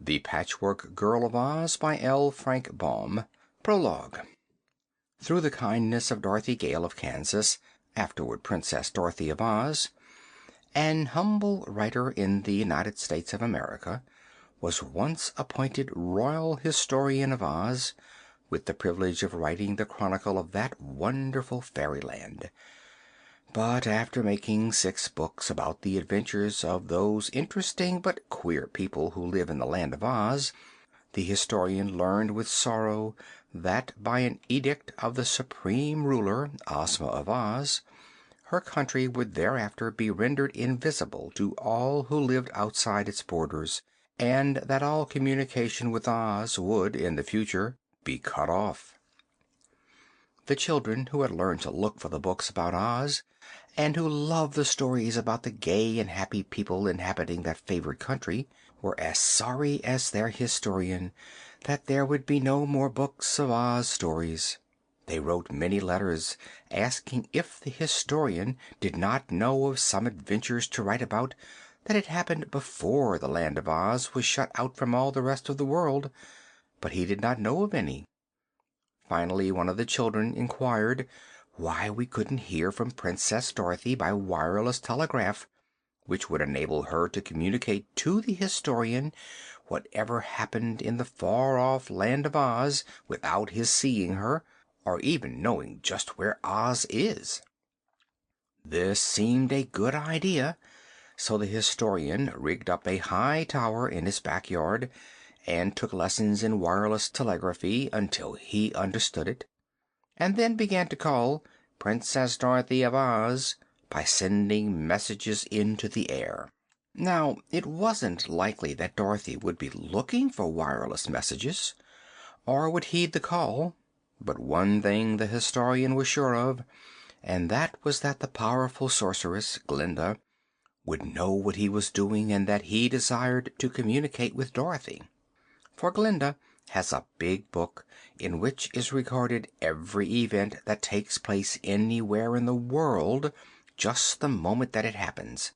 The Patchwork Girl of Oz by L. Frank Baum. Prologue. Through the kindness of Dorothy Gale of Kansas, afterward Princess Dorothy of Oz, an humble writer in the United States of America was once appointed Royal Historian of Oz, with the privilege of writing the chronicle of that wonderful fairyland. But after making 6 books about the adventures of those interesting but queer people who live in the Land of Oz, the historian learned with sorrow that by an edict of the supreme ruler, Ozma of Oz, her country would thereafter be rendered invisible to all who lived outside its borders, and that all communication with Oz would, in the future, be cut off. The children who had learned to look for the books about Oz, and who loved the stories about the gay and happy people inhabiting that favored country, were as sorry as their historian that there would be no more books of Oz stories. They wrote many letters, asking if the historian did not know of some adventures to write about that had happened before the Land of Oz was shut out from all the rest of the world, but he did not know of any. Finally, one of the children inquired why we couldn't hear from Princess Dorothy by wireless telegraph, which would enable her to communicate to the historian whatever happened in the far-off Land of Oz without his seeing her, or even knowing just where Oz is. This seemed a good idea, so the historian rigged up a high tower in his backyard and took lessons in wireless telegraphy until he understood it, and then began to call Princess Dorothy of Oz by sending messages into the air. Now, it wasn't likely that Dorothy would be looking for wireless messages, or would heed the call, but one thing the historian was sure of, and that was that the powerful sorceress, Glinda, would know what he was doing and that he desired to communicate with Dorothy. For Glinda has a big book in which is recorded every event that takes place anywhere in the world, just the moment that it happens,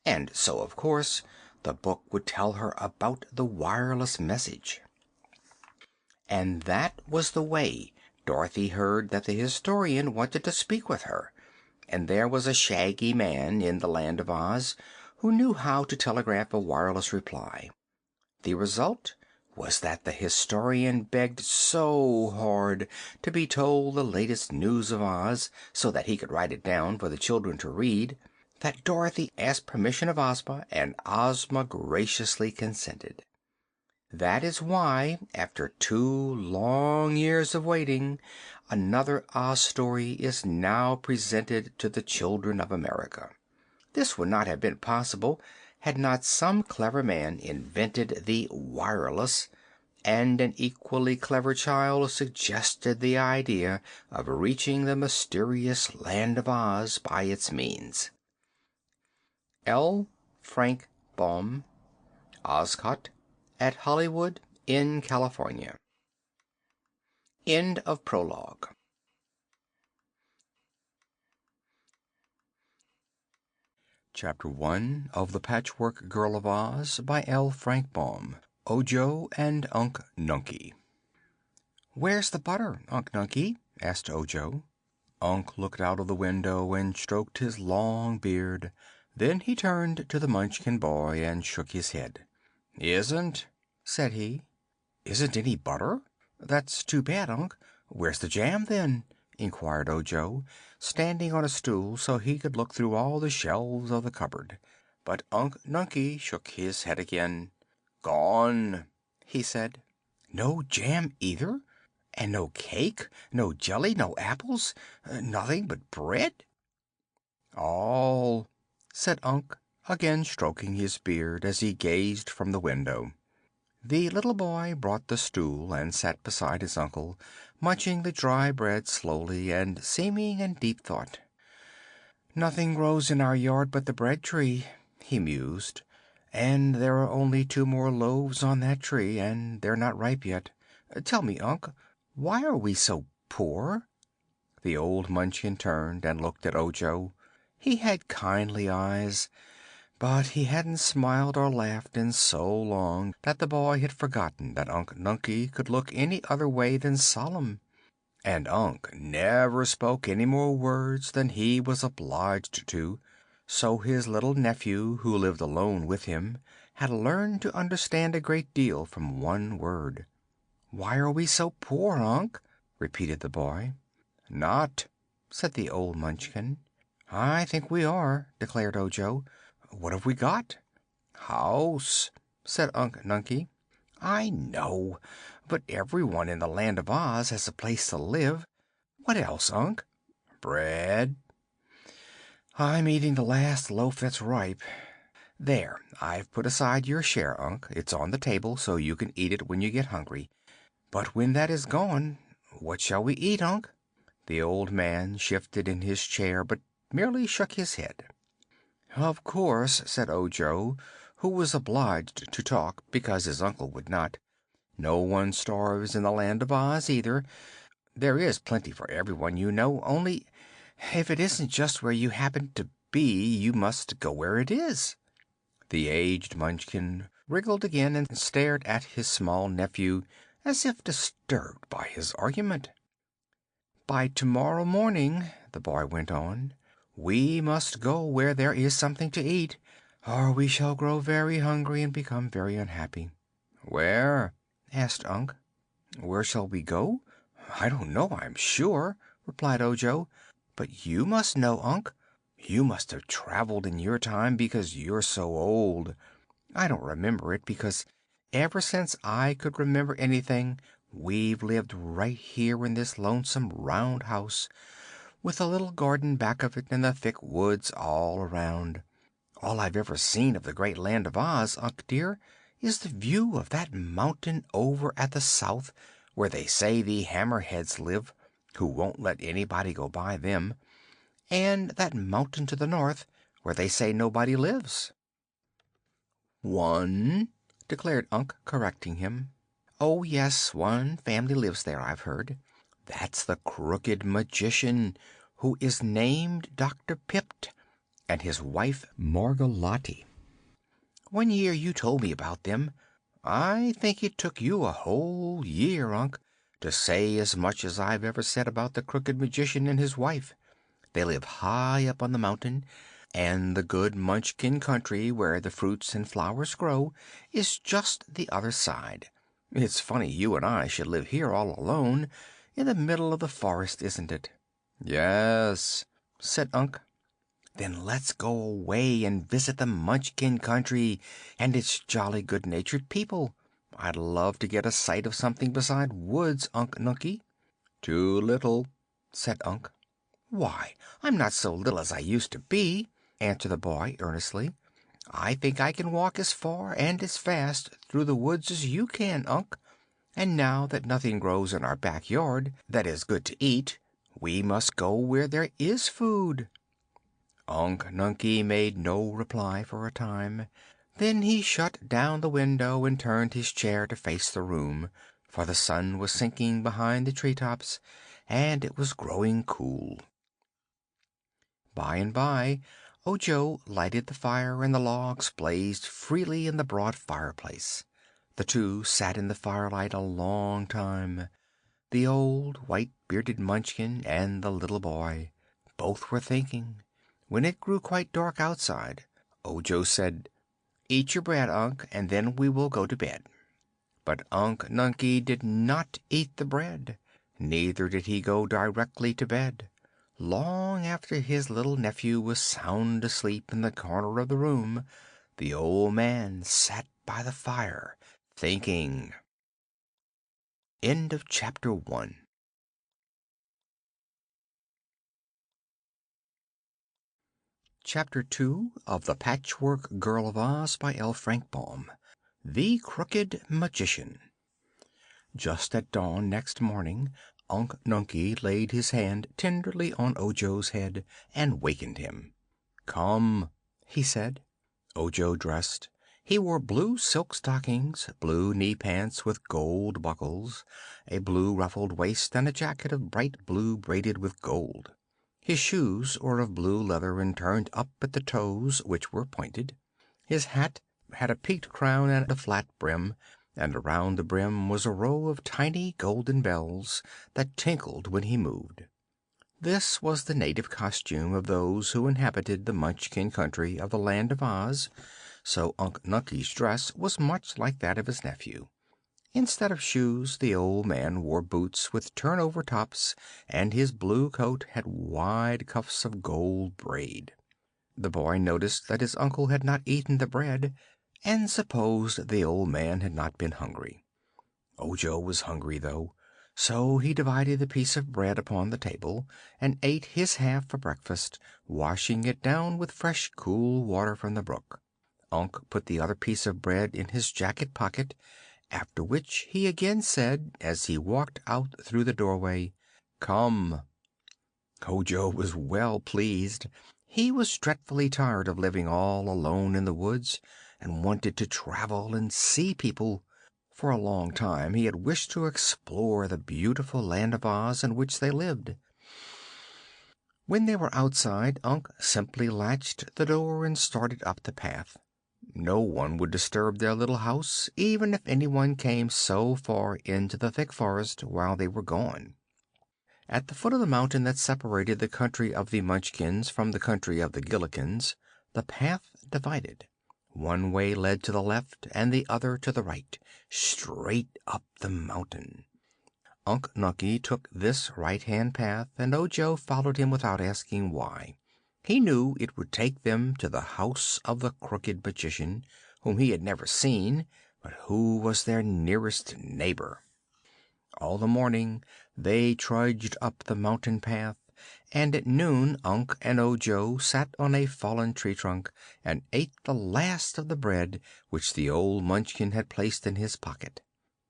and so, of course, the book would tell her about the wireless message. And that was the way Dorothy heard that the historian wanted to speak with her, and there was a Shaggy Man in the Land of Oz who knew how to telegraph a wireless reply. The result was that the historian begged so hard to be told the latest news of Oz, so that he could write it down for the children to read, that Dorothy asked permission of Ozma, and Ozma graciously consented. That is why, after 2 long years of waiting, another Oz story is now presented to the children of America. This would not have been possible had not some clever man invented the wireless, and an equally clever child suggested the idea of reaching the mysterious Land of Oz by its means. L. Frank Baum, Oscott, at Hollywood, in California. End of prologue. Chapter 1 of The Patchwork Girl of Oz by L. Frank Baum. Ojo and Unc Nunkie. "Where's the butter, Unc Nunkie?" asked Ojo. Unc looked out of the window and stroked his long beard. Then he turned to the Munchkin boy and shook his head. "Isn't," said he. "Isn't any butter? That's too bad, Unc. Where's the jam, then?" inquired Ojo, standing on a stool so he could look through all the shelves of the cupboard. But Unc Nunkie shook his head again. "Gone," he said. "No jam either? And no cake, no jelly, no apples, nothing but bread?" "All," said Unc, again stroking his beard as he gazed from the window. The little boy brought the stool and sat beside his uncle, munching the dry bread slowly and seeming in deep thought. "Nothing grows in our yard but the bread tree," he mused, "and there are only 2 more loaves on that tree, and they're not ripe yet. Tell me, Unc, why are we so poor?" The old Munchkin turned and looked at Ojo. He had kindly eyes, But he hadn't smiled or laughed in so long that the boy had forgotten that Unc Nunkie could look any other way than solemn. And Unc never spoke any more words than he was obliged to, so his little nephew, who lived alone with him, had learned to understand a great deal from one word. "Why are we so poor, Unc?" repeated the boy. "Not," said the old Munchkin. "I think we are," declared Ojo. "What have we got?" "House," said Unc Nunkie. "I know, but everyone in the Land of Oz has a place to live. What else, Unc?" "Bread." "I'm eating the last loaf that's ripe. There, I've put aside your share, Unc. It's on the table, so you can eat it when you get hungry. But when that is gone, what shall we eat, Unc?" The old man shifted in his chair, but merely shook his head. "Of course," said Ojo, who was obliged to talk because his uncle would not, "no one starves in the Land of Oz, either. There is plenty for everyone, you know, only if it isn't just where you happen to be you must go where it is." The aged Munchkin wriggled again and stared at his small nephew as if disturbed by his argument. "By tomorrow morning," the boy went on, "we must go where there is something to eat, or we shall grow very hungry and become very unhappy." "Where?" asked Unc. "Where shall we go? I don't know, I'm sure," replied Ojo. "But you must know, Unc. You must have traveled in your time, because you're so old. I don't remember it, because ever since I could remember anything we've lived right here in this lonesome round house, with a little garden back of it and the thick woods all around. All I've ever seen of the great Land of Oz, Unc dear, is the view of that mountain over at the south, where they say the Hammerheads live, who won't let anybody go by them, and that mountain to the north, where they say nobody lives." "One," declared Unc, correcting him. "Oh, yes, one family lives there, I've heard. That's the Crooked Magician, who is named Dr. Pipt, and his wife Margolotte. One year you told me about them. I think it took you a whole year, Unc, to say as much as I've ever said about the Crooked Magician and his wife. They live high up on the mountain, and the good Munchkin country, where the fruits and flowers grow, is just the other side. It's funny you and I should live here all alone in the middle of the forest, isn't it?" "Yes," said Unc. "Then let's go away and visit the Munchkin country and its jolly, good-natured people. I'd love to get a sight of something beside woods, Unc Nunkie." "Too little," said Unc. "Why, I'm not so little as I used to be," answered the boy earnestly. "I think I can walk as far and as fast through the woods as you can, Unc. And now that nothing grows in our back yard that is good to eat, we must go where there is food." Unc Nunkie made no reply for a time. Then he shut down the window and turned his chair to face the room, for the sun was sinking behind the tree tops and it was growing cool. By and by Ojo lighted the fire and the logs blazed freely in the broad fireplace. The two sat in the firelight a long time, the old white-bearded Munchkin and the little boy. Both were thinking. When it grew quite dark outside, Ojo said, "Eat your bread, Unc, and then we will go to bed." But Unc Nunkie did not eat the bread. Neither did he go directly to bed. Long after his little nephew was sound asleep in the corner of the room, the old man sat by the fire thinking. End of chapter 1. Chapter 2 of The Patchwork Girl of Oz by L. Frank Baum. The Crooked Magician. Just at dawn next morning Unc Nunkie laid his hand tenderly on Ojo's head and wakened him. "Come," he said. Ojo dressed. He wore blue silk stockings, blue knee pants with gold buckles, a blue ruffled waist, and a jacket of bright blue braided with gold. His shoes were of blue leather and turned up at the toes, which were pointed. His hat had a peaked crown and a flat brim, and around the brim was a row of tiny golden bells that tinkled when he moved. This was the native costume of those who inhabited the Munchkin country of the Land of Oz, so Unc Nunkie's dress was much like that of his nephew. Instead of shoes, the old man wore boots with turnover tops, and his blue coat had wide cuffs of gold braid. The boy noticed that his uncle had not eaten the bread, and supposed the old man had not been hungry. Ojo was hungry, though, so he divided the piece of bread upon the table, and ate his half for breakfast, washing it down with fresh, cool water from the brook. Unc put the other piece of bread in his jacket pocket, after which he again said, as he walked out through the doorway, "Come." Ojo was well pleased. He was dreadfully tired of living all alone in the woods, and wanted to travel and see people. For a long time he had wished to explore the beautiful Land of Oz in which they lived. When they were outside, Unc simply latched the door and started up the path. No one would disturb their little house, even if anyone came so far into the thick forest while they were gone. At the foot of the mountain that separated the country of the Munchkins from the country of the Gillikins, the path divided. One way led to the left and the other to the right, straight up the mountain. Unc Nunkie took this right-hand path, and Ojo followed him without asking why. He knew it would take them to the house of the Crooked Magician, whom he had never seen, but who was their nearest neighbor. All the morning they trudged up the mountain path, and at noon Unc and Ojo sat on a fallen tree trunk and ate the last of the bread which the old Munchkin had placed in his pocket.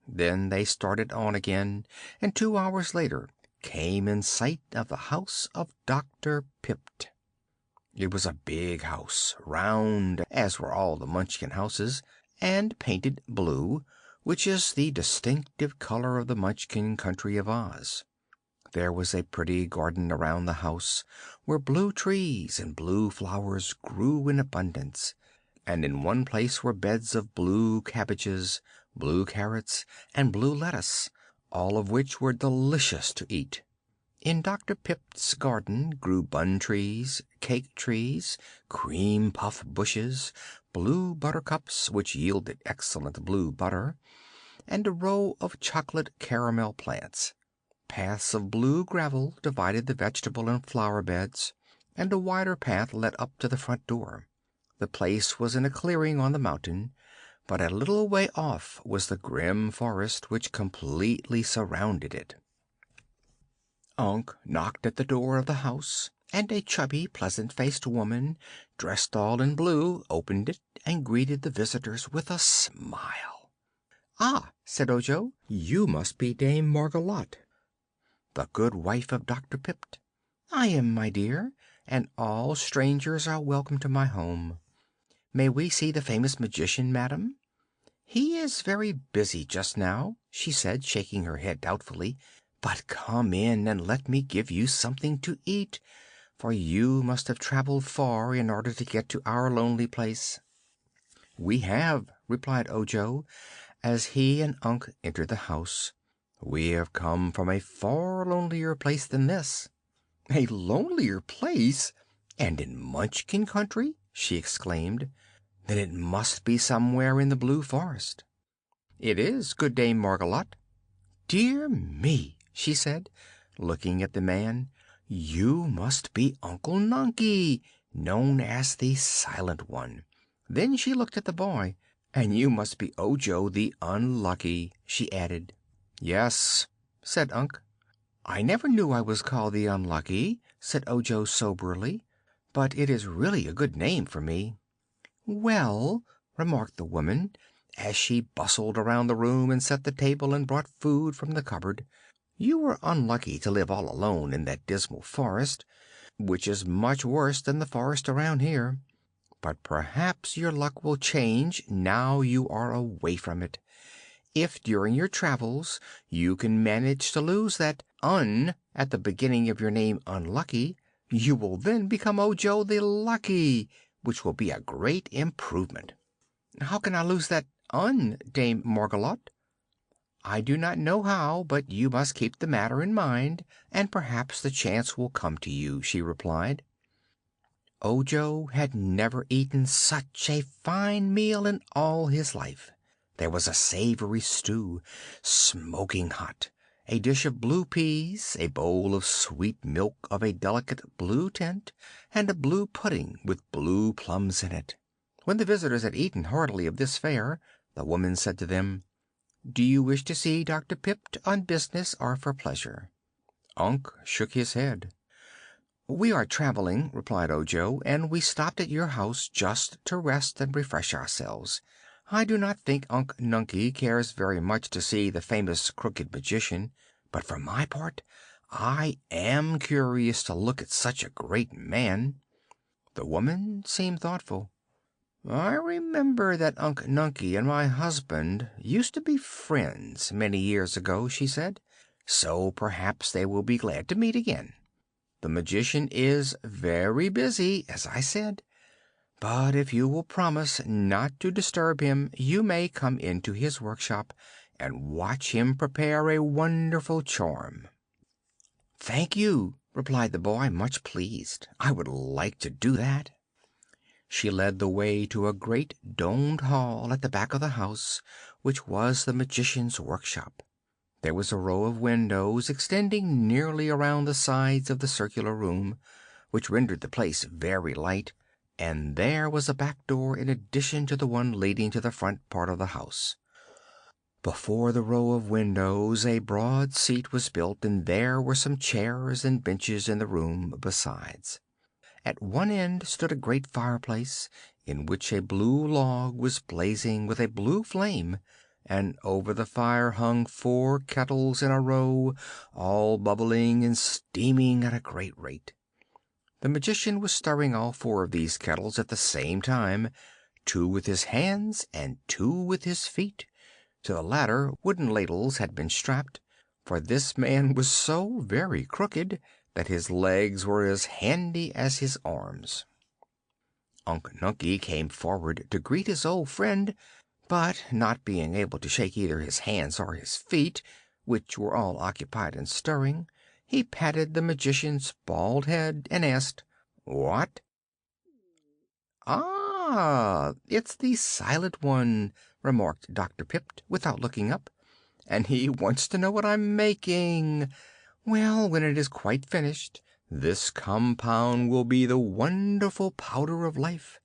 Then they started on again, and 2 hours later came in sight of the house of Dr. Pipt. It was a big house, round, as were all the Munchkin houses, and painted blue, which is the distinctive color of the Munchkin country of Oz. There was a pretty garden around the house, where blue trees and blue flowers grew in abundance, and in one place were beds of blue cabbages, blue carrots, and blue lettuce, all of which were delicious to eat. In Dr. Pipt's garden grew bun trees, cake trees, cream puff bushes, blue buttercups, which yielded excellent blue butter, and a row of chocolate caramel plants. Paths of blue gravel divided the vegetable and flower beds, and a wider path led up to the front door. The place was in a clearing on the mountain, but a little way off was the grim forest which completely surrounded it. Unc knocked at the door of the house, and a chubby, pleasant-faced woman, dressed all in blue, opened it and greeted the visitors with a smile. "Ah," said Ojo, "you must be Dame Margolotte, the good wife of Dr. Pipt." "I am, my dear, and all strangers are welcome to my home. May we see the famous magician, madam?" "He is very busy just now," she said, shaking her head doubtfully. "But come in and let me give you something to eat, for you must have traveled far in order to get to our lonely place." "We have," replied Ojo, as he and Unc entered the house. "We have come from a far lonelier place than this." "A lonelier place! And in Munchkin country?" she exclaimed. "Then it must be somewhere in the Blue Forest." "It is, good Dame Margolotte." "Dear me!" she said, looking at the man. "You must be Uncle Nunkie, known as the Silent One." Then she looked at the boy. "And you must be Ojo the Unlucky," she added. "Yes," said Unc. "I never knew I was called the Unlucky," said Ojo soberly, "but it is really a good name for me." "Well," remarked the woman, as she bustled around the room and set the table and brought food from the cupboard, "you were unlucky to live all alone in that dismal forest, which is much worse than the forest around here. But perhaps your luck will change now you are away from it. If during your travels you can manage to lose that 'un' at the beginning of your name, Unlucky, you will then become Ojo the Lucky, which will be a great improvement." "How can I lose that un, Dame Margalotte?" "I do not know how, but you must keep the matter in mind, and perhaps the chance will come to you," she replied. Ojo had never eaten such a fine meal in all his life. There was a savory stew, smoking hot, a dish of blue peas, a bowl of sweet milk of a delicate blue tint, and a blue pudding with blue plums in it. When the visitors had eaten heartily of this fare, the woman said to them: "Do you wish to see Dr. Pipt on business or for pleasure?" Unc shook his head. "We are traveling," replied Ojo, "and we stopped at your house just to rest and refresh ourselves. I do not think Unc Nunkie cares very much to see the famous Crooked Magician, but for my part I am curious to look at such a great man." The woman seemed thoughtful. "I remember that Unc Nunkie and my husband used to be friends many years ago," she said, "so perhaps they will be glad to meet again. The magician is very busy, as I said, but if you will promise not to disturb him you may come into his workshop and watch him prepare a wonderful charm." "Thank you," replied the boy, much pleased. "I would like to do that." She led the way to a great domed hall at the back of the house, which was the magician's workshop. There was a row of windows extending nearly around the sides of the circular room, which rendered the place very light, and there was a back door in addition to the one leading to the front part of the house. Before the row of windows a broad seat was built, and there were some chairs and benches in the room besides. At one end stood a great fireplace, in which a blue log was blazing with a blue flame, and over the fire hung 4 kettles in a row, all bubbling and steaming at a great rate. The magician was stirring all 4 of these kettles at the same time, 2 with his hands and 2 with his feet. To the latter wooden ladles had been strapped, for this man was so very crooked that his legs were as handy as his arms. Unc Nunkie came forward to greet his old friend, but not being able to shake either his hands or his feet, which were all occupied in stirring, he patted the magician's bald head and asked, "What?" "Ah, it's the Silent One," remarked Dr. Pipt, without looking up, "and he wants to know what I'm making. Well, when it is quite finished, this compound will be the wonderful Powder of Life,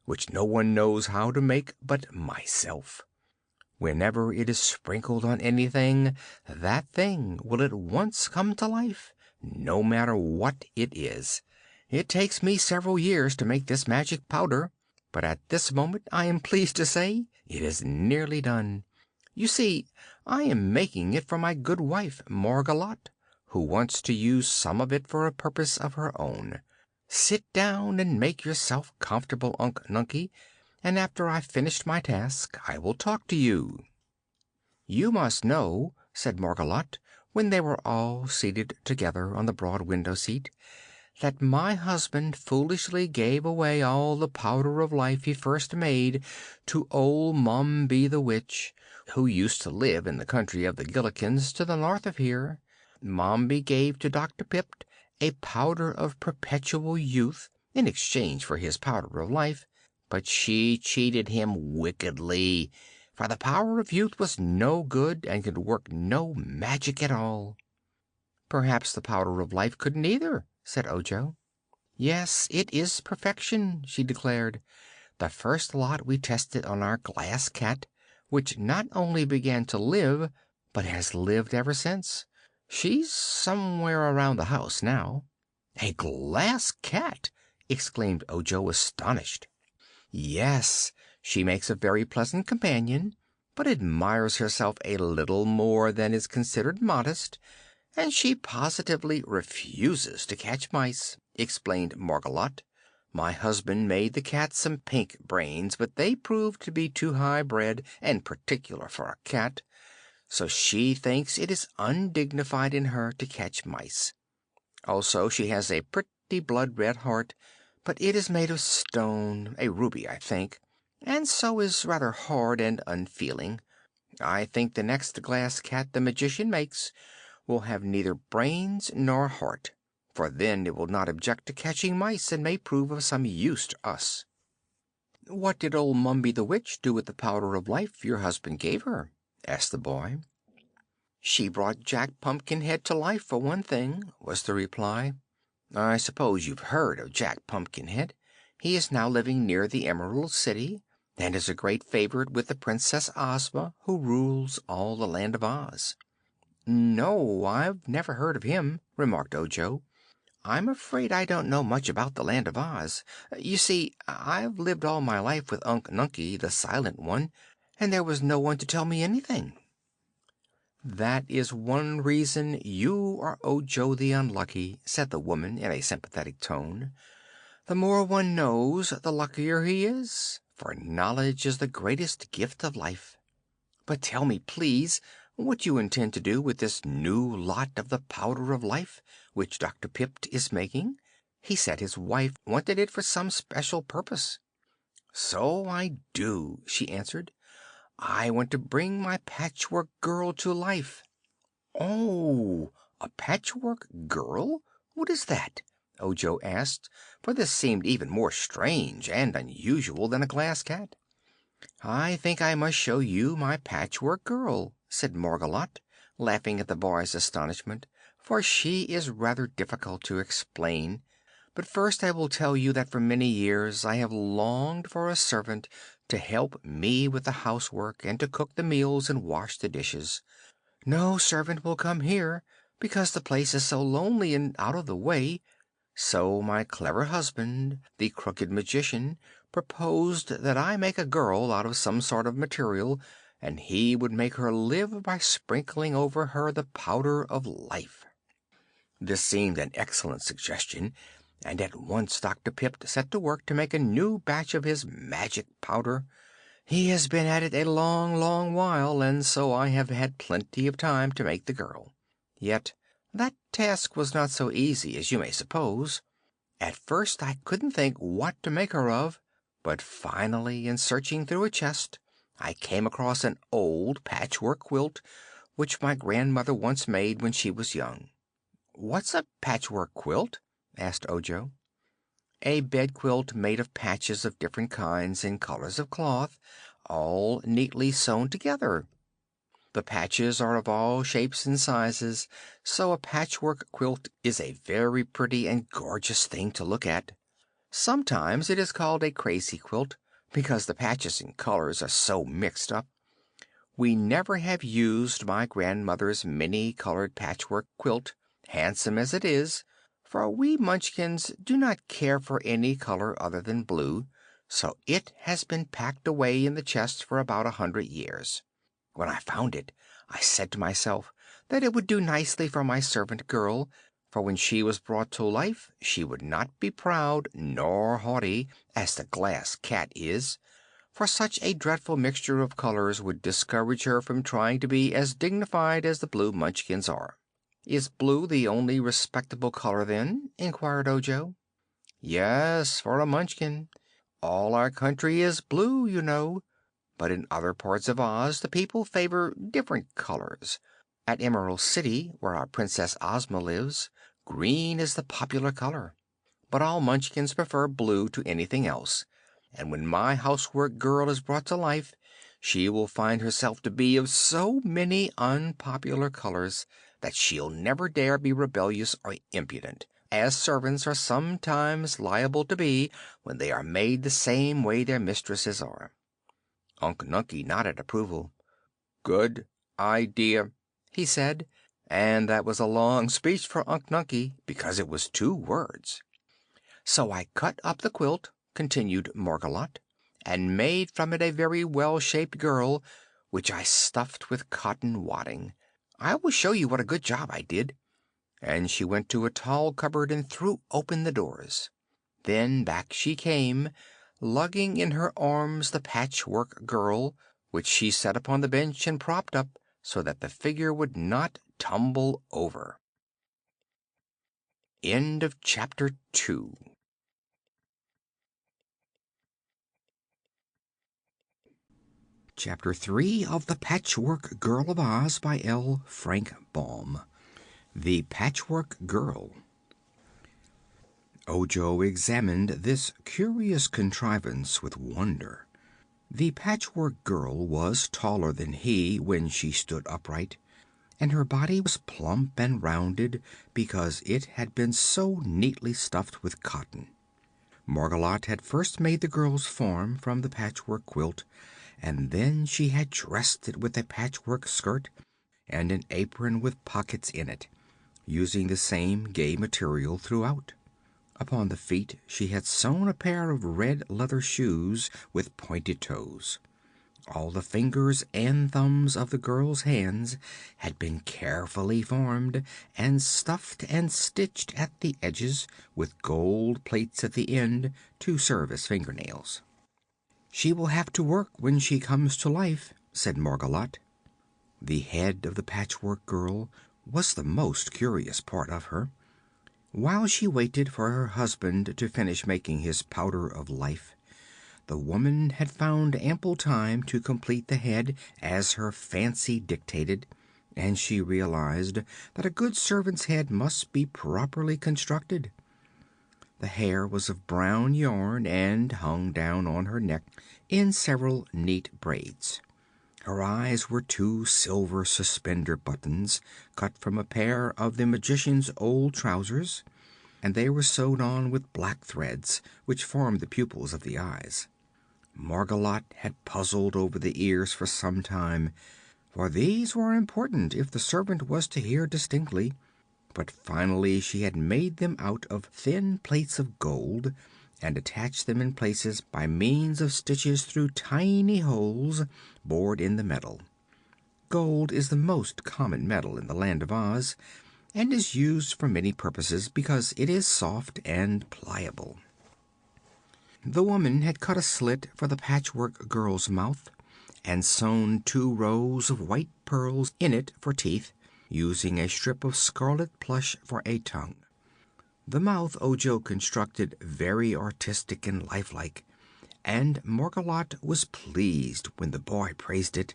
which no one knows how to make but myself. Whenever it is sprinkled on anything, that thing will at once come to life, no matter what it is. It takes me several years to make this magic powder, but at this moment I am pleased to say it is nearly done. You see, I am making it for my good wife, Margalotte, who wants to use some of it for a purpose of her own. Sit down and make yourself comfortable, Unc Nunkie, and after I've finished my task I will talk to you." "You must know," said Margalotte, when they were all seated together on the broad window seat, "that my husband foolishly gave away all the Powder of Life he first made to old Mombi the Witch, who used to live in the country of the Gillikins to the north of here. Mombi gave to Dr. Pipt a Powder of Perpetual Youth in exchange for his Powder of Life, but she cheated him wickedly, for the Powder of Youth was no good and could work no magic at all." "Perhaps the Powder of Life couldn't either," said Ojo. "Yes, it is perfection," she declared. "The first lot we tested on our glass cat, which not only began to live but has lived ever since. She's somewhere around the house now." "A glass cat!" exclaimed Ojo, astonished. "Yes, she makes a very pleasant companion, but admires herself a little more than is considered modest, and she positively refuses to catch mice," explained Margalotte. "My husband made the cat some pink brains, but they proved to be too high bred and particular for a cat, so she thinks it is undignified in her to catch mice. Also, she has a pretty blood red heart, but it is made of stone, a ruby, I think, and so is rather hard and unfeeling. I think the next glass cat the magician makes will have neither brains nor heart, for then it will not object to catching mice, and may prove of some use to us." "What did old Mumby the witch do with the powder of life your husband gave her?" asked the boy. "She brought Jack Pumpkinhead to life, for one thing," was the reply. "I suppose you've heard of Jack Pumpkinhead. He is now living near the Emerald City, and is a great favorite with the Princess Ozma, who rules all the Land of Oz." "No, I've never heard of him," remarked Ojo. "I'm afraid I don't know much about the Land of Oz. You see, I've lived all my life with Unc Nunkie, the Silent One, and there was no one to tell me anything." "That is one reason you are Ojo the Unlucky," said the woman in a sympathetic tone. "The more one knows, the luckier he is, for knowledge is the greatest gift of life. But tell me, please, what you intend to do with this new lot of the powder of life which Dr. Pipt is making. He said his wife wanted it for some special purpose." "So I do," she answered. "I want to bring my Patchwork Girl to life." "Oh, a Patchwork Girl? What is that?" Ojo asked, for this seemed even more strange and unusual than a glass cat. "I think I must show you my Patchwork Girl," said Margolotte, laughing at the boy's astonishment, "for she is rather difficult to explain. But first I will tell you that for many years I have longed for a servant to help me with the housework and to cook the meals and wash the dishes. No servant will come here, because the place is so lonely and out of the way. So my clever husband, the Crooked Magician, proposed that I make a girl out of some sort of material, and he would make her live by sprinkling over her the powder of life." This seemed an excellent suggestion, and at once Dr. Pipt set to work to make a new batch of his magic powder. He has been at it a long, long while, and so I have had plenty of time to make the girl. Yet that task was not so easy as you may suppose. At first I couldn't think what to make her of, but finally, in searching through a chest, I came across an old patchwork quilt which my grandmother once made when she was young. "What's a patchwork quilt?" asked Ojo. "A bed quilt made of patches of different kinds and colors of cloth, all neatly sewn together. The patches are of all shapes and sizes, so a patchwork quilt is a very pretty and gorgeous thing to look at. Sometimes it is called a crazy quilt, because the patches and colors are so mixed up. We never have used my grandmother's many colored patchwork quilt, handsome as it is, for we Munchkins do not care for any color other than blue, so it has been packed away in the chest for about 100 years. When I found it, I said to myself that it would do nicely for my servant girl, for when she was brought to life she would not be proud nor haughty, as the Glass Cat is, for such a dreadful mixture of colors would discourage her from trying to be as dignified as the blue Munchkins are." "Is blue the only respectable color, then?" inquired Ojo. "Yes, for a Munchkin. All our country is blue, you know. But in other parts of Oz the people favor different colors. At Emerald City, where our Princess Ozma lives, green is the popular color. But all Munchkins prefer blue to anything else, and when my housework girl is brought to life she will find herself to be of so many unpopular colors that she'll never dare be rebellious or impudent, as servants are sometimes liable to be when they are made the same way their mistresses are." Unc Nunkie nodded approval. "Good idea," he said, and that was a long speech for Unc Nunkie, because it was 2 words. "So I cut up the quilt," continued Margolotte, "and made from it a very well shaped girl, which I stuffed with cotton wadding. I will show you what a good job I did." And she went to a tall cupboard and threw open the doors. Then back she came, lugging in her arms the Patchwork Girl, which she set upon the bench and propped up so that the figure would not tumble over. End of Chapter 2 Chapter 3 of The Patchwork Girl of Oz by L. Frank Baum. The Patchwork Girl. Ojo examined this curious contrivance with wonder. The Patchwork Girl was taller than he when she stood upright, and her body was plump and rounded because it had been so neatly stuffed with cotton. Margolotte had first made the girl's form from the patchwork quilt, and then she had dressed it with a patchwork skirt and an apron with pockets in it, using the same gay material throughout. Upon the feet she had sewn a pair of red leather shoes with pointed toes. All the fingers and thumbs of the girl's hands had been carefully formed and stuffed and stitched at the edges with gold plates at the end to serve as fingernails. "She will have to work when she comes to life," said Margolotte. The head of the Patchwork Girl was the most curious part of her. While she waited for her husband to finish making his powder of life, the woman had found ample time to complete the head as her fancy dictated, and she realized that a good servant's head must be properly constructed. The hair was of brown yarn and hung down on her neck in several neat braids. Her eyes were two silver suspender buttons cut from a pair of the magician's old trousers, and they were sewed on with black threads, which formed the pupils of the eyes. Margolotte had puzzled over the ears for some time, for these were important if the servant was to hear distinctly, but finally she had made them out of thin plates of gold, and attached them in places by means of stitches through tiny holes bored in the metal. Gold is the most common metal in the Land of Oz, and is used for many purposes because it is soft and pliable. The woman had cut a slit for the Patchwork Girl's mouth, and sewn 2 rows of white pearls in it for teeth, using a strip of scarlet plush for a tongue. The mouth Ojo constructed very artistic and lifelike, and Margolotte was pleased when the boy praised it.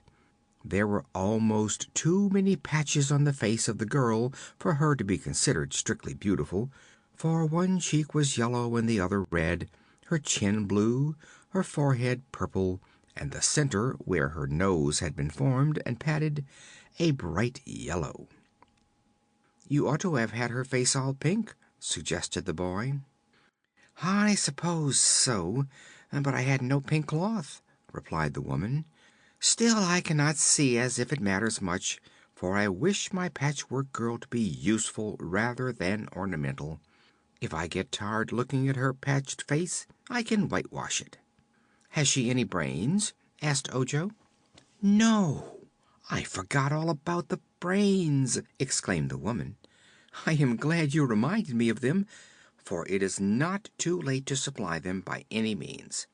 There were almost too many patches on the face of the girl for her to be considered strictly beautiful, for one cheek was yellow and the other red, her chin blue, her forehead purple, and the center, where her nose had been formed and padded, a bright yellow. "You ought to have had her face all pink," suggested the boy. "I suppose so, but I had no pink cloth," replied the woman. "Still, I cannot see as if it matters much, for I wish my Patchwork Girl to be useful rather than ornamental. If I get tired looking at her patched face, I can whitewash it." "Has she any brains?" asked Ojo. "No, I forgot all about the brains!" exclaimed the woman. "I am glad you reminded me of them, for it is not too late to supply them by any means.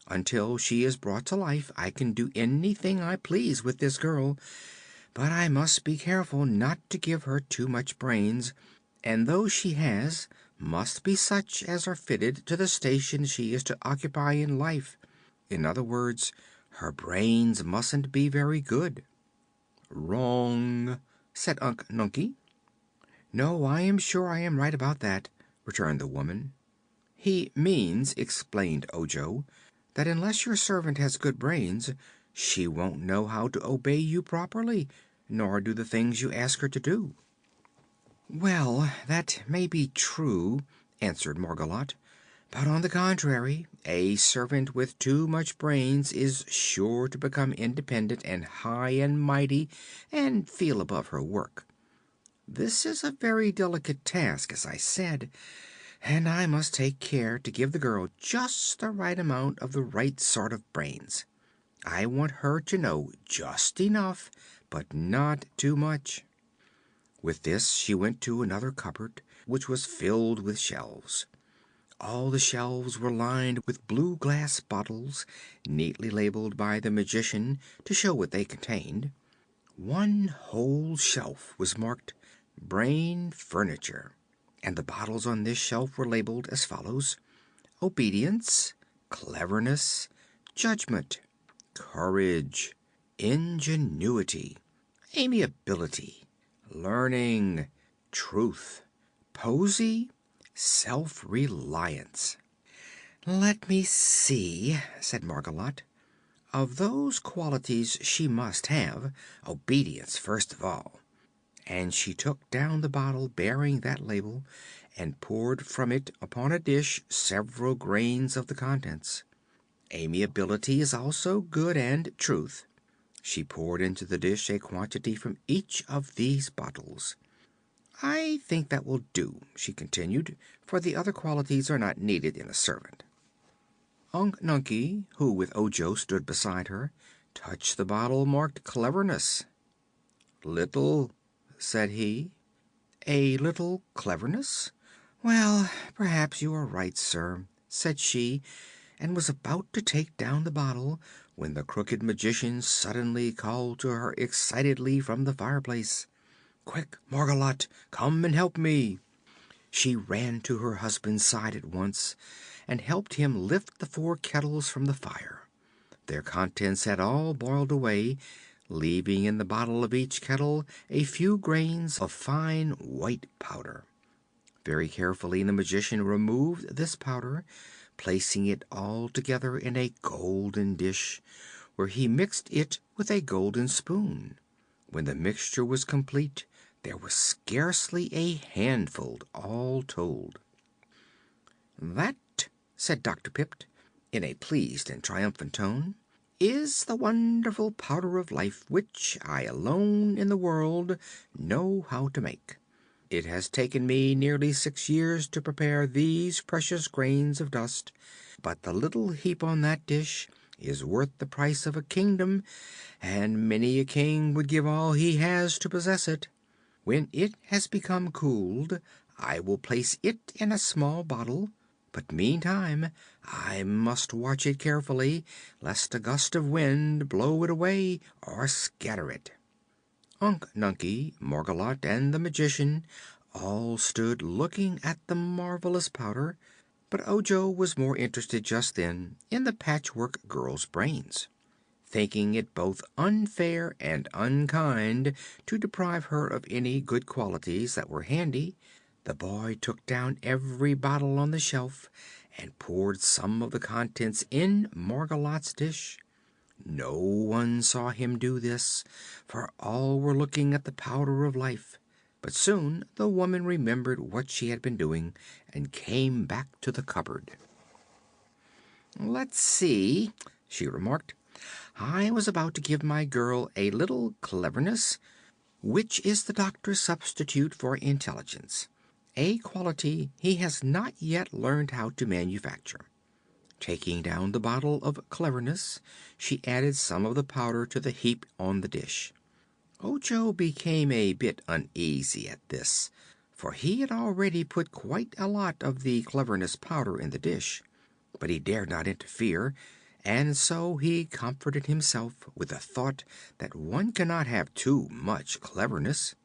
Until she is brought to life I can do anything I please with this girl, but I must be careful not to give her too much brains, and those she has must be such as are fitted to the station she is to occupy in life. In other words, her brains mustn't be very good." "Wrong," said Unc Nunkie. "No, I am sure I am right about that," returned the woman. "He means," explained Ojo, "that unless your servant has good brains, she won't know how to obey you properly, nor do the things you ask her to do." "Well, that may be true," answered Margolotte, "but on the contrary, a servant with too much brains is sure to become independent and high and mighty and feel above her work. This is a very delicate task, as I said, and I must take care to give the girl just the right amount of the right sort of brains. I want her to know just enough, but not too much." With this she went to another cupboard, which was filled with shelves. All the shelves were lined with blue glass bottles, neatly labeled by the magician to show what they contained. One whole shelf was marked "Brain Furniture," and the bottles on this shelf were labeled as follows: Obedience, Cleverness, Judgment, courage, ingenuity, amiability, learning, truth, poesy, self-reliance. "Let me see," said Margolotte. "Of those qualities she must have obedience first of all." And she took down the bottle bearing that label, and poured from it upon a dish several grains of the contents. "Amiability is also good, and truth." She poured into the dish a quantity from each of these bottles. "I think that will do," she continued, "for the other qualities are not needed in a servant." Unc Nunkie, who with Ojo stood beside her, touched the bottle marked cleverness. "Little," said he. "A little cleverness? Well, perhaps you are right, sir," said she, and was about to take down the bottle when the Crooked Magician suddenly called to her excitedly from the fireplace. "Quick, Margolotte, come and help me." She ran to her husband's side at once and helped him lift the 4 kettles from the fire. Their contents had all boiled away, leaving in the bottom of each kettle a few grains of fine white powder. Very carefully the Magician removed this powder, placing it all together in a golden dish, where he mixed it with a golden spoon. When the mixture was complete, there was scarcely a handful, all told. "That," said Dr. Pipt, in a pleased and triumphant tone, "is the wonderful Powder of Life which I alone in the world know how to make. It has taken me nearly 6 years to prepare these precious grains of dust, but the little heap on that dish is worth the price of a kingdom, and many a king would give all he has to possess it. When it has become cooled, I will place it in a small bottle, but meantime I must watch it carefully, lest a gust of wind blow it away or scatter it." Unc Nunkie, Margolotte and the Magician all stood looking at the marvelous powder, but Ojo was more interested just then in the Patchwork Girl's brains. Thinking it both unfair and unkind to deprive her of any good qualities that were handy, the boy took down every bottle on the shelf and poured some of the contents in Margolotte's dish. No one saw him do this, for all were looking at the Powder of Life. But soon the woman remembered what she had been doing and came back to the cupboard. "Let's see," she remarked. "I was about to give my girl a little cleverness, which is the doctor's substitute for intelligence, a quality he has not yet learned how to manufacture." Taking down the bottle of cleverness, she added some of the powder to the heap on the dish. Ojo became a bit uneasy at this, for he had already put quite a lot of the cleverness powder in the dish, but he dared not interfere, and so he comforted himself with the thought that one cannot have too much cleverness.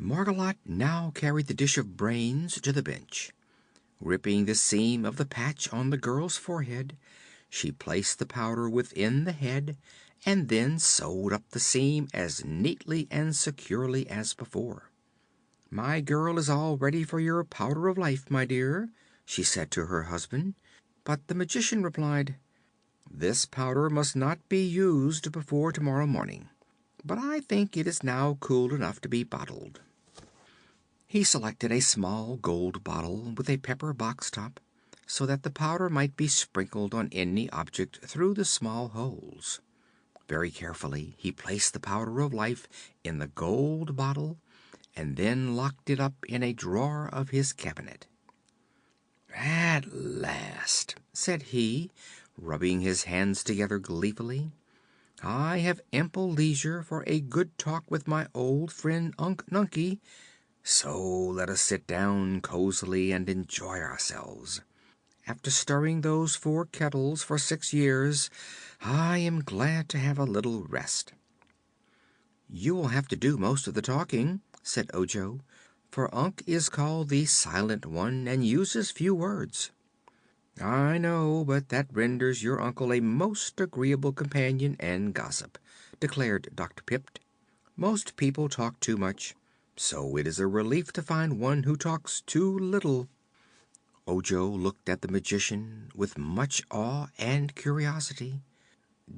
Margolotte now carried the dish of brains to the bench. Ripping the seam of the patch on the girl's forehead, she placed the powder within the head, and then sewed up the seam as neatly and securely as before. "My girl is all ready for your Powder of Life, my dear," she said to her husband. But the Magician replied: "This powder must not be used before tomorrow morning, but I think it is now cool enough to be bottled." He selected a small gold bottle with a pepper box top, so that the powder might be sprinkled on any object through the small holes. Very carefully he placed the Powder of Life in the gold bottle, and then locked it up in a drawer of his cabinet. "At last," said he, rubbing his hands together gleefully, "I have ample leisure for a good talk with my old friend Unc Nunkie. So let us sit down cozily and enjoy ourselves. After stirring those 4 kettles for 6 years, I am glad to have a little rest." "You will have to do most of the talking," said Ojo, "for Unc is called the Silent One and uses few words." I know, but that renders your uncle a most agreeable companion and gossip," declared Dr. Pipt. "Most people talk too much, so it is a relief to find one who talks too little." Ojo looked at the Magician with much awe and curiosity.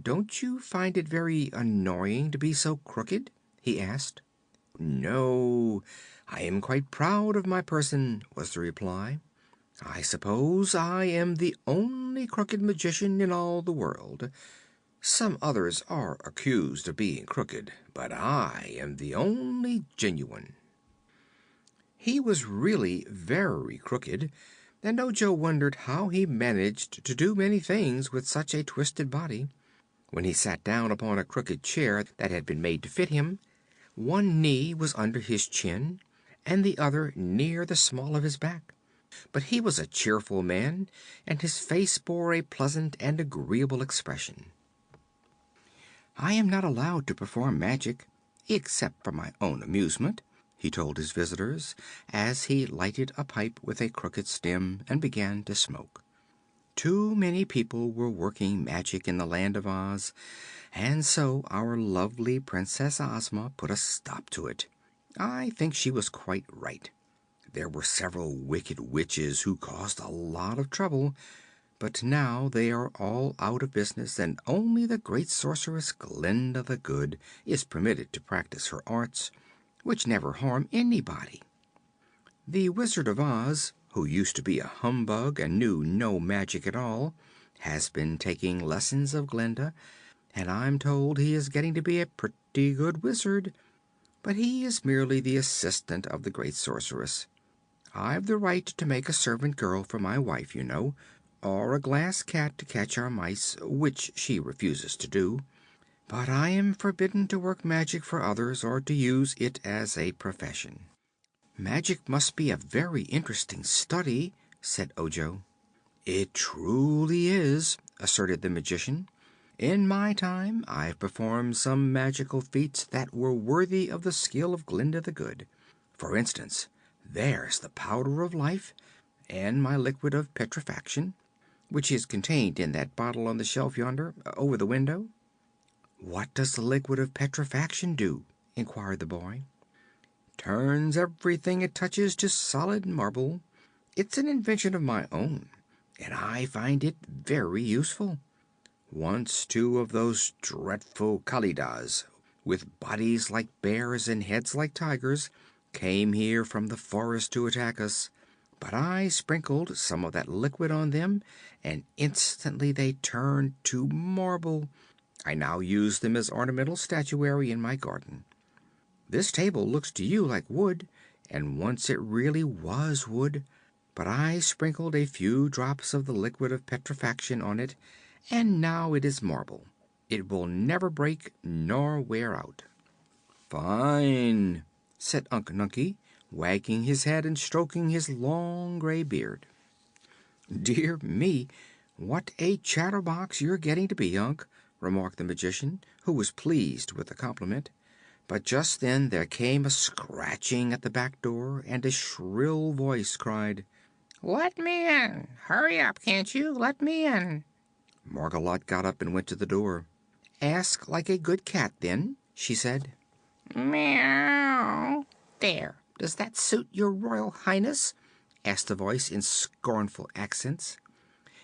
"Don't you find it very annoying to be so crooked?" he asked. "No, I am quite proud of my person," was the reply. "I suppose I am the only crooked magician in all the world. Some others are accused of being crooked, but I am the only genuine." He was really very crooked, and Ojo wondered how he managed to do many things with such a twisted body. When he sat down upon a crooked chair that had been made to fit him, one knee was under his chin and the other near the small of his back. But he was a cheerful man, and his face bore a pleasant and agreeable expression. "I am not allowed to perform magic, except for my own amusement," he told his visitors, as he lighted a pipe with a crooked stem and began to smoke. "Too many people were working magic in the Land of Oz, and so our lovely Princess Ozma put a stop to it. I think she was quite right. There were several wicked witches who caused a lot of trouble, but now they are all out of business and only the great sorceress Glinda the Good is permitted to practice her arts, which never harm anybody. The Wizard of Oz, who used to be a humbug and knew no magic at all, has been taking lessons of Glinda, and I'm told he is getting to be a pretty good wizard. But he is merely the assistant of the great sorceress. I've the right to make a servant girl for my wife, you know, or a glass cat to catch our mice, which she refuses to do. But I am forbidden to work magic for others or to use it as a profession." "Magic must be a very interesting study," said Ojo. "It truly is," asserted the Magician. "In my time I've performed some magical feats that were worthy of the skill of Glinda the Good. For instance, there's the Powder of Life, and my Liquid of Petrifaction, which is contained in that bottle on the shelf yonder, over the window." "What does the Liquid of Petrifaction do?" inquired the boy. "Turns everything it touches to solid marble. It's an invention of my own, and I find it very useful. Once two of those dreadful Kalidahs, with bodies like bears and heads like tigers, came here from the forest to attack us, but I sprinkled some of that liquid on them and instantly they turned to marble. I now use them as ornamental statuary in my garden. This table looks to you like wood, and once it really was wood, but I sprinkled a few drops of the Liquid of Petrifaction on it, and now it is marble. It will never break nor wear out." "Fine," said Unc Nunkie, wagging his head and stroking his long gray beard. "Dear me, what a chatterbox you're getting to be, Unc," remarked the Magician, who was pleased with the compliment. But just then there came a scratching at the back door, and a shrill voice cried: "Let me in! Hurry up, can't you? Let me in!" Margolotte got up and went to the door. "Ask like a good cat, then," she said. "Meow! There, does that suit your Royal Highness?" asked the voice in scornful accents.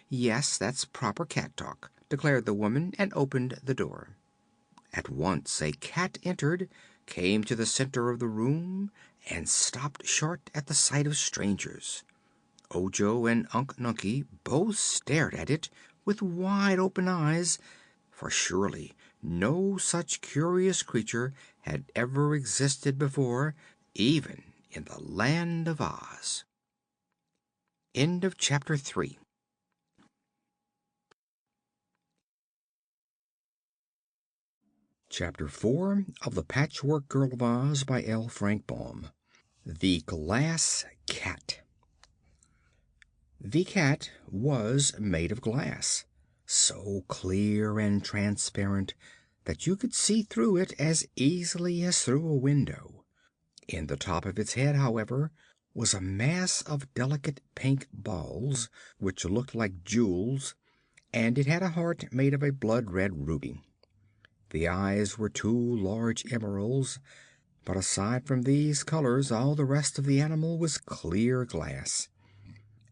"Yes, that's proper cat talk," declared the woman, and opened the door. At once a cat entered, came to the center of the room, and stopped short at the sight of strangers. Ojo and Unc Nunkie both stared at it with wide open eyes, for surely no such curious creature had ever existed before, even in the Land of Oz. End of Chapter 3. Chapter 4 of The Patchwork Girl of Oz by L. Frank Baum. The Glass Cat. The cat was made of glass, so clear and transparent that you could see through it as easily as through a window. In the top of its head, however, was a mass of delicate pink balls, which looked like jewels, and it had a heart made of a blood red ruby. The eyes were two large emeralds, but aside from these colors all the rest of the animal was clear glass,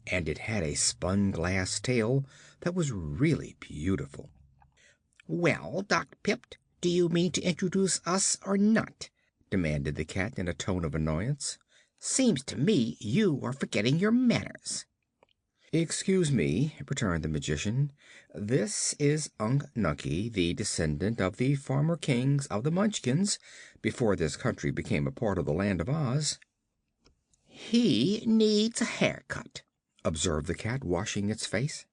and it had a spun glass tail that was really beautiful. "Well, Dr. Pipt, do you mean to introduce us or not?" demanded the cat in a tone of annoyance. "Seems to me you are forgetting your manners." "Excuse me," returned the Magician. "This is Unc Nunkie, the descendant of the former kings of the Munchkins, before this country became a part of the Land of Oz." "He needs a haircut," observed the cat, washing its face.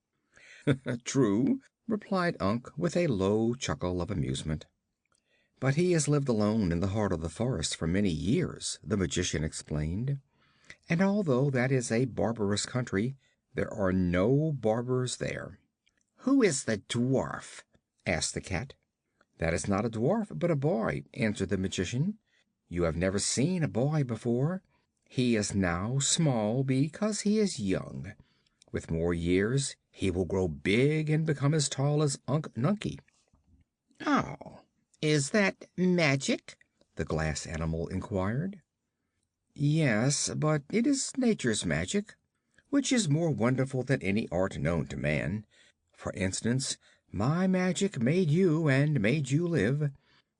"True," replied Unc, with a low chuckle of amusement. "But he has lived alone in the heart of the forest for many years," the Magician explained. "And although that is a barbarous country, there are no barbers there." "Who is the dwarf?" asked the cat. "That is not a dwarf, but a boy," answered the Magician. "You have never seen a boy before. He is now small because he is young. With more years he will grow big and become as tall as Unc Nunkie." "Oh, is that magic?" the glass animal inquired. "Yes, but it is nature's magic, which is more wonderful than any art known to man. For instance, my magic made you and made you live,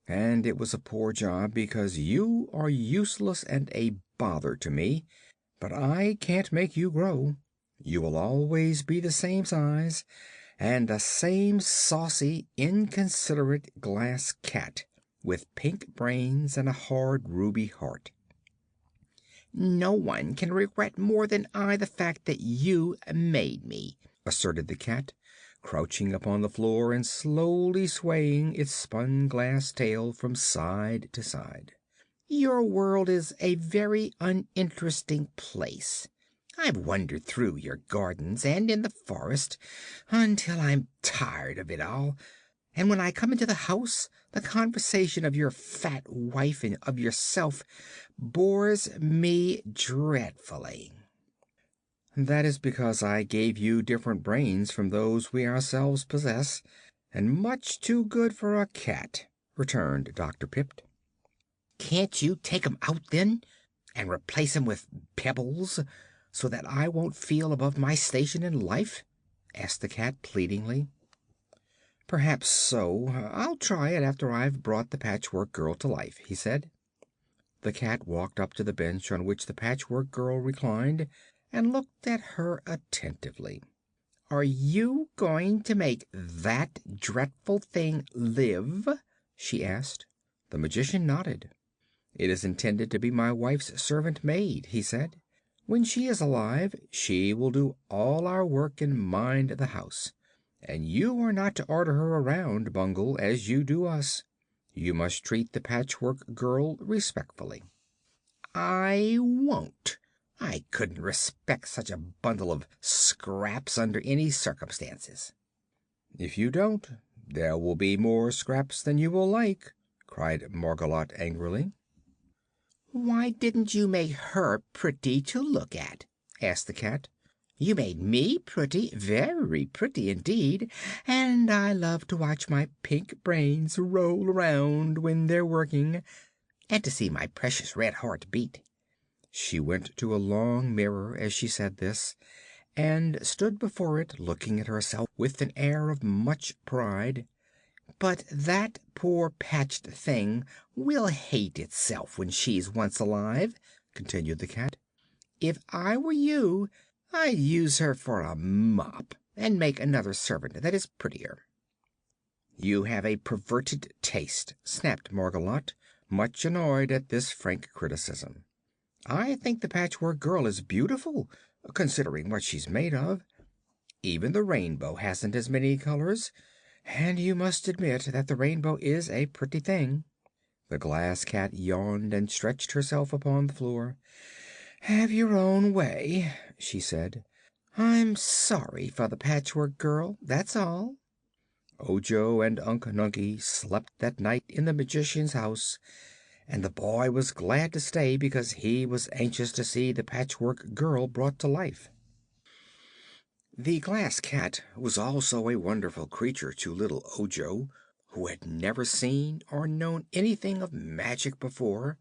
and it was a poor job because you are useless and a bother to me. But I can't make you grow. You will always be the same size, and the same saucy, inconsiderate glass cat, with pink brains and a hard ruby heart." "No one can regret more than I the fact that you made me," asserted the cat, crouching upon the floor and slowly swaying its spun glass tail from side to side. "Your world is a very uninteresting place. I've wandered through your gardens and in the forest until I'm tired of it all, and when I come into the house the conversation of your fat wife and of yourself bores me dreadfully." "That is because I gave you different brains from those we ourselves possess, and much too good for a cat," returned Dr. Pipt. "Can't you take 'em out, then, and replace 'em with pebbles, so that I won't feel above my station in life?" asked the cat pleadingly. "Perhaps so. I'll try it after I've brought the Patchwork Girl to life," he said. The cat walked up to the bench on which the Patchwork Girl reclined and looked at her attentively. "Are you going to make that dreadful thing live?" she asked. The Magician nodded. "It is intended to be my wife's servant maid," he said. "When she is alive she will do all our work and mind the house. And you are not to order her around, Bungle, as you do us. You must treat the Patchwork Girl respectfully." "I won't. I couldn't respect such a bundle of scraps under any circumstances." "If you don't, there will be more scraps than you will like," cried Margolotte angrily. "Why didn't you make her pretty to look at?" asked the cat. "You made me pretty, very pretty indeed, and I love to watch my pink brains roll around when they're working, and to see my precious red heart beat." She went to a long mirror as she said this, and stood before it looking at herself with an air of much pride. "But that poor patched thing will hate itself when she's once alive," continued the cat. "If I were you, I'd use her for a mop, and make another servant that is prettier." "You have a perverted taste," snapped Margolotte, much annoyed at this frank criticism. "I think the Patchwork Girl is beautiful, considering what she's made of. Even the rainbow hasn't as many colors, and you must admit that the rainbow is a pretty thing." The Glass Cat yawned and stretched herself upon the floor. "Have your own way," she said. "I'm sorry for the Patchwork Girl, that's all." Ojo and Unc Nunkie slept that night in the Magician's house, and the boy was glad to stay because he was anxious to see the Patchwork Girl brought to life. The Glass Cat was also a wonderful creature to little Ojo, who had never seen or known anything of magic before,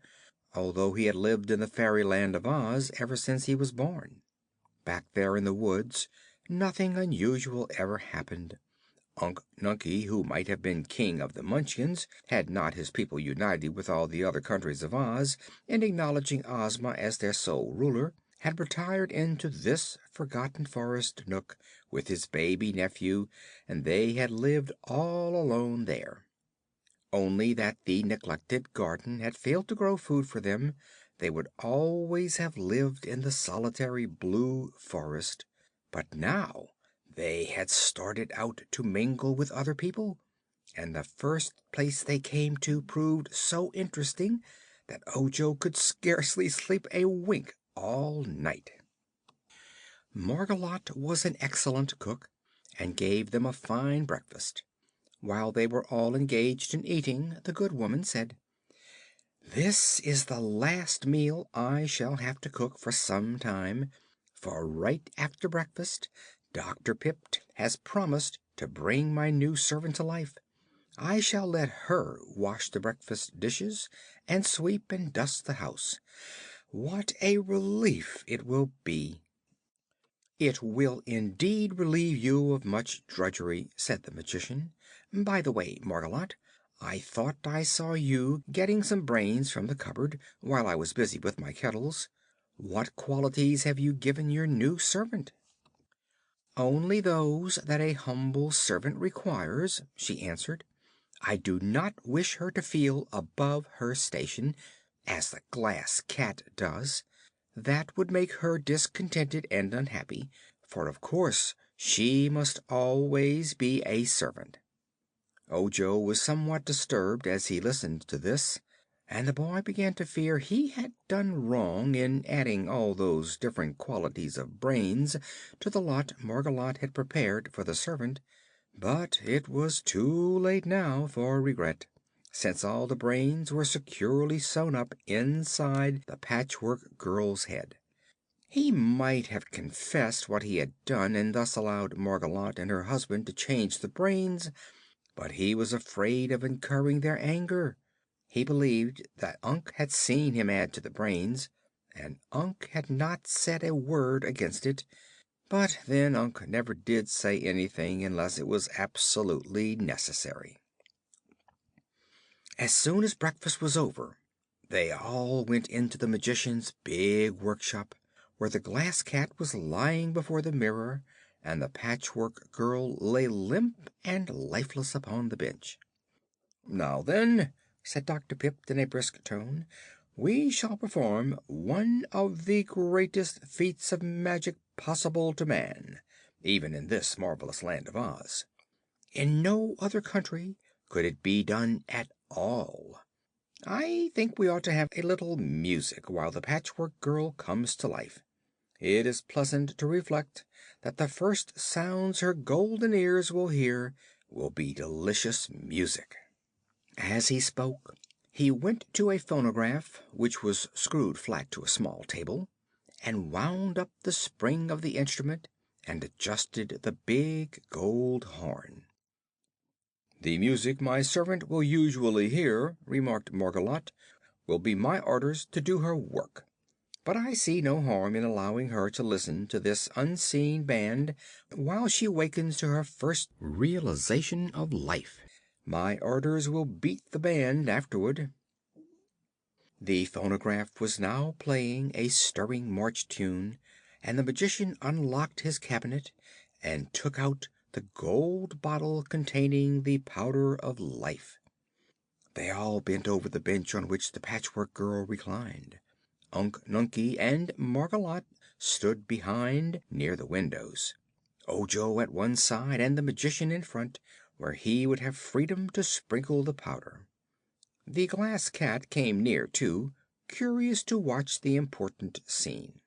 although he had lived in the fairyland of Oz ever since he was born. Back there in the woods, nothing unusual ever happened. Unc Nunkie, who might have been King of the Munchkins had not his people united with all the other countries of Oz in acknowledging Ozma as their sole ruler, had retired into this forgotten forest nook with his baby nephew, and they had lived all alone there. Only that the neglected garden had failed to grow food for them, they would always have lived in the solitary blue forest. But now they had started out to mingle with other people, and the first place they came to proved so interesting that Ojo could scarcely sleep a wink all night. Margolotte was an excellent cook, and gave them a fine breakfast. While they were all engaged in eating, the good woman said: "This is the last meal I shall have to cook for some time, for right after breakfast Dr. Pipt has promised to bring my new servant to life. I shall let her wash the breakfast dishes and sweep and dust the house. What a relief it will be!" "It will indeed relieve you of much drudgery," said the Magician. "By the way, Margolotte, I thought I saw you getting some brains from the cupboard while I was busy with my kettles. What qualities have you given your new servant?" "Only those that a humble servant requires," she answered. "I do not wish her to feel above her station, as the Glass Cat does. That would make her discontented and unhappy, for of course she must always be a servant." Ojo was somewhat disturbed as he listened to this, and the boy began to fear he had done wrong in adding all those different qualities of brains to the lot Margolotte had prepared for the servant. But it was too late now for regret, since all the brains were securely sewn up inside the Patchwork Girl's head. He might have confessed what he had done and thus allowed Margolotte and her husband to change the brains, but he was afraid of incurring their anger. He believed that Unc had seen him add to the brains, and Unc had not said a word against it. But then Unc never did say anything unless it was absolutely necessary. As soon as breakfast was over, they all went into the Magician's big workshop, where the Glass Cat was lying before the mirror and the Patchwork Girl lay limp and lifeless upon the bench. "Now then," said Dr. Pipt in a brisk tone, "we shall perform one of the greatest feats of magic possible to man, even in this marvelous Land of Oz. In no other country could it be done at all. I think we ought to have a little music while the Patchwork Girl comes to life. It is pleasant to reflect that the first sounds her golden ears will hear will be delicious music." As he spoke, he went to a phonograph, which was screwed flat to a small table, and wound up the spring of the instrument and adjusted the big gold horn. "The music my servant will usually hear," remarked Margolotte, "will be my orders to do her work. But I see no harm in allowing her to listen to this unseen band while she awakens to her first realization of life. My orders will beat the band afterward." The phonograph was now playing a stirring march tune, and the Magician unlocked his cabinet and took out the gold bottle containing the Powder of Life. They all bent over the bench on which the Patchwork Girl reclined. Unc Nunkie and Margolotte stood behind, near the windows, Ojo at one side and the Magician in front, where he would have freedom to sprinkle the powder. The Glass Cat came near, too, curious to watch the important scene.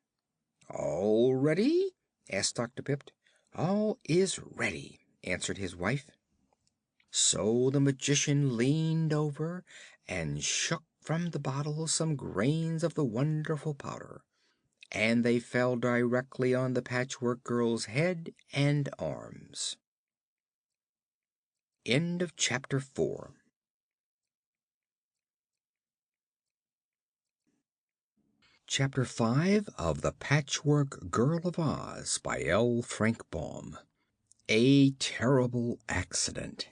"All ready?" asked Dr. Pipt. "All is ready," answered his wife. So the Magician leaned over and shook from the bottle some grains of the wonderful powder, and they fell directly on the Patchwork Girl's head and arms. End of chapter 4. Chapter 5 of The Patchwork Girl of Oz by L. Frank Baum. A Terrible Accident.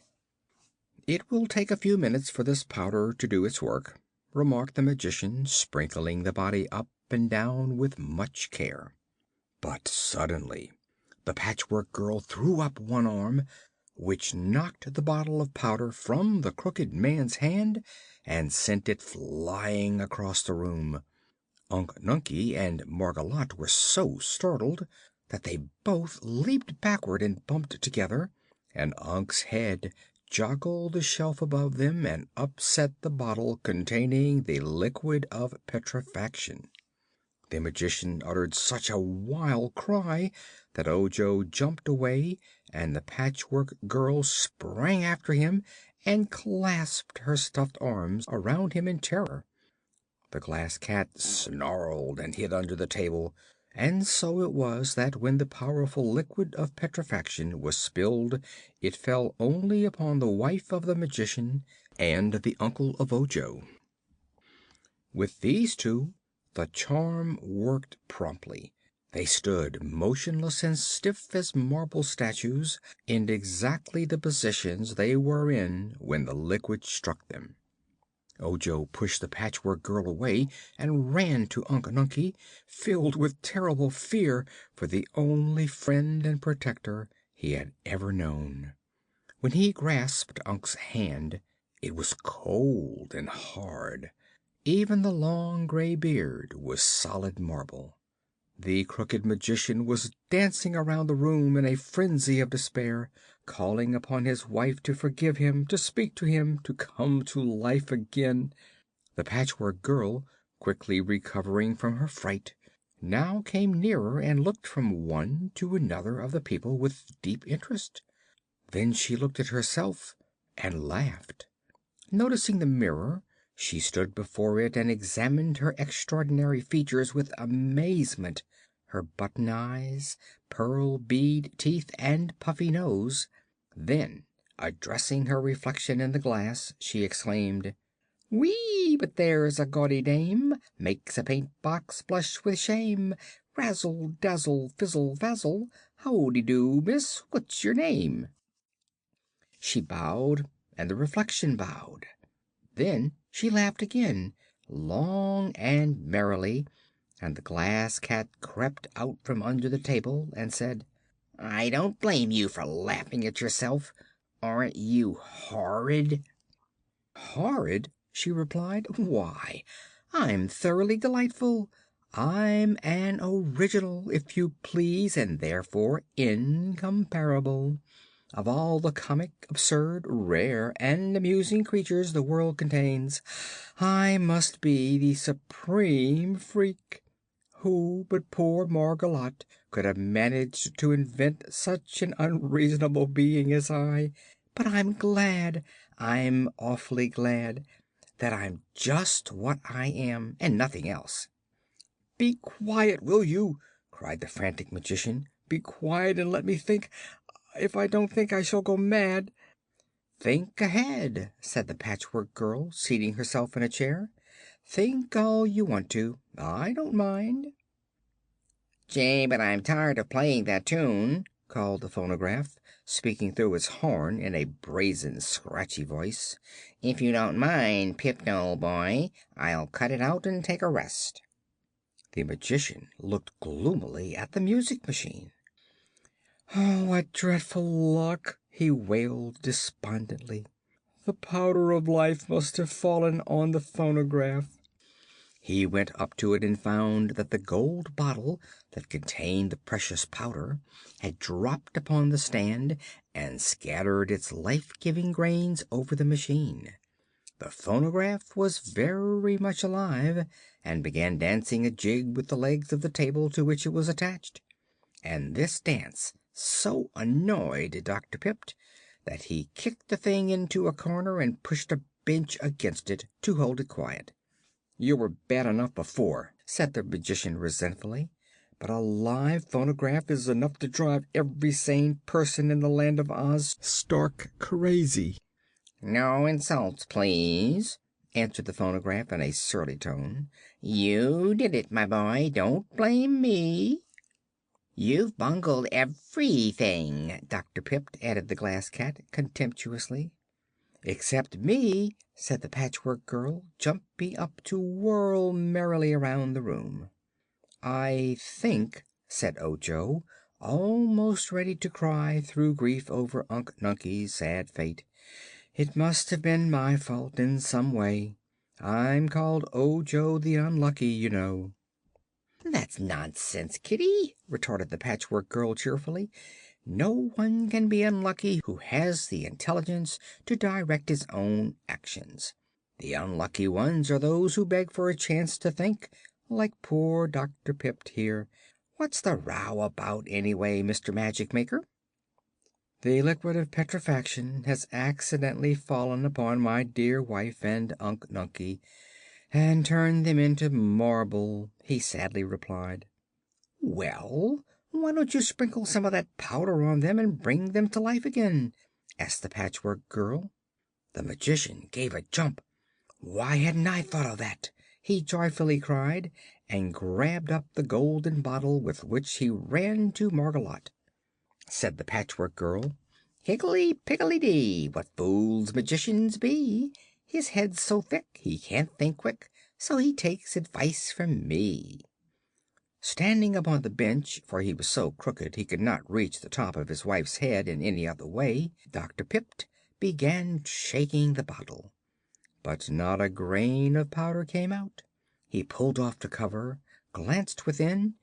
"It will take a few minutes for this powder to do its work," remarked the Magician, sprinkling the body up and down with much care. But suddenly the Patchwork Girl threw up one arm, which knocked the bottle of powder from the crooked man's hand and sent it flying across the room. Unc Nunkie and Margolotte were so startled that they both leaped backward and bumped together, and Unc's head joggled the shelf above them and upset the bottle containing the liquid of petrifaction. The Magician uttered such a wild cry that Ojo jumped away, and the Patchwork Girl sprang after him and clasped her stuffed arms around him in terror. The Glass Cat snarled and hid under the table, and so it was that when the powerful liquid of petrifaction was spilled it fell only upon the wife of the Magician and the uncle of Ojo. With these two the charm worked promptly. They stood motionless and stiff as marble statues, in exactly the positions they were in when the liquid struck them. Ojo pushed the Patchwork Girl away and ran to Unc Nunkie, filled with terrible fear for the only friend and protector he had ever known. When he grasped Unc's hand, it was cold and hard. Even the long gray beard was solid marble. The Crooked Magician was dancing around the room in a frenzy of despair, calling upon his wife to forgive him, to speak to him, to come to life again. The Patchwork Girl, quickly recovering from her fright, now came nearer and looked from one to another of the people with deep interest. Then she looked at herself and laughed. Noticing the mirror, she stood before it and examined her extraordinary features with amazement, her button eyes, pearl bead teeth and puffy nose. Then, addressing her reflection in the glass, she exclaimed: "Wee, but there's a gaudy dame, makes a paint box blush with shame. Razzle, dazzle, fizzle, fazzle, howdy do, miss, what's your name?" She bowed, and the reflection bowed. Then she laughed again, long and merrily, and the Glass Cat crept out from under the table and said: "I don't blame you for laughing at yourself. Aren't you horrid?" "Horrid?" she replied. "Why, I'm thoroughly delightful. I'm an original, if you please, and therefore incomparable. Of all the comic, absurd, rare and amusing creatures the world contains, I must be the supreme freak. Who but poor Margolotte could have managed to invent such an unreasonable being as I? But I'm awfully glad that I'm just what I am, and nothing else." "Be quiet, will you?" cried the frantic Magician. "Be quiet and let me think. If I don't think I shall go mad." "Think ahead," said the Patchwork Girl, seating herself in a chair. "Think all you want to. I don't mind." "Gee, but I'm tired of playing that tune," called the phonograph, speaking through its horn in a brazen, scratchy voice. "If you don't mind, Pip, old boy, I'll cut it out and take a rest." The Magician looked gloomily at the music machine. "Oh, what dreadful luck!" he wailed despondently. "The powder of life must have fallen on the phonograph." He went up to it and found that the gold bottle that contained the precious powder had dropped upon the stand and scattered its life-giving grains over the machine. The phonograph was very much alive and began dancing a jig with the legs of the table to which it was attached. And this dance so annoyed Dr. Pipt that he kicked the thing into a corner and pushed a bench against it to hold it quiet. "You were bad enough before," said the Magician resentfully. "But a live phonograph is enough to drive every sane person in the Land of Oz stark crazy." "No insults, please," answered the phonograph in a surly tone. "You did it, my boy. Don't blame me." "You've bungled everything, Dr. Pipt," added the Glass Cat contemptuously. "Except me," said the Patchwork Girl, jumping up to whirl merrily around the room. "I think," said Ojo, almost ready to cry through grief over Unc Nunkie's sad fate, "it must have been my fault in some way. I'm called Ojo the Unlucky, you know." "That's nonsense, Kitty," retorted the Patchwork Girl cheerfully. "No one can be unlucky who has the intelligence to direct his own actions. The unlucky ones are those who beg for a chance to think, like poor Dr. Pipt here. What's the row about, anyway, Mr. Magic Maker?" "The liquid of petrifaction has accidentally fallen upon my dear wife and Unc Nunkie and turned them into marble," he sadly replied. "Well, why don't you sprinkle some of that powder on them and bring them to life again?" asked the Patchwork Girl. The Magician gave a jump. "Why hadn't I thought of that?" he joyfully cried, and grabbed up the golden bottle, with which he ran to Margolotte. Said the Patchwork Girl: "Higgly piggly dee, what fools magicians be! His head's so thick he can't think quick, so he takes advice from me." Standing upon the bench, for he was so crooked he could not reach the top of his wife's head in any other way, Dr. Pipt began shaking the bottle. But not a grain of powder came out. He pulled off the cover, glanced within,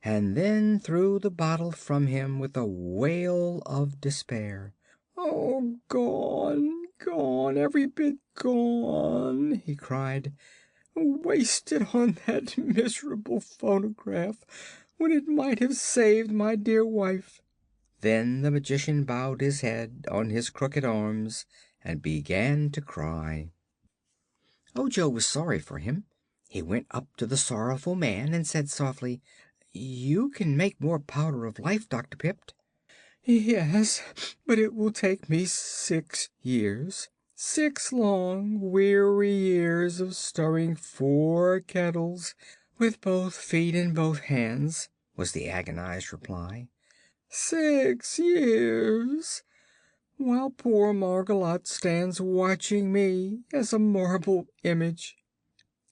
and then threw the bottle from him with a wail of despair. "Oh, gone, gone, every bit gone!" he cried. "Wasted on that miserable phonograph, when it might have saved my dear wife." Then the Magician bowed his head on his crooked arms and began to cry. Ojo was sorry for him. He went up to the sorrowful man and said softly: "You can make more Powder of Life, Dr. Pipt." "Yes, but it will take me 6 years. 6 long, weary years of stirring 4 kettles with both feet and both hands," was the agonized reply. "6 years! While poor Margolotte stands watching me as a marble image."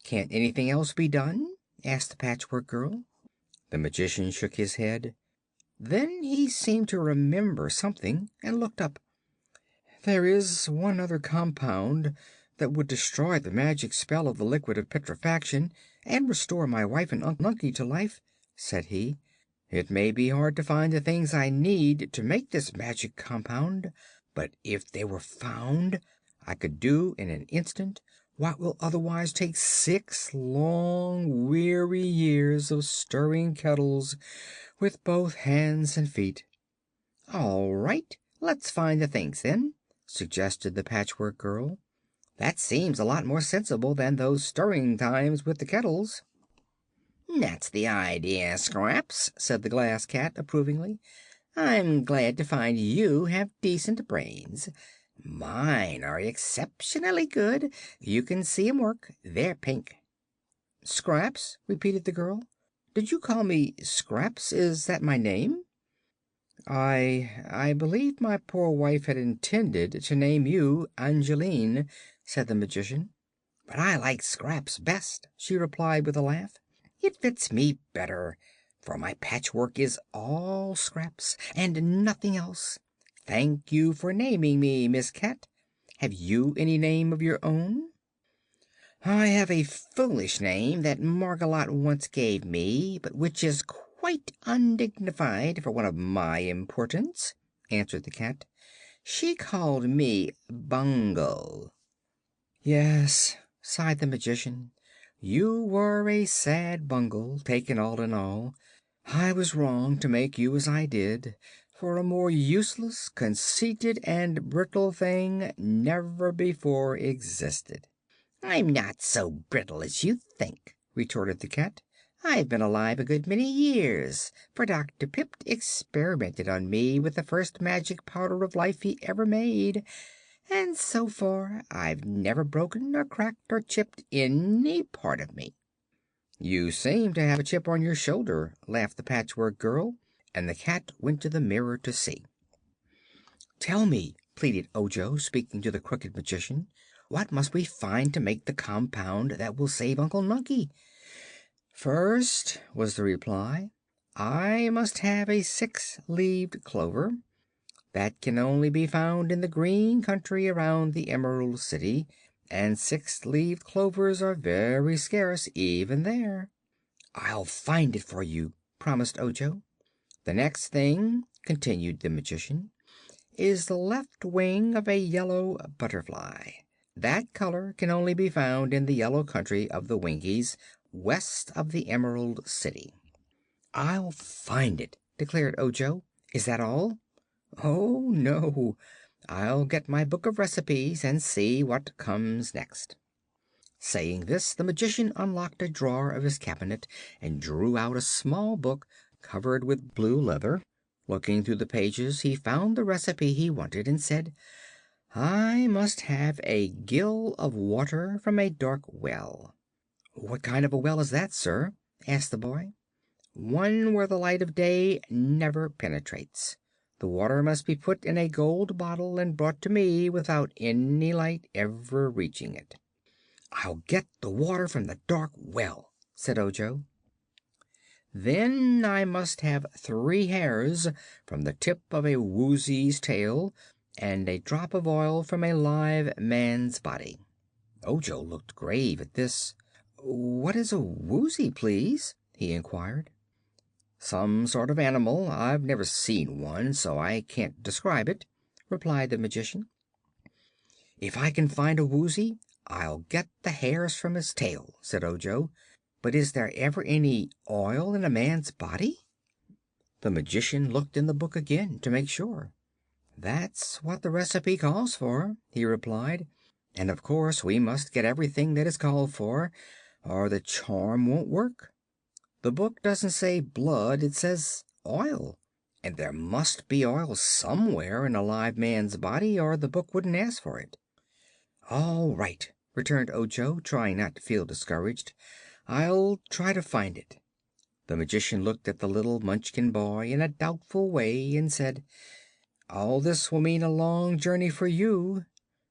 "Can't anything else be done?" asked the Patchwork Girl. The Magician shook his head. Then he seemed to remember something and looked up. "There is one other compound that would destroy the magic spell of the liquid of petrifaction and restore my wife and Unc Nunkie to life," said he. "It may be hard to find the things I need to make this magic compound, but if they were found I could do in an instant what will otherwise take 6 long, weary years of stirring kettles with both hands and feet." "All right; let's find the things, then," suggested the Patchwork Girl. "That seems a lot more sensible than those stirring times with the kettles." "That's the idea, Scraps," said the Glass Cat approvingly. "I'm glad to find you have decent brains. Mine are exceptionally good. You can see 'em work. They're pink." "Scraps?" repeated the girl. "Did you call me Scraps? Is that my name?" I believe my poor wife had intended to name you Angeline," said the Magician. "But I like Scraps best," she replied with a laugh. "It fits me better, for my patchwork is all scraps and nothing else. Thank you for naming me, Miss Cat. Have you any name of your own?" "I have a foolish name that Margolotte once gave me, but which is quite undignified for one of my importance," answered the cat. "She called me Bungle." "Yes," sighed the Magician, "you were a sad bungle, taken all in all. I was wrong to make you as I did, for a more useless, conceited and brittle thing never before existed." "I'm not so brittle as you think," retorted the cat. "I've been alive a good many years, for Dr. Pipt experimented on me with the first magic powder of life he ever made, and so far I've never broken or cracked or chipped any part of me." "You seem to have a chip on your shoulder," laughed the Patchwork Girl, and the cat went to the mirror to see. "Tell me," pleaded Ojo, speaking to the Crooked Magician, "what must we find to make the compound that will save Uncle Nunkie?" "First," was the reply, "I must have a six-leaved clover. That can only be found in the green country around the Emerald City, and six-leaved clovers are very scarce even there." "I'll find it for you," promised Ojo. "The next thing," continued the Magician, "is the left wing of a yellow butterfly. That color can only be found in the yellow country of the Winkies, west of the Emerald City." "I'll find it," declared Ojo. "Is that all?" "Oh, no. I'll get my book of recipes and see what comes next." Saying this, the Magician unlocked a drawer of his cabinet and drew out a small book covered with blue leather. Looking through the pages, he found the recipe he wanted and said: "I must have a gill of water from a dark well." "What kind of a well is that, sir?" asked the boy. "One where the light of day never penetrates. The water must be put in a gold bottle and brought to me without any light ever reaching it." "I'll get the water from the dark well," said Ojo. "Then I must have 3 hairs from the tip of a woozy's tail, and a drop of oil from a live man's body." Ojo looked grave at this. "What is a woozy, please?" he inquired. "Some sort of animal. I've never seen one, so I can't describe it," replied the Magician. "If I can find a woozy, I'll get the hairs from his tail," said Ojo. "But is there ever any oil in a man's body?" The Magician looked in the book again to make sure. "That's what the recipe calls for," he replied, "and of course we must get everything that is called for, or the charm won't work. The book doesn't say blood; it says oil, and there must be oil somewhere in a live man's body, or the book wouldn't ask for it." "All right," returned Ojo, trying not to feel discouraged. "I'll try to find it." The Magician looked at the little Munchkin boy in a doubtful way and said: "All this will mean a long journey for you.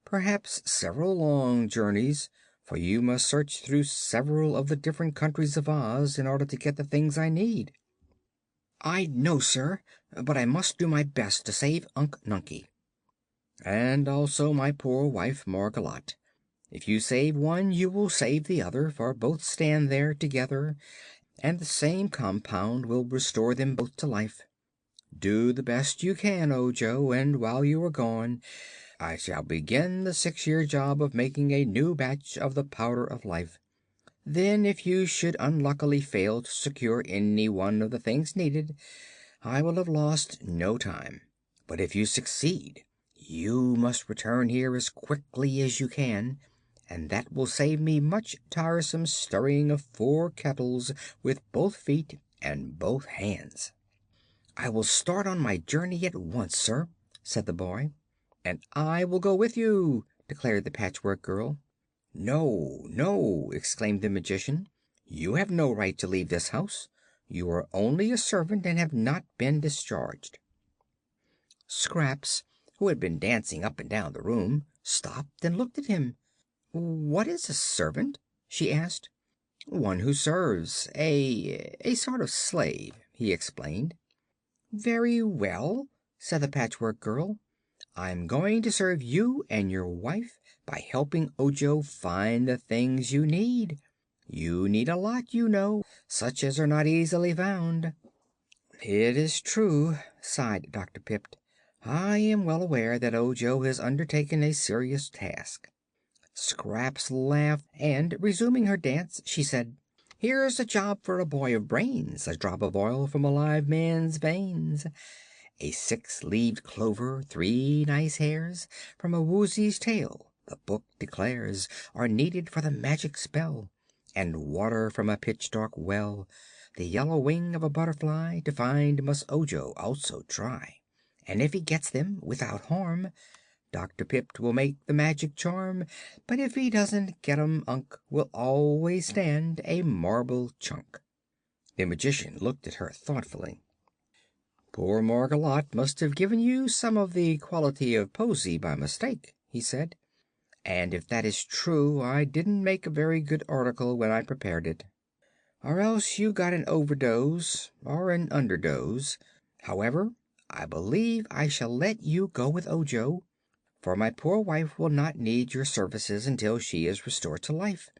Perhaps several long journeys, for you must search through several of the different countries of Oz in order to get the things I need." "I know, sir, but I must do my best to save Unc Nunkie." "And also my poor wife Margolotte. If you save one you will save the other, for both stand there together and the same compound will restore them both to life. Do the best you can, Ojo, and while you are gone I shall begin the 6-year job of making a new batch of the Powder of Life. Then, if you should unluckily fail to secure any one of the things needed, I will have lost no time. But if you succeed, you must return here as quickly as you can, and that will save me much tiresome stirring of 4 kettles with both feet and both hands." "I will start on my journey at once, sir," said the boy. "And I will go with you," declared the Patchwork Girl. "No, no!" exclaimed the Magician. "You have no right to leave this house. You are only a servant and have not been discharged." Scraps, who had been dancing up and down the room, stopped and looked at him. "What is a servant?" she asked. "One who serves, a sort of slave," he explained. "Very well," said the Patchwork Girl. "I'm going to serve you and your wife by helping Ojo find the things you need. You need a lot, you know, such as are not easily found." "It is true," sighed Dr. Pipt. "I am well aware that Ojo has undertaken a serious task." Scraps laughed, and resuming her dance she said: "Here's a job for a boy of brains, a drop of oil from a live man's veins, a 6-leaved clover, 3 nice hairs from a woozy's tail, the book declares, are needed for the magic spell, and water from a pitch-dark well, the yellow wing of a butterfly to find must Ojo also try. And if he gets them without harm, Dr. Pipt will make the magic charm, but if he doesn't get 'em, Unc will always stand a marble chunk." The magician looked at her thoughtfully. "Poor Margolotte must have given you some of the quality of posy by mistake," he said. "And if that is true, I didn't make a very good article when I prepared it. Or else you got an overdose or an underdose. However, I believe I shall let you go with Ojo, for my poor wife will not need your services until she is restored to life.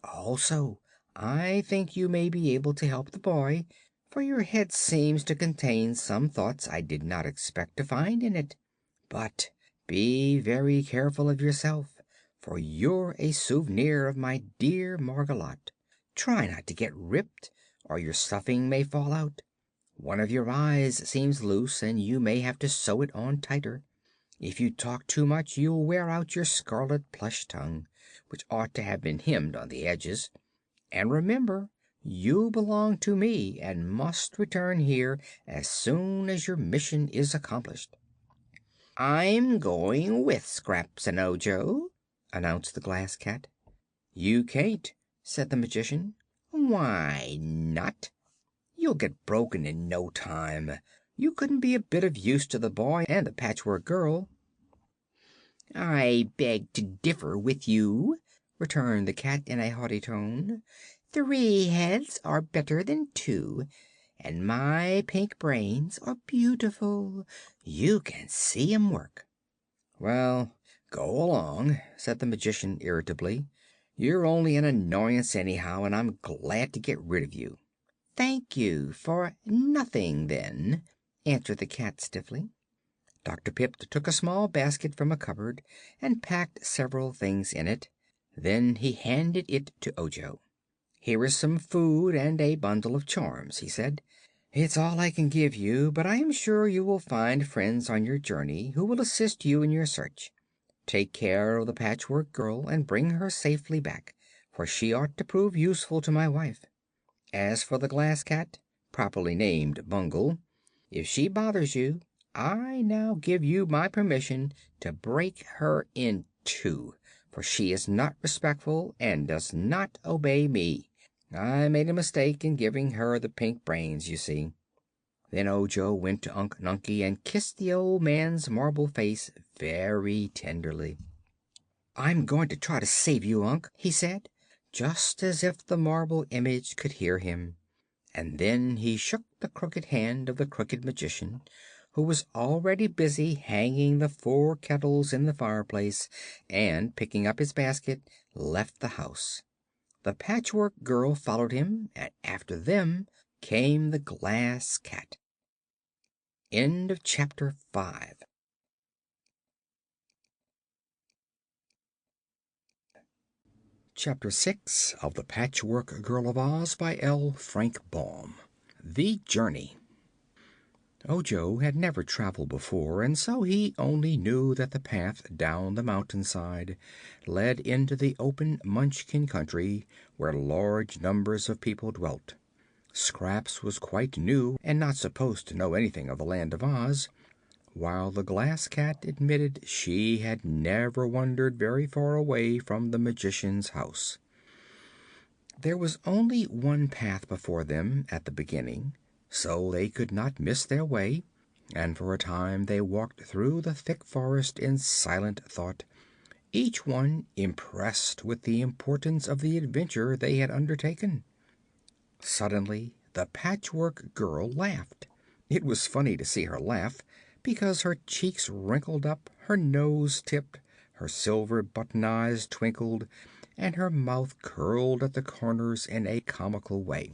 Also, I think you may be able to help the boy, for your head seems to contain some thoughts I did not expect to find in it. But be very careful of yourself, for you're a souvenir of my dear Margolotte. Try not to get ripped, or your stuffing may fall out. One of your eyes seems loose, and you may have to sew it on tighter. If you talk too much, you'll wear out your scarlet plush tongue, which ought to have been hemmed on the edges. And remember, you belong to me and must return here as soon as your mission is accomplished." "I'm going with Scraps and Ojo," announced the Glass Cat. "You can't," said the magician. "Why not?" "You'll get broken in no time. You couldn't be a bit of use to the boy and the Patchwork Girl." "I beg to differ with you," returned the cat in a haughty tone. "Three heads are better than two, and my pink brains are beautiful. You can see 'em work." "Well, go along," said the magician irritably. "You're only an annoyance anyhow, and I'm glad to get rid of you." "Thank you for nothing, then," answered the cat stiffly. Dr. Pipt took a small basket from a cupboard and packed several things in it. Then he handed it to Ojo. "Here is some food and a bundle of charms," he said. "It's all I can give you, but I am sure you will find friends on your journey who will assist you in your search. Take care of the Patchwork Girl and bring her safely back, for she ought to prove useful to my wife. As for the Glass Cat, properly named Bungle, if she bothers you, I now give you my permission to break her in two, for she is not respectful and does not obey me. I made a mistake in giving her the pink brains, you see." Then Ojo went to Unc Nunkie and kissed the old man's marble face very tenderly. "I'm going to try to save you, Unc," he said, just as if the marble image could hear him. And then he shook the crooked hand of the Crooked Magician, who was already busy hanging the 4 kettles in the fireplace, and, picking up his basket, left the house. The Patchwork Girl followed him, and after them came the Glass Cat. End of Chapter 5. Chapter 6 of The Patchwork Girl of Oz by L. Frank Baum. The Journey. Ojo had never traveled before, and so he only knew that the path down the mountainside led into the open Munchkin country, where large numbers of people dwelt. Scraps was quite new and not supposed to know anything of the Land of Oz, while the Glass Cat admitted she had never wandered very far away from the Magician's house. There was only one path before them at the beginning, so they could not miss their way, and for a time they walked through the thick forest in silent thought, each one impressed with the importance of the adventure they had undertaken. Suddenly the Patchwork Girl laughed. It was funny to see her laugh, because her cheeks wrinkled up, her nose tipped, her silver button eyes twinkled, and her mouth curled at the corners in a comical way.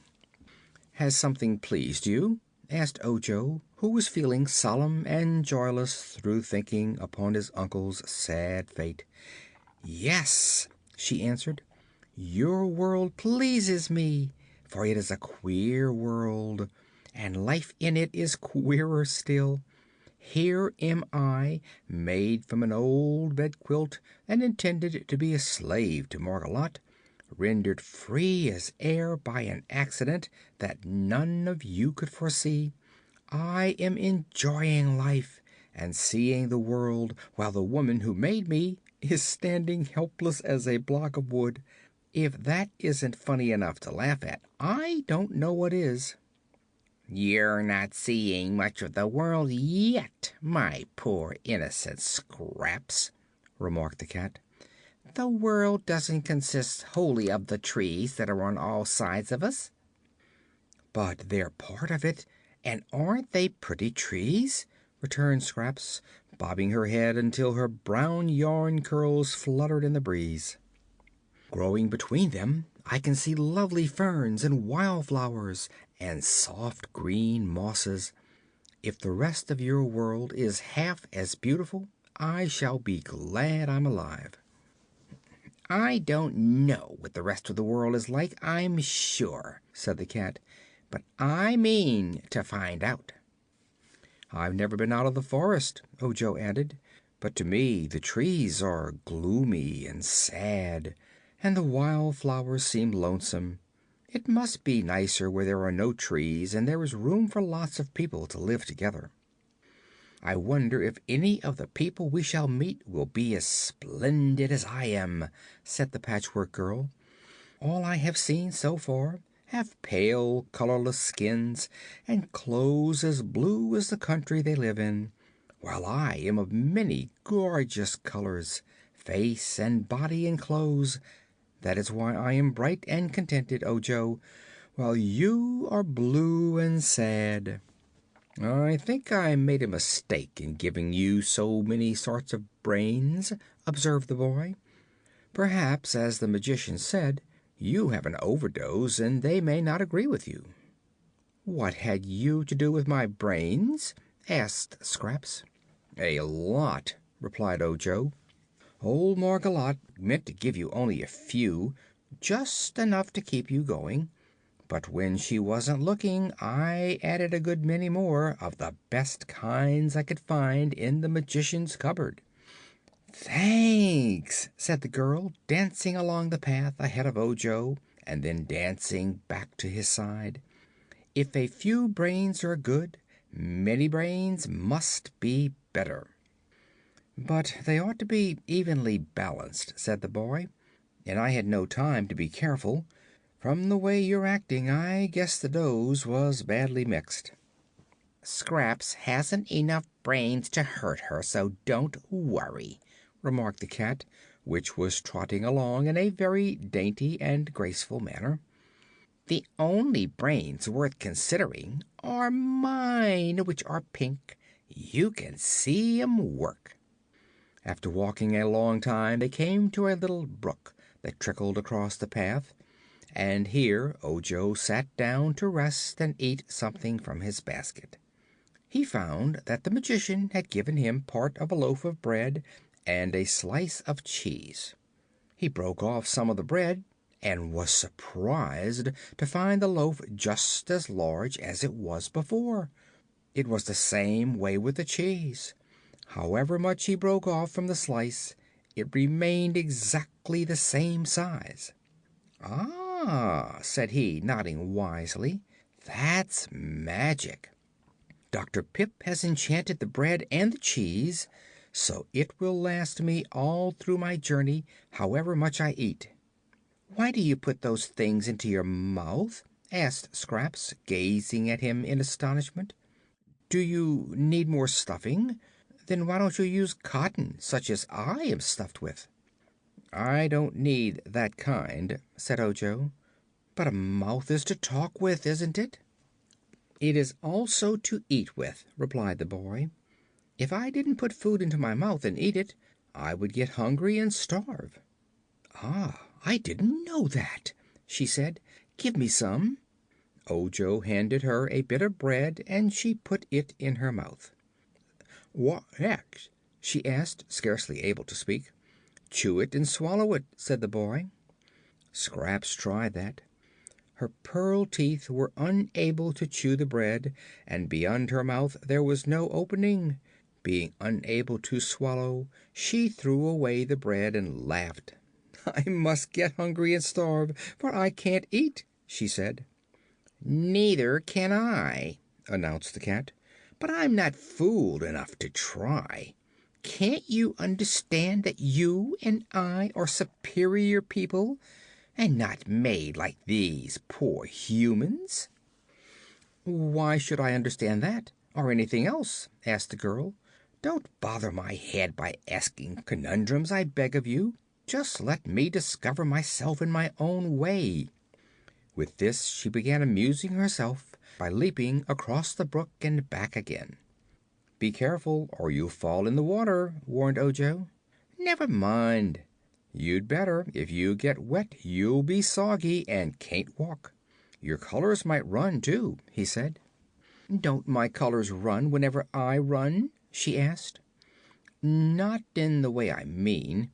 "Has something pleased you?" asked Ojo, who was feeling solemn and joyless through thinking upon his uncle's sad fate. "Yes," she answered. "Your world pleases me, for it is a queer world, and life in it is queerer still. Here am I, made from an old bed quilt, and intended to be a slave to Margolotte, rendered free as air by an accident that none of you could foresee. I am enjoying life and seeing the world, while the woman who made me is standing helpless as a block of wood. If that isn't funny enough to laugh at, I don't know what is." "You're not seeing much of the world yet, my poor innocent Scraps," remarked the cat. "The world doesn't consist wholly of the trees that are on all sides of us." "But they're part of it, and aren't they pretty trees?" returned Scraps, bobbing her head until her brown yarn curls fluttered in the breeze. "Growing between them I can see lovely ferns and wildflowers and soft green mosses. If the rest of your world is half as beautiful, I shall be glad I'm alive." "I don't know what the rest of the world is like, I'm sure," said the cat, "but I mean to find out." "I've never been out of the forest," Ojo added, "but to me the trees are gloomy and sad, and the wild flowers seem lonesome. It must be nicer where there are no trees and there is room for lots of people to live together." "I wonder if any of the people we shall meet will be as splendid as I am," said the Patchwork Girl. "All I have seen so far have pale, colorless skins and clothes as blue as the country they live in, while I am of many gorgeous colors, face and body and clothes. That is why I am bright and contented, Ojo, while you are blue and sad." "I think I made a mistake in giving you so many sorts of brains," observed the boy. "Perhaps, as the Magician said, you have an overdose and they may not agree with you." "What had you to do with my brains?" asked Scraps. "A lot," replied Ojo. "Old Margolotte meant to give you only a few, just enough to keep you going. But when she wasn't looking, I added a good many more, of the best kinds I could find in the Magician's cupboard." "Thanks," said the girl, dancing along the path ahead of Ojo and then dancing back to his side. "If a few brains are good, many brains must be better." "But they ought to be evenly balanced," said the boy, "and I had no time to be careful. From the way you're acting, I guess the dose was badly mixed." "Scraps hasn't enough brains to hurt her, so don't worry," remarked the cat, which was trotting along in a very dainty and graceful manner. "The only brains worth considering are mine, which are pink. You can see 'em work." After walking a long time they came to a little brook that trickled across the path, and here Ojo sat down to rest and eat something from his basket. He found that the Magician had given him part of a loaf of bread and a slice of cheese. He broke off some of the bread and was surprised to find the loaf just as large as it was before. It was the same way with the cheese. However much he broke off from the slice, it remained exactly the same size. "Ah," said he, nodding wisely, "that's magic. Dr. Pip has enchanted the bread and the cheese, so it will last me all through my journey, however much I eat." "Why do you put those things into your mouth?" asked Scraps, gazing at him in astonishment. "Do you need more stuffing? Then why don't you use cotton, such as I am stuffed with?" "I don't need that kind," said Ojo. "But a mouth is to talk with, isn't it?" "It is also to eat with," replied the boy. "If I didn't put food into my mouth and eat it, I would get hungry and starve." "Ah, I didn't know that," she said. "Give me some." Ojo handed her a bit of bread and she put it in her mouth. "What next?" she asked, scarcely able to speak. "Chew it and swallow it," said the boy. Scraps tried that. Her pearl teeth were unable to chew the bread and beyond her mouth there was no opening. Being unable to swallow, she threw away the bread and laughed. "I must get hungry and starve, for I can't eat," she said. "Neither can I," announced the cat, "but I'm not fool enough to try. Can't you understand that you and I are superior people, and not made like these poor humans?" "Why should I understand that, or anything else?" asked the girl. "Don't bother my head by asking conundrums, I beg of you. Just let me discover myself in my own way." With this she began amusing herself by leaping across the brook and back again. "Be careful, or you'll fall in the water," warned Ojo. "Never mind." "You'd better. If you get wet, you'll be soggy and can't walk. Your colors might run, too," he said. "Don't my colors run whenever I run?" she asked. "Not in the way I mean.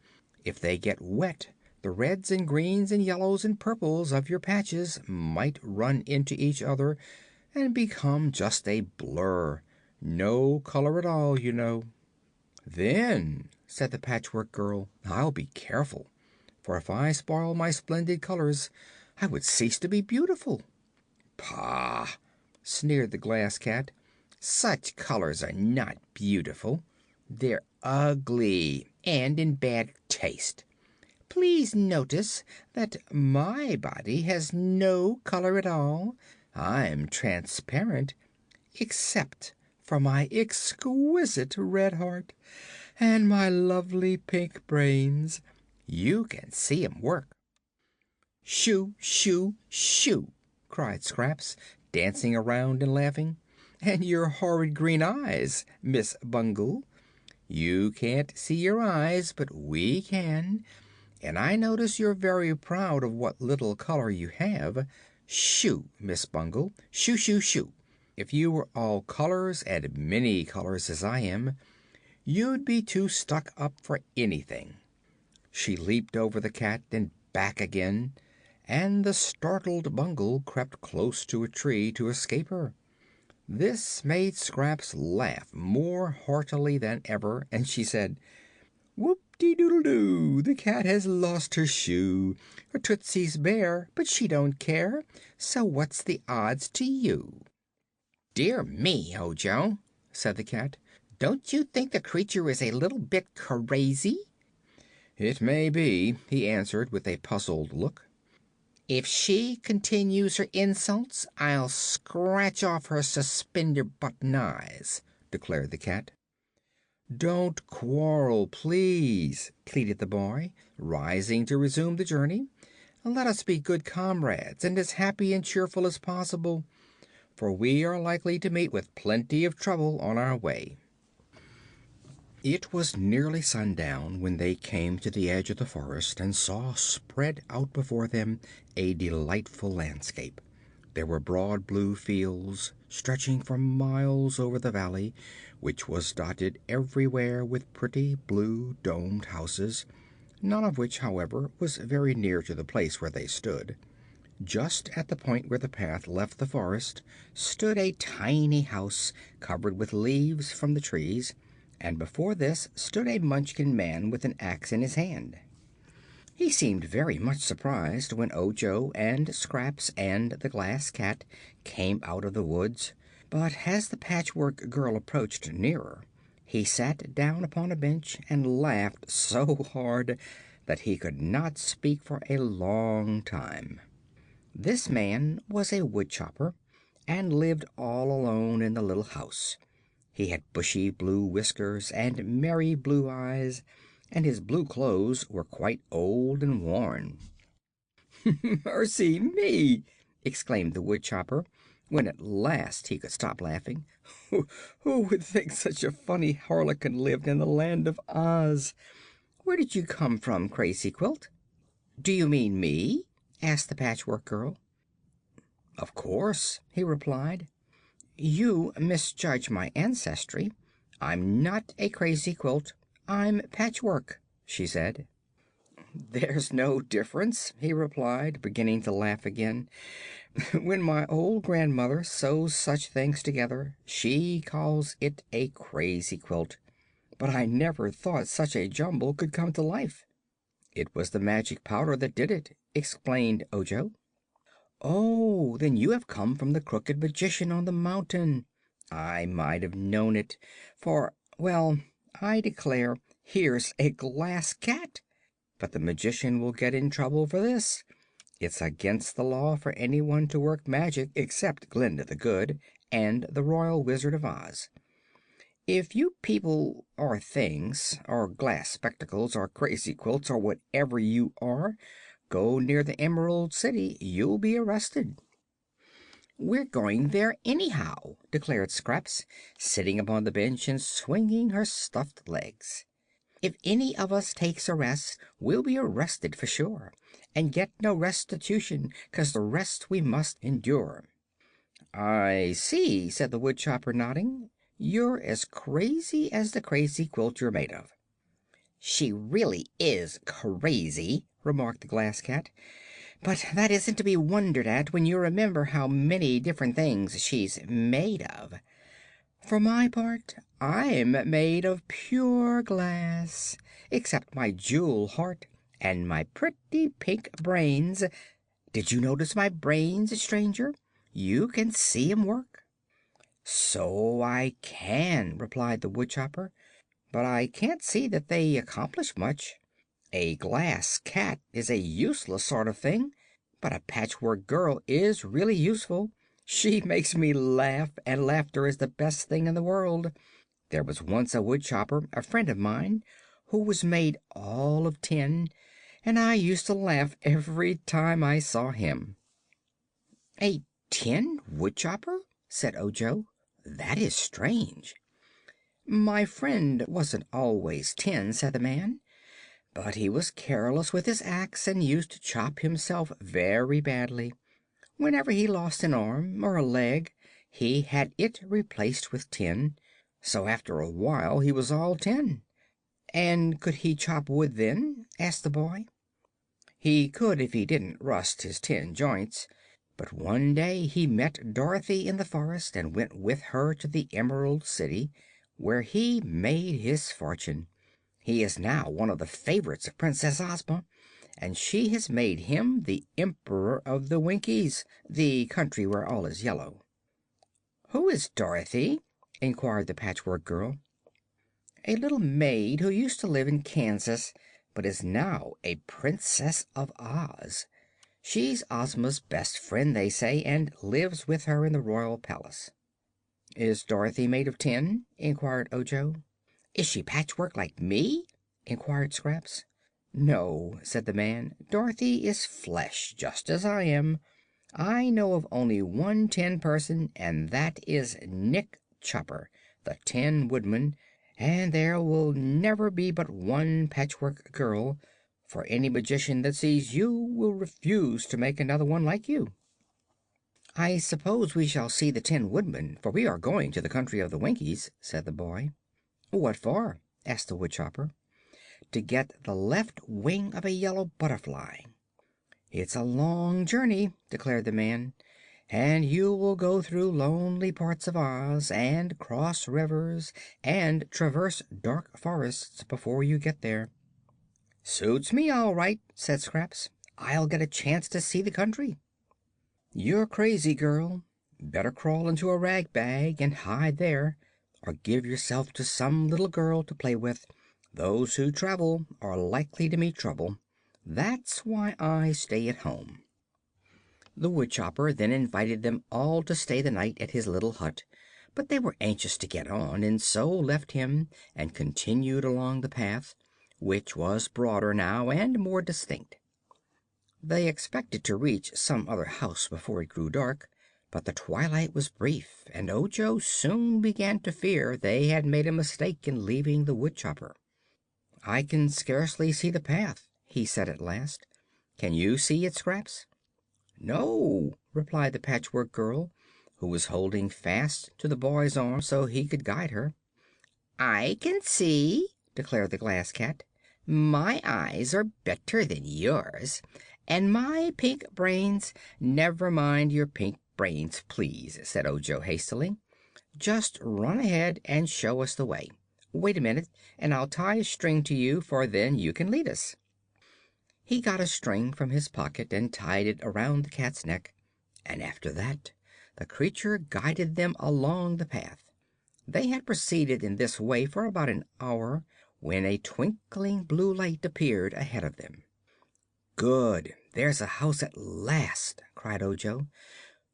If they get wet, the reds and greens and yellows and purples of your patches might run into each other and become just a blur. No color at all, you know." "Then," said the Patchwork Girl, "I'll be careful, for if I spoil my splendid colors I would cease to be beautiful." "Pah!" sneered the Glass Cat. "Such colors are not beautiful. They're ugly and in bad taste. Please notice that my body has no color at all. I'm transparent, except for my exquisite red heart and my lovely pink brains. You can see 'em work." "Shoo, shoo, shoo!" cried Scraps, dancing around and laughing. "And your horrid green eyes, Miss Bungle. You can't see your eyes, but we can, and I notice you're very proud of what little color you have. Shoo, Miss Bungle! Shoo, shoo, shoo! If you were all colors and many colors as I am, you'd be too stuck up for anything." She leaped over the cat and back again, and the startled Bungle crept close to a tree to escape her. This made Scraps laugh more heartily than ever, and she said: "Whoop-de-doodle-doo! The cat has lost her shoe. Her tootsie's bare, but she don't care. So what's the odds to you?" "Dear me, Ojo," said the cat, "don't you think the creature is a little bit crazy?" "It may be," he answered, with a puzzled look. "If she continues her insults, I'll scratch off her suspender button eyes," declared the cat. "Don't quarrel, please," pleaded the boy, rising to resume the journey. "Let us be good comrades and as happy and cheerful as possible, for we are likely to meet with plenty of trouble on our way." It was nearly sundown when they came to the edge of the forest and saw spread out before them a delightful landscape. There were broad blue fields stretching for miles over the valley, which was dotted everywhere with pretty blue domed houses, none of which, however, was very near to the place where they stood. Just at the point where the path left the forest stood a tiny house covered with leaves from the trees, and before this stood a Munchkin man with an axe in his hand. He seemed very much surprised when Ojo and Scraps and the Glass Cat came out of the woods, but as the Patchwork Girl approached nearer, he sat down upon a bench and laughed so hard that he could not speak for a long time. This man was a woodchopper, and lived all alone in the little house. He had bushy blue whiskers and merry blue eyes, and his blue clothes were quite old and worn. "Mercy me!" exclaimed the woodchopper, when at last he could stop laughing. "Who would think such a funny harlequin lived in the Land of Oz? Where did you come from, Crazy Quilt?" "Do you mean me?" asked the Patchwork Girl. "Of course," he replied. "You misjudge my ancestry. I'm not a Crazy Quilt. I'm Patchwork," she said. "There's no difference," he replied, beginning to laugh again. "When my old grandmother sews such things together, she calls it a crazy quilt. But I never thought such a jumble could come to life." "It was the magic powder that did it," explained Ojo. "Oh, then you have come from the Crooked Magician on the mountain. I might have known it, for well, I declare, here's a glass cat! But the Magician will get in trouble for this. It's against the law for anyone to work magic except Glinda the Good and the Royal Wizard of Oz. If you people or things, or glass spectacles, or crazy quilts, or whatever you are, go near the Emerald City, you'll be arrested." "We're going there anyhow," declared Scraps, sitting upon the bench and swinging her stuffed legs. "If any of us takes a rest, we'll be arrested for sure, and get no restitution, 'cause the rest we must endure." "I see," said the woodchopper, nodding. "You're as crazy as the crazy quilt you're made of." "She really is crazy," remarked the Glass Cat, "but that isn't to be wondered at when you remember how many different things she's made of. For my part, I'm made of pure glass, except my jewel heart and my pretty pink brains. Did you notice my brains, stranger? You can see 'em work." "So I can," replied the woodchopper, "but I can't see that they accomplish much. A glass cat is a useless sort of thing, but a Patchwork Girl is really useful. She makes me laugh, and laughter is the best thing in the world. There was once a woodchopper, a friend of mine, who was made all of tin, and I used to laugh every time I saw him." "A tin woodchopper?" said Ojo. "That is strange." "My friend wasn't always tin," said the man, "but he was careless with his axe and used to chop himself very badly. Whenever he lost an arm or a leg he had it replaced with tin, so after a while he was all tin." "And could he chop wood then?" asked the boy. "He could if he didn't rust his tin joints. But one day he met Dorothy in the forest and went with her to the Emerald City, where he made his fortune. He is now one of the favorites of Princess Ozma, and she has made him the Emperor of the Winkies, the country where all is yellow." "Who is Dorothy?" inquired the Patchwork Girl. "A little maid who used to live in Kansas, but is now a Princess of Oz. She's Ozma's best friend, they say, and lives with her in the royal palace." "Is Dorothy made of tin?" inquired Ojo. "Is she patchwork like me?" inquired Scraps. "No," said the man. "Dorothy is flesh, just as I am. I know of only one tin person, and that is Nick Chopper, the Tin Woodman, and there will never be but one Patchwork Girl, for any magician that sees you will refuse to make another one like you." "I suppose we shall see the Tin Woodman, for we are going to the country of the Winkies," said the boy. "What for?" asked the woodchopper. "To get the left wing of a yellow butterfly." "It's a long journey," declared the man, "and you will go through lonely parts of Oz, and cross rivers, and traverse dark forests before you get there." "Suits me, all right," said Scraps. "I'll get a chance to see the country." "You're crazy, girl. Better crawl into a rag bag and hide there, or give yourself to some little girl to play with. Those who travel are likely to meet trouble. That's why I stay at home." The woodchopper then invited them all to stay the night at his little hut, but they were anxious to get on, and so left him and continued along the path, which was broader now and more distinct. They expected to reach some other house before it grew dark, but the twilight was brief, and Ojo soon began to fear they had made a mistake in leaving the woodchopper. "I can scarcely see the path," he said at last. "Can you see it, Scraps?" "No," replied the Patchwork Girl, who was holding fast to the boy's arm so he could guide her. "I can see," declared the Glass Cat. My eyes are better than yours, and my pink brains—" "Never mind your pink brains, please," said Ojo hastily. "Just run ahead and show us the way. Wait a minute and I'll tie a string to you, for then you can lead us." He got a string from his pocket and tied it around the cat's neck, and after that the creature guided them along the path. They had proceeded in this way for about an hour when a twinkling blue light appeared ahead of them. "Good! There's a house at last!" cried Ojo.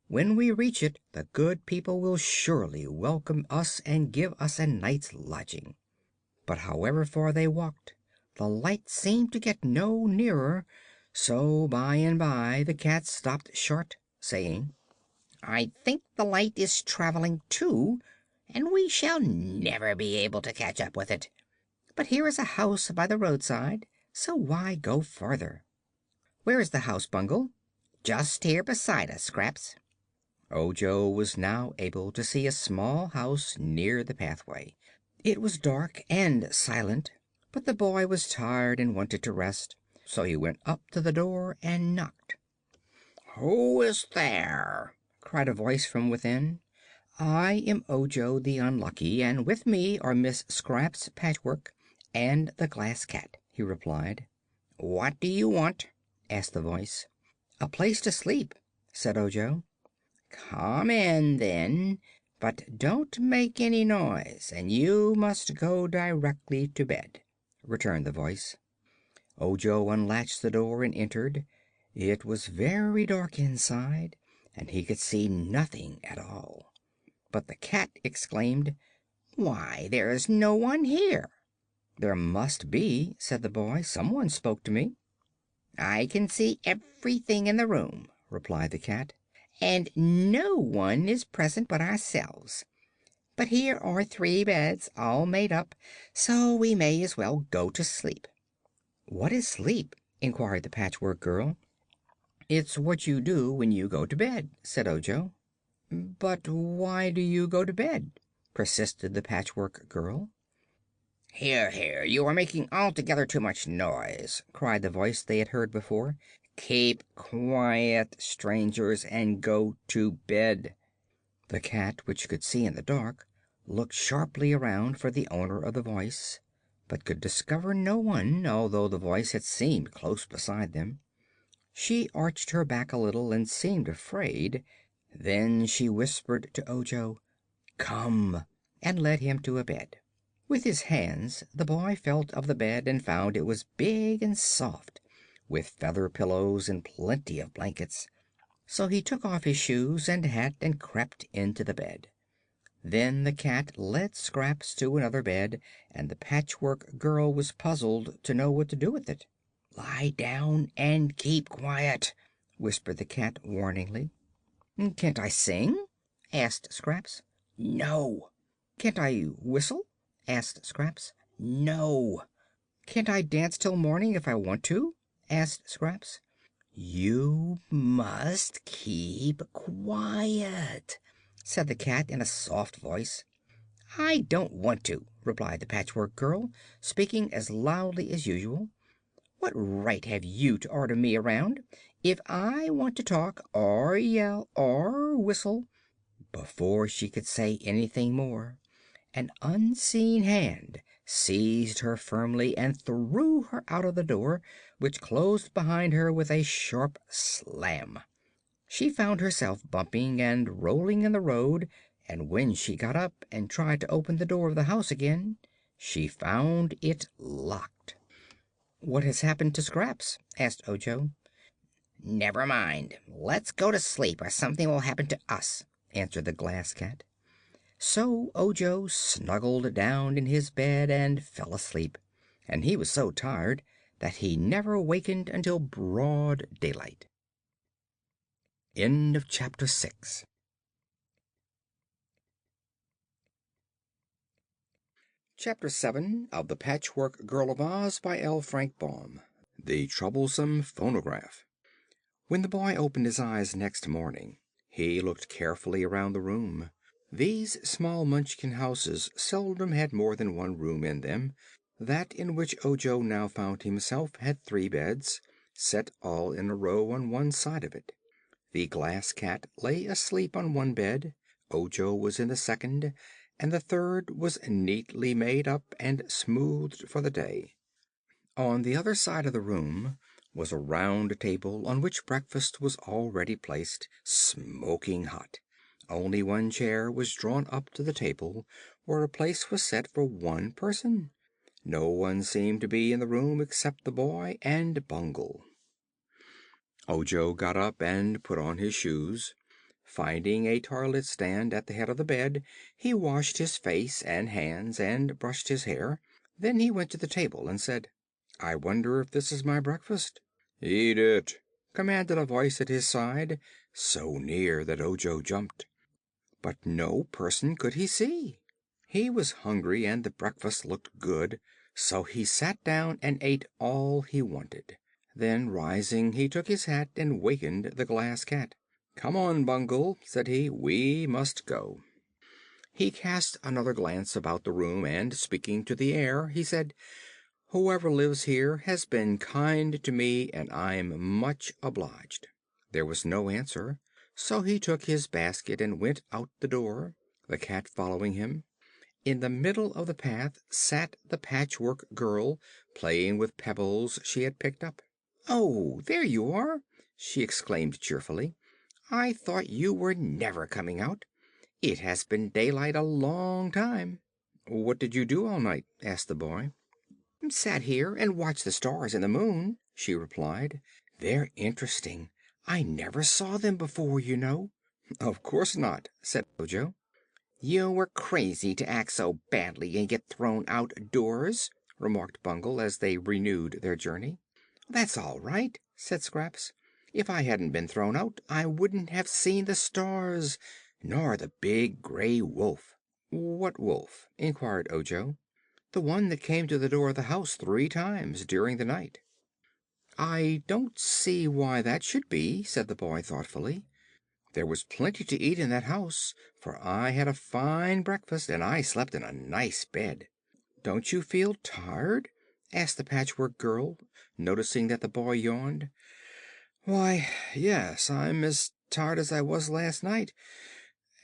"When we reach it the good people will surely welcome us and give us a night's lodging." But however far they walked, the light seemed to get no nearer, so by and by the cat stopped short, saying: "I think the light is traveling too, and we shall never be able to catch up with it. But here is a house by the roadside, so why go farther?" "Where is the house, Bungle?" "Just here beside us, Scraps." Ojo was now able to see a small house near the pathway. It was dark and silent, but the boy was tired and wanted to rest, so he went up to the door and knocked. "Who is there?" cried a voice from within. "I am Ojo the Unlucky, and with me are Miss Scraps Patchwork and the Glass Cat," he replied. "What do you want?" asked the voice. "A place to sleep," said Ojo. "Come in, then, but don't make any noise, and you must go directly to bed," returned the voice. Ojo unlatched the door and entered. It was very dark inside, and he could see nothing at all. But the cat exclaimed: "Why, there's no one here!" "There must be," said the boy. "Someone spoke to me." "I can see everything in the room," replied the cat, "and no one is present but ourselves. But here are 3 beds all made up, so we may as well go to sleep." "What is sleep?" inquired the Patchwork Girl. "It's what you do when you go to bed," said Ojo. "But why do you go to bed?" persisted the Patchwork Girl. "Here, here! You are making altogether too much noise," cried the voice they had heard before. "Keep quiet, strangers, and go to bed." The cat, which could see in the dark, looked sharply around for the owner of the voice, but could discover no one, although the voice had seemed close beside them. She arched her back a little and seemed afraid. Then she whispered to Ojo: "Come," and led him to a bed. With his hands the boy felt of the bed and found it was big and soft, with feather pillows and plenty of blankets. So he took off his shoes and hat and crept into the bed. Then the cat led Scraps to another bed, and the Patchwork Girl was puzzled to know what to do with it. "Lie down and keep quiet," whispered the cat warningly. "Can't I sing?" asked Scraps. "No." "Can't I whistle?" asked Scraps. "No." "Can't I dance till morning if I want to?" asked Scraps. "You must keep quiet," said the cat in a soft voice. "I don't want to," replied the Patchwork Girl, speaking as loudly as usual. "What right have you to order me around? If I want to talk, or yell, or whistle—" Before she could say anything more, an unseen hand seized her firmly and threw her out of the door, which closed behind her with a sharp slam. She found herself bumping and rolling in the road, and when she got up and tried to open the door of the house again, she found it locked. "What has happened to Scraps?" asked Ojo. "Never mind. Let's go to sleep, or something will happen to us," answered the Glass Cat. So Ojo snuggled down in his bed and fell asleep, and he was so tired that he never wakened until broad daylight. Chapter 7 of The Patchwork Girl of Oz by L. Frank Baum. The Troublesome Phonograph. When the boy opened his eyes next morning, he looked carefully around the room. These small Munchkin houses seldom had more than one room in them, That in which Ojo now found himself had 3 beds, set all in a row on one side of it. The Glass Cat lay asleep on one bed, Ojo was in the second, and the third was neatly made up and smoothed for the day. On the other side of the room was a round table on which breakfast was already placed, smoking hot. Only one chair was drawn up to the table, where a place was set for one person. No one seemed to be in the room except the boy and Bungle. Ojo got up and put on his shoes. Finding a toilet stand at the head of the bed, he washed his face and hands and brushed his hair. Then he went to the table and said, "I wonder if this is my breakfast." "Eat it," commanded a voice at his side, so near that Ojo jumped. But no person could he see. He was hungry and the breakfast looked good, so he sat down and ate all he wanted. Then, rising, he took his hat and wakened the Glass Cat. "Come on, Bungle," said he, "we must go." He cast another glance about the room and, speaking to the air, he said, "Whoever lives here has been kind to me and I'm much obliged." There was no answer, so he took his basket and went out the door, the cat following him. In the middle of the path sat the Patchwork Girl, playing with pebbles she had picked up. "Oh, there you are!" she exclaimed cheerfully. "I thought you were never coming out. It has been daylight a long time." "What did you do all night?" asked the boy. "Sat here and watched the stars and the moon," she replied. "They're interesting. I never saw them before, you know." "Of course not," said Ojo. "You were crazy to act so badly and get thrown outdoors," remarked Bungle, as they renewed their journey. "That's all right," said Scraps. "If I hadn't been thrown out I wouldn't have seen the stars, nor the big gray wolf." "What wolf?" inquired Ojo. "The one that came to the door of the house 3 times during the night." "I don't see why that should be," said the boy, thoughtfully. "There was plenty to eat in that house, for I had a fine breakfast and I slept in a nice bed." "Don't you feel tired?" asked the Patchwork Girl, noticing that the boy yawned. "Why, yes, I'm as tired as I was last night,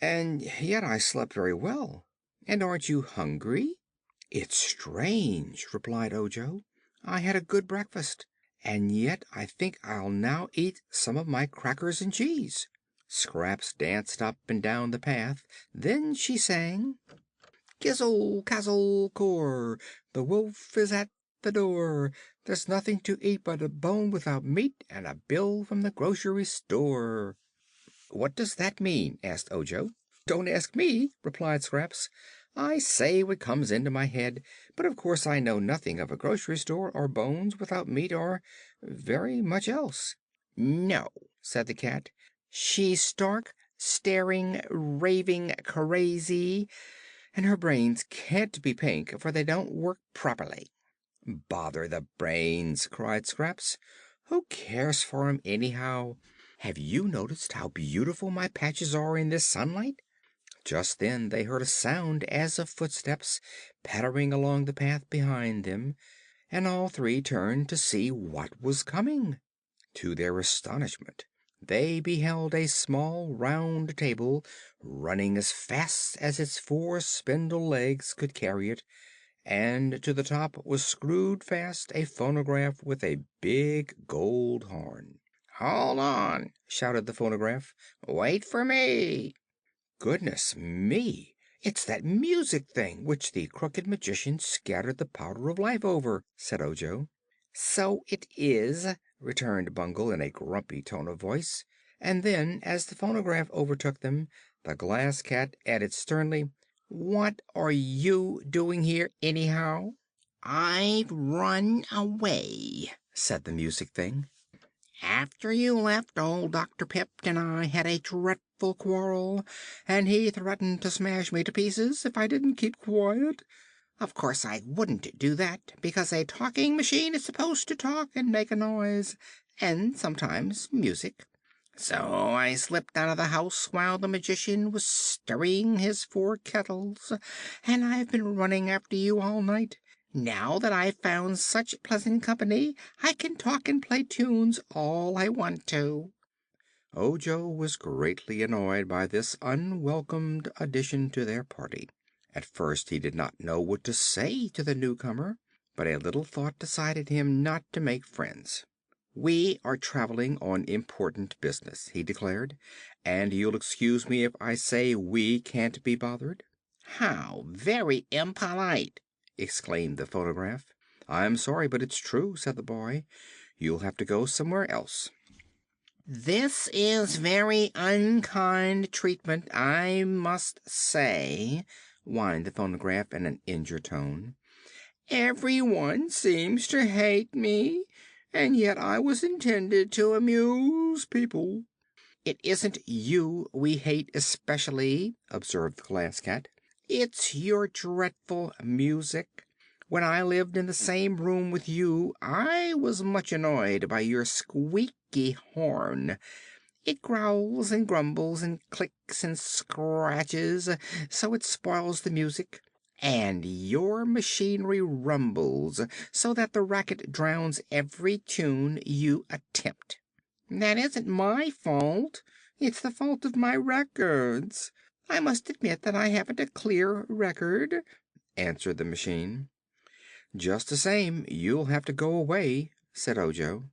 and yet I slept very well." "And aren't you hungry?" "It's strange," replied Ojo. "I had a good breakfast, and yet I think I'll now eat some of my crackers and cheese." Scraps danced up and down the path. Then she sang: "Kizzle, kazzle, core, the wolf is at the door. There's nothing to eat but a bone without meat, and a bill from the grocery store." "What does that mean?" asked Ojo. "Don't ask me," replied Scraps. "I say what comes into my head, but of course I know nothing of a grocery store, or bones without meat, or very much else." "No," said the cat. "She's stark, staring, raving crazy, and her brains can't be pink, for they don't work properly." "Bother the brains!" cried Scraps. "Who cares for 'em, anyhow? Have you noticed how beautiful my patches are in this sunlight?" Just then they heard a sound as of footsteps pattering along the path behind them, and all 3 turned to see what was coming. To their astonishment they beheld a small round table running as fast as its 4 spindle legs could carry it, and to the top was screwed fast a phonograph with a big gold horn. "Hold on!" shouted the phonograph. "Wait for me." "Goodness me! It's that music thing which the Crooked Magician scattered the Powder of Life over," said Ojo. "So it is," returned Bungle, in a grumpy tone of voice; and then, as the phonograph overtook them, the Glass Cat added sternly: "What are you doing here, anyhow?" "I've run away," said the music thing. "After you left, old Dr. Pipt and I had a dreadful quarrel, and he threatened to smash me to pieces if I didn't keep quiet. Of course I wouldn't do that, because a talking machine is supposed to talk and make a noise, and sometimes music. So I slipped out of the house while the Magician was stirring his 4 kettles, and I've been running after you all night. Now that I've found such pleasant company, I can talk and play tunes all I want to." Ojo was greatly annoyed by this unwelcomed addition to their party. At first he did not know what to say to the newcomer, but a little thought decided him not to make friends. "We are traveling on important business," he declared, "and you'll excuse me if I say we can't be bothered." "How very impolite!" exclaimed the phonograph. "I'm sorry, but it's true," said the boy. "You'll have to go somewhere else." "This is very unkind treatment, I must say," whined the phonograph in an injured tone. "Everyone seems to hate me, and yet I was intended to amuse people." "It isn't you we hate especially," observed the Glass Cat. "It's your dreadful music. When I lived in the same room with you I was much annoyed by your squeaky horn. It growls and grumbles and clicks and scratches so it spoils the music, and your machinery rumbles so that the racket drowns every tune you attempt." "That isn't my fault. It's the fault of my records. I must admit that I haven't a clear record," answered the machine. "Just the same, you'll have to go away," said Ojo.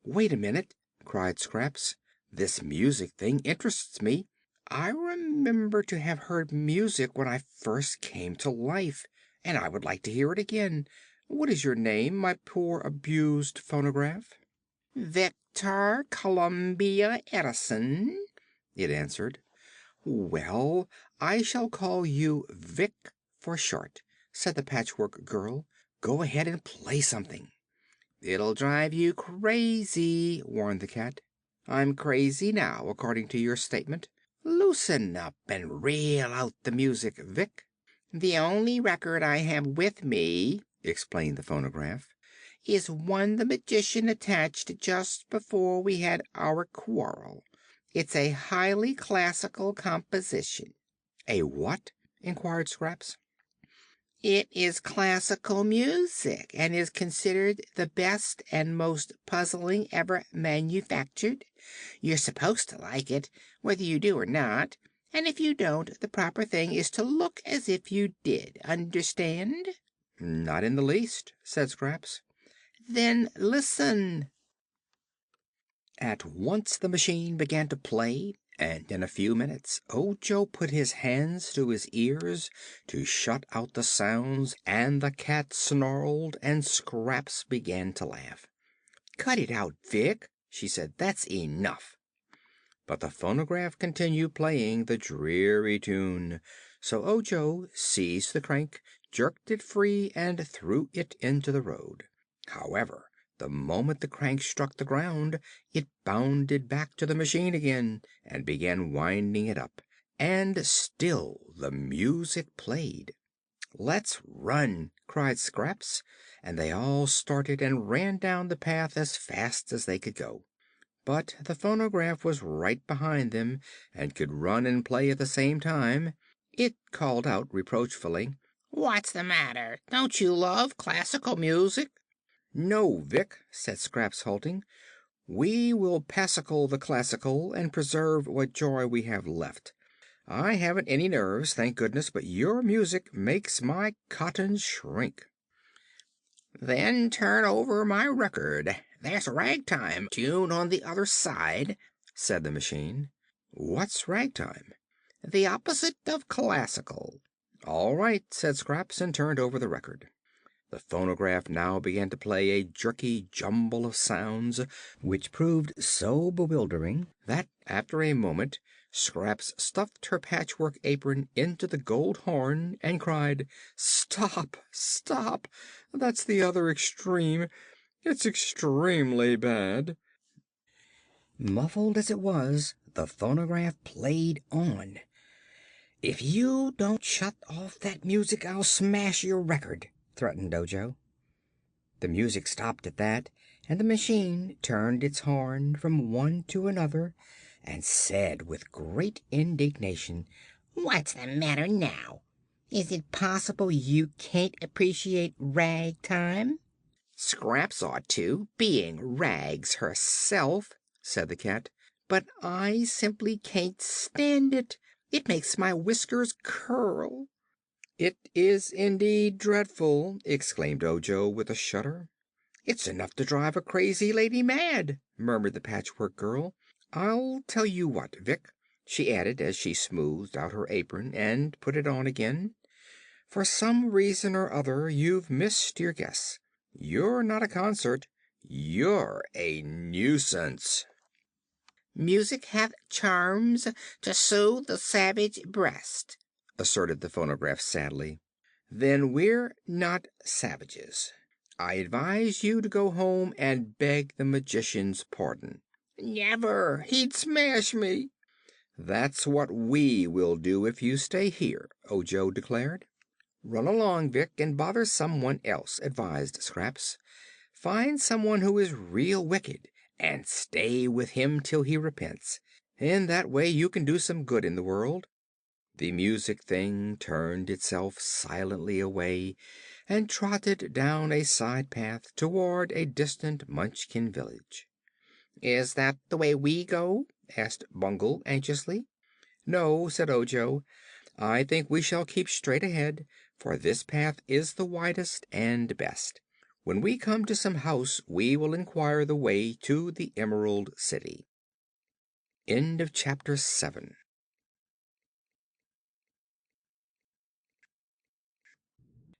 "Wait a minute!" cried Scraps. "This music thing interests me. I remember to have heard music when I first came to life, and I would like to hear it again. What is your name, my poor abused phonograph?" "Victor Columbia Edison," it answered. "Well, I shall call you Vic for short," said the Patchwork Girl. "Go ahead and play something." "It'll drive you crazy," warned the cat. "I'm crazy now, according to your statement." "Loosen up and reel out the music, Vic." "The only record I have with me," explained the phonograph, "is one the magician attached just before we had our quarrel. It's a highly classical composition." "A what?" inquired Scraps. "It is classical music, and is considered the best and most puzzling ever manufactured. You're supposed to like it, whether you do or not, and if you don't, the proper thing is to look as if you did. Understand?" "Not in the least," said Scraps. "Then listen." At once the machine began to play, and in a few minutes Ojo put his hands to his ears to shut out the sounds, and the cat snarled and Scraps began to laugh. "Cut it out, Vic," she said. "That's enough." But the phonograph continued playing the dreary tune, so Ojo seized the crank, jerked it free, and threw it into the road. However, the moment the crank struck the ground it bounded back to the machine again and began winding it up, and still the music played. "Let's run!" cried Scraps, and they all started and ran down the path as fast as they could go. But the phonograph was right behind them and could run and play at the same time. It called out reproachfully: "What's the matter? Don't you love classical music?" "No, Vic," said Scraps, halting. "We will pacicle the classical and preserve what joy we have left. I haven't any nerves, thank goodness, but your music makes my cotton shrink." "Then turn over my record. There's a ragtime tune on the other side," said the machine. "What's ragtime?" "The opposite of classical." "All right," said Scraps, and turned over the record. The phonograph now began to play a jerky jumble of sounds, which proved so bewildering that after a moment Scraps stuffed her patchwork apron into the gold horn and cried: "Stop! Stop! That's the other extreme. It's extremely bad." Muffled as it was, the phonograph played on. "If you don't shut off that music I'll smash your record," threatened Ojo. The music stopped at that, and the machine turned its horn from one to another and said with great indignation: "What's the matter now? Is it possible you can't appreciate ragtime?" "Scraps ought to, being rags herself," said the cat. "But I simply can't stand it. It makes my whiskers curl." "It is indeed dreadful!" exclaimed Ojo with a shudder. "It's enough to drive a crazy lady mad," murmured the Patchwork Girl. "I'll tell you what, Vic," she added, as she smoothed out her apron and put it on again. "For some reason or other you've missed your guess. You're not a concert. You're a nuisance." "Music hath charms to soothe the savage breast," asserted the phonograph sadly. "Then we're not savages. I advise you to go home and beg the magician's pardon." "Never! He'd smash me." "That's what we will do if you stay here," Ojo declared. "Run along, Vic, and bother someone else," advised Scraps. "Find someone who is real wicked and stay with him till he repents. In that way you can do some good in the world." The music thing turned itself silently away and trotted down a side path toward a distant Munchkin village. "Is that the way we go?" asked Bungle anxiously. "No," said Ojo. "I think we shall keep straight ahead, for this path is the widest and best. When we come to some house we will inquire the way to the Emerald City." End of Chapter 7.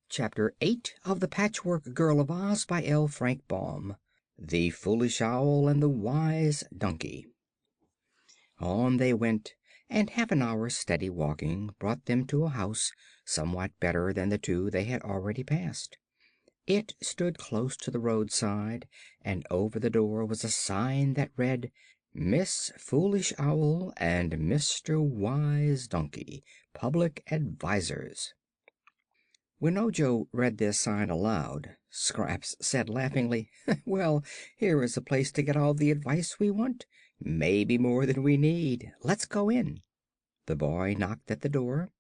Chapter 8 of The Patchwork Girl of Oz by L. Frank Baum. The Foolish Owl and the Wise Donkey. On they went, and half an hour's steady walking brought them to a house somewhat better than the two they had already passed. It stood close to the roadside, and over the door was a sign that read, "Miss Foolish Owl and Mr. Wise Donkey, Public Advisors." When Ojo read this sign aloud, Scraps said laughingly, "Well, here is a place to get all the advice we want. Maybe more than we need. Let's go in." The boy knocked at the door.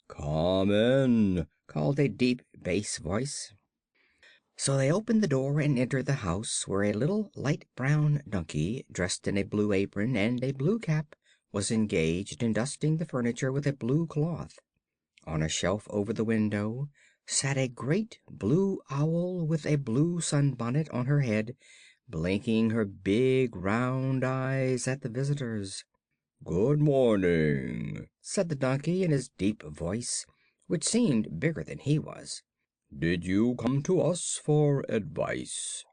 "Come in," called a deep bass voice. So they opened the door and entered the house, where a little light brown donkey, dressed in a blue apron and a blue cap, was engaged in dusting the furniture with a blue cloth. On a shelf over the window sat a great blue owl with a blue sunbonnet on her head, blinking her big round eyes at the visitors. "Good morning," said the donkey in his deep voice, which seemed bigger than he was. "Did you come to us for advice?"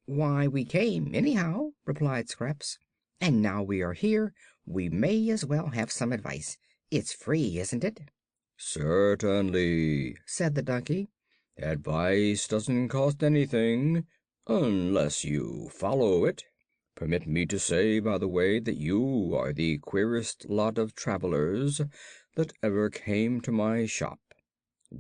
"Why, we came, anyhow," replied Scraps. "And now we are here, we may as well have some advice. It's free, isn't it?" "Certainly," said the donkey. "Advice doesn't cost anything, unless you follow it. Permit me to say, by the way, that you are the queerest lot of travelers that ever came to my shop.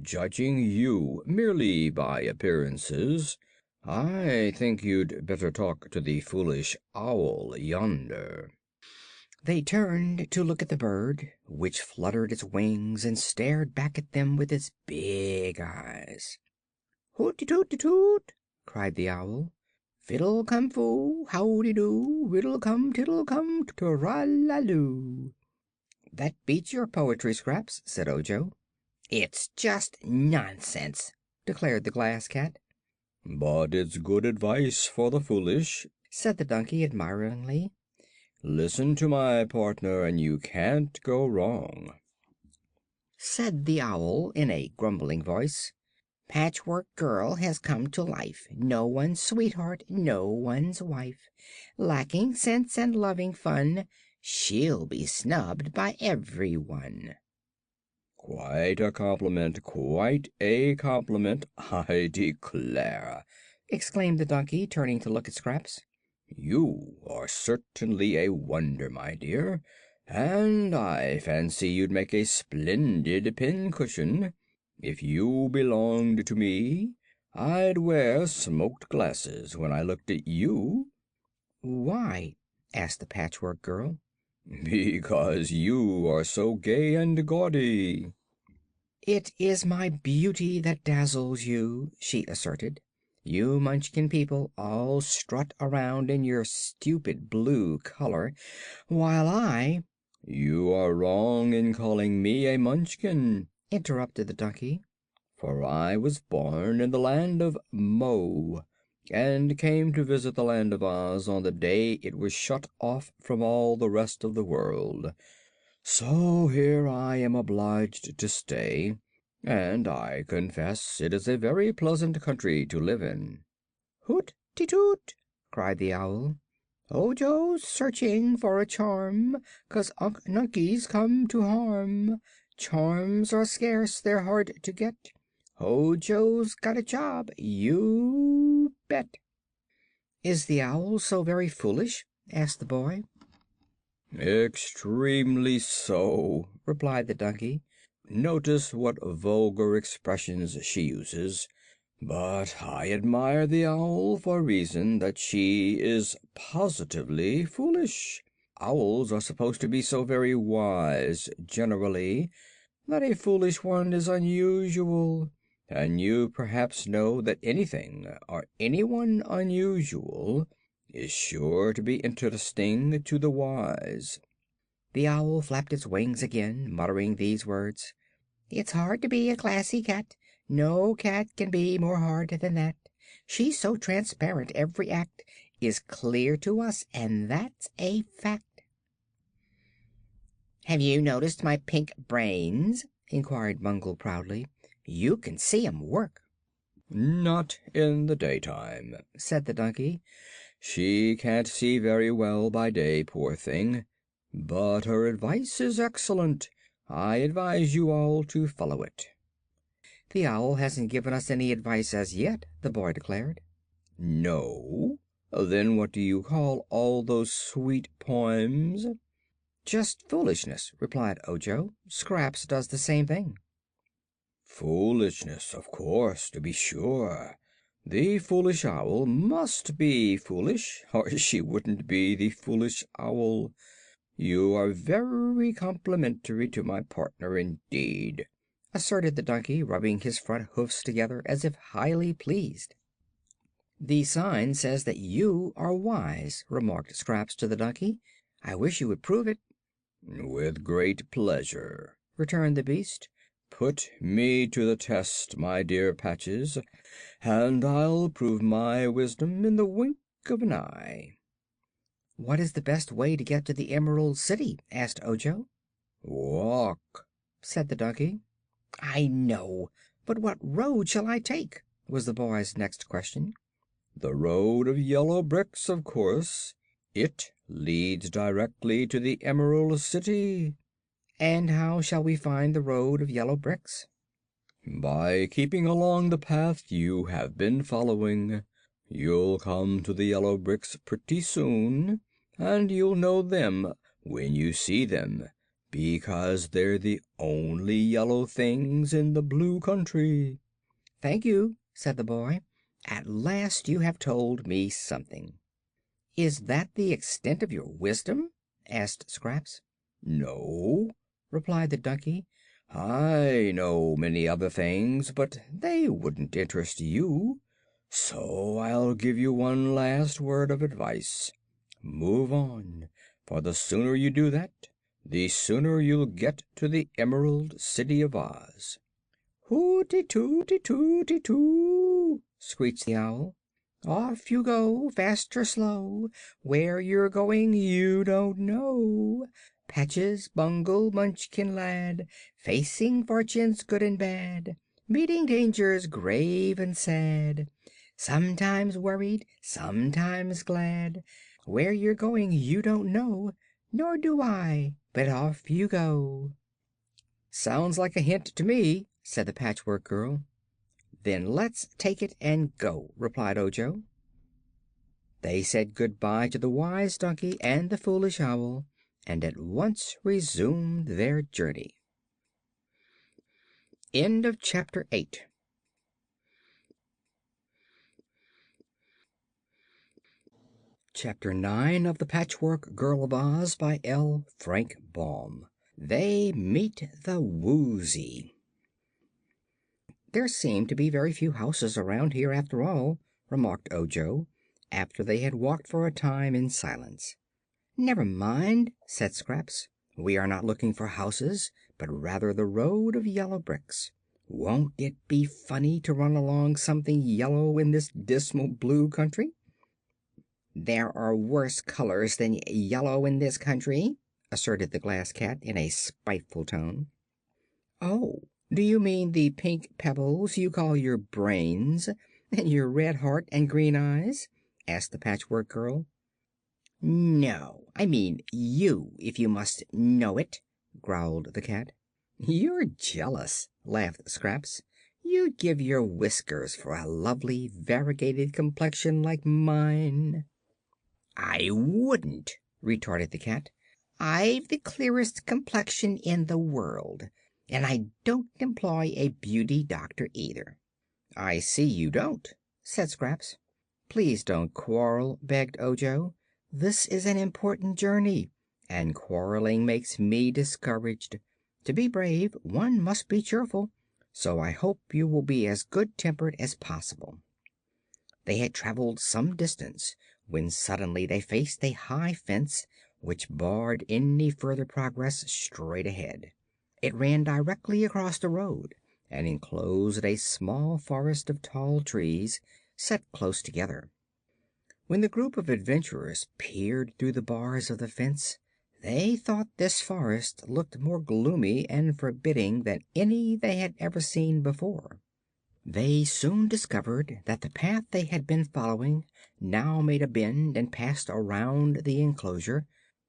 Judging you merely by appearances, I think you'd better talk to the foolish owl yonder." They turned to look at the bird, which fluttered its wings and stared back at them with its big eyes. "Hooty tooty toot!" cried the owl. "Fiddle cum foo, howdy do, riddle cum tiddle cum turallaloo." "That beats your poetry, Scraps," said Ojo. "It's just nonsense," declared the Glass Cat. "But it's good advice for the foolish," said the donkey admiringly. "Listen to my partner and you can't go wrong." Said the owl in a grumbling voice, "Patchwork Girl has come to life, no one's sweetheart, no one's wife. Lacking sense and loving fun, she'll be snubbed by everyone." "Quite a compliment, quite a compliment, I declare!" exclaimed the donkey, turning to look at Scraps. "You are certainly a wonder, my dear, and I fancy you'd make a splendid pincushion. If you belonged to me, I'd wear smoked glasses when I looked at you." "Why?" asked the Patchwork Girl. "Because you are so gay and gaudy." "It is my beauty that dazzles you," she asserted. "You Munchkin people all strut around in your stupid blue color, while I—" "You are wrong in calling me a Munchkin," interrupted the donkey, "for I was born in the land of Mo, and came to visit the Land of Oz on the day it was shut off from all the rest of the world. So here I am obliged to stay, and I confess it is a very pleasant country to live in." "Hoot ti toot!" cried the owl. "Ojo's searching for a charm, 'cause Unc Nunkie's come to harm. Charms are scarce, they're hard to get. Ojo's got a job, you bet." "Is the owl so very foolish?" asked the boy. "Extremely so," replied the donkey. "Notice what vulgar expressions she uses. But I admire the owl for reason that she is positively foolish. Owls are supposed to be so very wise, generally, that a foolish one is unusual. And you perhaps know that anything or anyone unusual is sure to be interesting to the wise." The owl flapped its wings again, muttering these words: "It's hard to be a classy cat. No cat can be more hard than that. She's so transparent, every act is clear to us, and that's a fact." "Have you noticed my pink brains?" inquired Bungle proudly. "You can see 'em work." "Not in the daytime," said the donkey. "She can't see very well by day, poor thing. But her advice is excellent. I advise you all to follow it." "The owl hasn't given us any advice as yet," the boy declared. "No? Then what do you call all those sweet poems?" "Just foolishness," replied Ojo. "Scraps does the same thing." "Foolishness, of course, to be sure. The foolish owl must be foolish, or she wouldn't be the foolish owl. You are very complimentary to my partner indeed," asserted the donkey, rubbing his front hoofs together as if highly pleased. "The sign says that you are wise," remarked Scraps to the donkey. "I wish you would prove it." "With great pleasure," returned the beast. "Put me to the test, my dear Patches, and I'll prove my wisdom in the wink of an eye." "What is the best way to get to the Emerald City?" asked Ojo. "Walk," said the donkey. "I know, but what road shall I take?" was the boy's next question. "The road of yellow bricks, of course. It leads directly to the Emerald City." "And how shall we find the road of yellow bricks?" "By keeping along the path you have been following. You'll come to the yellow bricks pretty soon, and you'll know them when you see them, because they're the only yellow things in the Blue Country." "Thank you," said the boy. "At last you have told me something." "Is that the extent of your wisdom?" asked Scraps. "No," replied the donkey. "I know many other things, but they wouldn't interest you. So I'll give you one last word of advice. Move on, for the sooner you do that, the sooner you'll get to the Emerald City of Oz." "Hooty tooty tooty too!" screeched the owl. "Off you go, fast or slow. Where you're going you don't know. Patches, Bungle, Munchkin lad, facing fortunes good and bad, meeting dangers grave and sad, sometimes worried, sometimes glad. Where you're going you don't know, nor do I, but off you go." "Sounds like a hint to me," said the Patchwork Girl. "Then let's take it and go," replied Ojo. They said good bye to the wise donkey and the foolish owl, and at once resumed their journey. Chapter 9 of the Patchwork Girl of Oz by L. Frank Baum. They meet the Woozy. There seem to be very few houses around here after all," remarked Ojo, after they had walked for a time in silence. "Never mind," said Scraps. "We are not looking for houses, but rather the road of yellow bricks. Won't it be funny to run along something yellow in this dismal blue country?" "There are worse colors than yellow in this country," asserted the Glass Cat in a spiteful tone. "Oh, do you mean the pink pebbles you call your brains, and your red heart and green eyes?" asked the Patchwork Girl. "No, I mean you, if you must know it," growled the cat. "You're jealous," laughed Scraps. "You'd give your whiskers for a lovely, variegated complexion like mine." "I wouldn't," retorted the cat. "I've the clearest complexion in the world, and I don't employ a beauty doctor either." "I see you don't," said Scraps. "Please don't quarrel," begged Ojo. "This is an important journey, and quarreling makes me discouraged. To be brave, one must be cheerful, so I hope you will be as good-tempered as possible." They had traveled some distance when suddenly they faced a high fence which barred any further progress straight ahead. It ran directly across the road and enclosed a small forest of tall trees set close together. When the group of adventurers peered through the bars of the fence, they thought this forest looked more gloomy and forbidding than any they had ever seen before. They soon discovered that the path they had been following now made a bend and passed around the enclosure,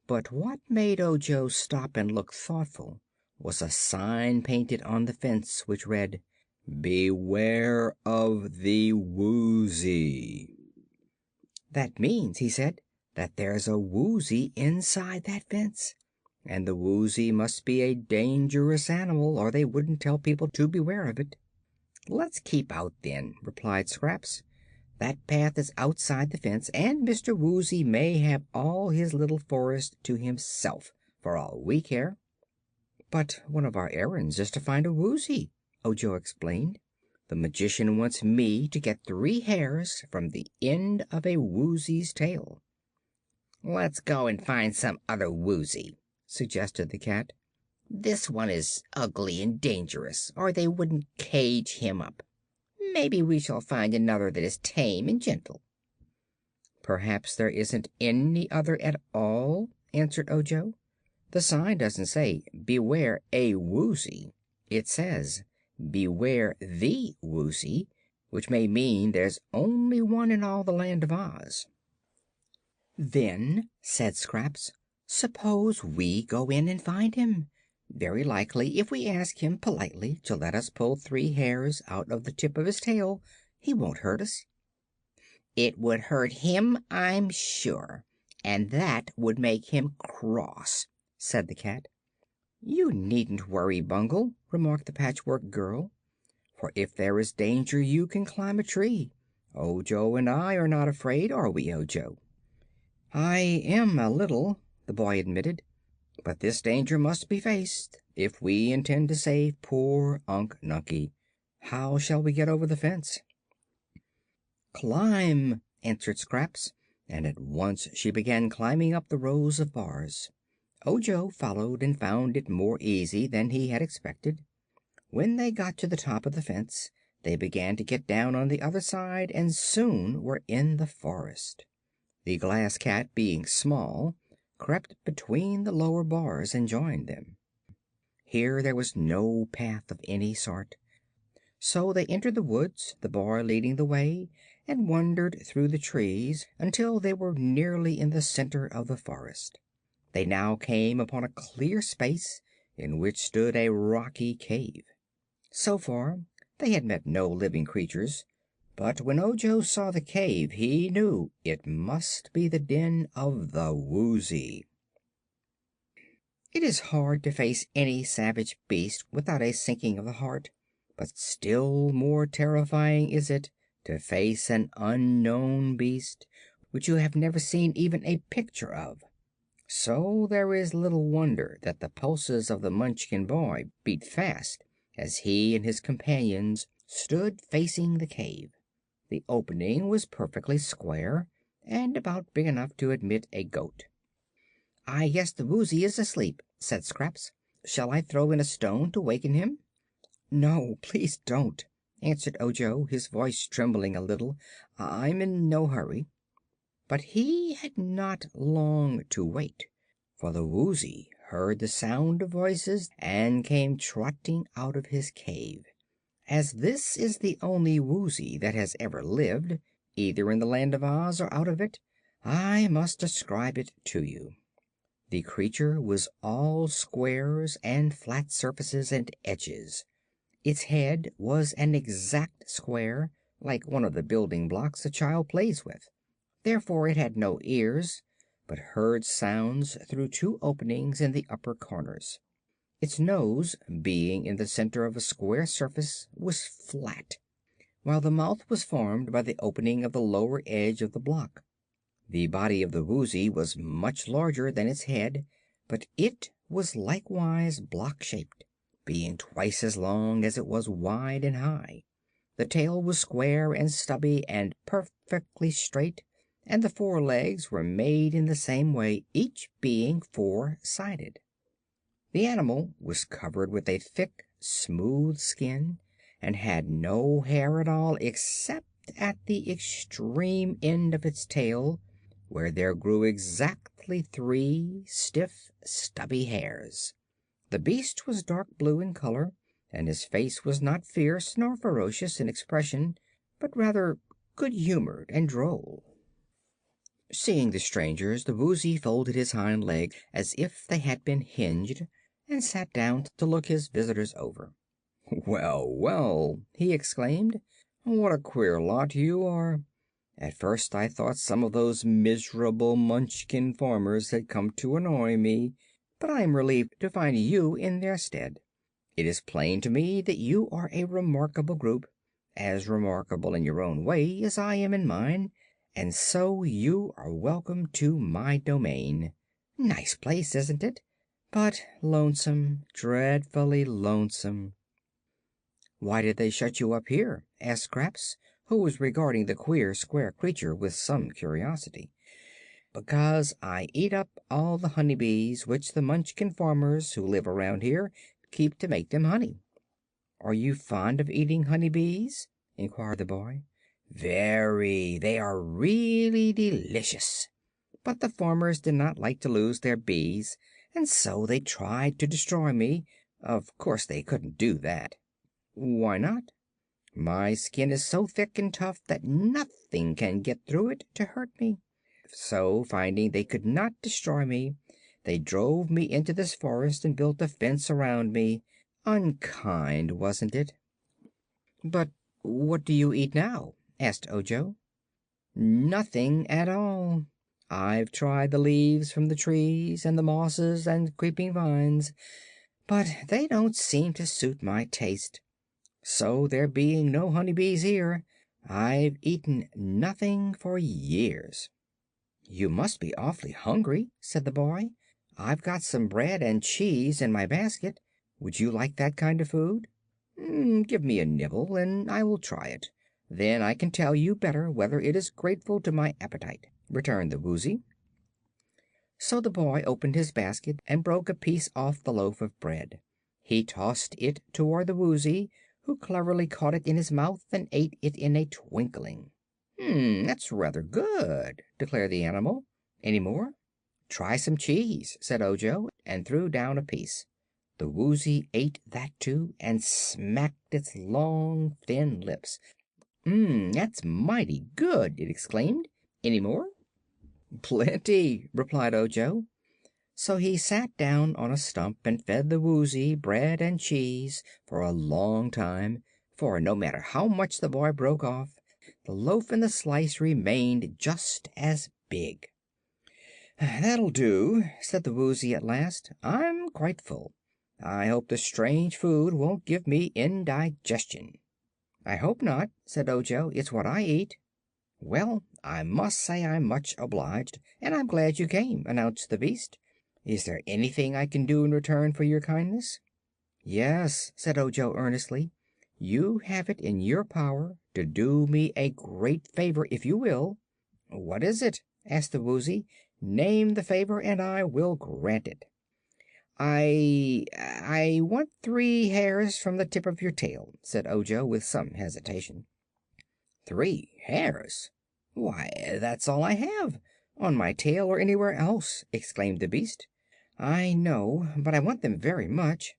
but what made Ojo stop and look thoughtful was a sign painted on the fence which read: "Beware of the Woozy." "That means," he said, "that there's a Woozy inside that fence, and the Woozy must be a dangerous animal, or they wouldn't tell people to beware of it." "Let's keep out, then," replied Scraps. "That path is outside the fence, and Mr. Woozy may have all his little forest to himself, for all we care." "But one of our errands is to find a Woozy," Ojo explained. "The magician wants me to get 3 hairs from the end of a Woozy's tail." "Let's go and find some other Woozy," suggested the cat. "This one is ugly and dangerous, or they wouldn't cage him up. Maybe we shall find another that is tame and gentle." "Perhaps there isn't any other at all," answered Ojo. "The sign doesn't say 'Beware a Woozy.' It says 'Beware the Woozy,' which may mean there's only one in all the Land of Oz." "Then," said Scraps, "suppose we go in and find him. Very likely, if we ask him politely to let us pull 3 hairs out of the tip of his tail, he won't hurt us." "It would hurt him, I'm sure, and that would make him cross," said the cat. "You needn't worry, Bungle," remarked the Patchwork Girl, "for if there is danger you can climb a tree. Ojo and I are not afraid, are we, Ojo?" "I am, a little," the boy admitted; "but this danger must be faced if we intend to save poor Unc Nunkie. How shall we get over the fence?" "Climb," answered Scraps, and at once she began climbing up the rows of bars. Ojo followed and found it more easy than he had expected. When they got to the top of the fence they began to get down on the other side and soon were in the forest. The Glass Cat, being small, crept between the lower bars and joined them. Here there was no path of any sort, so they entered the woods, the boy leading the way, and wandered through the trees until they were nearly in the center of the forest. They now came upon a clear space in which stood a rocky cave. So far they had met no living creatures, but when Ojo saw the cave he knew it must be the den of the Woozy. It is hard to face any savage beast without a sinking of the heart, but still more terrifying is it to face an unknown beast which you have never seen even a picture of. So there is little wonder that the pulses of the Munchkin boy beat fast as he and his companions stood facing the cave. The opening was perfectly square and about big enough to admit a goat. "I guess the Woozy is asleep," said Scraps. "Shall I throw in a stone to waken him?" "No, please don't," answered Ojo, his voice trembling a little. "I'm in no hurry." But he had not long to wait, for the Woozy heard the sound of voices and came trotting out of his cave. As this is the only Woozy that has ever lived, either in the Land of Oz or out of it, I must describe it to you. The creature was all squares and flat surfaces and edges. Its head was an exact square, like one of the building blocks a child plays with. Therefore it had no ears, but heard sounds through two openings in the upper corners. Its nose, being in the center of a square surface, was flat, while the mouth was formed by the opening of the lower edge of the block. The body of the Woozy was much larger than its head, but it was likewise block-shaped, being twice as long as it was wide and high. The tail was square and stubby and perfectly straight, and the four legs were made in the same way, each being four-sided. The animal was covered with a thick, smooth skin, and had no hair at all except at the extreme end of its tail, where there grew exactly 3 stiff, stubby hairs. The beast was dark blue in color, and his face was not fierce nor ferocious in expression, but rather good-humored and droll. Seeing the strangers, the Woozy folded his hind legs as if they had been hinged, and sat down to look his visitors over. "Well, well!" he exclaimed. "What a queer lot you are! At first I thought some of those miserable Munchkin farmers had come to annoy me, but I am relieved to find you in their stead. It is plain to me that you are a remarkable group, as remarkable in your own way as I am in mine, and so you are welcome to my domain. Nice place, isn't it? But lonesome, dreadfully lonesome." "Why did they shut you up here?" asked Scraps, who was regarding the queer square creature with some curiosity. "Because I eat up all the honey bees which the Munchkin farmers who live around here keep to make them honey." "Are you fond of eating honey bees?" inquired the boy. "Very. They are really delicious. But the farmers did not like to lose their bees, and so they tried to destroy me. Of course they couldn't do that." "Why not?" "My skin is so thick and tough that nothing can get through it to hurt me. So, finding they could not destroy me, they drove me into this forest and built a fence around me. Unkind, wasn't it?" "But what do you eat now?" asked Ojo. "Nothing at all. I've tried the leaves from the trees and the mosses and creeping vines, but they don't seem to suit my taste. So, there being no honey bees here, I've eaten nothing for years." "You must be awfully hungry," said the boy. "I've got some bread and cheese in my basket. Would you like that kind of food?" "Give me a nibble and I will try it. Then I can tell you better whether it is grateful to my appetite," returned the Woozy. So the boy opened his basket and broke a piece off the loaf of bread. He tossed it toward the Woozy, who cleverly caught it in his mouth and ate it in a twinkling. "That's rather good," declared the animal. "Any more?" "Try some cheese," said Ojo, and threw down a piece. The Woozy ate that too, and smacked its long, thin lips. "That's mighty good!" it exclaimed. "Any more?" "Plenty," replied Ojo. So he sat down on a stump and fed the Woozy bread and cheese for a long time, for no matter how much the boy broke off, the loaf and the slice remained just as big. "That'll do," said the Woozy at last. "I'm quite full. I hope the strange food won't give me indigestion." "I hope not," said Ojo. "It's what I eat." "Well, I must say I'm much obliged, and I'm glad you came," announced the beast. "Is there anything I can do in return for your kindness?" "Yes," said Ojo earnestly. You have it in your power to do me a great favor if you will." "What is it?" asked the Woozy. "Name the favor and I will grant it." "I want 3 hairs from the tip of your tail," said Ojo with some hesitation. "3 hairs? Why, that's all I have, on my tail or anywhere else," exclaimed the beast. "I know, but I want them very much."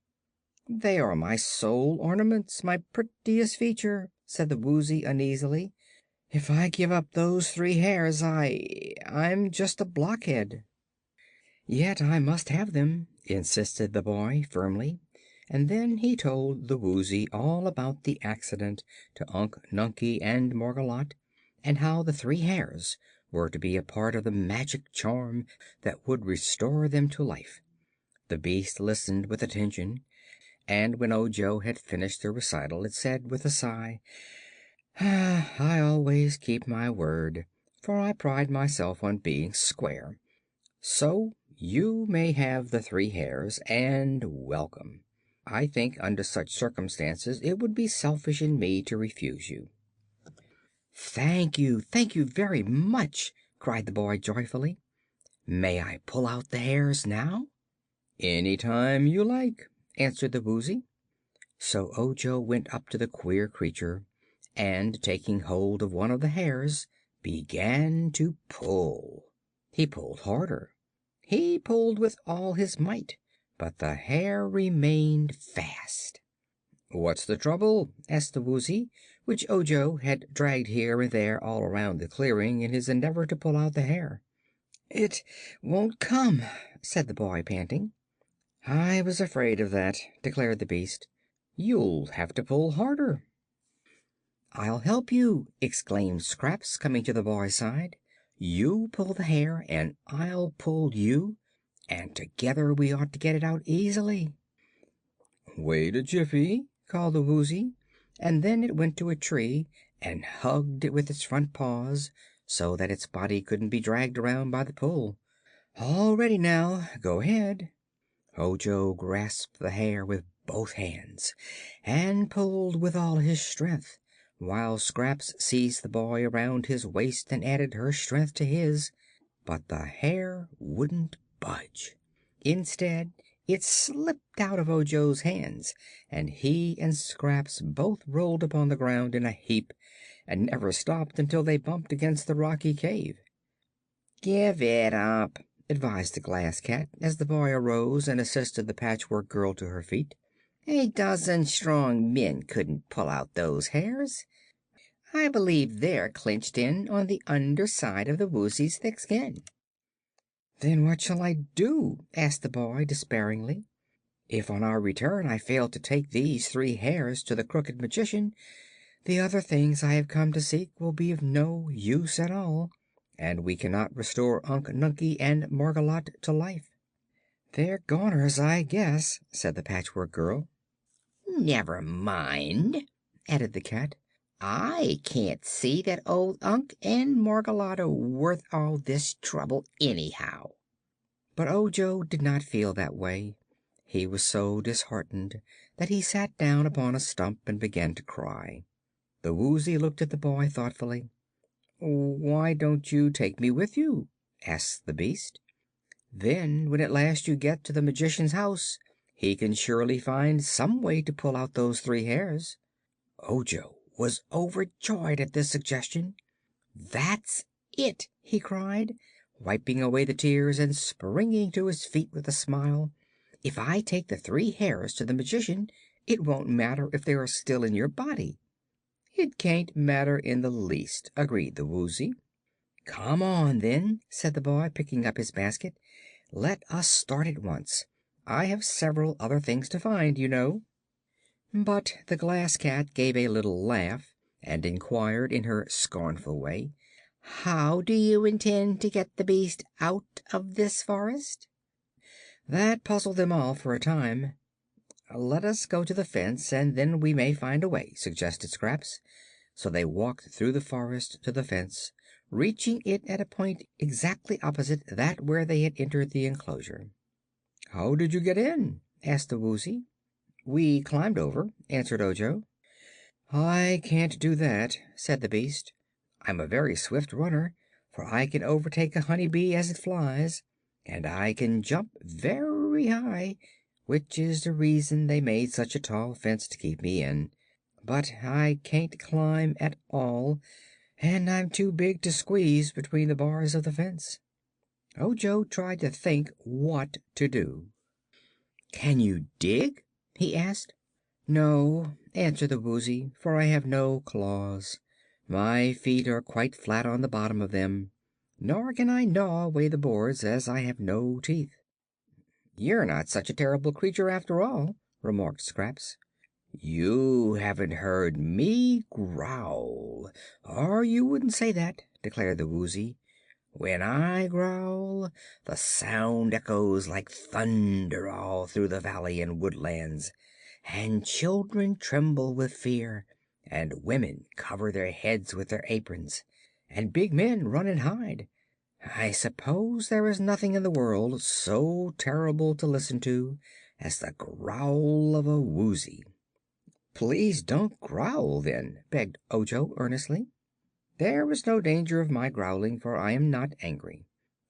"They are my sole ornaments, my prettiest feature," said the Woozy uneasily. "If I give up those 3 hairs, I'm just a blockhead." "Yet I must have them," insisted the boy firmly, and then he told the Woozy all about the accident to Unc Nunkie and Margolotte, and how the 3 hairs were to be a part of the magic charm that would restore them to life. The beast listened with attention, and when Ojo had finished the recital it said with a sigh, "I always keep my word, for I pride myself on being square. So you may have the 3 hairs, and welcome. I think under such circumstances it would be selfish in me to refuse you." Thank you very much," cried the boy joyfully. "May I pull out the hairs now?" "Any time you like," answered the Woozy. So Ojo went up to the queer creature and, taking hold of one of the hairs, began to pull. He pulled harder. He pulled with all his might, but the hair remained fast. "What's the trouble?" asked the Woozy, which Ojo had dragged here and there all around the clearing in his endeavor to pull out the hair. "It won't come," said the boy, panting. "I was afraid of that," declared the beast. "You'll have to pull harder." "I'll help you!" exclaimed Scraps, coming to the boy's side. "You pull the hair and I'll pull you, and together we ought to get it out easily." "Wait a jiffy," called the Woozy, and then it went to a tree and hugged it with its front paws, so that its body couldn't be dragged around by the pull. "All ready now. Go ahead." Ojo grasped the hair with both hands and pulled with all his strength, while Scraps seized the boy around his waist and added her strength to his. But the hair wouldn't budge. Instead, it slipped out of Ojo's hands, and he and Scraps both rolled upon the ground in a heap and never stopped until they bumped against the rocky cave. "Give it up," advised the Glass Cat, as the boy arose and assisted the Patchwork Girl to her feet. "A dozen strong men couldn't pull out those hairs. I believe they're clinched in on the under side of the Woozy's thick skin." "Then what shall I do?" asked the boy, despairingly. "If on our return I fail to take these 3 hairs to the Crooked Magician, the other things I have come to seek will be of no use at all, and we cannot restore Unc Nunkie and Margolotte to life." "They're goners, I guess," said the Patchwork Girl. "Never mind," added the cat. "I can't see that old Unc and Margolotte are worth all this trouble, anyhow." But Ojo did not feel that way. He was so disheartened that he sat down upon a stump and began to cry. The Woozy looked at the boy thoughtfully. "Why don't you take me with you?" asked the beast. "Then, when at last you get to the Magician's house, he can surely find some way to pull out those 3 hairs." Ojo was overjoyed at this suggestion. "That's it!" he cried, wiping away the tears and springing to his feet with a smile. "If I take the 3 hairs to the Magician, it won't matter if they are still in your body." "It can't matter in the least," agreed the Woozy. "Come on, then," said the boy, picking up his basket. "Let us start at once. I have several other things to find, you know." But the Glass Cat gave a little laugh and inquired in her scornful way, "How do you intend to get the beast out of this forest?" That puzzled them all for a time. "Let us go to the fence, and then we may find a way," suggested Scraps. So they walked through the forest to the fence, reaching it at a point exactly opposite that where they had entered the enclosure. "How did you get in?" asked the Woozy. "We climbed over," answered Ojo. "I can't do that," said the beast. "I'm a very swift runner, for I can overtake a honey bee as it flies, and I can jump very high, which is the reason they made such a tall fence to keep me in. But I can't climb at all, and I'm too big to squeeze between the bars of the fence." Ojo tried to think what to do. "Can you dig?" he asked. "No," answered the Woozy, "for I have no claws. My feet are quite flat on the bottom of them. Nor can I gnaw away the boards, as I have no teeth." "You're not such a terrible creature, after all," remarked Scraps. "You haven't heard me growl, or you wouldn't say that," declared the Woozy. "When I growl, the sound echoes like thunder all through the valley and woodlands, and children tremble with fear, and women cover their heads with their aprons, and big men run and hide. I suppose there is nothing in the world so terrible to listen to as the growl of a Woozy." "Please don't growl, then," begged Ojo earnestly. "There is no danger of my growling, for I am not angry.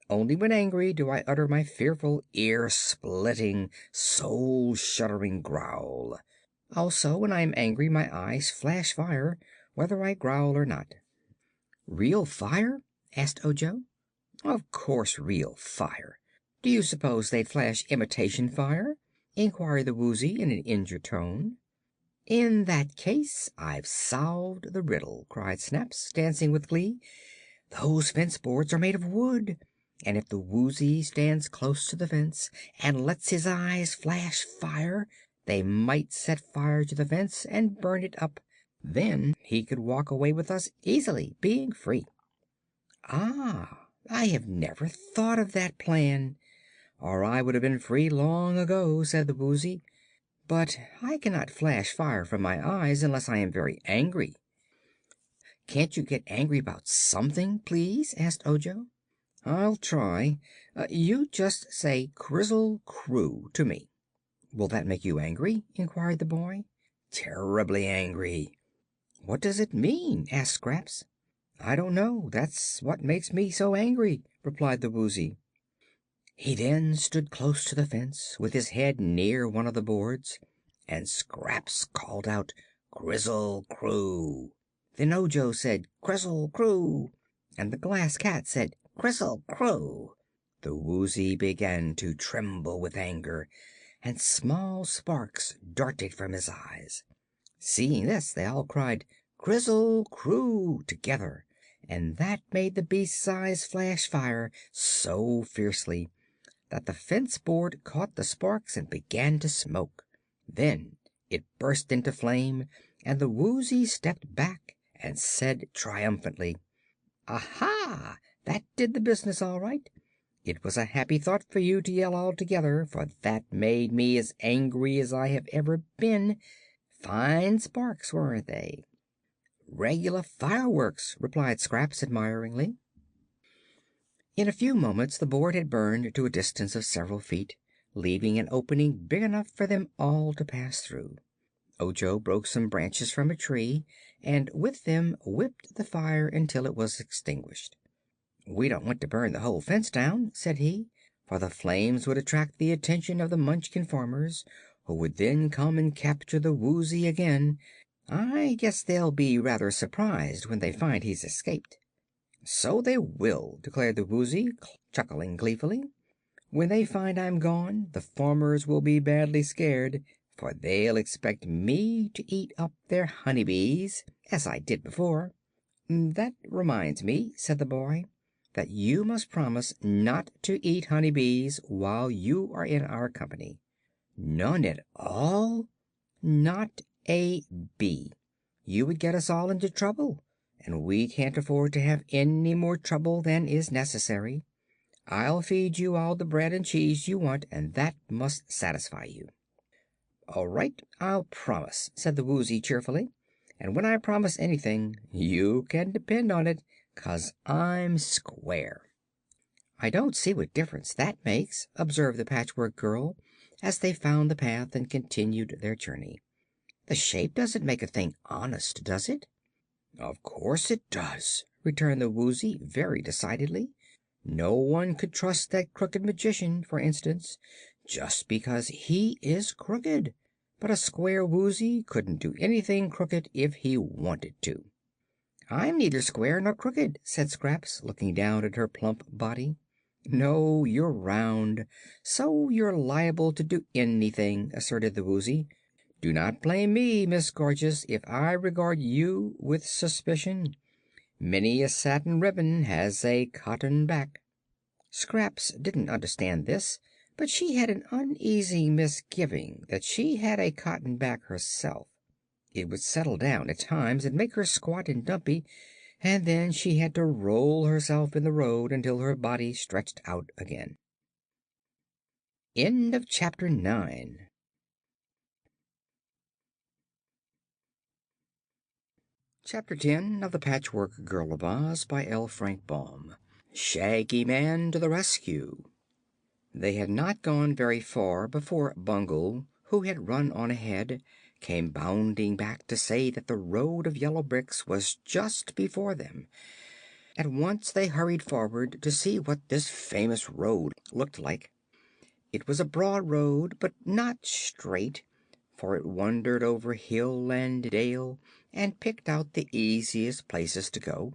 Only when angry do I utter my fearful, ear-splitting, soul-shuddering growl. Also, when I am angry, my eyes flash fire, whether I growl or not." "Real fire?" asked Ojo. "Of course, real fire. Do you suppose they'd flash imitation fire?" inquired the Woozy in an injured tone. "In that case I've solved the riddle," cried Snaps, dancing with glee. "Those fence boards are made of wood, and if the Woozy stands close to the fence and lets his eyes flash fire, they might set fire to the fence and burn it up. Then he could walk away with us easily, being free." "Ah, I have never thought of that plan, or I would have been free long ago," said the Woozy. "But I cannot flash fire from my eyes unless I am very angry." "Can't you get angry about something, please?" asked Ojo. "I'll try. You just say 'Krizzle Kroo' to me." "Will that make you angry?" inquired the boy. "Terribly angry." "What does it mean?" asked Scraps. "I don't know. That's what makes me so angry," replied the Woozy. He then stood close to the fence, with his head near one of the boards, and Scraps called out, "Krizzle Kroo." Then Ojo said, "Krizzle Kroo," and the Glass Cat said, "Krizzle Kroo." The Woozy began to tremble with anger, and small sparks darted from his eyes. Seeing this, they all cried, "Krizzle Kroo," together, and that made the beast's eyes flash fire so fiercely that the fence board caught the sparks and began to smoke. Then it burst into flame, and the Woozy stepped back and said triumphantly, "Aha! That did the business all right. It was a happy thought for you to yell all together, for that made me as angry as I have ever been. Fine sparks, weren't they?" "Regular fireworks," replied Scraps admiringly. In a few moments the board had burned to a distance of several feet, leaving an opening big enough for them all to pass through. Ojo broke some branches from a tree and with them whipped the fire until it was extinguished. "We don't want to burn the whole fence down," said he, "for the flames would attract the attention of the Munchkin farmers, who would then come and capture the Woozy again. I guess they'll be rather surprised when they find he's escaped." "So they will," declared the Woozy, chuckling gleefully. "When they find I'm gone, the farmers will be badly scared, for they'll expect me to eat up their honey bees, as I did before." "That reminds me," said the boy, "that you must promise not to eat honey bees while you are in our company." "None at all?" "Not a bee. You would get us all into trouble, and we can't afford to have any more trouble than is necessary. I'll feed you all the bread and cheese you want, and that must satisfy you." "All right, I'll promise," said the Woozy cheerfully. "And when I promise anything, you can depend on it, 'cause I'm square." "I don't see what difference that makes," observed the Patchwork Girl, as they found the path and continued their journey. The shape doesn't make a thing honest, does it?" "Of course it does," returned the Woozy very decidedly. "No one could trust that Crooked Magician, for instance, just because he is crooked. But a square Woozy couldn't do anything crooked if he wanted to." "I'm neither square nor crooked," said Scraps, looking down at her plump body. "No, you're round, so you're liable to do anything," asserted the Woozy. "Do not blame me, Miss Gorgeous, if I regard you with suspicion. Many a satin ribbon has a cotton back." Scraps didn't understand this, but she had an uneasy misgiving that she had a cotton back herself. It would settle down at times and make her squat and dumpy, and then she had to roll herself in the road until her body stretched out again. End of chapter 9. Chapter 10 of the Patchwork Girl of Oz by L. Frank Baum. Shaggy Man to the Rescue. They had not gone very far before Bungle, who had run on ahead, came bounding back to say that the road of yellow bricks was just before them. At once they hurried forward to see what this famous road looked like. It was a broad road, but not straight, for it wandered over hill and dale and picked out the easiest places to go.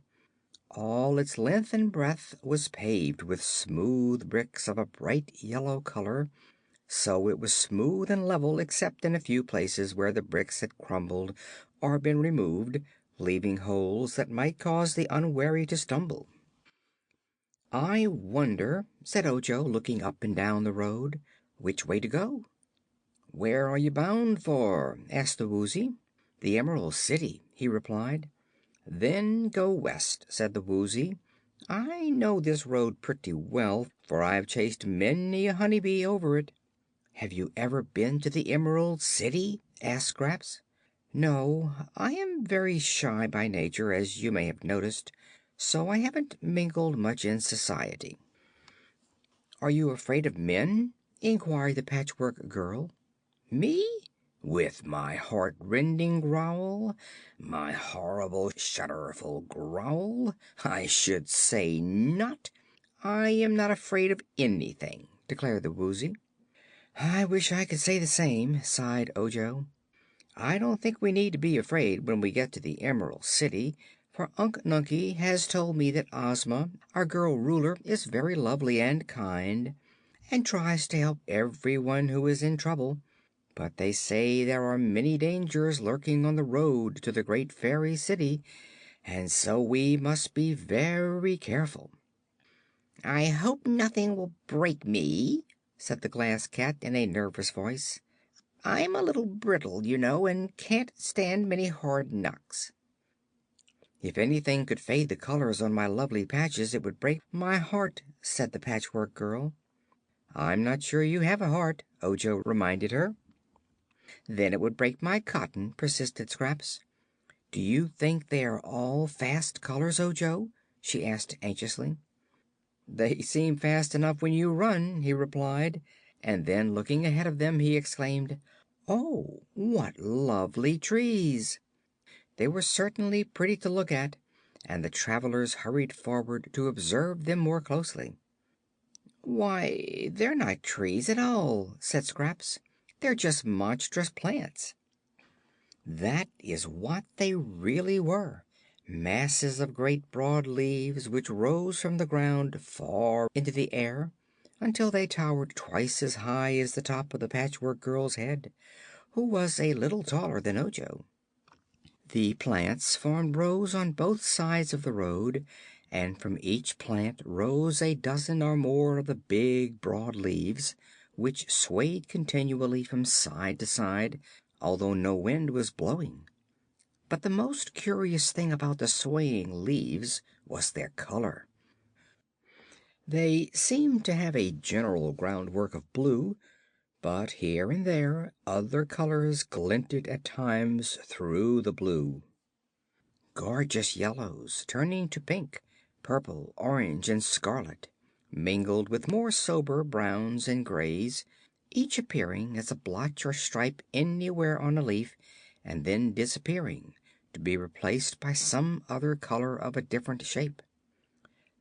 All its length and breadth was paved with smooth bricks of a bright yellow color, so it was smooth and level except in a few places where the bricks had crumbled or been removed, leaving holes that might cause the unwary to stumble. "I wonder," said Ojo, looking up and down the road, "which way to go." "Where are you bound for?" asked the Woozy. "The Emerald City," he replied. "Then go west," said the Woozy. "I know this road pretty well, for I've chased many a honey bee over it." "Have you ever been to the Emerald City?" asked Scraps. "No; I am very shy by nature, as you may have noticed, so I haven't mingled much in society." "Are you afraid of men?" inquired the Patchwork Girl. "Me? With my heart-rending growl? My horrible, shudderful growl? I should say not. I am not afraid of anything," declared the Woozy. "I wish I could say the same," sighed Ojo. "I don't think we need to be afraid when we get to the Emerald City, for Unc Nunkie has told me that Ozma, our girl Ruler, is very lovely and kind, and tries to help everyone who is in trouble. But they say there are many dangers lurking on the road to the great fairy city, and so we must be very careful." "I hope nothing will break me," said the Glass Cat in a nervous voice. "I'm a little brittle, you know, and can't stand many hard knocks." "If anything could fade the colors on my lovely patches it would break my heart," said the Patchwork Girl. "I'm not sure you have a heart," Ojo reminded her. "Then it would break my cotton," persisted Scraps. "Do you think they are all fast colors, Ojo?" she asked anxiously. "They seem fast enough when you run," he replied, and then looking ahead of them he exclaimed: "Oh, what lovely trees!" They were certainly pretty to look at, and the travelers hurried forward to observe them more closely. "Why, they're not trees at all," said Scraps. "They're just monstrous plants." That is what they really were, masses of great broad leaves which rose from the ground far into the air until they towered twice as high as the top of the Patchwork Girl's head, who was a little taller than Ojo. The plants formed rows on both sides of the road, and from each plant rose a dozen or more of the big, broad leaves, which swayed continually from side to side, although no wind was blowing. But the most curious thing about the swaying leaves was their color. They seemed to have a general groundwork of blue, but here and there other colors glinted at times through the blue. Gorgeous yellows, turning to pink, purple, orange and scarlet, mingled with more sober browns and grays, each appearing as a blotch or stripe anywhere on a leaf, and then disappearing, to be replaced by some other color of a different shape.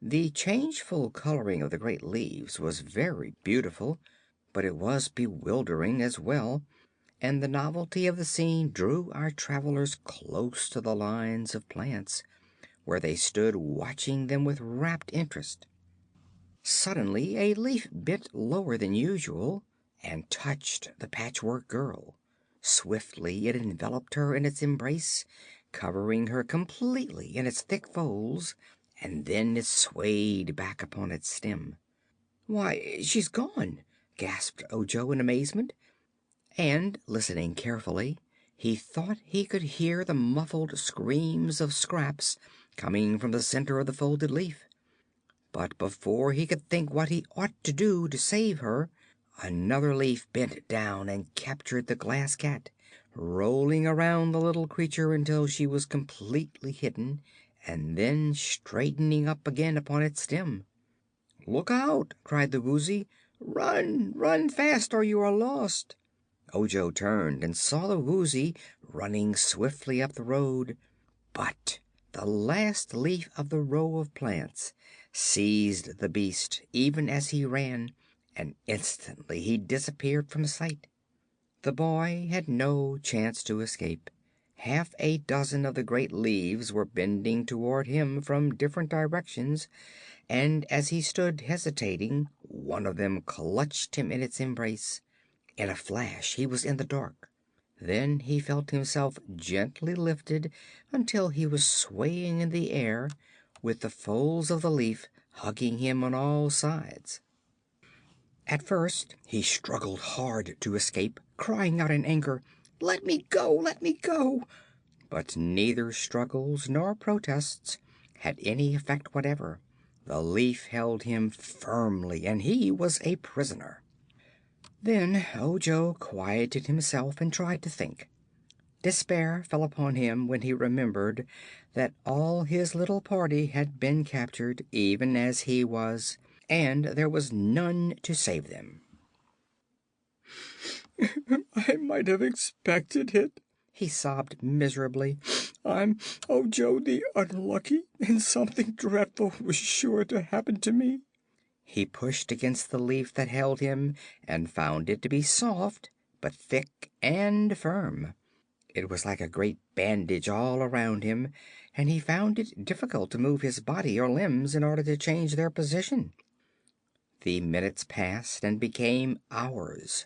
The changeful coloring of the great leaves was very beautiful, but it was bewildering as well, and the novelty of the scene drew our travelers close to the lines of plants, where they stood watching them with rapt interest. Suddenly a leaf bent lower than usual and touched the Patchwork Girl. Swiftly it enveloped her in its embrace, covering her completely in its thick folds, and then it swayed back upon its stem. "Why, she's gone!" gasped Ojo in amazement, and listening carefully, he thought he could hear the muffled screams of Scraps coming from the center of the folded leaf. But before he could think what he ought to do to save her, another leaf bent down and captured the Glass Cat, rolling around the little creature until she was completely hidden, and then straightening up again upon its stem. "Look out!" cried the Woozy. "Run! Run fast, or you are lost!" Ojo turned and saw the Woozy running swiftly up the road, but the last leaf of the row of plants seized the beast even as he ran, and instantly he disappeared from sight. The boy had no chance to escape. Half a dozen of the great leaves were bending toward him from different directions, and as he stood hesitating, one of them clutched him in its embrace. In a flash he was in the dark. Then he felt himself gently lifted until he was swaying in the air, with the folds of the leaf hugging him on all sides. At first he struggled hard to escape, crying out in anger, "Let me go! Let me go!" But neither struggles nor protests had any effect whatever. The leaf held him firmly, and he was a prisoner. Then Ojo quieted himself and tried to think. Despair fell upon him when he remembered that all his little party had been captured, even as he was, and there was none to save them. I might have expected it, he sobbed miserably. "I'm Ojo the Unlucky, and something dreadful was sure to happen to me." He pushed against the leaf that held him and found it to be soft, but thick and firm. It was like a great bandage all around him, and he found it difficult to move his body or limbs in order to change their position. The minutes passed and became hours.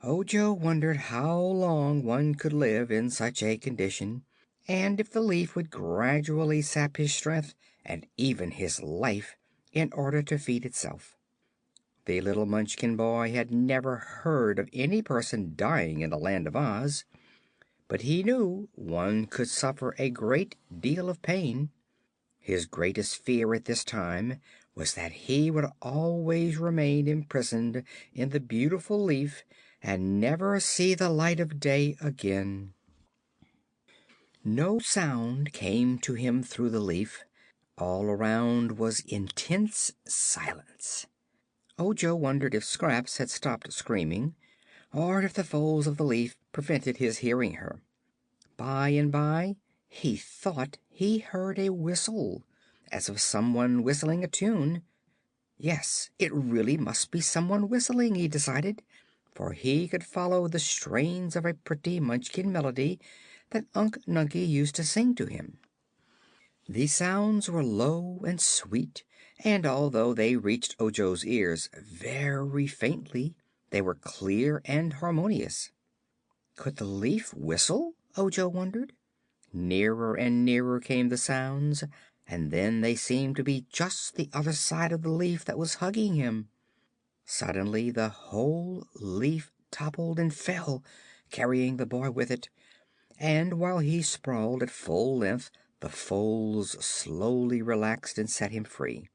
Ojo wondered how long one could live in such a condition, and if the leaf would gradually sap his strength and even his life in order to feed itself. The little Munchkin boy had never heard of any person dying in the Land of Oz, but he knew one could suffer a great deal of pain. His greatest fear at this time was that he would always remain imprisoned in the beautiful leaf and never see the light of day again. No sound came to him through the leaf. All around was intense silence. Ojo wondered if Scraps had stopped screaming, or if the folds of the leaf prevented his hearing her. By and by he thought he heard a whistle, as of someone whistling a tune. Yes, it really must be someone whistling, he decided, for he could follow the strains of a pretty Munchkin melody that Unc Nunkie used to sing to him. The sounds were low and sweet, and although they reached Ojo's ears very faintly, they were clear and harmonious. Could the leaf whistle? Ojo wondered. Nearer and nearer came the sounds, and then they seemed to be just the other side of the leaf that was hugging him. Suddenly the whole leaf toppled and fell, carrying the boy with it, and while he sprawled at full length, the folds slowly relaxed and set him free.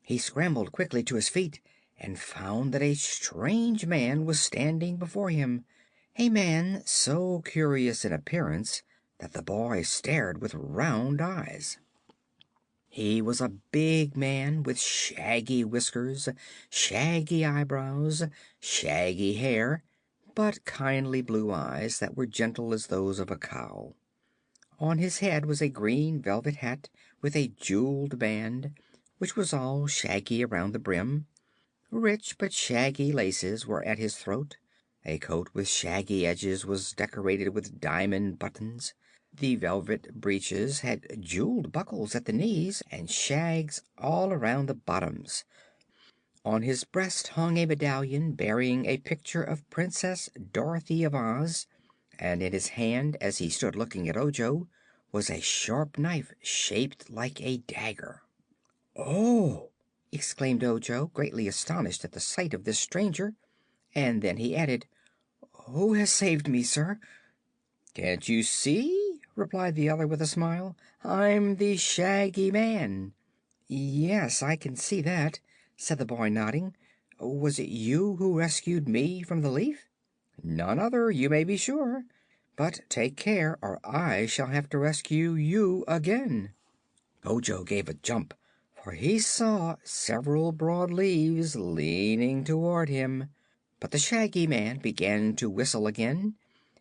He scrambled quickly to his feet and found that a strange man was standing before him, a man so curious in appearance that the boy stared with round eyes. He was a big man with shaggy whiskers, shaggy eyebrows, shaggy hair, but kindly blue eyes that were gentle as those of a cow. On his head was a green velvet hat with a jeweled band, which was all shaggy around the brim. Rich but shaggy laces were at his throat. A coat with shaggy edges was decorated with diamond buttons. The velvet breeches had jeweled buckles at the knees and shags all around the bottoms. On his breast hung a medallion bearing a picture of Princess Dorothy of Oz, and in his hand, as he stood looking at Ojo, was a sharp knife shaped like a dagger. "Oh!" exclaimed Ojo, greatly astonished at the sight of this stranger, and then he added, "Who has saved me, sir?" "Can't you see?" replied the other with a smile. "I'm the Shaggy Man." "Yes, I can see that," said the boy, nodding. "Was it you who rescued me from the leaf?" "None other, you may be sure. But take care, or I shall have to rescue you again." Ojo gave a jump, for he saw several broad leaves leaning toward him. But the Shaggy Man began to whistle again,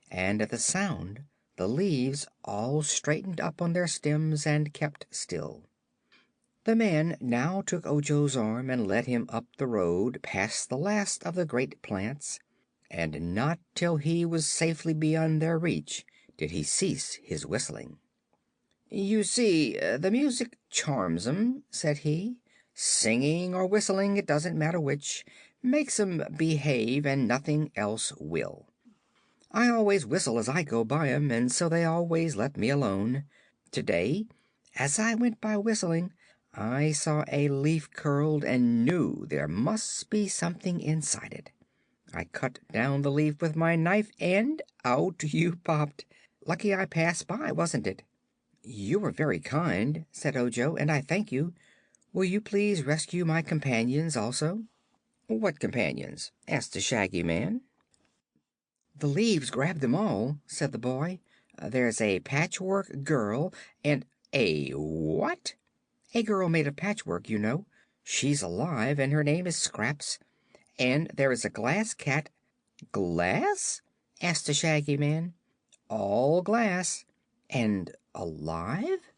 and at the sound the leaves all straightened up on their stems and kept still. The man now took Ojo's arm and led him up the road past the last of the great plants, and not till he was safely beyond their reach did he cease his whistling. "You see, the music charms 'em," said he. "Singing or whistling, it doesn't matter which, makes 'em behave, and nothing else will. I always whistle as I go by 'em, and so they always let me alone. Today, as I went by whistling, I saw a leaf curled and knew there must be something inside it. I cut down the leaf with my knife, and out you popped. Lucky I passed by, wasn't it?" "You were very kind," said Ojo, "and I thank you. Will you please rescue my companions also?" "What companions?" asked the Shaggy Man. "The leaves grabbed them all," said the boy. "There's a Patchwork Girl and—" "A what?" "A girl made of patchwork, you know. She's alive, and her name is Scraps. And there is a glass cat—" "Glass?" asked the Shaggy Man. "All glass." "And alive?"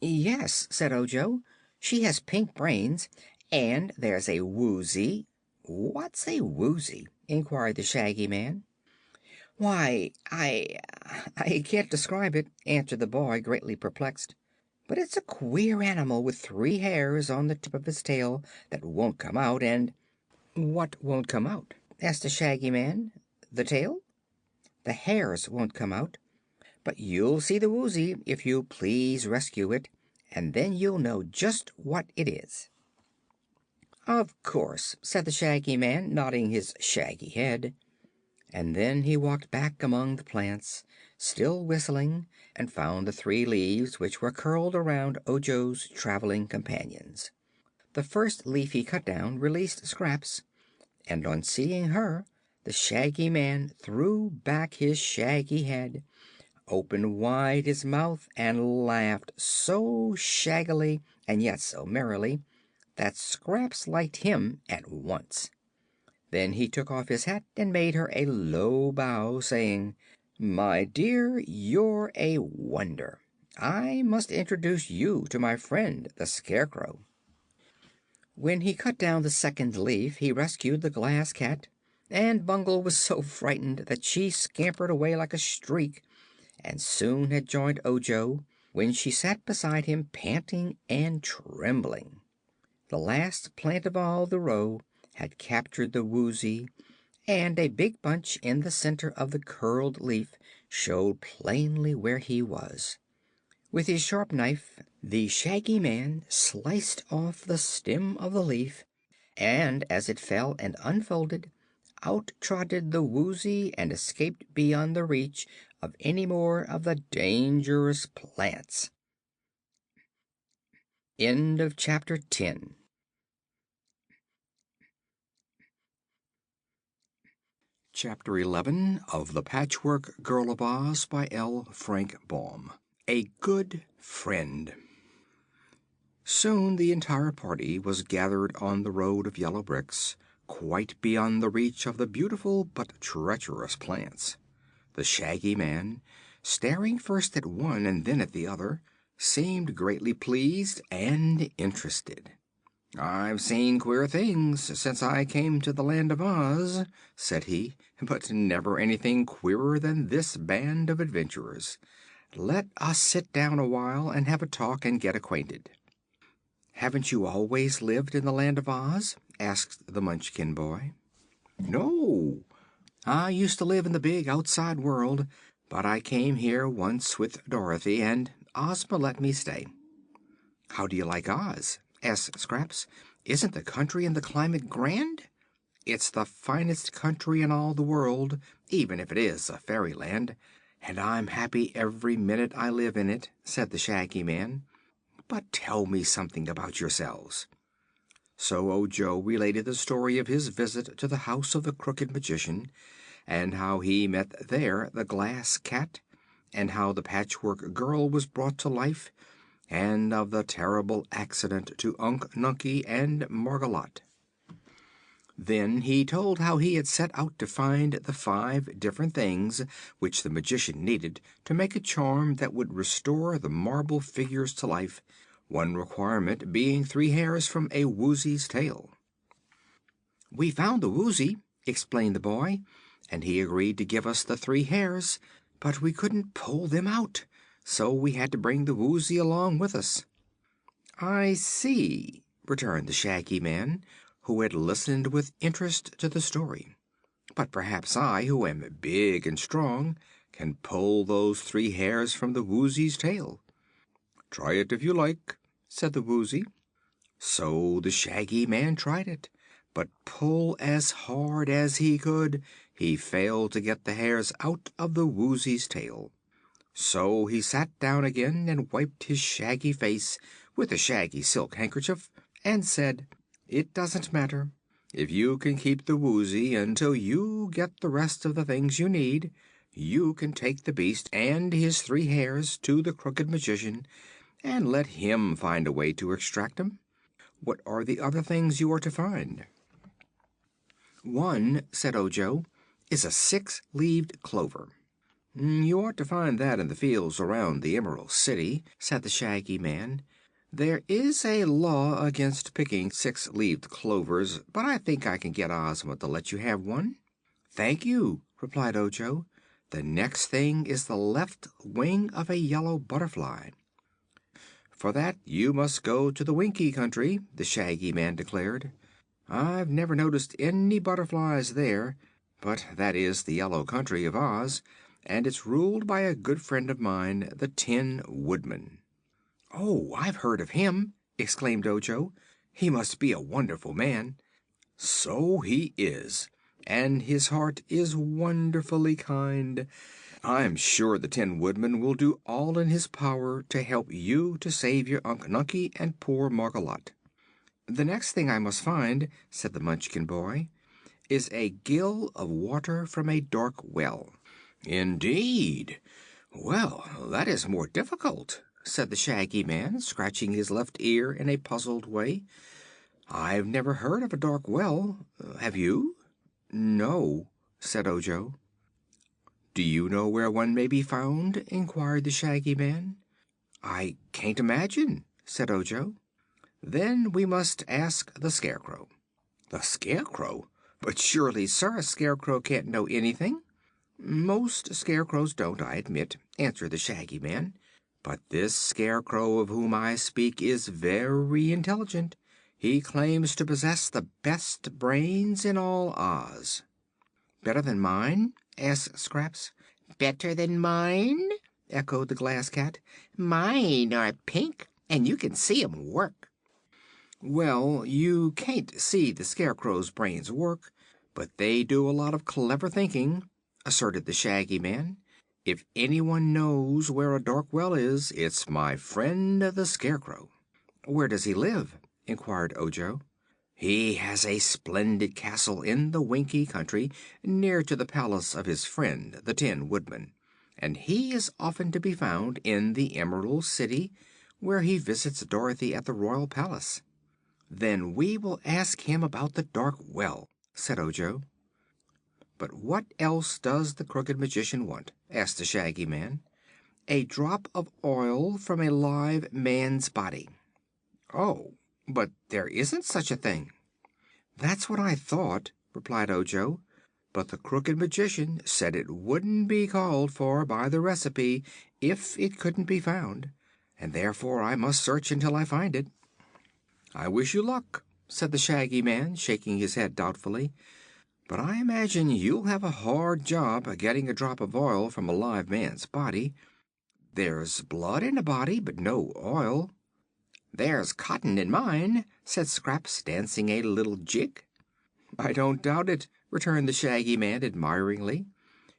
"Yes," said Ojo. "She has pink brains. And there's a Woozy—" "What's a Woozy?" inquired the Shaggy Man. "Why, I can't describe it," answered the boy, greatly perplexed. "But it's a queer animal with 3 hairs on the tip of its tail that won't come out, and—" "What won't come out?" asked the Shaggy Man. "The tail?" "The hairs won't come out. But you'll see the Woozy if you'll please rescue it, and then you'll know just what it is." "Of course," said the Shaggy Man, nodding his shaggy head. And then he walked back among the plants, still whistling, and found the 3 leaves which were curled around Ojo's traveling companions. The first leaf he cut down released Scraps, and on seeing her the Shaggy Man threw back his shaggy head, opened wide his mouth, and laughed so shaggily and yet so merrily that Scraps liked him at once. Then he took off his hat and made her a low bow, saying: "My dear, you're a wonder. I must introduce you to my friend the Scarecrow." When he cut down the second leaf he rescued the Glass Cat, and Bungle was so frightened that she scampered away like a streak, and soon had joined Ojo, when she sat beside him panting and trembling. The last plant of all the row had captured the Woozy, and a big bunch in the center of the curled leaf showed plainly where he was. With his sharp knife the Shaggy Man sliced off the stem of the leaf, and as it fell and unfolded, out trotted the Woozy and escaped beyond the reach of any more of the dangerous plants. End of Chapter 10. Chapter 11 of The Patchwork Girl of Oz by L. Frank Baum. A Good Friend. Soon the entire party was gathered on the road of yellow bricks, quite beyond the reach of the beautiful but treacherous plants. The Shaggy Man, staring first at one and then at the other, seemed greatly pleased and interested. "I've seen queer things since I came to the Land of Oz," said he, "but never anything queerer than this band of adventurers. Let us sit down a while and have a talk and get acquainted." "Haven't you always lived in the Land of Oz?" asked the Munchkin boy. "No. I used to live in the big outside world, but I came here once with Dorothy, and Ozma let me stay." "How do you like Oz?" asked Scraps. "Isn't the country and the climate grand?" "It's the finest country in all the world, even if it is a fairyland, and I'm happy every minute I live in it," said the Shaggy Man. "But tell me something about yourselves." So Ojo related the story of his visit to the house of the Crooked Magician, and how he met there the Glass Cat, and how the Patchwork Girl was brought to life, and of the terrible accident to Unc Nunkie and Margolotte. Then he told how he had set out to find the 5 different things which the Magician needed to make a charm that would restore the marble figures to life, one requirement being 3 hairs from a woozy's tail. "We found the woozy," explained the boy, "and he agreed to give us the 3 hairs, but we couldn't pull them out, so we had to bring the woozy along with us." "I see," returned the Shaggy Man, who had listened with interest to the story. "But perhaps I, who am big and strong, can pull those 3 hairs from the woozy's tail." "Try it if you like," said the woozy. So the Shaggy Man tried it, but pull as hard as he could, he failed to get the hairs out of the woozy's tail. So he sat down again and wiped his shaggy face with a shaggy silk handkerchief and said, "It doesn't matter. If you can keep the woozy until you get the rest of the things you need, you can take the beast and his 3 hairs to the Crooked Magician and let him find a way to extract 'em. What are the other things you are to find?" "One," said Ojo, "is a 6-leaved clover." "You ought to find that in the fields around the Emerald City," said the Shaggy Man. "There is a law against picking 6-leaved clovers, but I think I can get Ozma to let you have one." "Thank you," replied Ojo. "The next thing is the left wing of a yellow butterfly." "For that you must go to the Winkie Country," the Shaggy Man declared. "I've never noticed any butterflies there, but that is the Yellow Country of Oz, and it's ruled by a good friend of mine, the Tin Woodman." "Oh, I've heard of him!" exclaimed Ojo. "He must be a wonderful man." "So he is, and his heart is wonderfully kind. I'm sure the Tin Woodman will do all in his power to help you to save your Unc Nunkie and poor Margolotte." "The next thing I must find," said the Munchkin boy, "is a gill of water from a dark well." "Indeed! Well, that is more difficult," said the Shaggy Man, scratching his left ear in a puzzled way. "I've never heard of a dark well. Have you?" "No," said Ojo. "Do you know where one may be found?" inquired the Shaggy Man. "I can't imagine," said Ojo. "Then we must ask the Scarecrow." "The Scarecrow? But surely, sir, a Scarecrow can't know anything." "Most scarecrows don't, I admit," answered the Shaggy Man. "But this Scarecrow of whom I speak is very intelligent. He claims to possess the best brains in all Oz." "Better than mine?" asked Scraps. "Better than mine?" echoed the Glass Cat. "Mine are pink, and you can see 'em work." "Well, you can't see the Scarecrow's brains work, but they do a lot of clever thinking," asserted the Shaggy Man. "If anyone knows where a dark well is, it's my friend the Scarecrow." "Where does he live?" inquired Ojo. "He has a splendid castle in the Winkie Country, near to the palace of his friend the Tin Woodman, and he is often to be found in the Emerald City, where he visits Dorothy at the royal palace." "Then we will ask him about the dark well," said Ojo. "But what else does the Crooked Magician want?" asked the Shaggy Man. "A drop of oil from a live man's body." "Oh, but there isn't such a thing." "That's what I thought," replied Ojo. "But the Crooked Magician said it wouldn't be called for by the recipe if it couldn't be found, and therefore I must search until I find it." "I wish you luck," said the Shaggy Man, shaking his head doubtfully. "But I imagine you'll have a hard job getting a drop of oil from a live man's body. There's blood in a body, but no oil." "There's cotton in mine," said Scraps, dancing a little jig. "I don't doubt it," returned the Shaggy Man admiringly.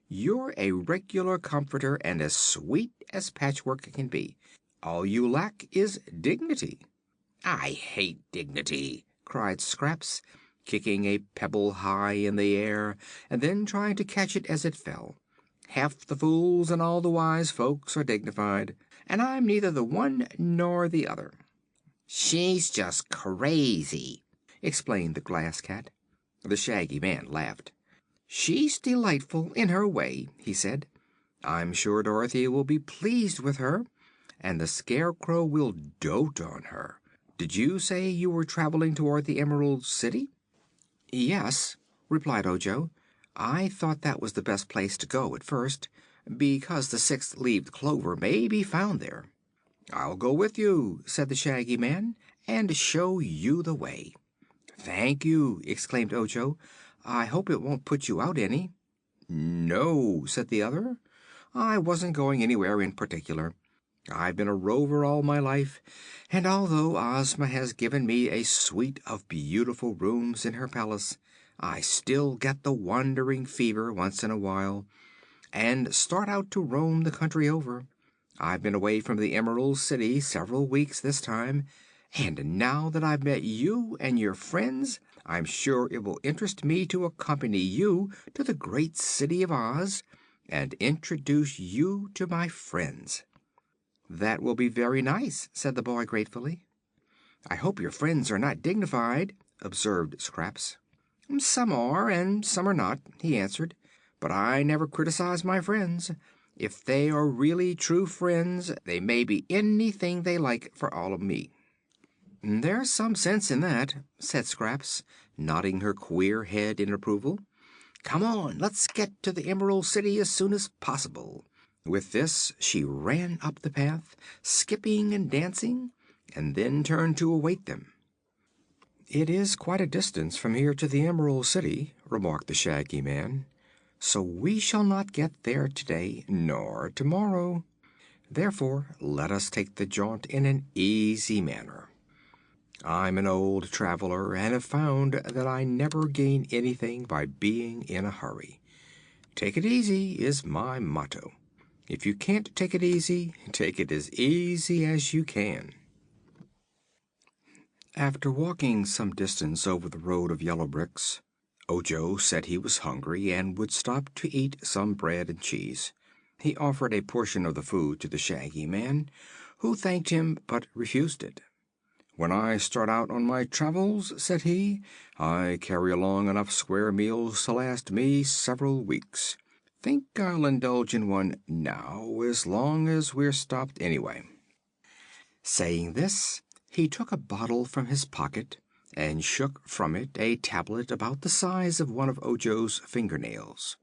"You're a regular comforter, and as sweet as Patchwork can be. All you lack is dignity." "I hate dignity!" cried Scraps, kicking a pebble high in the air and then trying to catch it as it fell. "Half the fools and all the wise folks are dignified, and I'm neither the one nor the other." "She's just crazy," explained the Glass Cat. The Shaggy Man laughed. "She's delightful in her way," he said. "I'm sure Dorothy will be pleased with her, and the Scarecrow will dote on her. Did you say you were traveling toward the Emerald City?" "Yes," replied Ojo. "I thought that was the best place to go at first, because the 6-leaved clover may be found there." "I'll go with you," said the Shaggy Man, "and show you the way." "Thank you!" exclaimed Ojo. "I hope it won't put you out any." "No," said the other. "I wasn't going anywhere in particular. I've been a rover all my life, and although Ozma has given me a suite of beautiful rooms in her palace, I still get the wandering fever once in a while and start out to roam the country over. I've been away from the Emerald City several weeks this time, and now that I've met you and your friends, I'm sure it will interest me to accompany you to the great City of Oz and introduce you to my friends." "That will be very nice," said the boy gratefully. "I hope your friends are not dignified," observed Scraps. "Some are and some are not," he answered. "But I never criticize my friends. If they are really true friends, they may be anything they like for all of me." "There's some sense in that," said Scraps, nodding her queer head in approval. "Come on, let's get to the Emerald City as soon as possible." With this she ran up the path, skipping and dancing, and then turned to await them. "It is quite a distance from here to the Emerald City," remarked the Shaggy Man, "so we shall not get there today, nor tomorrow. Therefore let us take the jaunt in an easy manner. I'm an old traveler, and have found that I never gain anything by being in a hurry. Take it easy is my motto. If you can't take it easy, take it as easy as you can." After walking some distance over the road of yellow bricks, Ojo said he was hungry and would stop to eat some bread and cheese. He offered a portion of the food to the Shaggy Man, who thanked him but refused it. "When I start out on my travels," said he, "I carry along enough square meals to last me several weeks. Think I'll indulge in one now, as long as we're stopped anyway." Saying this, he took a bottle from his pocket and shook from it a tablet about the size of one of Ojo's fingernails.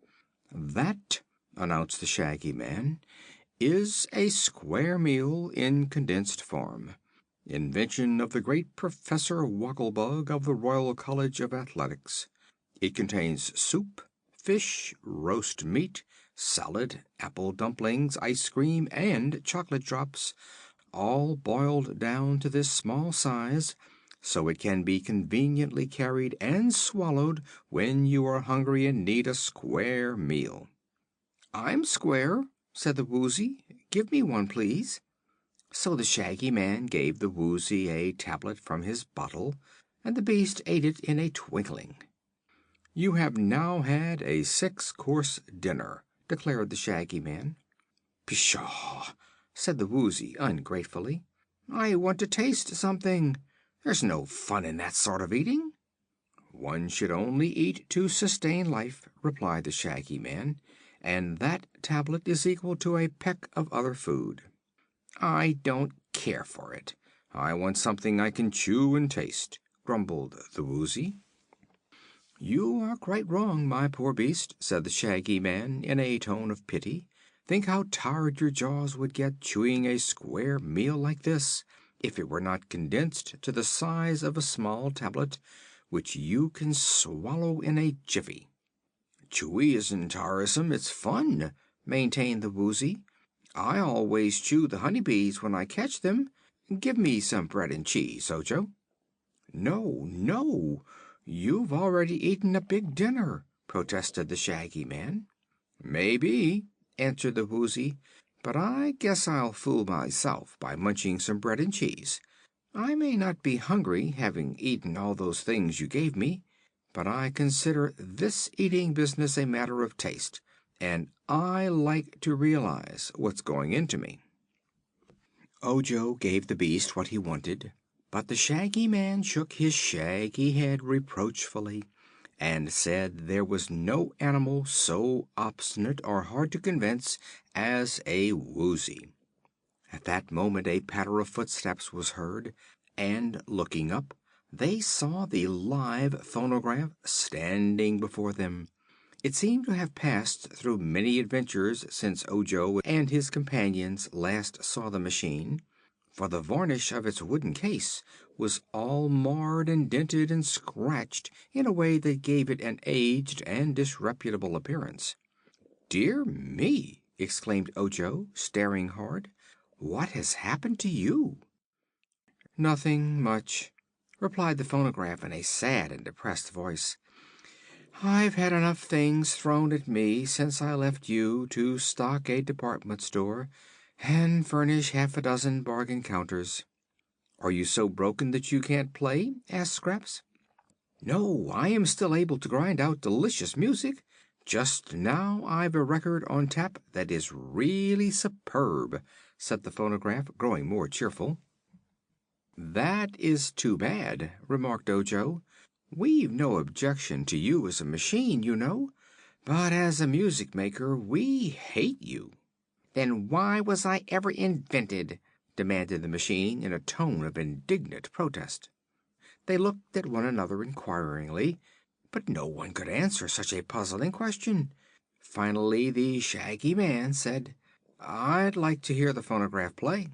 "That," announced the Shaggy Man, "is a square meal in condensed form. Invention of the great Professor Wogglebug of the Royal College of Athletics. It contains soup, fish, roast meat, salad, apple dumplings, ice cream and chocolate drops, all boiled down to this small size, so it can be conveniently carried and swallowed when you are hungry and need a square meal." "I'm square," said the Woozy. "Give me one, please." So the Shaggy Man gave the Woozy a tablet from his bottle, and the beast ate it in a twinkling. "You have now had a 6-course dinner," declared the Shaggy Man. "Pshaw!" said the Woozy ungratefully. "I want to taste something. There's no fun in that sort of eating." "One should only eat to sustain life," replied the Shaggy Man, "and that tablet is equal to a peck of other food." "I don't care for it. I want something I can chew and taste," grumbled the Woozy. "You are quite wrong, my poor beast," said the Shaggy Man in a tone of pity. "Think how tired your jaws would get chewing a square meal like this, if it were not condensed to the size of a small tablet, which you can swallow in a jiffy." "Chewy isn't tiresome, it's fun," maintained the Woozy. "I always chew the honeybees when I catch them. Give me some bread and cheese, Ojo." "No, no, you've already eaten a big dinner," protested the Shaggy Man. "Maybe," answered the Woozy, "but I guess I'll fool myself by munching some bread and cheese. I may not be hungry, having eaten all those things you gave me, but I consider this eating business a matter of taste, and I like to realize what's going into me." Ojo gave the beast what he wanted, but the Shaggy Man shook his shaggy head reproachfully and said there was no animal so obstinate or hard to convince as a Woozy. At that moment a patter of footsteps was heard, and looking up, they saw the live phonograph standing before them. It seemed to have passed through many adventures since Ojo and his companions last saw the machine, for the varnish of its wooden case was all marred and dented and scratched in a way that gave it an aged and disreputable appearance. "Dear me!" exclaimed Ojo, staring hard. "What has happened to you?" "Nothing much," replied the phonograph in a sad and depressed voice. "I've had enough things thrown at me since I left you to stock a department store and furnish half a dozen bargain counters." "Are you so broken that you can't play?" asked Scraps. "No, I am still able to grind out delicious music. Just now I've a record on tap that is really superb," said the phonograph, growing more cheerful. "That is too bad," remarked Ojo. "We've no objection to you as a machine, you know, but as a music maker we hate you." "Then why was I ever invented?" demanded the machine in a tone of indignant protest. They looked at one another inquiringly, but no one could answer such a puzzling question. Finally the Shaggy Man said: "I'd like to hear the phonograph play."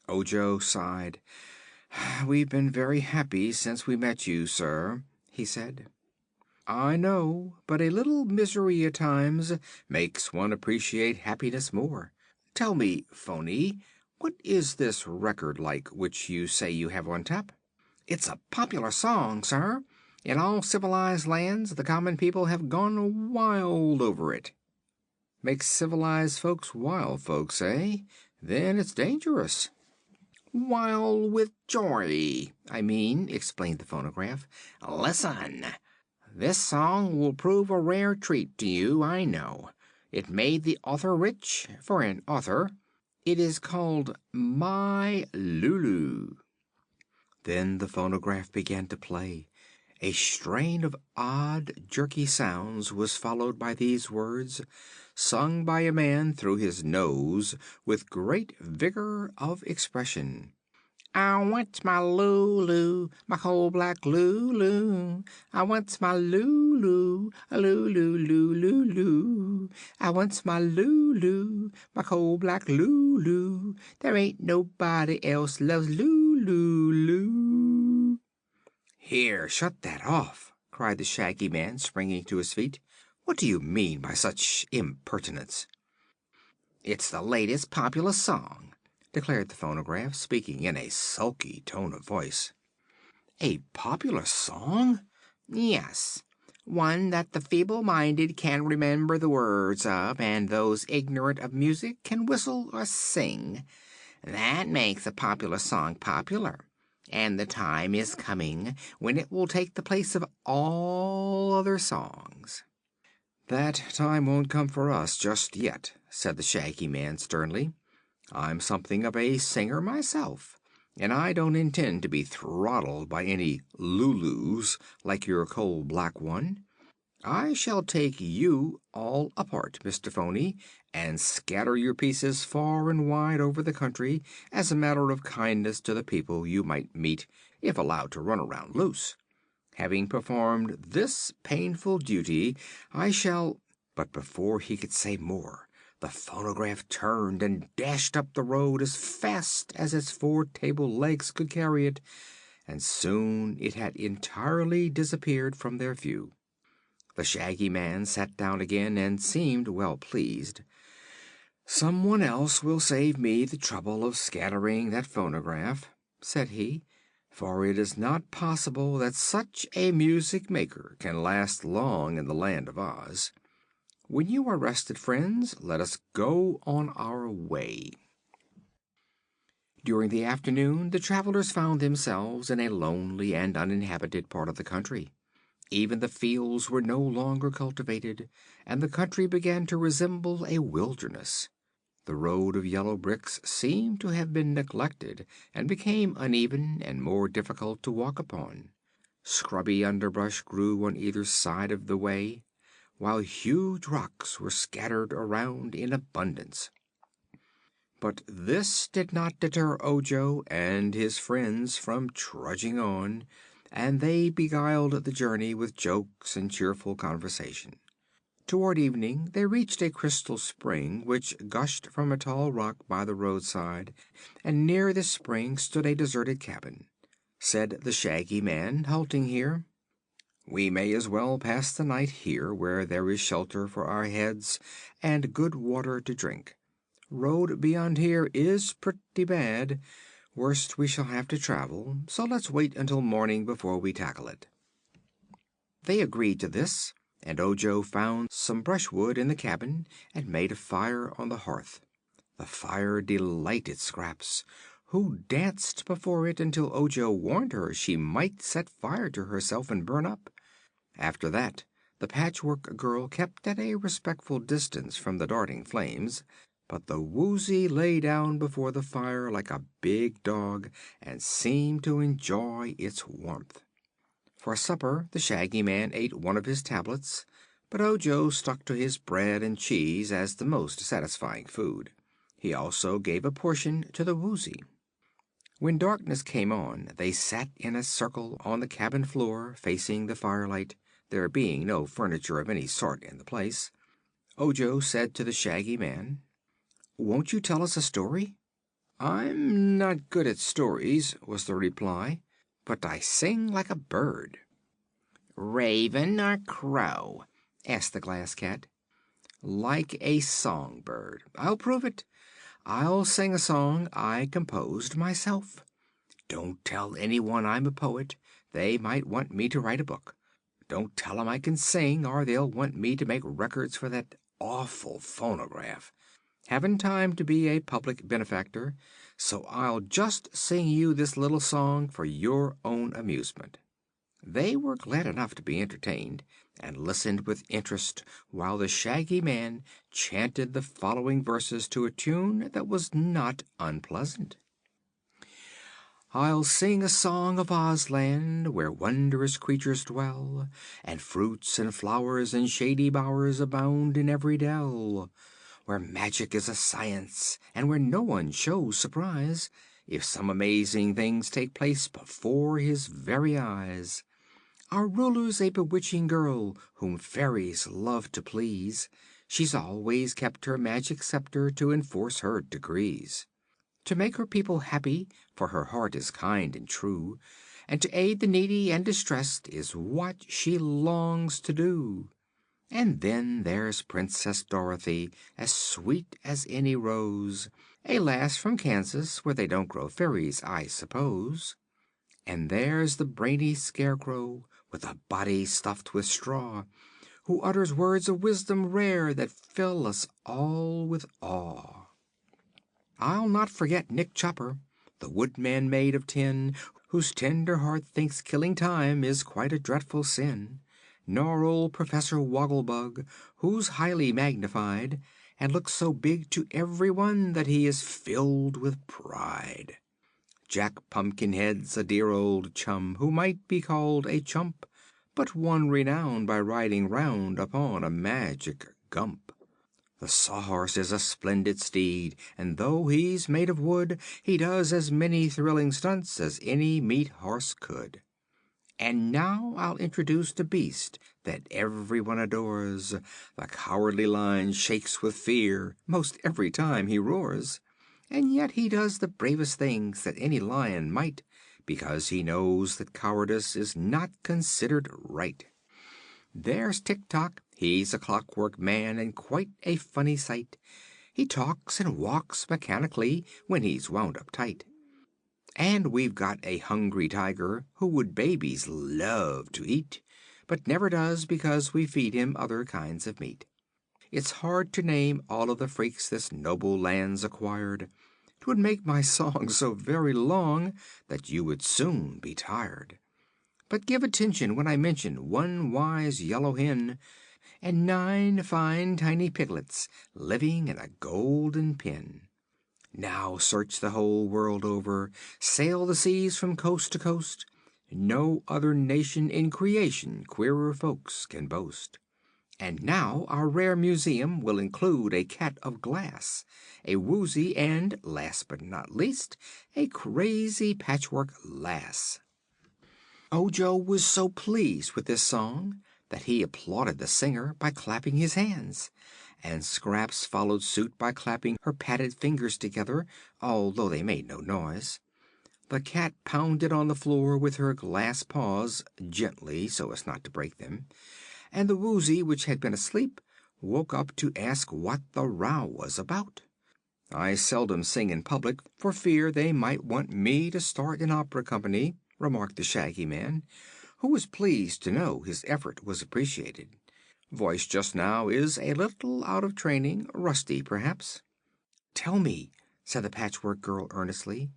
Ojo sighed. "We've been very happy since we met you, sir," he said. "I know, but a little misery at times makes one appreciate happiness more. Tell me, Phony, what is this record like which you say you have on tap?" "It's a popular song, sir. In all civilized lands the common people have gone wild over it." "Makes civilized folks wild folks, eh? Then it's dangerous." "Wild with joy, I mean," explained the phonograph. "Listen. This song will prove a rare treat to you, I know. It made the author rich, for an author. It is called My Lulu." Then the phonograph began to play. A strain of odd, jerky sounds was followed by these words, sung by a man through his nose with great vigor of expression: "I want my Lulu, my coal black Lulu. I want my Lulu, a Lulu, Lulu, Lulu. I want my Lulu, my coal black Lulu. There ain't nobody else loves Lulu, Lulu." "Here, shut that off!" cried the Shaggy Man, springing to his feet. "What do you mean by such impertinence?" "It's the latest popular song," declared the phonograph, speaking in a sulky tone of voice. "A popular song?" "Yes. One that the feeble-minded can remember the words of, and those ignorant of music can whistle or sing. That makes a popular song popular. And the time is coming when it will take the place of all other songs." "That time won't come for us just yet," said the Shaggy Man sternly. "I'm something of a singer myself, and I don't intend to be throttled by any Lulus like your coal black one. I shall take you all apart, Mr. Phony, and scatter your pieces far and wide over the country as a matter of kindness to the people you might meet if allowed to run around loose. Having performed this painful duty, I shall—" But before he could say more, the phonograph turned and dashed up the road as fast as its 4 table legs could carry it, and soon it had entirely disappeared from their view. The Shaggy Man sat down again and seemed well pleased. "Someone else will save me the trouble of scattering that phonograph," said he, "for it is not possible that such a music maker can last long in the Land of Oz. When you are rested, friends, let us go on our way." During the afternoon the travelers found themselves in a lonely and uninhabited part of the country. Even the fields were no longer cultivated, and the country began to resemble a wilderness. The road of yellow bricks seemed to have been neglected and became uneven and more difficult to walk upon. Scrubby underbrush grew on either side of the way, while huge rocks were scattered around in abundance. But this did not deter Ojo and his friends from trudging on, and they beguiled the journey with jokes and cheerful conversation. Toward evening they reached a crystal spring which gushed from a tall rock by the roadside, and near this spring stood a deserted cabin. Said the Shaggy Man, halting here: "We may as well pass the night here, where there is shelter for our heads and good water to drink. Road beyond here is pretty bad. Worst we shall have to travel, so let's wait until morning before we tackle it." They agreed to this, and Ojo found some brushwood in the cabin and made a fire on the hearth. The fire delighted Scraps, who danced before it until Ojo warned her she might set fire to herself and burn up. After that the Patchwork Girl kept at a respectful distance from the darting flames, but the Woozy lay down before the fire like a big dog and seemed to enjoy its warmth. For supper the Shaggy Man ate one of his tablets, but Ojo stuck to his bread and cheese as the most satisfying food. He also gave a portion to the Woozy. When darkness came on, they sat in a circle on the cabin floor, facing the firelight, there being no furniture of any sort in the place. Ojo said to the Shaggy Man: "Won't you tell us a story?" "I'm not good at stories," was the reply, "but I sing like a bird." "Raven or crow?" asked the Glass Cat. "Like a song bird. I'll prove it. I'll sing a song I composed myself. Don't tell anyone I'm a poet. They might want me to write a book. Don't tell 'em I can sing, or they'll want me to make records for that awful phonograph. Haven't time to be a public benefactor, so I'll just sing you this little song for your own amusement." They were glad enough to be entertained, and listened with interest while the Shaggy Man chanted the following verses to a tune that was not unpleasant: "I'll sing a song of Ozland, where wondrous creatures dwell, and fruits and flowers and shady bowers abound in every dell. Where magic is a science, and where no one shows surprise if some amazing things take place before his very eyes. Our ruler's a bewitching girl whom fairies love to please. She's always kept her magic scepter to enforce her decrees. To make her people happy, for her heart is kind and true, and to aid the needy and distressed is what she longs to do. And then there's Princess Dorothy, as sweet as any rose, a lass from Kansas, where they don't grow fairies, I suppose. And there's the brainy Scarecrow, with a body stuffed with straw, who utters words of wisdom rare that fill us all with awe. I'll not forget Nick Chopper, the woodman made of tin, whose tender heart thinks killing time is quite a dreadful sin. Nor old Professor Wogglebug, who's highly magnified, and looks so big to everyone that he is filled with pride. Jack Pumpkinhead's a dear old chum, who might be called a chump, but won renown by riding round upon a magic gump. The Sawhorse is a splendid steed, and though he's made of wood, he does as many thrilling stunts as any meat horse could. And now I'll introduce the beast that everyone adores. The Cowardly Lion shakes with fear most every time he roars. And yet he does the bravest things that any lion might, because he knows that cowardice is not considered right. There's Tik-Tok, he's a clockwork man and quite a funny sight. He talks and walks mechanically when he's wound up tight. And we've got a hungry tiger who would babies love to eat, but never does because we feed him other kinds of meat. It's hard to name all of the freaks this noble land's acquired. 'Twould make my song so very long that you would soon be tired. But give attention when I mention one wise yellow hen, and 9 fine tiny piglets living in a golden pen. Now search the whole world over, sail the seas from coast to coast. No other nation in creation queerer folks can boast. And now our rare museum will include a cat of glass, a woozy, and, last but not least, a crazy patchwork lass. Ojo was so pleased with this song that he applauded the singer by clapping his hands, and Scraps followed suit by clapping her padded fingers together, although they made no noise. The cat pounded on the floor with her glass paws, gently so as not to break them, and the woozy, which had been asleep, woke up to ask what the row was about. "I seldom sing in public for fear they might want me to start an opera company," remarked the Shaggy Man, who was pleased to know his effort was appreciated. "Voice just now is a little out of training, rusty perhaps." "Tell me," said the Patchwork Girl earnestly,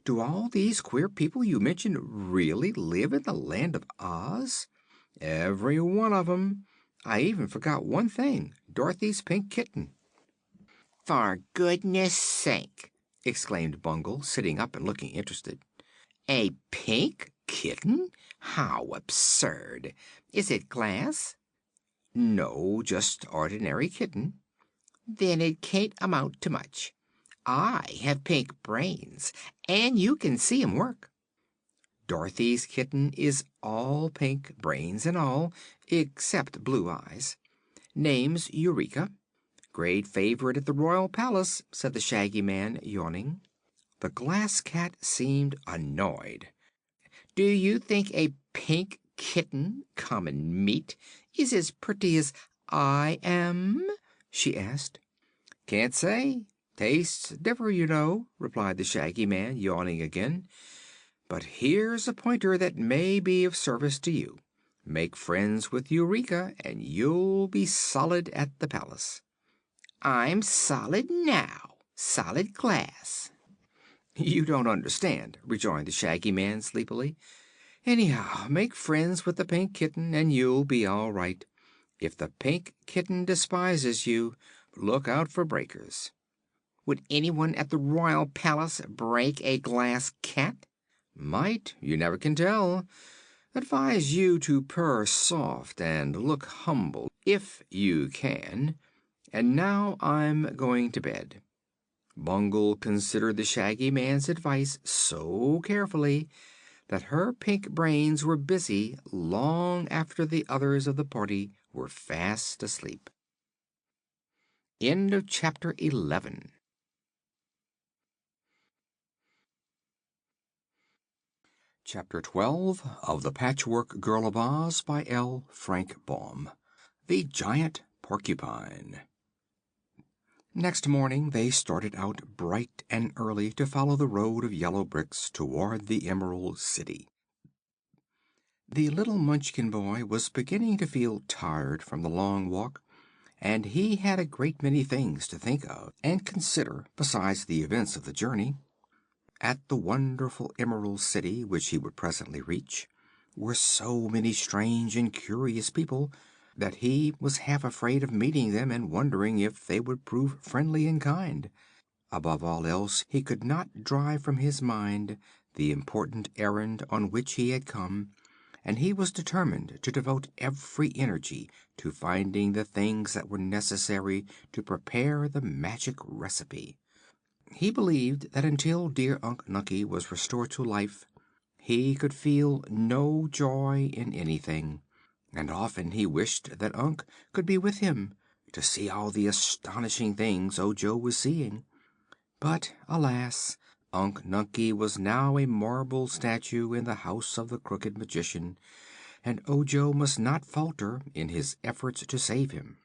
"do all these queer people you mentioned really live in the Land of Oz?" "Every one of 'em. I even forgot one thing, Dorothy's pink kitten." For goodness sake!" exclaimed Bungle, sitting up and looking interested. "A pink kitten? How absurd! Is it glass?" "No, just ordinary kitten." "Then it can't amount to much. I have pink brains, and you can see 'em work." Dorothy's kitten is all pink, brains and all, except blue eyes. Name's Eureka. Great favorite at the Royal Palace," said the Shaggy Man, yawning. The Glass Cat seemed annoyed. "Do you think a pink kitten, common meat, is as pretty as I am?" she asked. "Can't say. Tastes differ, you know," replied the Shaggy Man, yawning again. "But here's a pointer that may be of service to you. Make friends with Eureka, and you'll be solid at the palace." "I'm solid now. Solid glass." "You don't understand," rejoined the Shaggy Man sleepily. "Anyhow, make friends with the Pink Kitten and you'll be all right. If the Pink Kitten despises you, look out for breakers." "Would anyone at the Royal Palace break a glass cat?" "Might. You never can tell. Advise you to purr soft and look humble if you can. And now I'm going to bed." Bungle considered the Shaggy Man's advice so carefully that her pink brains were busy long after the others of the party were fast asleep. End of chapter 11. Chapter 12 of The Patchwork Girl of Oz by L. Frank Baum. The Giant Porcupine. Next morning they started out bright and early to follow the road of yellow bricks toward the Emerald City. The little Munchkin boy was beginning to feel tired from the long walk, and he had a great many things to think of and consider besides the events of the journey. At the wonderful Emerald City, which he would presently reach, were so many strange and curious people that he was half afraid of meeting them and wondering if they would prove friendly and kind. Above all else, he could not drive from his mind the important errand on which he had come, and he was determined to devote every energy to finding the things that were necessary to prepare the magic recipe. He believed that until dear Unc Nunkie was restored to life, he could feel no joy in anything, and often he wished that Unc could be with him to see all the astonishing things Ojo was seeing. But alas, Unc Nunkie was now a marble statue in the house of the Crooked Magician, and Ojo must not falter in his efforts to save him.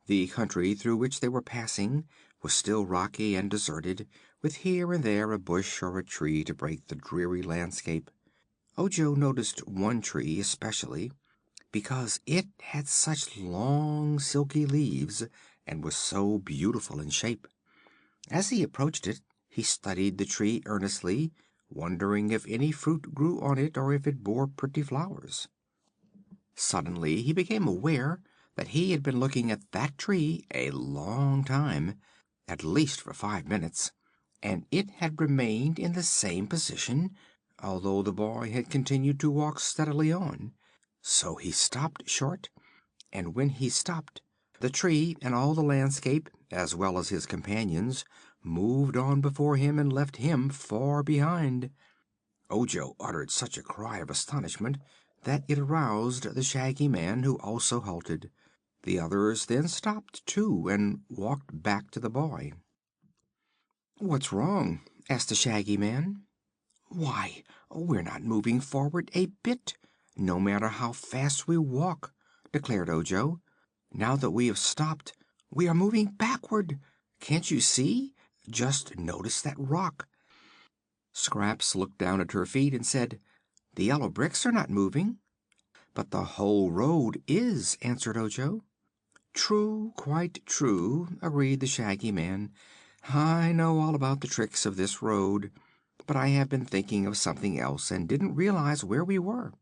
The country through which they were passing was still rocky and deserted, with here and there a bush or a tree to break the dreary landscape. Ojo noticed one tree especially, because it had such long, silky leaves and was so beautiful in shape. As he approached it, he studied the tree earnestly, wondering if any fruit grew on it or if it bore pretty flowers. Suddenly he became aware that he had been looking at that tree a long time, at least for 5 minutes, and it had remained in the same position, although the boy had continued to walk steadily on. So he stopped short, and when he stopped, the tree and all the landscape, as well as his companions, moved on before him and left him far behind. Ojo uttered such a cry of astonishment that it aroused the Shaggy Man, who also halted. The others then stopped too and walked back to the boy. "What's wrong?" asked the Shaggy Man. "Why, we're not moving forward a bit, no matter how fast we walk," declared Ojo. "Now that we have stopped, we are moving backward. Can't you see? Just notice that rock." Scraps looked down at her feet and said, "The yellow bricks are not moving." "But the whole road is," answered Ojo. "True, quite true," agreed the Shaggy Man. "I know all about the tricks of this road, but I have been thinking of something else and didn't realize where we were."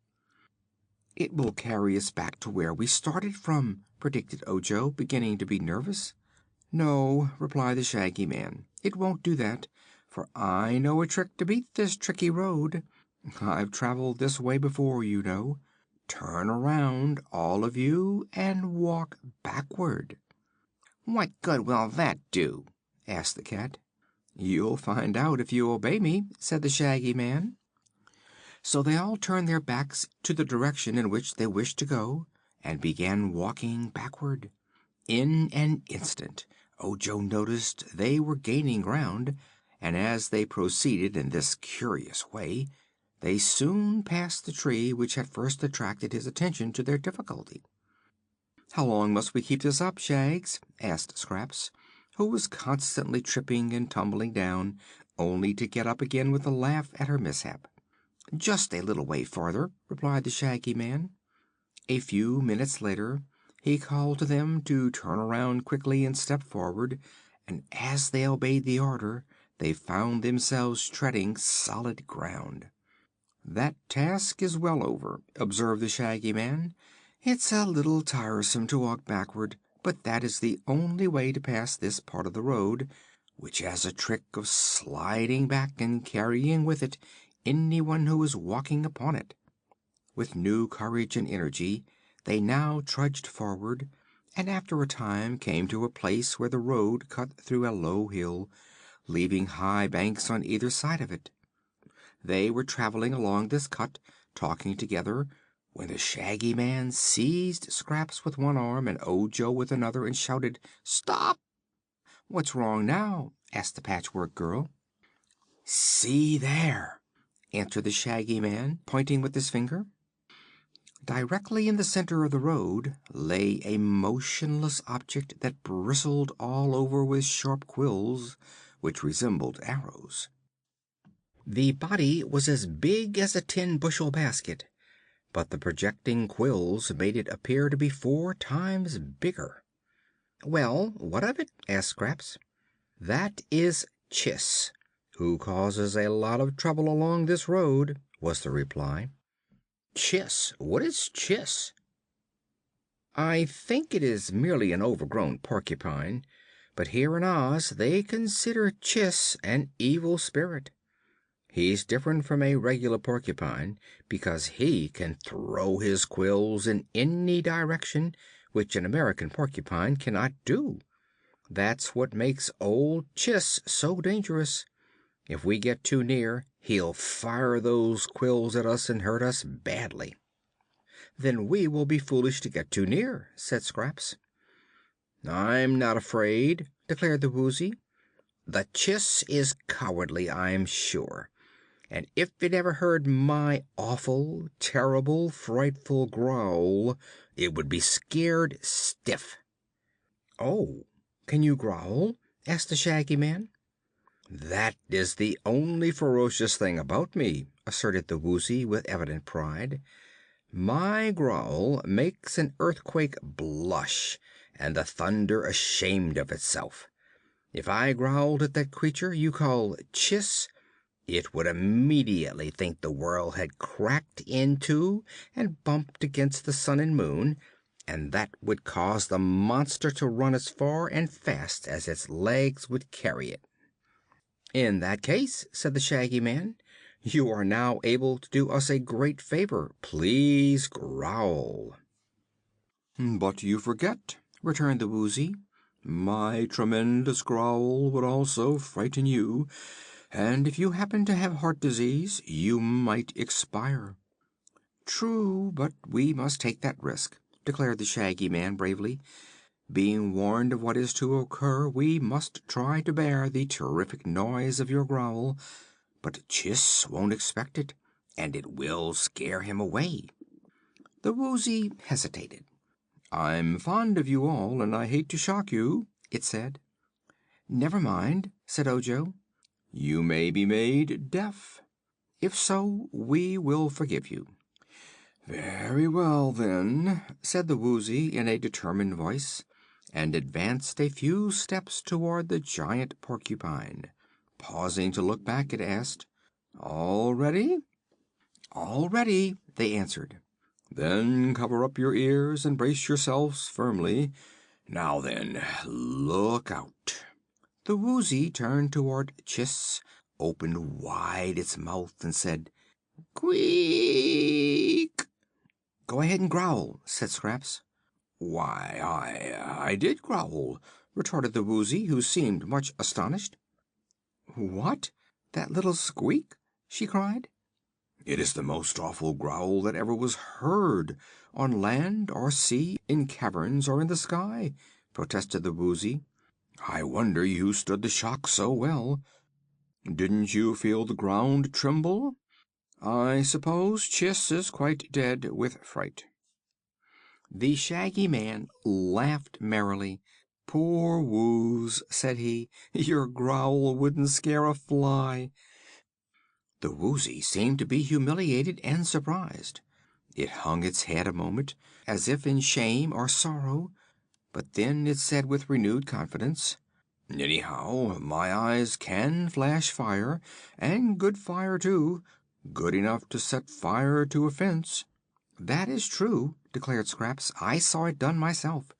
"It will carry us back to where we started from," predicted Ojo, beginning to be nervous. "No," replied the Shaggy Man, "it won't do that, for I know a trick to beat this tricky road. I've traveled this way before, you know. Turn around, all of you, and walk backward." "What good will that do?" asked the cat. "You'll find out if you obey me," said the Shaggy Man. So they all turned their backs to the direction in which they wished to go and began walking backward. In an instant Ojo noticed they were gaining ground, and as they proceeded in this curious way they soon passed the tree which had first attracted his attention to their difficulty. "How long must we keep this up, Shags?" asked Scraps, who was constantly tripping and tumbling down, only to get up again with a laugh at her mishap. "Just a little way farther," replied the Shaggy Man. A few minutes later he called to them to turn around quickly and step forward, and as they obeyed the order they found themselves treading solid ground. "That task is well over," observed the Shaggy Man. "It's a little tiresome to walk backward, but that is the only way to pass this part of the road, which has a trick of sliding back and carrying with it anyone who is walking upon it." With new courage and energy they now trudged forward, and after a time came to a place where the road cut through a low hill, leaving high banks on either side of it. They were traveling along this cut, talking together, when the Shaggy Man seized Scraps with one arm and Ojo with another and shouted, "Stop!" "What's wrong now?" asked the Patchwork Girl. "See there," answered the Shaggy Man, pointing with his finger. Directly in the center of the road lay a motionless object that bristled all over with sharp quills, which resembled arrows. The body was as big as a 10-bushel basket, but the projecting quills made it appear to be 4 times bigger. "Well, what of it?" asked Scraps. "That is Chiss, who causes a lot of trouble along this road," was the reply. "Chiss? What is Chiss?" "I think it is merely an overgrown porcupine, but here in Oz they consider Chiss an evil spirit. He's different from a regular porcupine because he can throw his quills in any direction, which an American porcupine cannot do. That's what makes old Chiss so dangerous. If we get too near, he'll fire those quills at us and hurt us badly." "Then we will be foolish to get too near," said Scraps. "I'm not afraid," declared the Woozy. "The Chiss is cowardly, I'm sure, and if it ever heard my awful, terrible, frightful growl, it would be scared stiff." "Oh, can you growl?" asked the Shaggy Man. "That is the only ferocious thing about me," asserted the Woozy with evident pride. "My growl makes an earthquake blush and the thunder ashamed of itself. If I growled at that creature you call Chiss, it would immediately think the world had cracked in two and bumped against the sun and moon, and that would cause the monster to run as far and fast as its legs would carry it." "In that case," said the Shaggy Man, "you are now able to do us a great favor. Please growl." "But you forget," returned the Woozy. "My tremendous growl would also frighten you, and if you happen to have heart disease, you might expire." "True, but we must take that risk," declared the Shaggy Man bravely. "Being warned of what is to occur, we must try to bear the terrific noise of your growl. But Chiss won't expect it, and it will scare him away." The Woozy hesitated. "I'm fond of you all, and I hate to shock you," it said. "Never mind," said Ojo. "You may be made deaf. If so, we will forgive you." "Very well, then," said the Woozy in a determined voice, and advanced a few steps toward the giant porcupine. Pausing to look back, it asked, "All ready?" "All ready," they answered. "Then cover up your ears and brace yourselves firmly. Now then, look out." The Woozy turned toward Chiss, opened wide its mouth, and said, "Queek!" "Go ahead and growl," said Scraps. "Why, I did growl," retorted the Woozy, who seemed much astonished. "What? That little squeak?" she cried. "It is the most awful growl that ever was heard, on land or sea, in caverns or in the sky," protested the Woozy. "I wonder you stood the shock so well. Didn't you feel the ground tremble? I suppose Chiss is quite dead with fright." The Shaggy Man laughed merrily. "Poor Wooz," said he; "your growl wouldn't scare a fly." The Woozy seemed to be humiliated and surprised. It hung its head a moment, as if in shame or sorrow, but then it said with renewed confidence, "Anyhow, my eyes can flash fire, and good fire, too. Good enough to set fire to a fence." "That is true," declared Scraps. "I saw it done myself.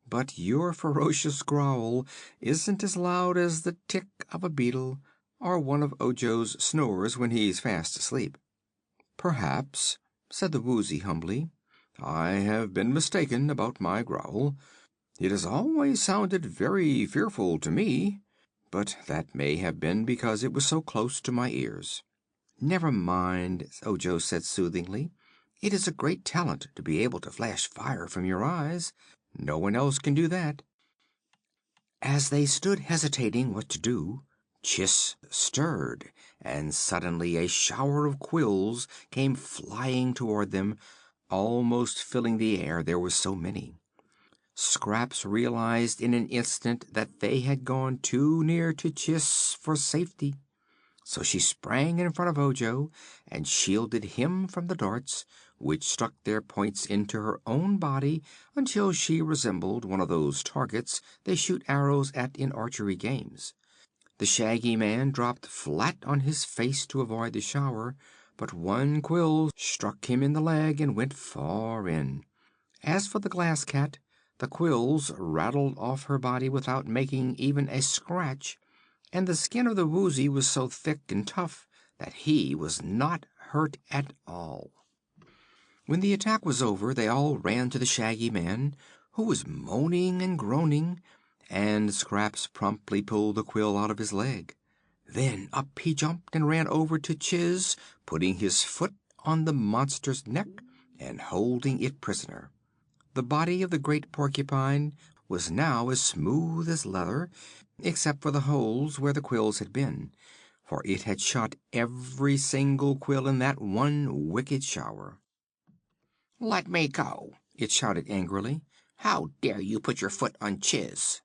But your ferocious growl isn't as loud as the tick of a beetle, or one of Ojo's snores when he's fast asleep." "Perhaps," said the Woozy humbly, "I have been mistaken about my growl. It has always sounded very fearful to me, but that may have been because it was so close to my ears." "Never mind," Ojo said soothingly. "It is a great talent to be able to flash fire from your eyes. No one else can do that." As they stood hesitating what to do, Chiss stirred, and suddenly a shower of quills came flying toward them, almost filling the air, there were so many. Scraps realized in an instant that they had gone too near to Chiss for safety. So she sprang in front of Ojo and shielded him from the darts, which struck their points into her own body until she resembled one of those targets they shoot arrows at in archery games. The Shaggy Man dropped flat on his face to avoid the shower, but one quill struck him in the leg and went far in. As for the Glass Cat, the quills rattled off her body without making even a scratch, and the skin of the Woozy was so thick and tough that he was not hurt at all. When the attack was over, they all ran to the Shaggy Man, who was moaning and groaning, and Scraps promptly pulled the quill out of his leg. Then up he jumped and ran over to Chiss, putting his foot on the monster's neck and holding it prisoner. The body of the great porcupine was now as smooth as leather, except for the holes where the quills had been, for it had shot every single quill in that one wicked shower. "Let me go!" it shouted angrily. "How dare you put your foot on Chiss?"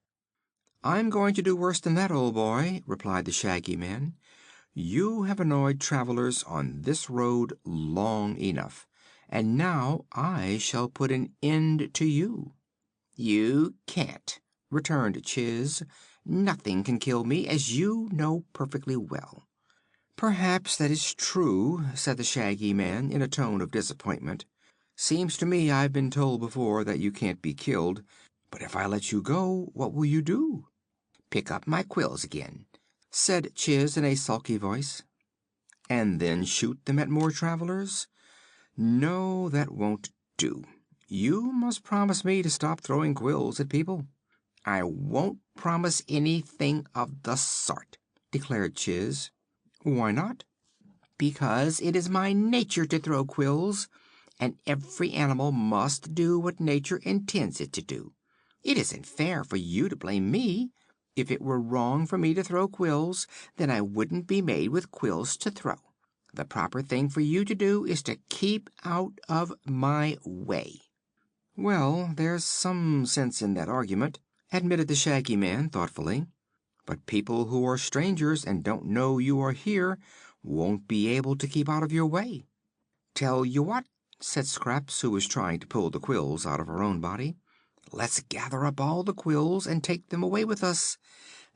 "I'm going to do worse than that, old boy," replied the Shaggy Man. "You have annoyed travelers on this road long enough, and now I shall put an end to you." "You can't," returned Chiss. "Nothing can kill me, as you know perfectly well." "Perhaps that is true," said the Shaggy Man in a tone of disappointment. "Seems to me I've been told before that you can't be killed. But if I let you go, what will you do?" "Pick up my quills again," said Chiss in a sulky voice. "And then shoot them at more travelers? No, that won't do. You must promise me to stop throwing quills at people." "I won't promise anything of the sort," declared Chiss. "Why not?" "Because it is my nature to throw quills, and every animal must do what nature intends it to do. It isn't fair for you to blame me. If it were wrong for me to throw quills, then I wouldn't be made with quills to throw. The proper thing for you to do is to keep out of my way." "Well, there's some sense in that argument," admitted the Shaggy Man thoughtfully. "But people who are strangers and don't know you are here won't be able to keep out of your way." "Tell you what," said Scraps, who was trying to pull the quills out of her own body. "Let's gather up all the quills and take them away with us.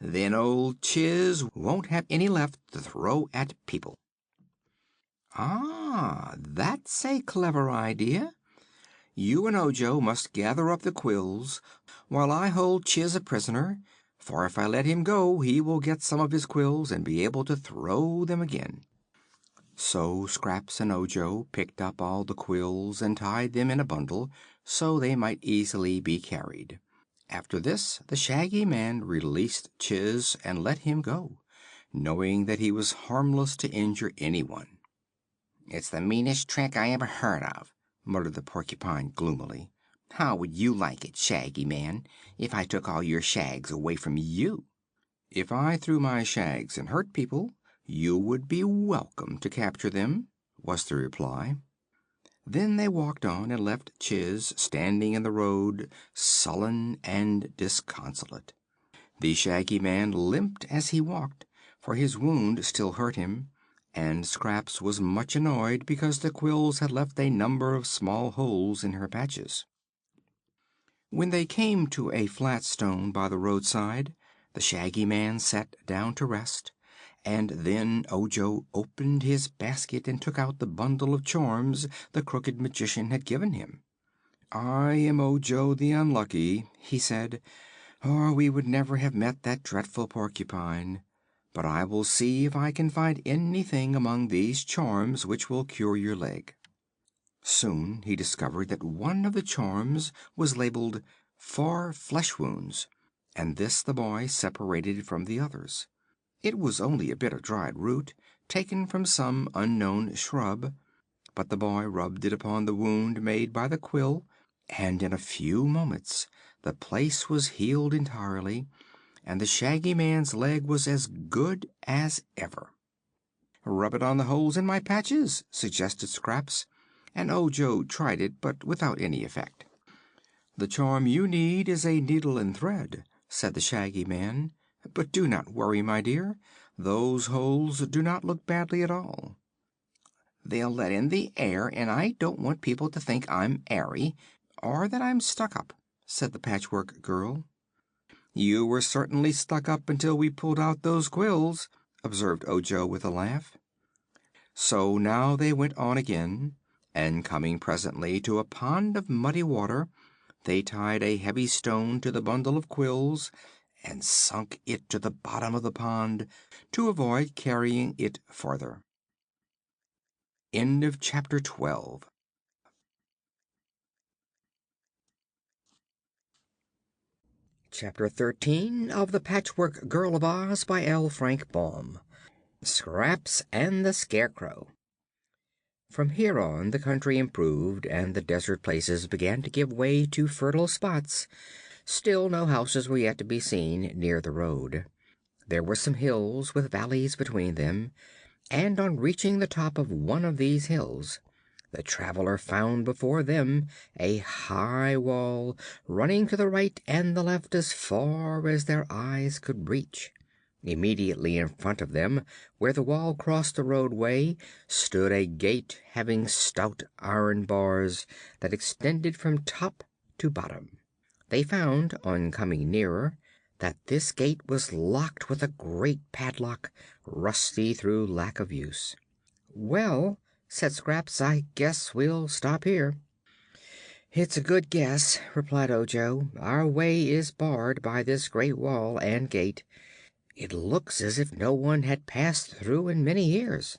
Then old Chiss won't have any left to throw at people." "Ah, that's a clever idea. You and Ojo must gather up the quills while I hold Chiss a prisoner, for if I let him go he will get some of his quills and be able to throw them again." So Scraps and Ojo picked up all the quills and tied them in a bundle so they might easily be carried. After this the Shaggy Man released Chiss and let him go, knowing that he was harmless to injure anyone. "It's the meanest trick I ever heard of," muttered the Porcupine gloomily. "How would you like it, Shaggy Man, if I took all your shags away from you?" "If I threw my shags and hurt people, you would be welcome to capture them," was the reply. Then they walked on and left Chiss standing in the road, sullen and disconsolate. The Shaggy Man limped as he walked, for his wound still hurt him, and Scraps was much annoyed because the quills had left a number of small holes in her patches. When they came to a flat stone by the roadside, the Shaggy Man sat down to rest, and then Ojo opened his basket and took out the bundle of charms the Crooked Magician had given him. "I am Ojo the Unlucky," he said, "or we would never have met that dreadful porcupine. But I will see if I can find anything among these charms which will cure your leg." Soon he discovered that one of the charms was labeled "For Flesh Wounds," and this the boy separated from the others. It was only a bit of dried root, taken from some unknown shrub, but the boy rubbed it upon the wound made by the quill, and in a few moments the place was healed entirely, and the Shaggy Man's leg was as good as ever. "Rub it on the holes in my patches," suggested Scraps, and Ojo tried it, but without any effect. "The charm you need is a needle and thread," said the Shaggy Man. "But do not worry, my dear. Those holes do not look badly at all." "They'll let in the air, and I don't want people to think I'm airy, or that I'm stuck up," said the Patchwork Girl. "You were certainly stuck up until we pulled out those quills," observed Ojo with a laugh. So now they went on again, and coming presently to a pond of muddy water, they tied a heavy stone to the bundle of quills and sunk it to the bottom of the pond to avoid carrying it farther. End of chapter 12. Chapter 13 of The Patchwork Girl of Oz by L. Frank Baum. Scraps and the Scarecrow. From here on the country improved and the desert places began to give way to fertile spots. Still no houses were yet to be seen near the road. There were some hills with valleys between them, and on reaching the top of one of these hills, the traveler found before them a high wall running to the right and the left as far as their eyes could reach. Immediately in front of them, where the wall crossed the roadway, stood a gate having stout iron bars that extended from top to bottom. They found, on coming nearer, that this gate was locked with a great padlock, rusty through lack of use. "Well," said Scraps, "I guess we'll stop here." "It's a good guess," replied Ojo. "Our way is barred by this great wall and gate. It looks as if no one had passed through in many years."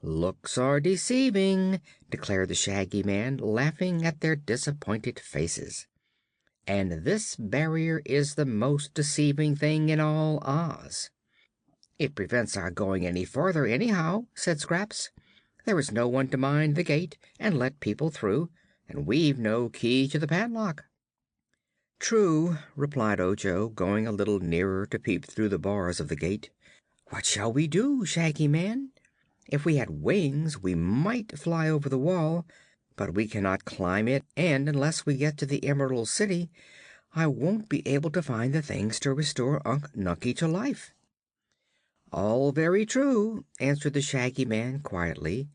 "Looks are deceiving," declared the Shaggy Man, laughing at their disappointed faces. "And this barrier is the most deceiving thing in all Oz." "It prevents our going any farther, anyhow," said Scraps. "There is no one to mind the gate and let people through, and we've no key to the padlock." "True," replied Ojo, going a little nearer to peep through the bars of the gate. "What shall we do, Shaggy Man? If we had wings we might fly over the wall, but we cannot climb it, and unless we get to the Emerald City I won't be able to find the things to restore Unc Nunkie to life." "All very true," answered the Shaggy Man quietly,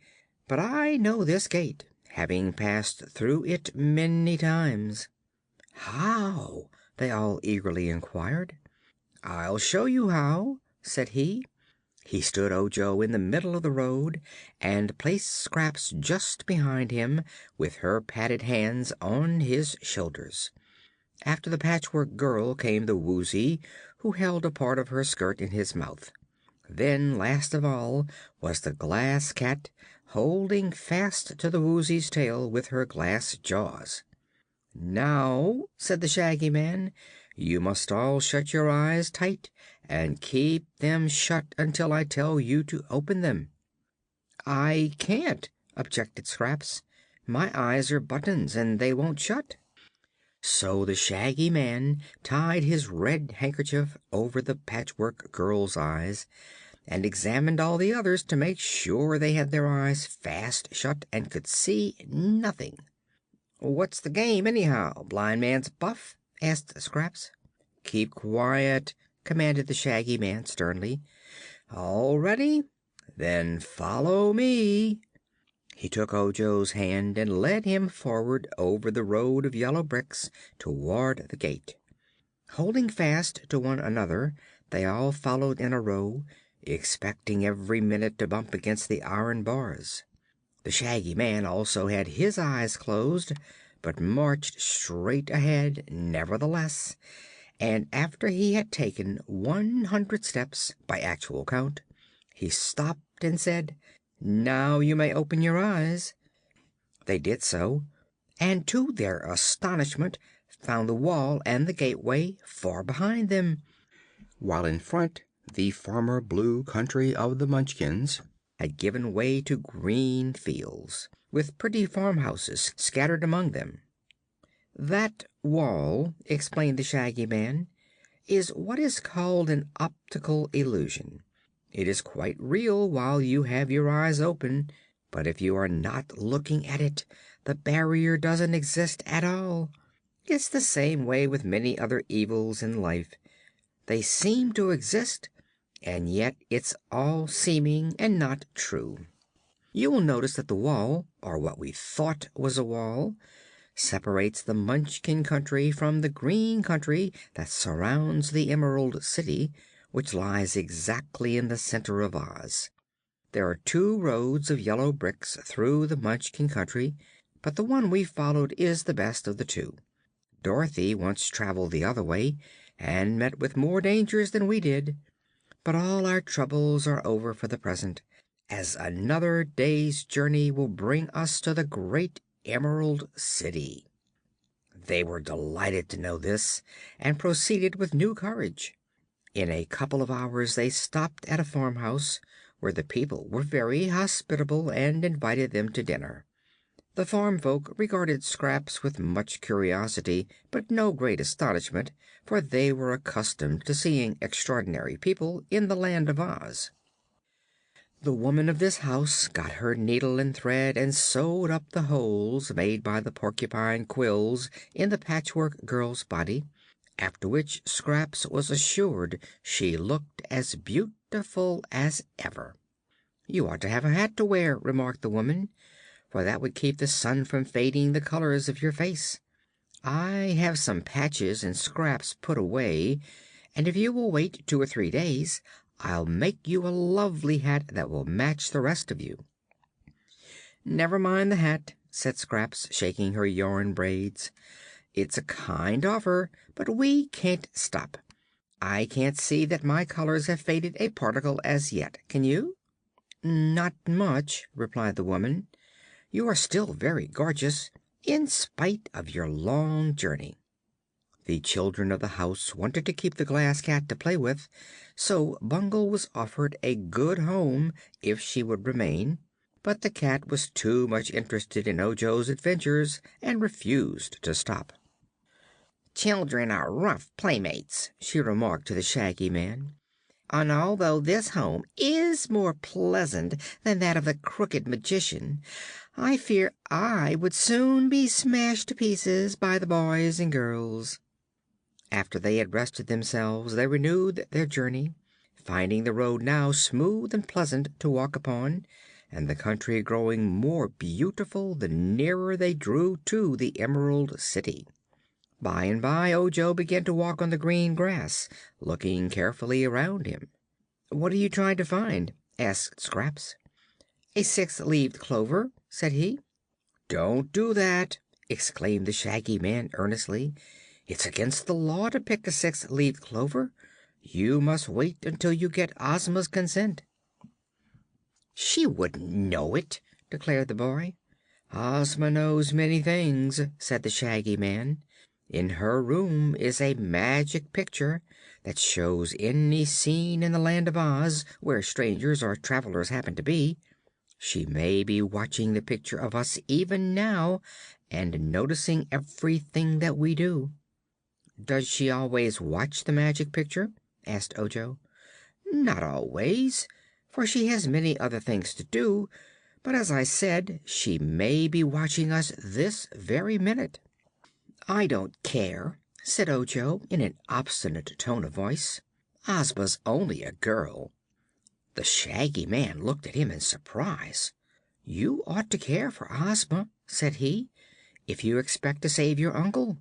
"but I know this gate, having passed through it many times." "How?" they all eagerly inquired. "I'll show you how," said he. He stood Ojo in the middle of the road and placed Scraps just behind him, with her padded hands on his shoulders. After the Patchwork Girl came the Woozy, who held a part of her skirt in his mouth. Then, last of all, was the Glass Cat, holding fast to the Woozy's tail with her glass jaws. "Now," said the Shaggy Man, "you must all shut your eyes tight and keep them shut until I tell you to open them." "I can't," objected Scraps. "My eyes are buttons and they won't shut." So the Shaggy Man tied his red handkerchief over the Patchwork Girl's eyes and examined all the others to make sure they had their eyes fast shut and could see nothing. "What's the game, anyhow, blind man's buff?" asked Scraps. "Keep quiet," commanded the Shaggy Man sternly. "All ready? Then follow me." He took Ojo's hand and led him forward over the road of yellow bricks toward the gate. Holding fast to one another, they all followed in a row, expecting every minute to bump against the iron bars. The Shaggy Man also had his eyes closed, but marched straight ahead nevertheless, and after he had taken 100 steps by actual count, he stopped and said, "Now you may open your eyes." They did so, and to their astonishment found the wall and the gateway far behind them, while in front the former blue country of the Munchkins had given way to green fields, with pretty farmhouses scattered among them. "That wall," explained the Shaggy Man, "is what is called an optical illusion. It is quite real while you have your eyes open, but if you are not looking at it, the barrier doesn't exist at all. It's the same way with many other evils in life. They seem to exist, and yet it's all seeming and not true. You will notice that the wall, or what we thought was a wall, separates the Munchkin country from the green country that surrounds the Emerald City, which lies exactly in the center of Oz. There are 2 roads of yellow bricks through the Munchkin country, but the one we followed is the best of the 2. Dorothy once traveled the other way and met with more dangers than we did. But all our troubles are over for the present, as another day's journey will bring us to the great Emerald City." They were delighted to know this, and proceeded with new courage. In a couple of hours they stopped at a farmhouse, where the people were very hospitable and invited them to dinner. The farm folk regarded Scraps with much curiosity, but no great astonishment, for they were accustomed to seeing extraordinary people in the Land of Oz. The woman of this house got her needle and thread and sewed up the holes made by the porcupine quills in the Patchwork Girl's body, after which Scraps was assured she looked as beautiful as ever. "You ought to have a hat to wear," remarked the woman, "for that would keep the sun from fading the colors of your face. I have some patches and scraps put away, and if you will wait 2 or 3 days, I'll make you a lovely hat that will match the rest of you." "Never mind the hat," said Scraps, shaking her yarn braids. "It's a kind offer, but we can't stop. I can't see that my colors have faded a particle as yet. Can you?" "Not much," replied the woman. "You are still very gorgeous, in spite of your long journey." The children of the house wanted to keep the Glass Cat to play with, so Bungle was offered a good home if she would remain, but the cat was too much interested in Ojo's adventures and refused to stop. "Children are rough playmates," she remarked to the Shaggy Man, "and although this home is more pleasant than that of the Crooked Magician, I fear I would soon be smashed to pieces by the boys and girls." After they had rested themselves, they renewed their journey, finding the road now smooth and pleasant to walk upon, and the country growing more beautiful the nearer they drew to the Emerald City. By and by Ojo began to walk on the green grass, looking carefully around him. "What are you trying to find?" asked Scraps. "A 6-leaved clover," said he. "Don't do that!" exclaimed the Shaggy Man earnestly. "It's against the law to pick a 6-leaved clover. You must wait until you get Ozma's consent." "She wouldn't know it," declared the boy. "Ozma knows many things," said the Shaggy Man. "In her room is a magic picture that shows any scene in the Land of Oz where strangers or travelers happen to be. She may be watching the picture of us even now and noticing everything that we do." "Does she always watch the magic picture?" asked Ojo. "Not always, for she has many other things to do; but as I said, she may be watching us this very minute." "I don't care," said Ojo in an obstinate tone of voice. "Ozma's only a girl." The Shaggy Man looked at him in surprise. "You ought to care for Ozma," said he, "if you expect to save your uncle.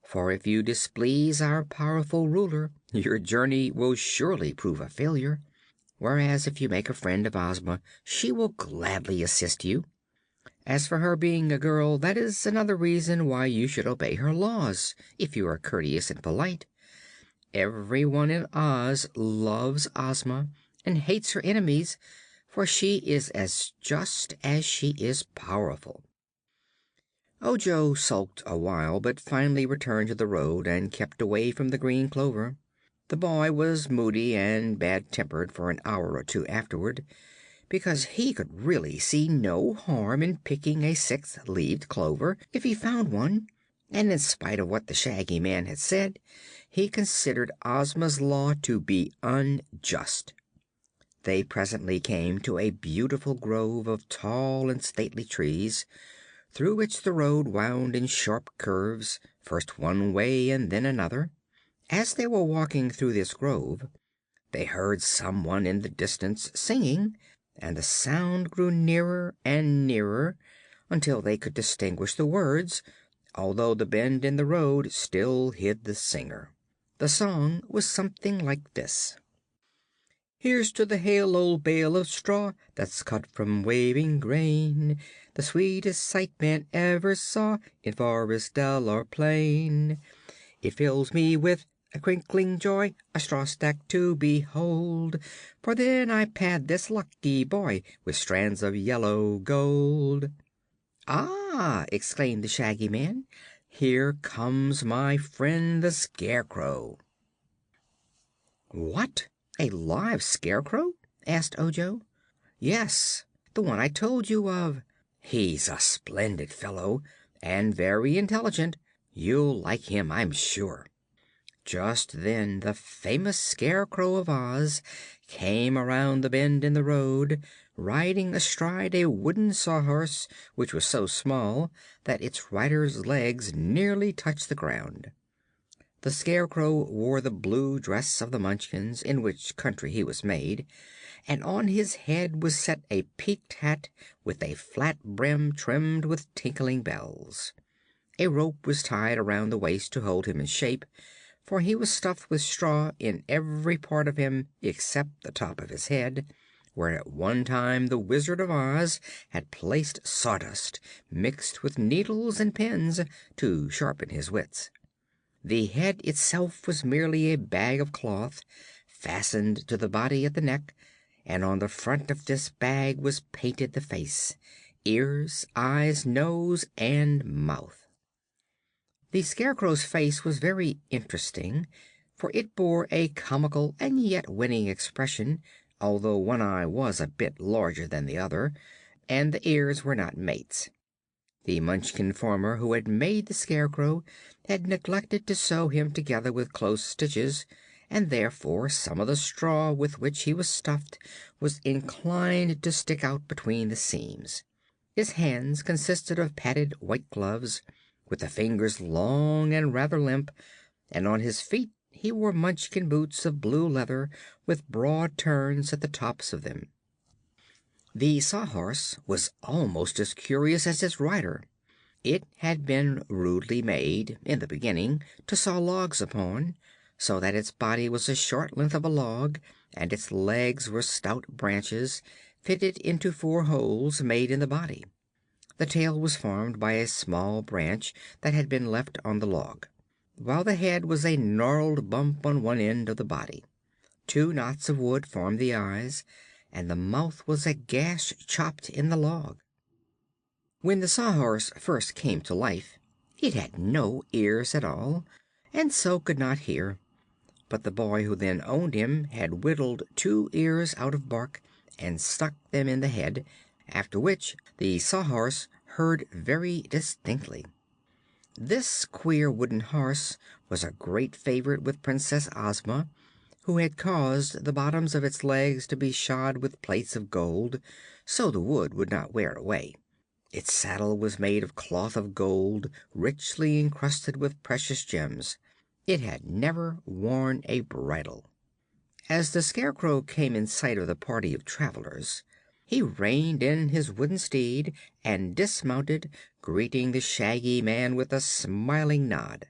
For if you displease our powerful ruler, your journey will surely prove a failure. Whereas, if you make a friend of Ozma, she will gladly assist you. As for her being a girl, that is another reason why you should obey her laws, if you are courteous and polite. Everyone in Oz loves Ozma and hates her enemies, for she is as just as she is powerful." Ojo sulked a while, but finally returned to the road and kept away from the green clover. The boy was moody and bad-tempered for an hour or two afterward, because he could really see no harm in picking a 6-leaved clover if he found one, and in spite of what the Shaggy Man had said, he considered Ozma's law to be unjust. They presently came to a beautiful grove of tall and stately trees, through which the road wound in sharp curves, first one way and then another. As they were walking through this grove, they heard someone in the distance singing, and the sound grew nearer and nearer until they could distinguish the words, although the bend in the road still hid the singer. The song was something like this: "Here's to the hale old bale of straw that's cut from waving grain, the sweetest sight man ever saw in forest, dell, or plain. It fills me with a crinkling joy, a straw stack to behold. For then I pad this lucky boy with strands of yellow gold." "Ah!" exclaimed the Shaggy Man, "here comes my friend the Scarecrow." "What? A live Scarecrow?" asked Ojo. "Yes, the one I told you of. He's a splendid fellow, and very intelligent. You'll like him, I'm sure." Just then the famous Scarecrow of Oz came around the bend in the road, riding astride a wooden Sawhorse which was so small that its rider's legs nearly touched the ground. The Scarecrow wore the blue dress of the Munchkins, in which country he was made, and on his head was set a peaked hat with a flat brim trimmed with tinkling bells. A rope was tied around the waist to hold him in shape, for he was stuffed with straw in every part of him except the top of his head, where at one time the Wizard of Oz had placed sawdust mixed with needles and pins to sharpen his wits. The head itself was merely a bag of cloth fastened to the body at the neck, and on the front of this bag was painted the face, ears, eyes, nose and mouth. The Scarecrow's face was very interesting, for it bore a comical and yet winning expression, although one eye was a bit larger than the other, and the ears were not mates. The Munchkin farmer who had made the Scarecrow had neglected to sew him together with close stitches, and therefore some of the straw with which he was stuffed was inclined to stick out between the seams. His hands consisted of padded white gloves, with the fingers long and rather limp, and on his feet he wore Munchkin boots of blue leather with broad turns at the tops of them. The Sawhorse was almost as curious as his rider. It had been rudely made, in the beginning, to saw logs upon, so that its body was a short length of a log, and its legs were stout branches fitted into 4 holes made in the body. The tail was formed by a small branch that had been left on the log, while the head was a gnarled bump on one end of the body. 2 knots of wood formed the eyes, and the mouth was a gash chopped in the log. When the Sawhorse first came to life, it had no ears at all, and so could not hear. But the boy who then owned him had whittled 2 ears out of bark and stuck them in the head, after which the Sawhorse heard very distinctly. This queer wooden horse was a great favorite with Princess Ozma, who had caused the bottoms of its legs to be shod with plates of gold, so the wood would not wear away. Its saddle was made of cloth of gold, richly encrusted with precious gems. It had never worn a bridle. As the Scarecrow came in sight of the party of travelers, he reined in his wooden steed and dismounted, greeting the Shaggy Man with a smiling nod.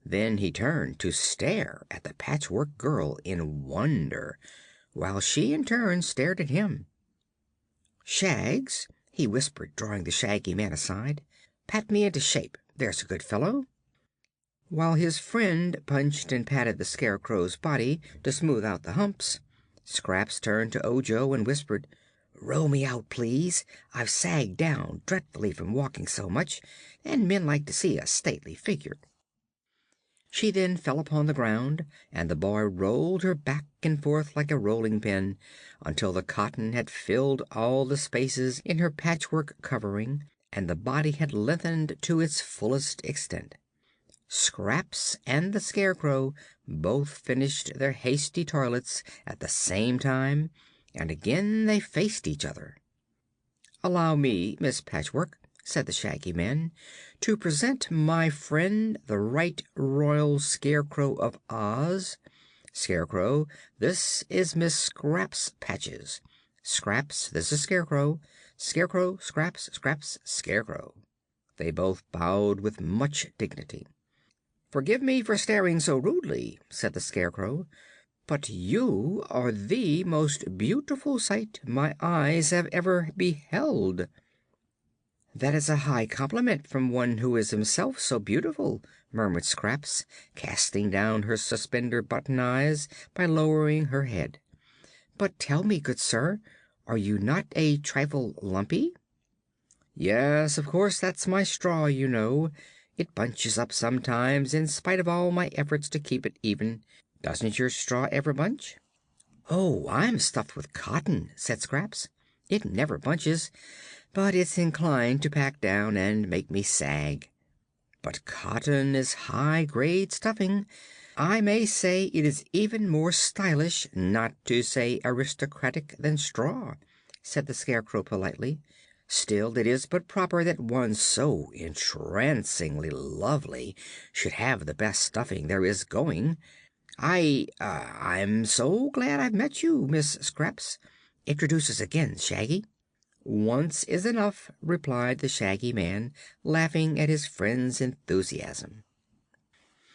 Then he turned to stare at the Patchwork Girl in wonder, while she in turn stared at him. "Shags," he whispered, drawing the Shaggy Man aside, "pat me into shape, there's a good fellow." While his friend punched and patted the Scarecrow's body to smooth out the humps, Scraps turned to Ojo and whispered, "Roll me out, please. I've sagged down dreadfully from walking so much, and men like to see a stately figure." She then fell upon the ground, and the boy rolled her back and forth like a rolling pin, until the cotton had filled all the spaces in her patchwork covering, and the body had lengthened to its fullest extent. Scraps and the Scarecrow both finished their hasty toilets at the same time, and again they faced each other. "Allow me, Miss Patchwork," said the Shaggy Man, "to present my friend, the Right Royal Scarecrow of Oz. Scarecrow, this is Miss Scraps Patches. Scraps, this is Scarecrow. Scarecrow, Scraps, Scraps, Scarecrow." They both bowed with much dignity. "Forgive me for staring so rudely," said the Scarecrow, "but you are the most beautiful sight my eyes have ever beheld." "That is a high compliment from one who is himself so beautiful," murmured Scraps, casting down her suspender button eyes by lowering her head. "But tell me, good sir, are you not a trifle lumpy?" "Yes, of course, that's my straw, you know. It bunches up sometimes, in spite of all my efforts to keep it even. Doesn't your straw ever bunch?" "Oh, I'm stuffed with cotton," said Scraps. "It never bunches, but it's inclined to pack down and make me sag. But cotton is high grade stuffing. I may say it is even more stylish, not to say aristocratic, than straw," said the Scarecrow politely. "Still, it is but proper that one so entrancingly lovely should have the best stuffing there is going. I'm so glad I've met you, Miss Scraps. Introduce us again, Shaggy." "Once is enough," replied the Shaggy Man, laughing at his friend's enthusiasm.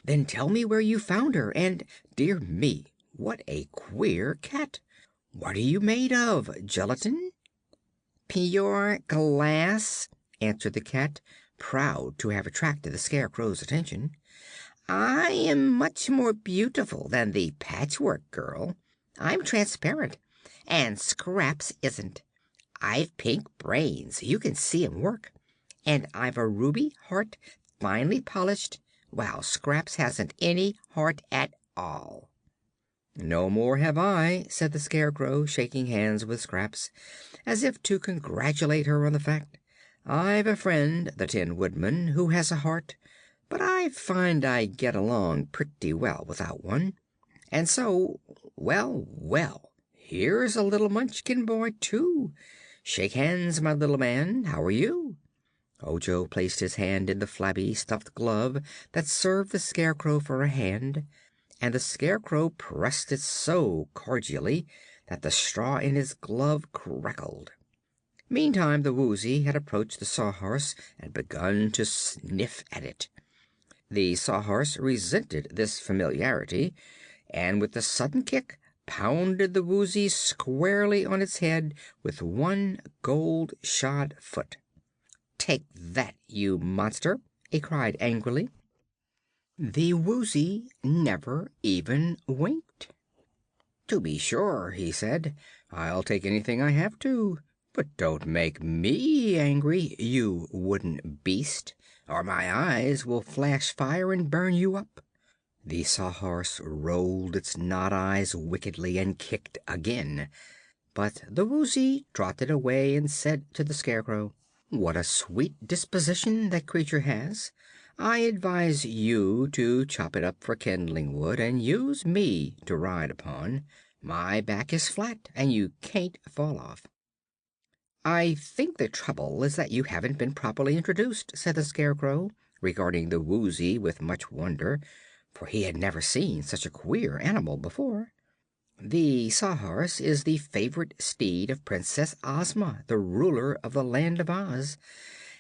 "Then tell me where you found her, and, dear me, what a queer cat! What are you made of? Gelatin?" "Pure glass," answered the cat, proud to have attracted the Scarecrow's attention. "I am much more beautiful than the Patchwork Girl. I'm transparent, and Scraps isn't. I've pink brains, you can see 'em work, and I've a ruby heart, finely polished, while Scraps hasn't any heart at all." "No more have I," said the Scarecrow, shaking hands with Scraps, as if to congratulate her on the fact. "I've a friend, the Tin Woodman, who has a heart, but I find I get along pretty well without one. And so, well, here's a little Munchkin boy, too. Shake hands, my little man. How are you?" Ojo placed his hand in the flabby stuffed glove that served the Scarecrow for a hand, and the Scarecrow pressed it so cordially that the straw in his glove crackled. Meantime the Woozy had approached the Sawhorse and begun to sniff at it. The Sawhorse resented this familiarity, and with a sudden kick pounded the Woozy squarely on its head with one gold shod foot. "Take that, you monster!" it cried angrily. The Woozy never even winked. "To be sure," he said, "I'll take anything I have to. But don't make me angry, you wooden beast, or my eyes will flash fire and burn you up." The Sawhorse rolled its knot eyes wickedly and kicked again. But the Woozy trotted away and said to the Scarecrow: "What a sweet disposition that creature has! I advise you to chop it up for kindling wood and use me to ride upon. My back is flat and you can't fall off." "I think the trouble is that you haven't been properly introduced," said the Scarecrow, regarding the Woozy with much wonder, for he had never seen such a queer animal before. "The Sawhorse is the favorite steed of Princess Ozma, the ruler of the Land of Oz,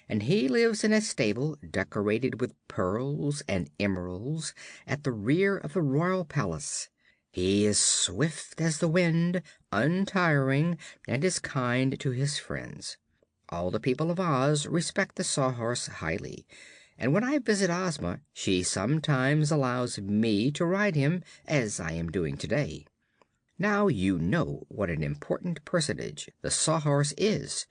and he lives in a stable decorated with pearls and emeralds at the rear of the royal palace. He is swift as the wind, untiring, and is kind to his friends. All the people of Oz respect the Sawhorse highly, and when I visit Ozma she sometimes allows me to ride him, as I am doing today. Now you know what an important personage the Sawhorse is,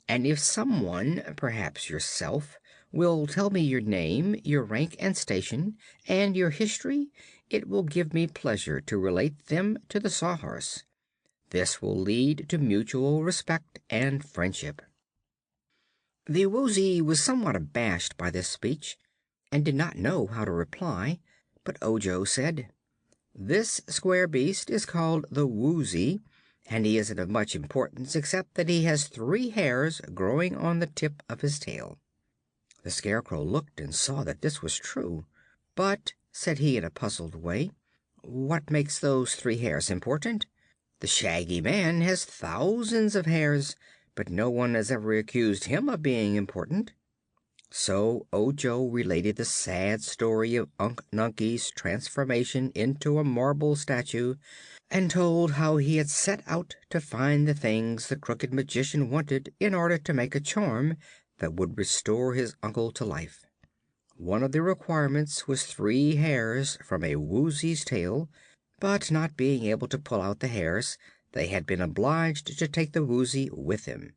and if someone, perhaps yourself, will tell me your name, your rank and station, and your history, it will give me pleasure to relate them to the Sawhorse. This will lead to mutual respect and friendship." The Woozy was somewhat abashed by this speech and did not know how to reply, but Ojo said: "This square beast is called the Woozy, and he isn't of much importance except that he has 3 hairs growing on the tip of his tail." The Scarecrow looked and saw that this was true. "But," said he in a puzzled way, "what makes those 3 hairs important? The Shaggy Man has thousands of hairs, but no one has ever accused him of being important." So Ojo related the sad story of Unc Nunkie's transformation into a marble statue, and told how he had set out to find the things the Crooked Magician wanted in order to make a charm that would restore his uncle to life. One of the requirements was 3 hairs from a woozy's tail, but not being able to pull out the hairs, they had been obliged to take the woozy with them.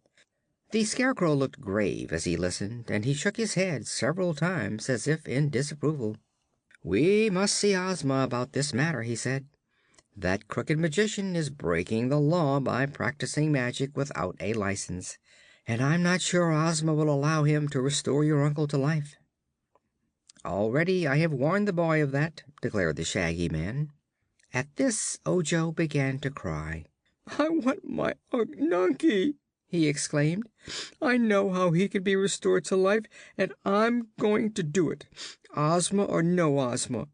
The Scarecrow looked grave as he listened, and he shook his head several times as if in disapproval. "We must see Ozma about this matter," he said. "That crooked magician is breaking the law by practicing magic without a license, and I'm not sure Ozma will allow him to restore your uncle to life." "Already I have warned the boy of that," declared the Shaggy Man. At this Ojo began to cry. "I want my Unc-Nunkie!" he exclaimed. "I know how he can be restored to life, and I'm going to do it, Ozma or no Ozma.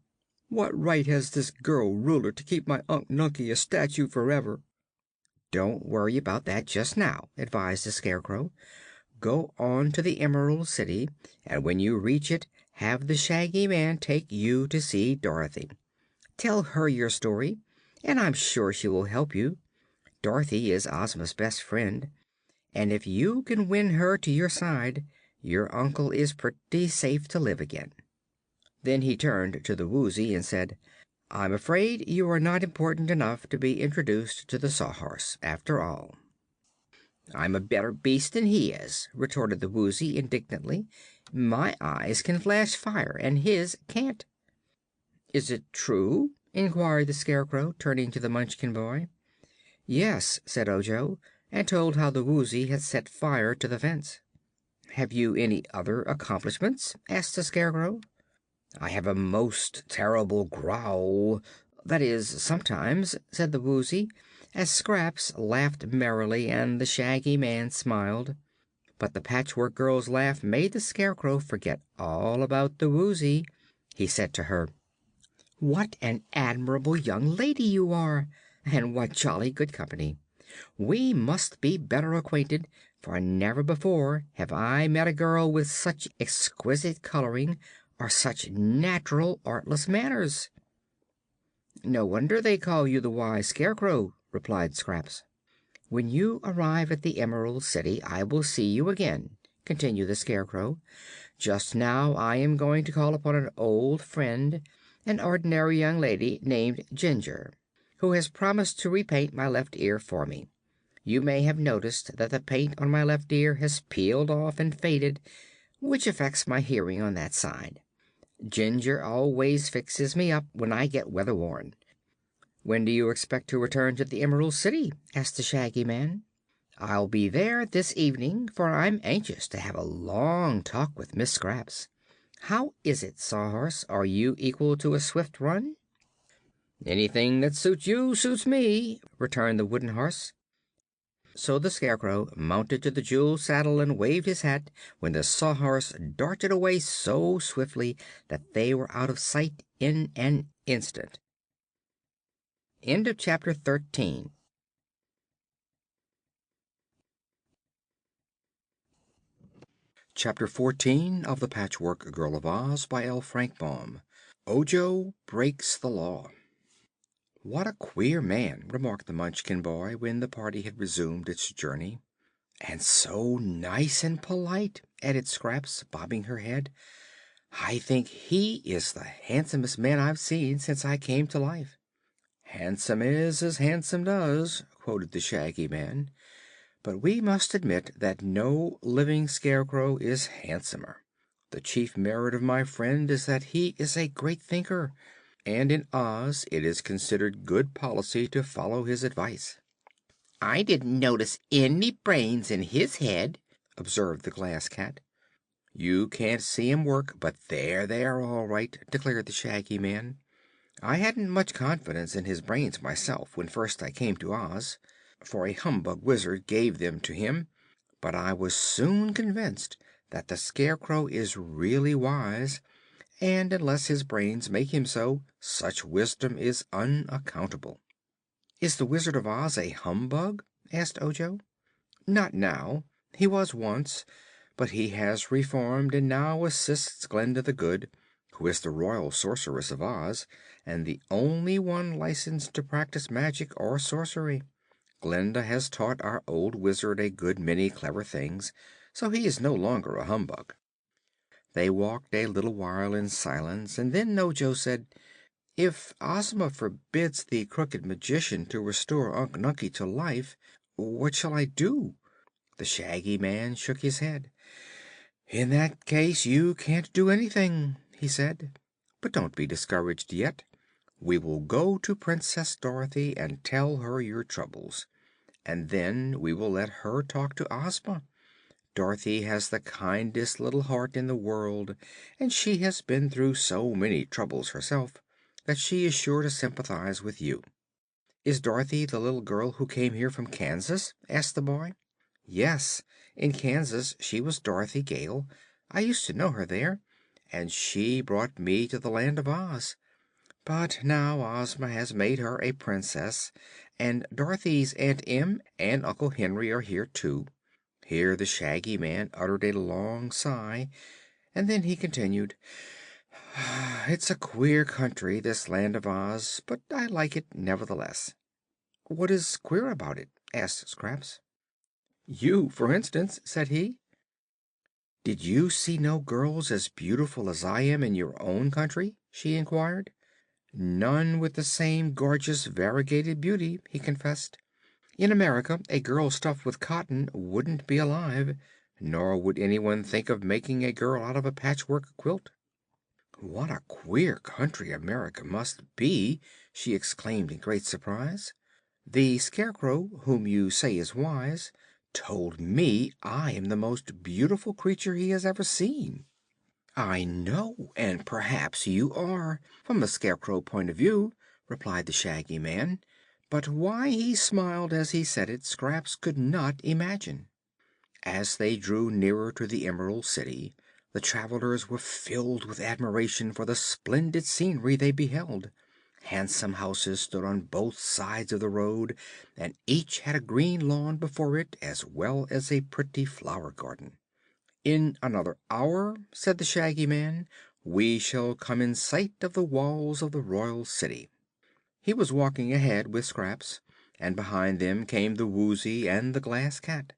What right has this girl Ruler to keep my Unc-Nunkie a statue forever?" "Don't worry about that just now," advised the Scarecrow. "Go on to the Emerald City, and when you reach it have the Shaggy Man take you to see Dorothy. Tell her your story, and I'm sure she will help you. Dorothy is Ozma's best friend, and if you can win her to your side, your uncle is pretty safe to live again." Then he turned to the Woozy and said: "I'm afraid you are not important enough to be introduced to the Sawhorse, after all." "I'm a better beast than he is," retorted the Woozy indignantly. "My eyes can flash fire, and his can't." "Is it true?" inquired the Scarecrow, turning to the Munchkin boy. "Yes," said Ojo, and told how the Woozy had set fire to the fence. "Have you any other accomplishments?" asked the Scarecrow. "I have a most terrible growl. That is, sometimes," said the Woozy, as Scraps laughed merrily and the Shaggy Man smiled. But the Patchwork Girl's laugh made the Scarecrow forget all about the Woozy. He said to her: "What an admirable young lady you are, and what jolly good company! We must be better acquainted, for never before have I met a girl with such exquisite coloring or such natural, artless manners." "No wonder they call you the Wise Scarecrow," replied Scraps. "When you arrive at the Emerald City I will see you again," continued the Scarecrow. "Just now I am going to call upon an old friend, an ordinary young lady named Ginger, who has promised to repaint my left ear for me. You may have noticed that the paint on my left ear has peeled off and faded, which affects my hearing on that side. Ginger always fixes me up when I get weather worn." "When do you expect to return to the Emerald City?" asked the Shaggy Man. "I'll be there this evening, for I'm anxious to have a long talk with Miss Scraps. How is it, Sawhorse? Are you equal to a swift run?" "Anything that suits you suits me," returned the wooden horse. So the Scarecrow mounted to the jeweled saddle and waved his hat, when the Sawhorse darted away so swiftly that they were out of sight in an instant. End of Chapter 13. Chapter 14 of the Patchwork Girl of Oz by L. Frank Baum. Ojo Breaks the Law. "What a queer man," remarked the Munchkin boy, when the party had resumed its journey. "And so nice and polite," added Scraps, bobbing her head. "I think he is the handsomest man I've seen since I came to life." "Handsome is as handsome does," quoted the Shaggy Man. "But we must admit that no living Scarecrow is handsomer. The chief merit of my friend is that he is a great thinker, and in Oz it is considered good policy to follow his advice." I didn't notice any brains in his head," observed the Glass Cat. "You can't see 'em work, but they're there, all right," declared the Shaggy Man. "I hadn't much confidence in his brains myself when first I came to Oz, for a humbug wizard gave them to him; but I was soon convinced that the Scarecrow is really wise, and unless his brains make him so, such wisdom is unaccountable." "Is the Wizard of Oz a humbug?" asked Ojo. "Not now. He was once, but he has reformed and now assists Glinda the Good, who is the Royal Sorceress of Oz and the only one licensed to practice magic or sorcery. Glinda has taught our old Wizard a good many clever things, so he is no longer a humbug." They walked a little while in silence, and then Ojo said, "If Ozma forbids the Crooked Magician to restore Unc Nunkie to life, what shall I do?" The Shaggy Man shook his head. "In that case you can't do anything," he said. "But don't be discouraged yet. We will go to Princess Dorothy and tell her your troubles, and then we will let her talk to Ozma. Dorothy has the kindest little heart in the world, and she has been through so many troubles herself that she is sure to sympathize with you." "Is Dorothy the little girl who came here from Kansas?" asked the boy. "Yes; in Kansas she was Dorothy Gale. I used to know her there, and she brought me to the Land of Oz. But now Ozma has made her a princess, and Dorothy's Aunt Em and Uncle Henry are here too." Here the Shaggy Man uttered a long sigh, and then he continued: "It's a queer country, this Land of Oz, but I like it nevertheless." "What is queer about it?" asked Scraps. "You, for instance," said he. "Did you see no girls as beautiful as I am in your own country?" she inquired. "None with the same gorgeous, variegated beauty," he confessed. "In America a girl stuffed with cotton wouldn't be alive, nor would anyone think of making a girl out of a patchwork quilt." "What a queer country America must be!" she exclaimed in great surprise. "The Scarecrow, whom you say is wise, told me I am the most beautiful creature he has ever seen." "I know, and perhaps you are, from a Scarecrow point of view," replied the Shaggy Man; but why he smiled as he said it Scraps could not imagine. As they drew nearer to the Emerald City, the travelers were filled with admiration for the splendid scenery they beheld. Handsome houses stood on both sides of the road, and each had a green lawn before it as well as a pretty flower garden. "In another hour," said the Shaggy Man, "we shall come in sight of the walls of the Royal City." He was walking ahead with Scraps, and behind them came the Woozy and the Glass Cat.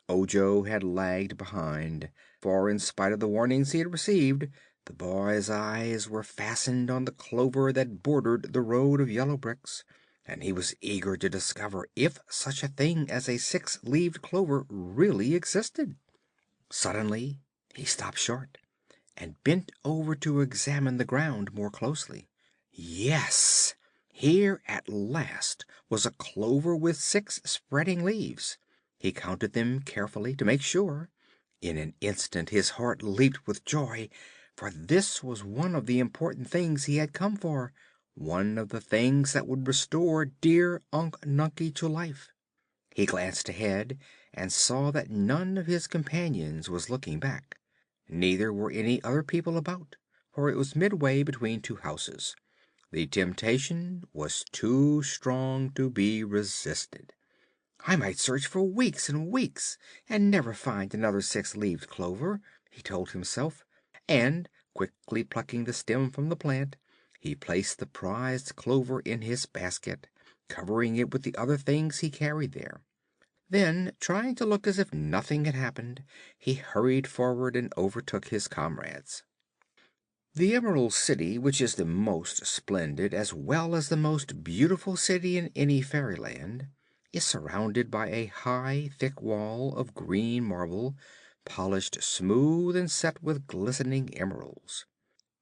Ojo had lagged behind, for in spite of the warnings he had received, the boy's eyes were fastened on the clover that bordered the road of yellow bricks, and he was eager to discover if such a thing as a six-leaved clover really existed. Suddenly he stopped short and bent over to examine the ground more closely. Yes! Here at last was a clover with 6 spreading leaves. He counted them carefully to make sure. In an instant his heart leaped with joy, for this was one of the important things he had come for, one of the things that would restore dear Unc Nunkie to life. He glanced ahead and saw that none of his companions was looking back. Neither were any other people about, for it was midway between two houses. The temptation was too strong to be resisted. "I might search for weeks and weeks and never find another 6-leaved clover," he told himself, and quickly plucking the stem from the plant, he placed the prized clover in his basket, covering it with the other things he carried there. Then, trying to look as if nothing had happened, he hurried forward and overtook his comrades. The Emerald City, which is the most splendid as well as the most beautiful city in any fairyland, is surrounded by a high, thick wall of green marble, polished smooth and set with glistening emeralds.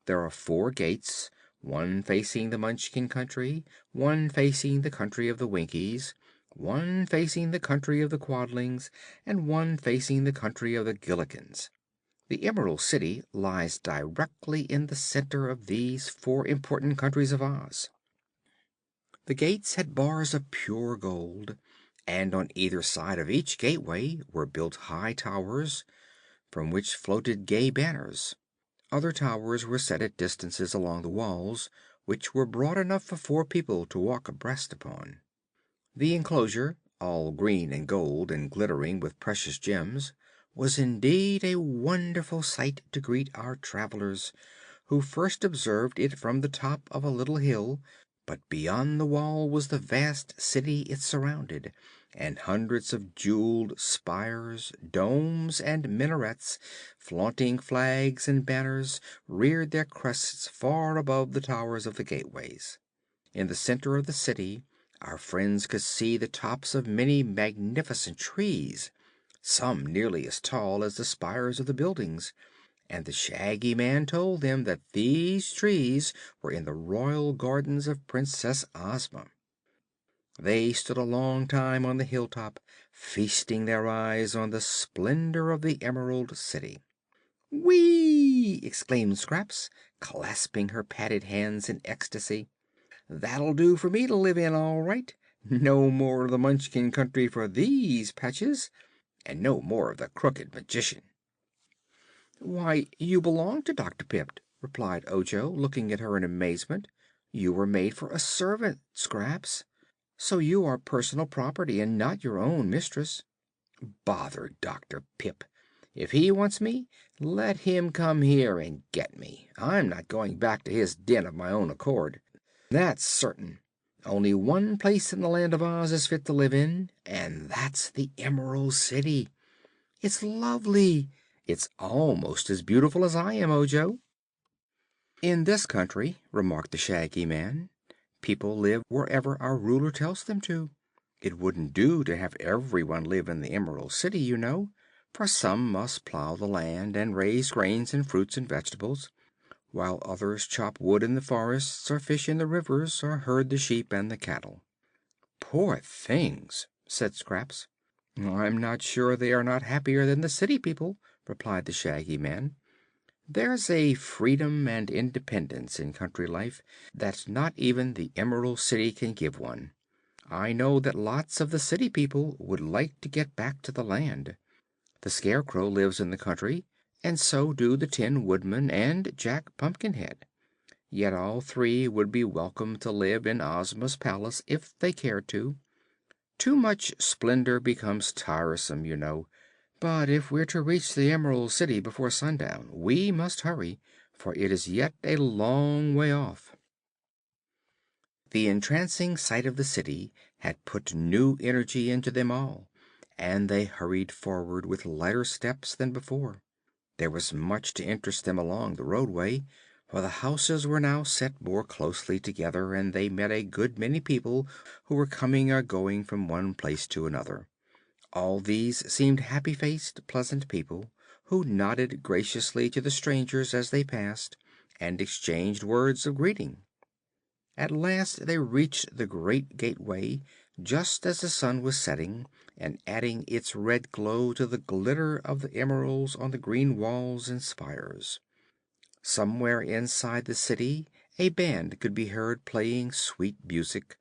There are 4 gates, one facing the Munchkin country, one facing the country of the Winkies, one facing the country of the Quadlings, and one facing the country of the Gillikins. The Emerald City lies directly in the center of these 4 important countries of Oz. The gates had bars of pure gold, and on either side of each gateway were built high towers, from which floated gay banners. Other towers were set at distances along the walls, which were broad enough for 4 people to walk abreast upon. The enclosure, all green and gold and glittering with precious gems, was indeed a wonderful sight to greet our travelers, who first observed it from the top of a little hill. But beyond the wall was the vast city it surrounded, and hundreds of jeweled spires, domes, and minarets, flaunting flags and banners, reared their crests far above the towers of the gateways. In the center of the city our friends could see the tops of many magnificent trees, some nearly as tall as the spires of the buildings, and the Shaggy Man told them that these trees were in the royal gardens of Princess Ozma. They stood a long time on the hilltop, feasting their eyes on the splendor of the Emerald City. "Whee!" exclaimed Scraps, clasping her padded hands in ecstasy. "That'll do for me to live in, all right. No more of the Munchkin country for these patches, and no more of the Crooked Magician." "Why, you belong to Dr. Pipt," replied Ojo, looking at her in amazement. "You were made for a servant, Scraps, so you are personal property and not your own mistress." "Bother Dr. Pip! If he wants me, let him come here and get me. I'm not going back to his den of my own accord, that's certain. Only one place in the Land of Oz is fit to live in, and that's the Emerald City. It's lovely. It's almost as beautiful as I am, Ojo." "In this country," remarked the Shaggy Man, "people live wherever our Ruler tells them to. It wouldn't do to have everyone live in the Emerald City, you know, for some must plow the land and raise grains and fruits and vegetables, while others chop wood in the forests, or fish in the rivers, or herd the sheep and the cattle." "Poor things!" said Scraps. "I'm not sure they are not happier than the city people," replied the Shaggy Man. "There's a freedom and independence in country life that not even the Emerald City can give one. I know that lots of the city people would like to get back to the land. The Scarecrow lives in the country, and so do the Tin Woodman and Jack Pumpkinhead. Yet all three would be welcome to live in Ozma's palace if they cared to. Too much splendor becomes tiresome, you know. But if we're to reach the Emerald City before sundown, we must hurry, for it is yet a long way off." The entrancing sight of the city had put new energy into them all, and they hurried forward with lighter steps than before. There was much to interest them along the roadway, for the houses were now set more closely together and they met a good many people who were coming or going from one place to another. All these seemed happy faced, pleasant people, who nodded graciously to the strangers as they passed and exchanged words of greeting. At last they reached the great gateway just as the sun was setting and adding its red glow to the glitter of the emeralds on the green walls and spires. Somewhere inside the city a band could be heard playing sweet music.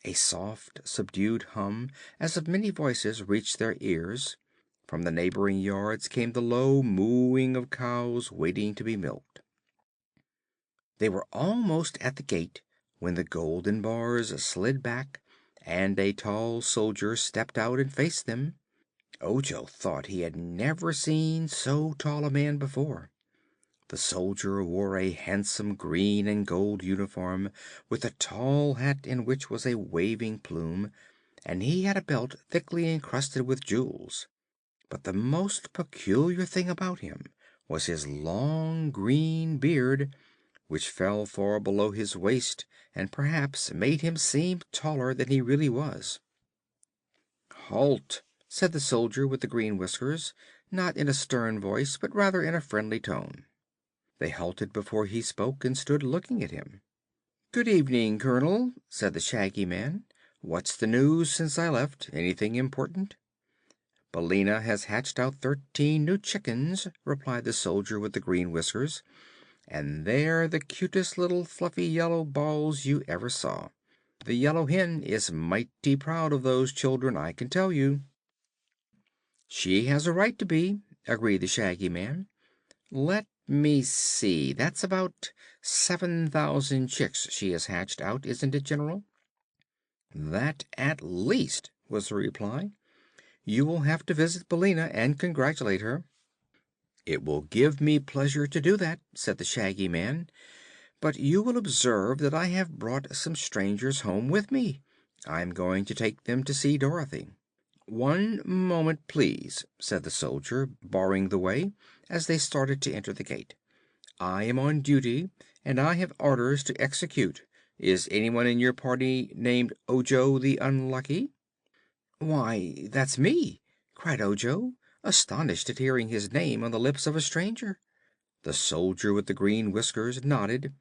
A soft, subdued hum, as of many voices, reached their ears. From the neighboring yards came the low mooing of cows waiting to be milked. They were almost at the gate when the golden bars slid back and a tall soldier stepped out and faced them. Ojo thought he had never seen so tall a man before. The soldier wore a handsome green and gold uniform, with a tall hat in which was a waving plume, and he had a belt thickly encrusted with jewels. But the most peculiar thing about him was his long green beard, which fell far below his waist and perhaps made him seem taller than he really was. "Halt!" said the soldier with the green whiskers, not in a stern voice, but rather in a friendly tone. They halted before he spoke and stood looking at him. "Good evening, Colonel," said the Shaggy Man. "What's the news since I left? Anything important?" "Billina has hatched out 13 new chickens," replied the soldier with the green whiskers, "and they're the cutest little fluffy yellow balls you ever saw. The Yellow Hen is mighty proud of those children, I can tell you." "She has a right to be," agreed the Shaggy Man. "Let me see; that's about 7,000 chicks she has hatched out, isn't it, General?" "That, at least," was the reply. "You will have to visit Billina and congratulate her." "It will give me pleasure to do that," said the Shaggy Man. "But you will observe that I have brought some strangers home with me. I'm going to take them to see Dorothy." "One moment, please," said the soldier, barring the way, as they started to enter the gate. "I am on duty, and I have orders to execute. Is anyone in your party named Ojo the Unlucky?" "Why, that's me!" cried Ojo, astonished at hearing his name on the lips of a stranger. The soldier with the green whiskers nodded.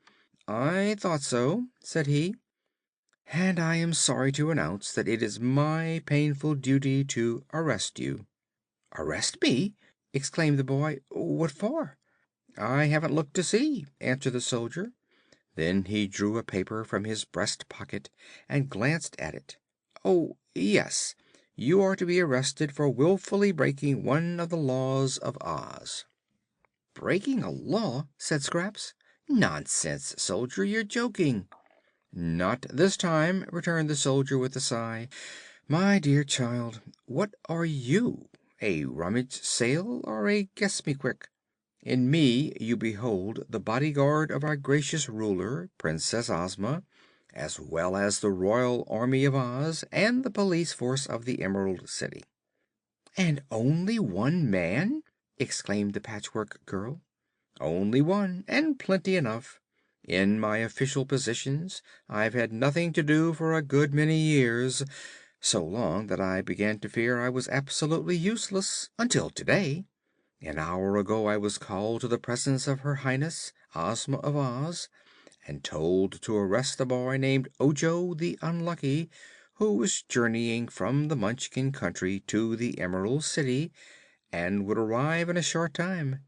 "I thought so," said he, "and I am sorry to announce that it is my painful duty to arrest you." "Arrest me!" exclaimed the boy. "What for?" "I haven't looked to see," answered the soldier. Then he drew a paper from his breast pocket and glanced at it. "Oh, yes. You are to be arrested for willfully breaking one of the laws of Oz." "Breaking a law?" said Scraps. "Nonsense, soldier; you're joking." "Not this time," returned the soldier with a sigh. "My dear child, what are you? A rummage sale or a guess me quick? In me you behold the bodyguard of our gracious ruler, Princess Ozma, as well as the royal army of Oz and the police force of the Emerald City." "And only one man?" exclaimed the Patchwork Girl. "Only one, and plenty enough. In my official positions I've had nothing to do for a good many years, so long that I began to fear I was absolutely useless, until today. An hour ago I was called to the presence of Her Highness, Ozma of Oz, and told to arrest a boy named Ojo the Unlucky, who was journeying from the Munchkin Country to the Emerald City and would arrive in a short time.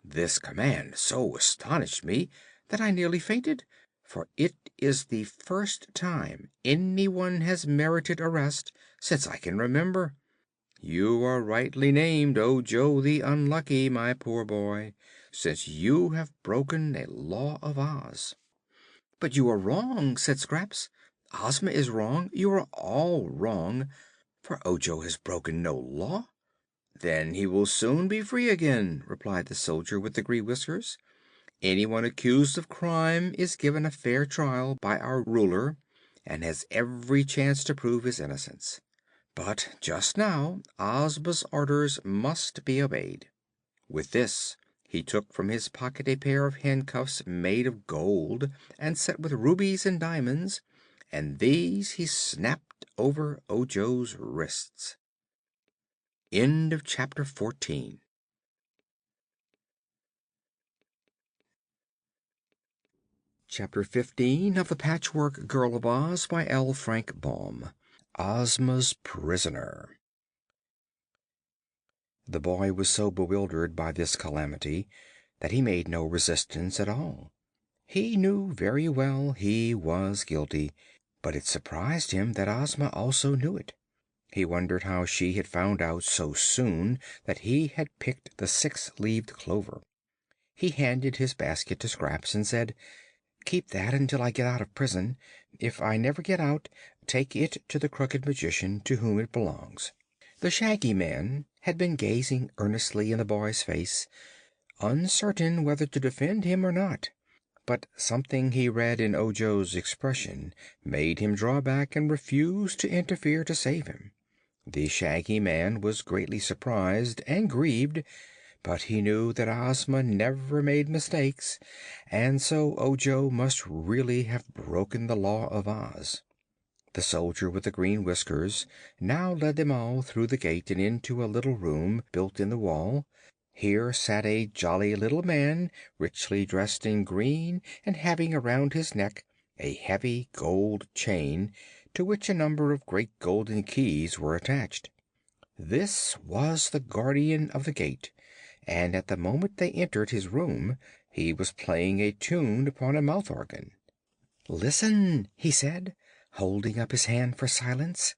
This command so astonished me that I nearly fainted, for it is the first time anyone has merited arrest since I can remember. You are rightly named Ojo the Unlucky, my poor boy, since you have broken a law of Oz." "But you are wrong," said Scraps. "Ozma is wrong. You are all wrong, for Ojo has broken no law." "Then he will soon be free again," replied the soldier with the green whiskers. "Anyone accused of crime is given a fair trial by our ruler and has every chance to prove his innocence. But just now Ozma's orders must be obeyed." With this he took from his pocket a pair of handcuffs made of gold and set with rubies and diamonds, and these he snapped over Ojo's wrists. End of Chapter 14. Chapter 15 of The Patchwork Girl of Oz by L. Frank Baum. Ozma's Prisoner. The boy was so bewildered by this calamity that he made no resistance at all. He knew very well he was guilty, but it surprised him that Ozma also knew it. He wondered how she had found out so soon that he had picked the six-leaved clover. He handed his basket to Scraps and said: "Keep that until I get out of prison. If I never get out, take it to the Crooked Magician, to whom it belongs." The Shaggy Man had been gazing earnestly in the boy's face, uncertain whether to defend him or not. But something he read in Ojo's expression made him draw back and refuse to interfere to save him. The Shaggy Man was greatly surprised and grieved, but he knew that Ozma never made mistakes, and so Ojo must really have broken the law of Oz. The soldier with the green whiskers now led them all through the gate and into a little room built in the wall. Here sat a jolly little man, richly dressed in green and having around his neck a heavy gold chain, to which a number of great golden keys were attached. This was the guardian of the gate, and at the moment they entered his room he was playing a tune upon a mouth organ. "Listen," he said, holding up his hand for silence.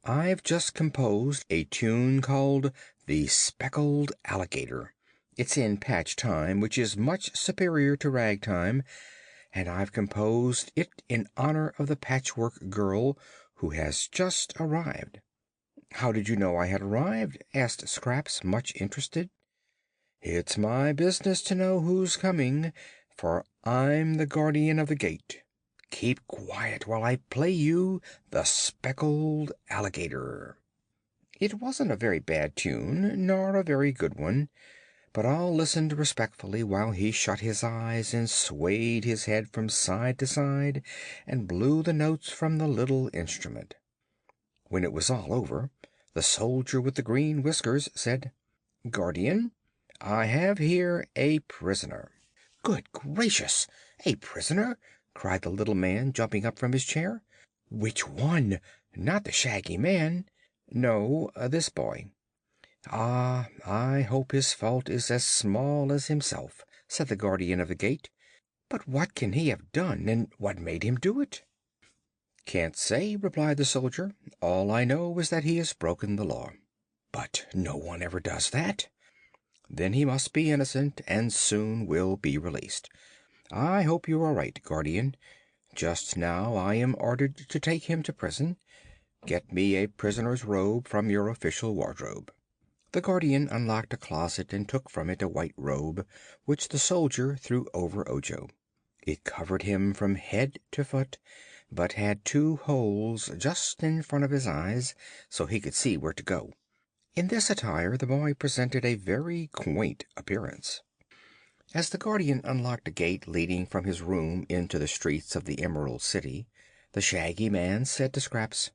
"I've just composed a tune called 'The Speckled Alligator.' It's in patch time, which is much superior to ragtime, and I've composed it in honor of the Patchwork Girl, who has just arrived." "How did you know I had arrived?" asked Scraps, much interested. "It's my business to know who's coming, for I'm the guardian of the gate. Keep quiet while I play you 'The Speckled Alligator.'" It wasn't a very bad tune, nor a very good one, but all listened respectfully while he shut his eyes and swayed his head from side to side and blew the notes from the little instrument. When it was all over, the soldier with the green whiskers said, "Guardian, I have here a prisoner." "Good gracious! A prisoner?" cried the little man, jumping up from his chair. "Which one? Not the Shaggy Man?" "No, this boy." "Ah, I hope his fault is as small as himself," said the guardian of the gate. "But what can he have done, and what made him do it?" "Can't say," replied the soldier. "All I know is that he has broken the law." "But no one ever does that." "Then he must be innocent, and soon will be released. I hope you are right, guardian. Just now I am ordered to take him to prison. Get me a prisoner's robe from your official wardrobe." The guardian unlocked a closet and took from it a white robe, which the soldier threw over Ojo. It covered him from head to foot, but had two holes just in front of his eyes, so he could see where to go. In this attire the boy presented a very quaint appearance. As the guardian unlocked a gate leading from his room into the streets of the Emerald City, the Shaggy Man said to Scraps,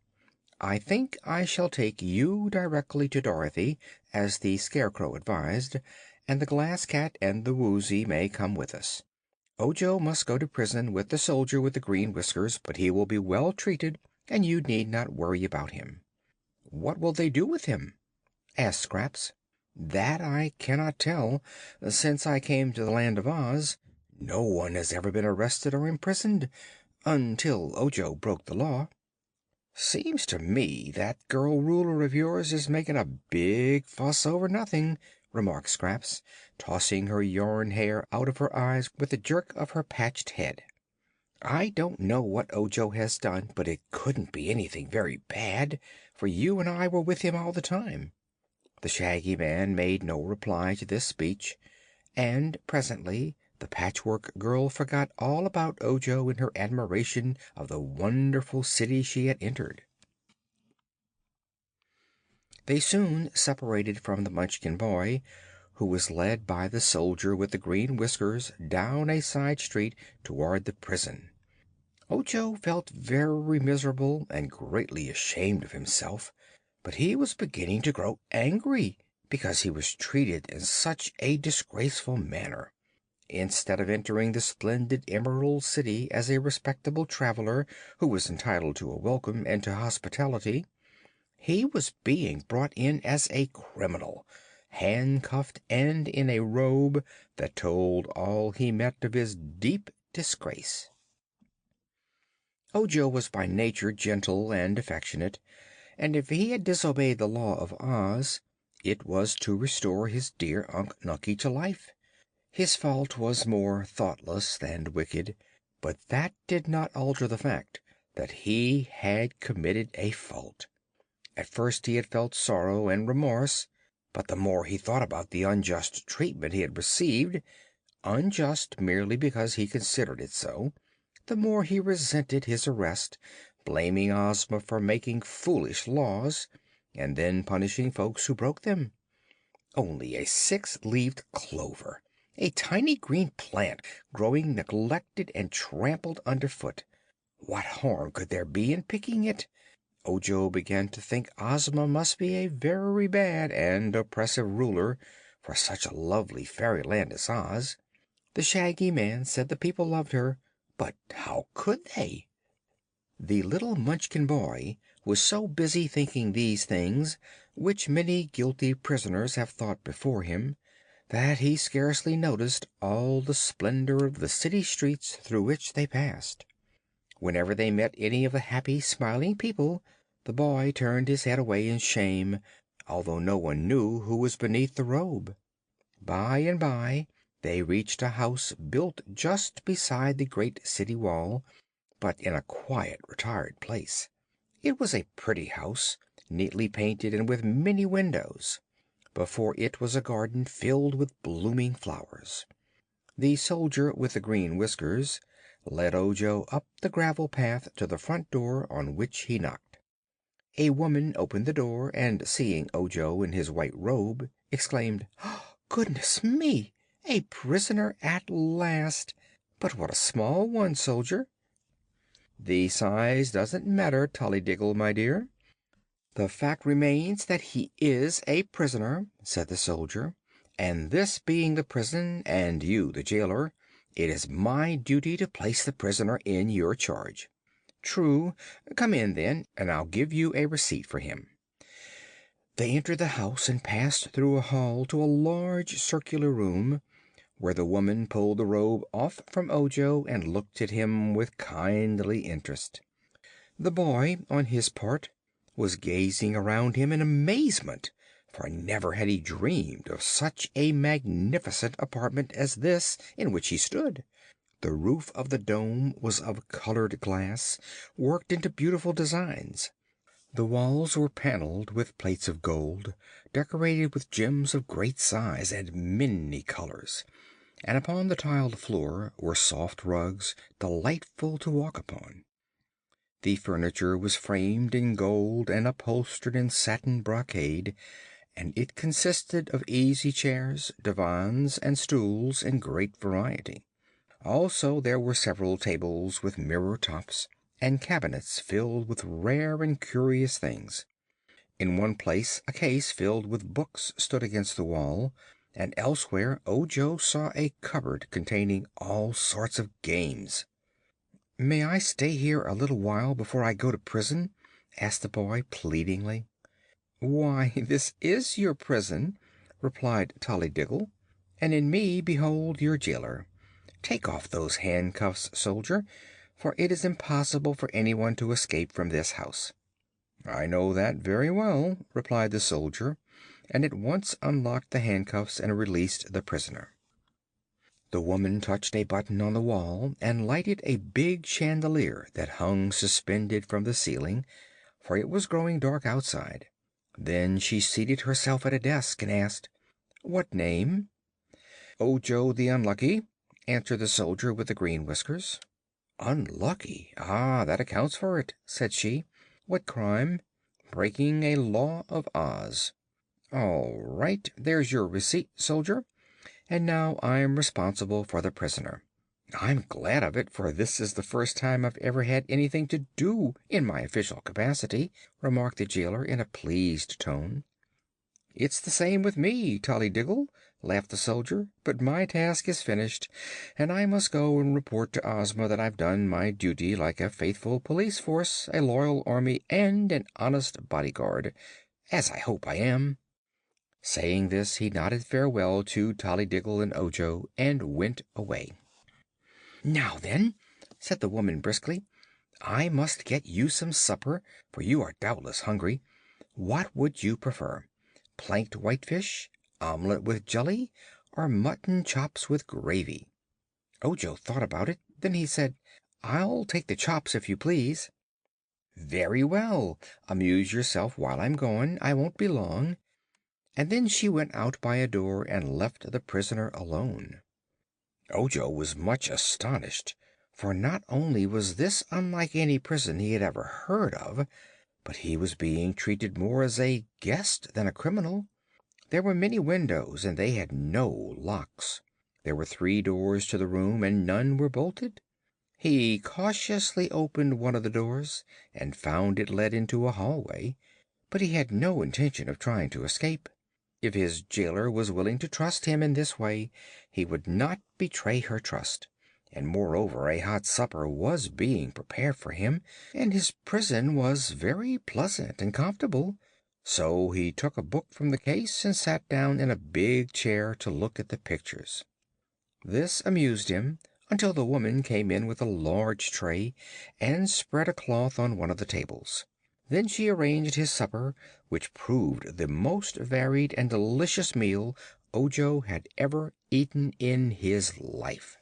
"I think I shall take you directly to Dorothy, as the Scarecrow advised, and the Glass Cat and the Woozy may come with us. Ojo must go to prison with the soldier with the green whiskers, but he will be well treated and you need not worry about him." "What will they do with him?" asked Scraps. "That I cannot tell. Since I came to the Land of Oz, no one has ever been arrested or imprisoned until Ojo broke the law." "Seems to me that girl Ruler of yours is making a big fuss over nothing," remarked Scraps, tossing her yarn hair out of her eyes with a jerk of her patched head. "I don't know what Ojo has done, but it couldn't be anything very bad, for you and I were with him all the time." The Shaggy Man made no reply to this speech, and presently the Patchwork Girl forgot all about Ojo in her admiration of the wonderful city she had entered. They soon separated from the Munchkin boy, who was led by the soldier with the green whiskers down a side street toward the prison. Ojo felt very miserable and greatly ashamed of himself, but he was beginning to grow angry because he was treated in such a disgraceful manner. Instead of entering the splendid Emerald City as a respectable traveler who was entitled to a welcome and to hospitality, he was being brought in as a criminal, handcuffed and in a robe that told all he met of his deep disgrace. Ojo was by nature gentle and affectionate, and if he had disobeyed the law of Oz, it was to restore his dear Unc Nunkie to life. His fault was more thoughtless than wicked, but that did not alter the fact that he had committed a fault. At first he had felt sorrow and remorse, but the more he thought about the unjust treatment he had received, unjust merely because he considered it so, the more he resented his arrest, blaming Ozma for making foolish laws and then punishing folks who broke them. Only a six-leaved clover, a tiny green plant growing neglected and trampled underfoot. What harm could there be in picking it? Ojo began to think Ozma must be a very bad and oppressive ruler for such a lovely fairyland as Oz. The Shaggy Man said the people loved her, but how could they? The little Munchkin boy was so busy thinking these things, which many guilty prisoners have thought before him, that he scarcely noticed all the splendor of the city streets through which they passed. Whenever they met any of the happy, smiling people, the boy turned his head away in shame, although no one knew who was beneath the robe. By and by they reached a house built just beside the great city wall, but in a quiet, retired place. It was a pretty house, neatly painted and with many windows. Before it was a garden filled with blooming flowers. The soldier with the green whiskers led Ojo up the gravel path to the front door, on which he knocked. A woman opened the door, and seeing Ojo in his white robe, exclaimed, "Goodness me! A prisoner at last! But what a small one, Soldier!" "The size doesn't matter, Tollydiggle, my dear. The fact remains that he is a prisoner," said the soldier, "and this being the prison, and you the jailer, it is my duty to place the prisoner in your charge." "True. Come in, then, and I'll give you a receipt for him." They entered the house and passed through a hall to a large circular room, where the woman pulled the robe off from Ojo and looked at him with kindly interest. The boy, on his part, was gazing around him in amazement, for never had he dreamed of such a magnificent apartment as this in which he stood. The roof of the dome was of colored glass, worked into beautiful designs. The walls were paneled with plates of gold, decorated with gems of great size and many colors, and upon the tiled floor were soft rugs, delightful to walk upon. The furniture was framed in gold and upholstered in satin brocade, and it consisted of easy chairs, divans, and stools in great variety. Also there were several tables with mirror tops, and cabinets filled with rare and curious things. In one place a case filled with books stood against the wall, and elsewhere Ojo saw a cupboard containing all sorts of games. "May I stay here a little while before I go to prison?" asked the boy pleadingly. "Why, this is your prison," replied Tollydiggle, "and in me behold your jailer. Take off those handcuffs, Soldier, for it is impossible for anyone to escape from this house." "I know that very well," replied the soldier, and at once unlocked the handcuffs and released the prisoner. The woman touched a button on the wall and lighted a big chandelier that hung suspended from the ceiling, for it was growing dark outside. Then she seated herself at a desk and asked, "What name?" "Ojo the Unlucky," answered the soldier with the green whiskers. "Unlucky? Ah, that accounts for it," said she. "What crime?" "Breaking a law of Oz." "All right. There's your receipt, Soldier. And now I'm responsible for the prisoner." "I'm glad of it, for this is the first time I've ever had anything to do in my official capacity," remarked the jailer in a pleased tone. "It's the same with me, Tollydiggle," laughed the soldier. "But my task is finished, and I must go and report to Ozma that I've done my duty like a faithful police force, a loyal army, and an honest bodyguard, as I hope I am." Saying this, he nodded farewell to Tollydiggle and Ojo and went away. "Now then," said the woman briskly, "I must get you some supper, for you are doubtless hungry. What would you prefer? Planked whitefish, omelet with jelly, or mutton chops with gravy?" Ojo thought about it. Then he said, "I'll take the chops, if you please." "Very well. Amuse yourself while I'm gone. I won't be long." And then she went out by a door and left the prisoner alone. Ojo was much astonished, for not only was this unlike any prison he had ever heard of, but he was being treated more as a guest than a criminal. There were many windows, and they had no locks. There were 3 doors to the room, and none were bolted. He cautiously opened one of the doors and found it led into a hallway, but he had no intention of trying to escape. If his jailer was willing to trust him in this way, he would not betray her trust, and moreover a hot supper was being prepared for him, and his prison was very pleasant and comfortable. So he took a book from the case and sat down in a big chair to look at the pictures. This amused him until the woman came in with a large tray and spread a cloth on one of the tables. Then she arranged his supper, which proved the most varied and delicious meal Ojo had ever eaten in his life.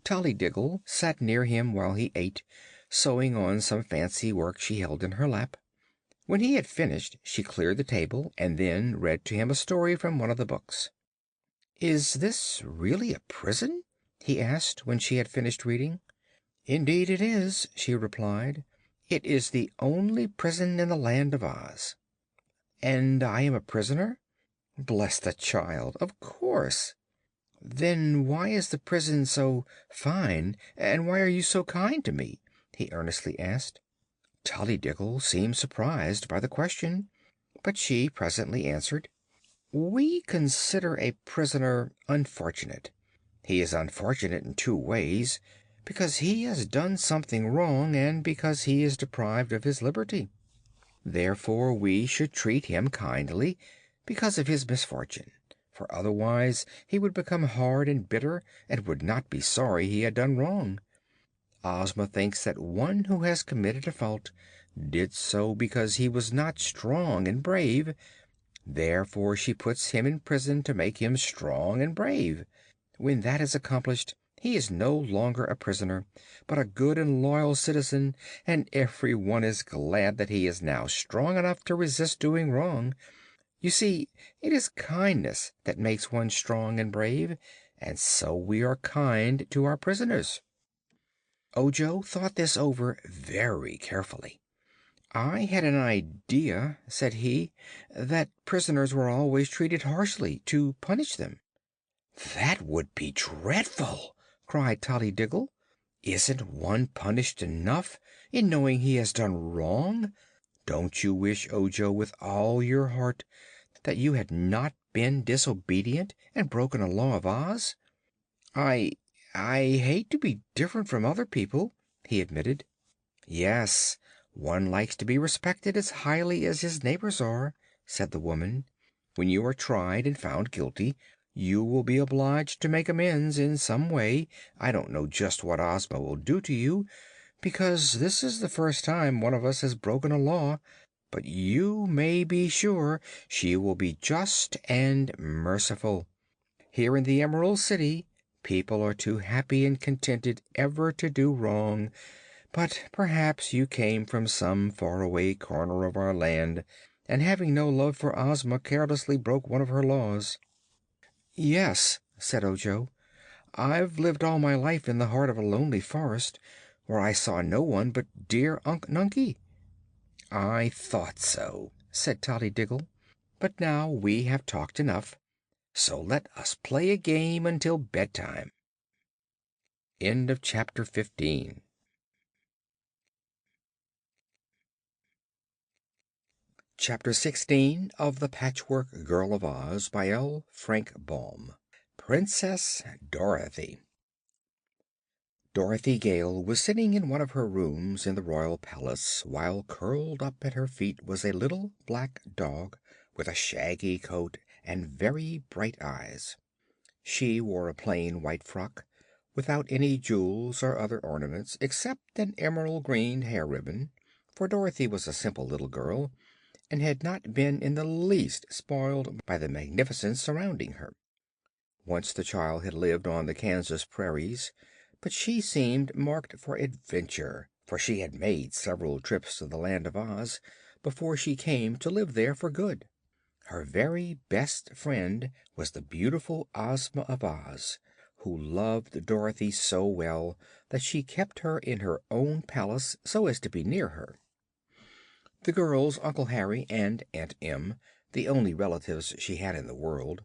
Tollydiggle sat near him while he ate, sewing on some fancy work she held in her lap. When he had finished, she cleared the table and then read to him a story from one of the books. "Is this really a prison?" he asked when she had finished reading. "Indeed it is," she replied. It is the only prison in the Land of Oz." "And I am a prisoner?" "Bless the child, of course." "Then why is the prison so fine, and why are you so kind to me?" he earnestly asked. Tollydiggle seemed surprised by the question, but she presently answered: "We consider a prisoner unfortunate. He is unfortunate in two ways: because he has done something wrong, and because he is deprived of his liberty. Therefore we should treat him kindly because of his misfortune, for otherwise he would become hard and bitter and would not be sorry he had done wrong. Ozma thinks that one who has committed a fault did so because he was not strong and brave. Therefore she puts him in prison to make him strong and brave. When that is accomplished, he is no longer a prisoner, but a good and loyal citizen, and everyone is glad that he is now strong enough to resist doing wrong. You see, it is kindness that makes one strong and brave, and so we are kind to our prisoners." Ojo thought this over very carefully. "I had an idea," said he, "that prisoners were always treated harshly to punish them." "That would be dreadful!" cried Tollydiggle. "Isn't one punished enough in knowing he has done wrong? Don't you wish, Ojo, with all your heart, that you had not been disobedient and broken a law of Oz?" "I I hate to be different from other people," he admitted. "Yes, one likes to be respected as highly as his neighbors are," said the woman. "When you are tried and found guilty, you will be obliged to make amends in some way. I don't know just what Ozma will do to you, because this is the first time one of us has broken a law, but you may be sure she will be just and merciful. Here in the Emerald City people are too happy and contented ever to do wrong. But perhaps you came from some faraway corner of our land, and having no love for Ozma carelessly broke one of her laws." "Yes," said Ojo. "I've lived all my life in the heart of a lonely forest, where I saw no one but dear Unc Nunkie." "I thought so," said Tollydiggle. "But now we have talked enough, so let us play a game until bedtime." Chapter 16 of the Patchwork Girl of Oz by L. Frank Baum. Princess Dorothy. Dorothy Gale was sitting in one of her rooms in the royal palace, while curled up at her feet was a little black dog with a shaggy coat and very bright eyes. She wore a plain white frock, without any jewels or other ornaments except an emerald green hair ribbon, for Dorothy was a simple little girl and had not been in the least spoiled by the magnificence surrounding her. Once the child had lived on the Kansas prairies, but she seemed marked for adventure, for she had made several trips to the Land of Oz before she came to live there for good. Her very best friend was the beautiful Ozma of Oz, who loved Dorothy so well that she kept her in her own palace so as to be near her. The girls, Uncle Harry and Aunt Em, the only relatives she had in the world,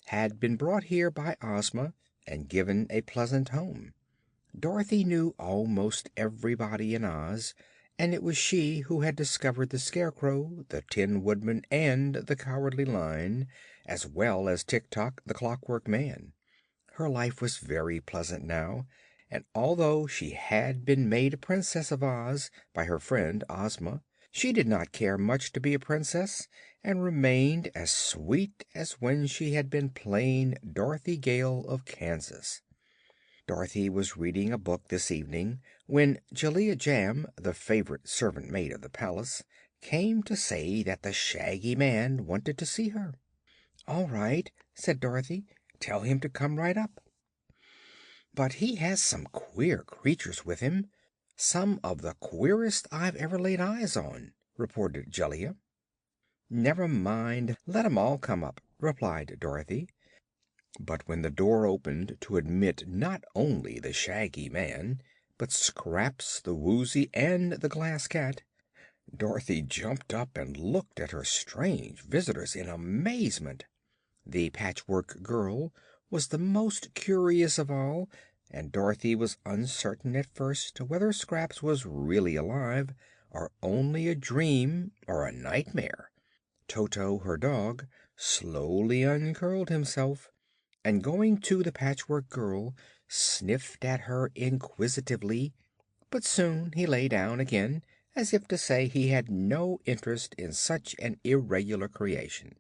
had been brought here by Ozma and given a pleasant home. Dorothy knew almost everybody in Oz, and it was she who had discovered the Scarecrow, the Tin Woodman and the Cowardly Lion, as well as Tik-Tok, the Clockwork Man. Her life was very pleasant now, and although she had been made a Princess of Oz by her friend Ozma, she did not care much to be a princess, and remained as sweet as when she had been plain Dorothy Gale of Kansas. Dorothy was reading a book this evening when Jellia Jamb, the favorite servant maid of the palace, came to say that the Shaggy Man wanted to see her. "All right," said Dorothy. "Tell him to come right up." "But he has some queer creatures with him, some of the queerest I've ever laid eyes on," reported Jellia. "Never mind; let 'em all come up," replied Dorothy. But when the door opened to admit not only the Shaggy Man, but Scraps, the Woozy, and the Glass Cat. Dorothy jumped up and looked at her strange visitors in amazement. The Patchwork Girl was the most curious of all, and Dorothy was uncertain at first whether Scraps was really alive, or only a dream or a nightmare. Toto, her dog, slowly uncurled himself, and going to the Patchwork Girl, sniffed at her inquisitively, but soon he lay down again, as if to say he had no interest in such an irregular creation.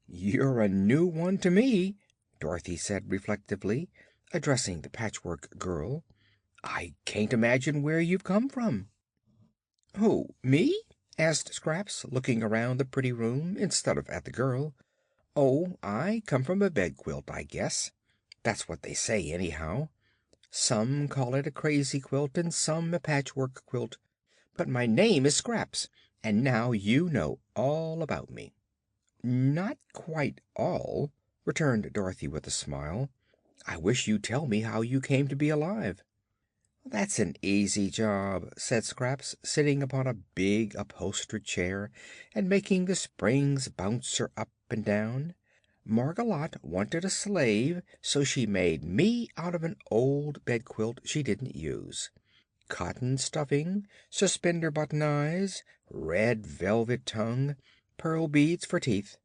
"You're a new one to me," Dorothy said reflectively, addressing the Patchwork Girl. "I can't imagine where you've come from." "Who, me?" asked Scraps, looking around the pretty room instead of at the girl. "Oh, I come from a bed quilt, I guess. That's what they say, anyhow. Some call it a crazy quilt and some a patchwork quilt. But my name is Scraps, and now you know all about me." "Not quite all," returned Dorothy with a smile. "I wish you'd tell me how you came to be alive." "That's an easy job," said Scraps, sitting upon a big upholstered chair and making the springs bounce her up and down. "Margolotte wanted a slave, so she made me out of an old bed quilt she didn't use. Cotton stuffing, suspender button eyes, red velvet tongue, pearl beads for teeth.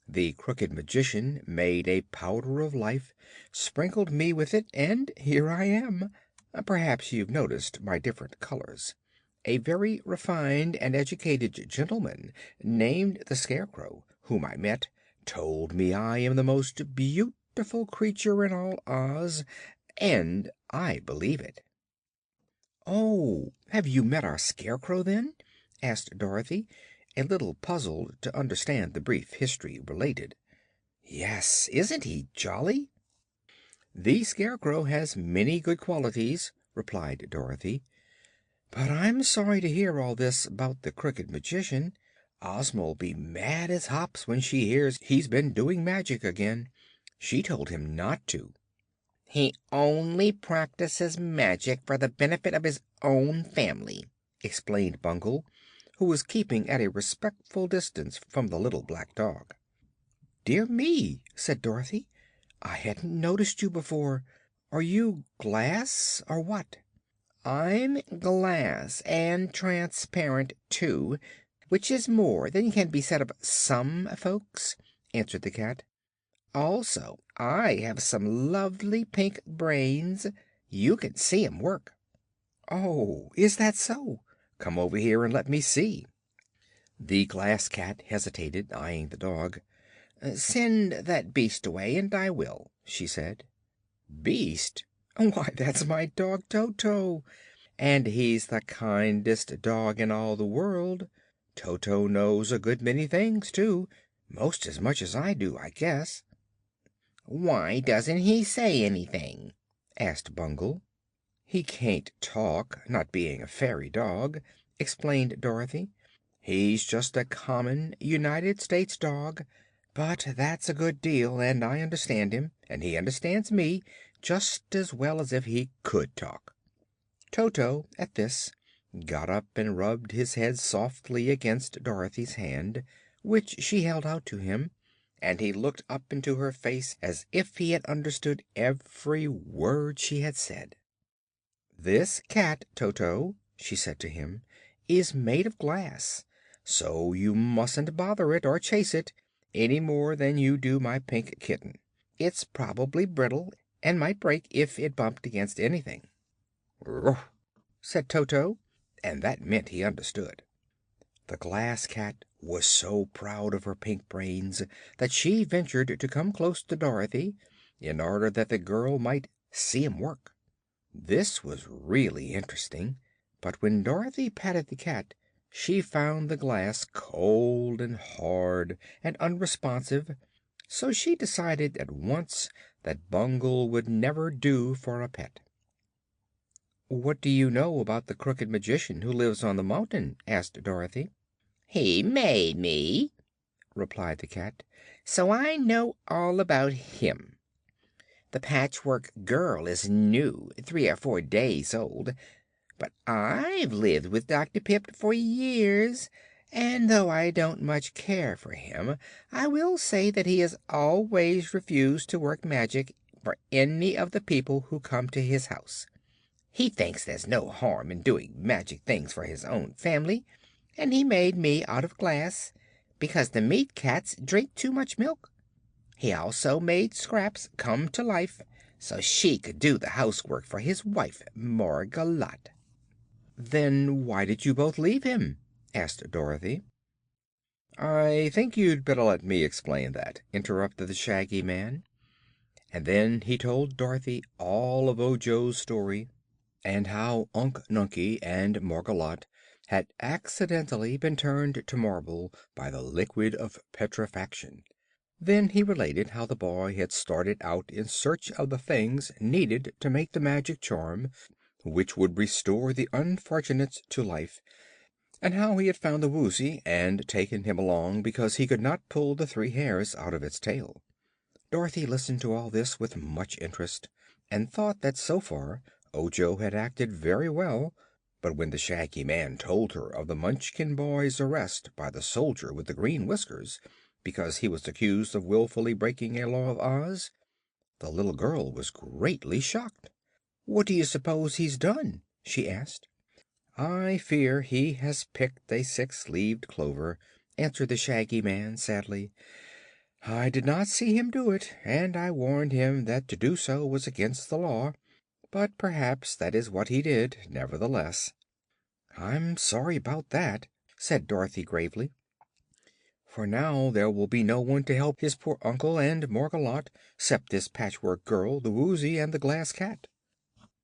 The Crooked Magician made a powder of life, sprinkled me with it, and here I am. Perhaps you've noticed my different colors. A very refined and educated gentleman named the Scarecrow, whom I met, told me I am the most beautiful creature in all Oz, and I believe it." "Oh, have you met our Scarecrow, then?" asked Dorothy, a little puzzled to understand the brief history related. "Yes, isn't he jolly?" "The Scarecrow has many good qualities," replied Dorothy. "But I'm sorry to hear all this about the Crooked Magician. Ozma'll be mad as hops when she hears he's been doing magic again. She told him not to." "He only practices magic for the benefit of his own family," explained Bungle, who was keeping at a respectful distance from the little black dog. "Dear me," said Dorothy, "I hadn't noticed you before. Are you glass, or what?" "I'm glass, and transparent, too, which is more than can be said of some folks," answered the cat. "Also, I have some lovely pink brains. You can see 'em work." "Oh, is that so? Come over here and let me see." The Glass Cat hesitated, eyeing the dog. "Send that beast away and I will," she said. "Beast? Why, that's my dog Toto, and he's the kindest dog in all the world. Toto knows a good many things, too, most as much as I do, I guess." "Why doesn't he say anything?" asked Bungle. "He can't talk, not being a fairy dog," explained Dorothy. "He's just a common United States dog, but that's a good deal, and I understand him, and he understands me just as well as if he could talk." Toto, at this, got up and rubbed his head softly against Dorothy's hand, which she held out to him, and he looked up into her face as if he had understood every word she had said. "This cat, Toto," she said to him, "is made of glass, so you mustn't bother it or chase it any more than you do my pink kitten. It's probably brittle and might break if it bumped against anything." "Ruff!" said Toto, and that meant he understood. The Glass Cat was so proud of her pink brains that she ventured to come close to Dorothy, in order that the girl might see 'em work. This was really interesting, but when Dorothy patted the cat she found the glass cold and hard and unresponsive, so she decided at once that Bungle would never do for a pet. "What do you know about the Crooked Magician who lives on the mountain?" asked Dorothy. "He made me," replied the cat, "so I know all about him. The Patchwork Girl is new, 3 or 4 days old, But I've lived with Dr. Pip for years, and though I don't much care for him, I will say that he has always refused to work magic for any of the people who come to his house. He thinks there's no harm in doing magic things for his own family, and he made me out of glass because the meat cats drink too much milk. He also made Scraps come to life so she could do the housework for his wife, Margalotte." "Then why did you both leave him?" asked Dorothy. "I think you'd better let me explain that," interrupted the Shaggy Man. And then he told Dorothy all of Ojo's story, and how Unc Nunkie and Margalotte had accidentally been turned to marble by the liquid of petrifaction. Then he related how the boy had started out in search of the things needed to make the magic charm which would restore the unfortunates to life, and how he had found the Woozy and taken him along because he could not pull the 3 hairs out of its tail. Dorothy listened to all this with much interest, and thought that so far Ojo had acted very well. But when the Shaggy Man told her of the Munchkin boy's arrest by the soldier with the green whiskers, because he was accused of willfully breaking a law of Oz, the little girl was greatly shocked. "What do you suppose he's done?" she asked. "I fear he has picked a 6-leaved clover," answered the Shaggy Man sadly. "I did not see him do it, and I warned him that to do so was against the law, but perhaps that is what he did, nevertheless." "I'm sorry about that," said Dorothy gravely, "for now there will be no one to help his poor uncle and Margalotte 'cept this Patchwork Girl, the Woozy, and the Glass Cat."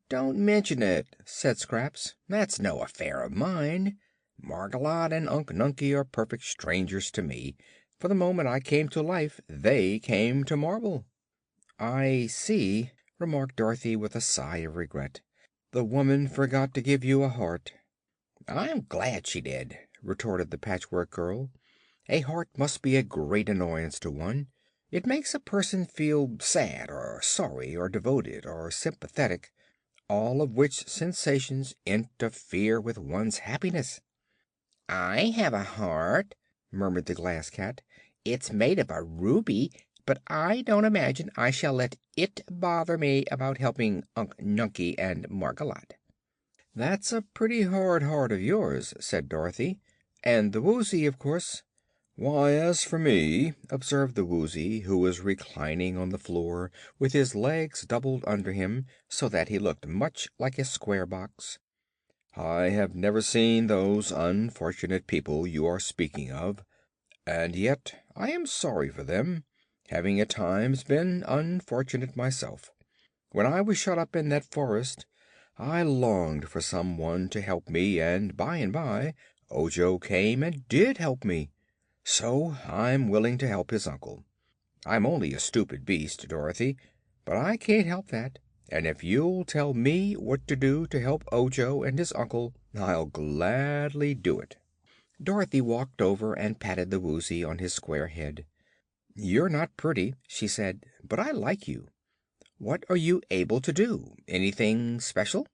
"Don't mention it," said Scraps. "That's no affair of mine. Margalotte and Unc Nunkie are perfect strangers to me. For the moment I came to life they came to marble." "I see," remarked Dorothy with a sigh of regret. "The woman forgot to give you a heart." "I'm glad she did," retorted the Patchwork Girl. "A heart must be a great annoyance to one. It makes a person feel sad or sorry or devoted or sympathetic, all of which sensations interfere with one's happiness." "I have a heart," murmured the Glass Cat. "It's made of a ruby, but I don't imagine I shall let it bother me about helping Unc Nunkie and Margalotte." "That's a pretty hard heart of yours," said Dorothy. "And the Woozy, of course." "Why, as for me," observed the Woozy, who was reclining on the floor with his legs doubled under him so that he looked much like a square box, "I have never seen those unfortunate people you are speaking of, and yet I am sorry for them, having at times been unfortunate myself. When I was shut up in that forest I longed for some one to help me, and by Ojo came and did help me. So I'm willing to help his uncle. I'm only a stupid beast, Dorothy, but I can't help that, and if you'll tell me what to do to help Ojo and his uncle I'll gladly do it." Dorothy walked over and patted the Woozy on his square head. "You're not pretty," she said, "but I like you. What are you able to do? Anything special?"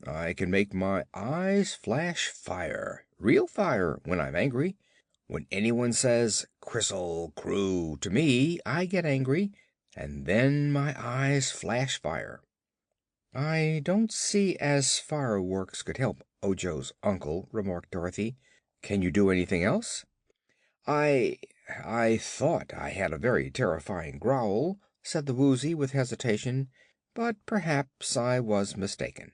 "I can make my eyes flash fire, real fire, when I'm angry. When anyone says 'Crizzle Crew' to me I get angry, and then my eyes flash fire." "I don't see as fireworks could help Ojo's uncle," remarked Dorothy. "Can you do anything else?" "I I thought I had a very terrifying growl," said the Woozy, with hesitation, "but perhaps I was mistaken."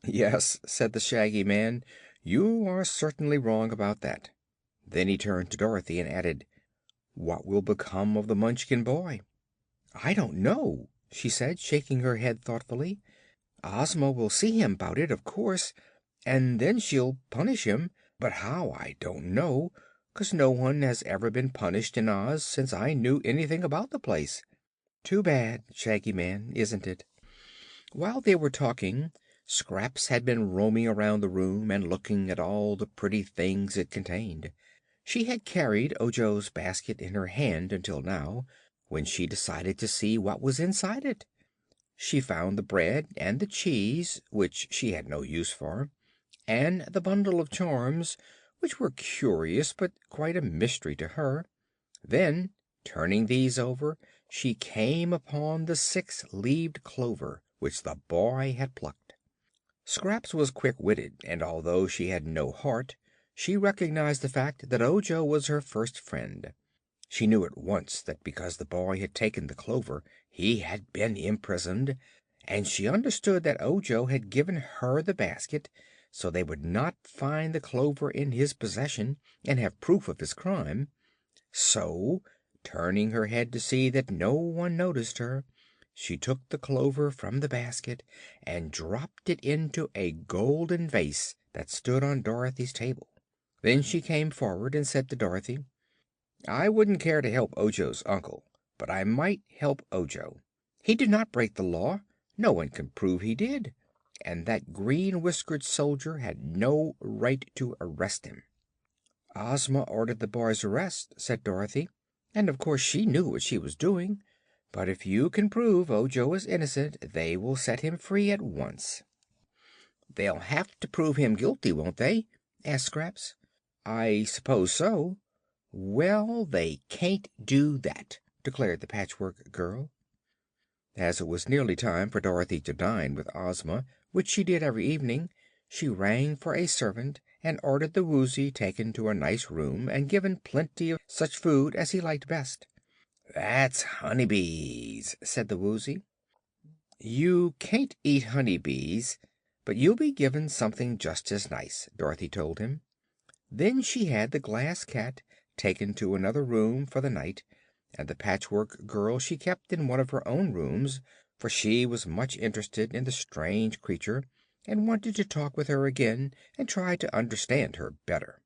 "Yes," said the Shaggy Man, "you are certainly wrong about that." Then he turned to Dorothy and added, "What will become of the Munchkin boy?" "I don't know," she said, shaking her head thoughtfully. "Ozma will see him 'bout it, of course, and then she'll punish him; but how, I don't know, 'cause no one has ever been punished in Oz since I knew anything about the place. Too bad, Shaggy Man, isn't it?" While they were talking, Scraps had been roaming around the room and looking at all the pretty things it contained. She had carried Ojo's basket in her hand until now, when she decided to see what was inside it. She found the bread and the cheese, which she had no use for, and the bundle of charms, which were curious but quite a mystery to her. Then, turning these over, she came upon the 6-leaved clover which the boy had plucked. Scraps was quick-witted, and although she had no heart, she recognized the fact that Ojo was her first friend. She knew at once that because the boy had taken the clover he had been imprisoned, and she understood that Ojo had given her the basket so they would not find the clover in his possession and have proof of his crime. So, turning her head to see that no one noticed her, she took the clover from the basket and dropped it into a golden vase that stood on Dorothy's table. Then she came forward and said to Dorothy: "I wouldn't care to help Ojo's uncle, but I might help Ojo. He did not break the law. No one can prove he did. And that green-whiskered soldier had no right to arrest him." "Ozma ordered the boy's arrest," said Dorothy, "and of course she knew what she was doing. But if you can prove Ojo is innocent they will set him free at once." "They'll have to prove him guilty, won't they?" asked Scraps. "I suppose so." "Well, they can't do that," declared the Patchwork Girl. As it was nearly time for Dorothy to dine with Ozma, which she did every evening, she rang for a servant and ordered the Woozy taken to a nice room and given plenty of such food as he liked best. "That's honey bees," said the Woozy. "You can't eat honey bees, but you'll be given something just as nice," Dorothy told him. Then she had the Glass Cat taken to another room for the night, and the Patchwork Girl she kept in one of her own rooms, for she was much interested in the strange creature and wanted to talk with her again and try to understand her better.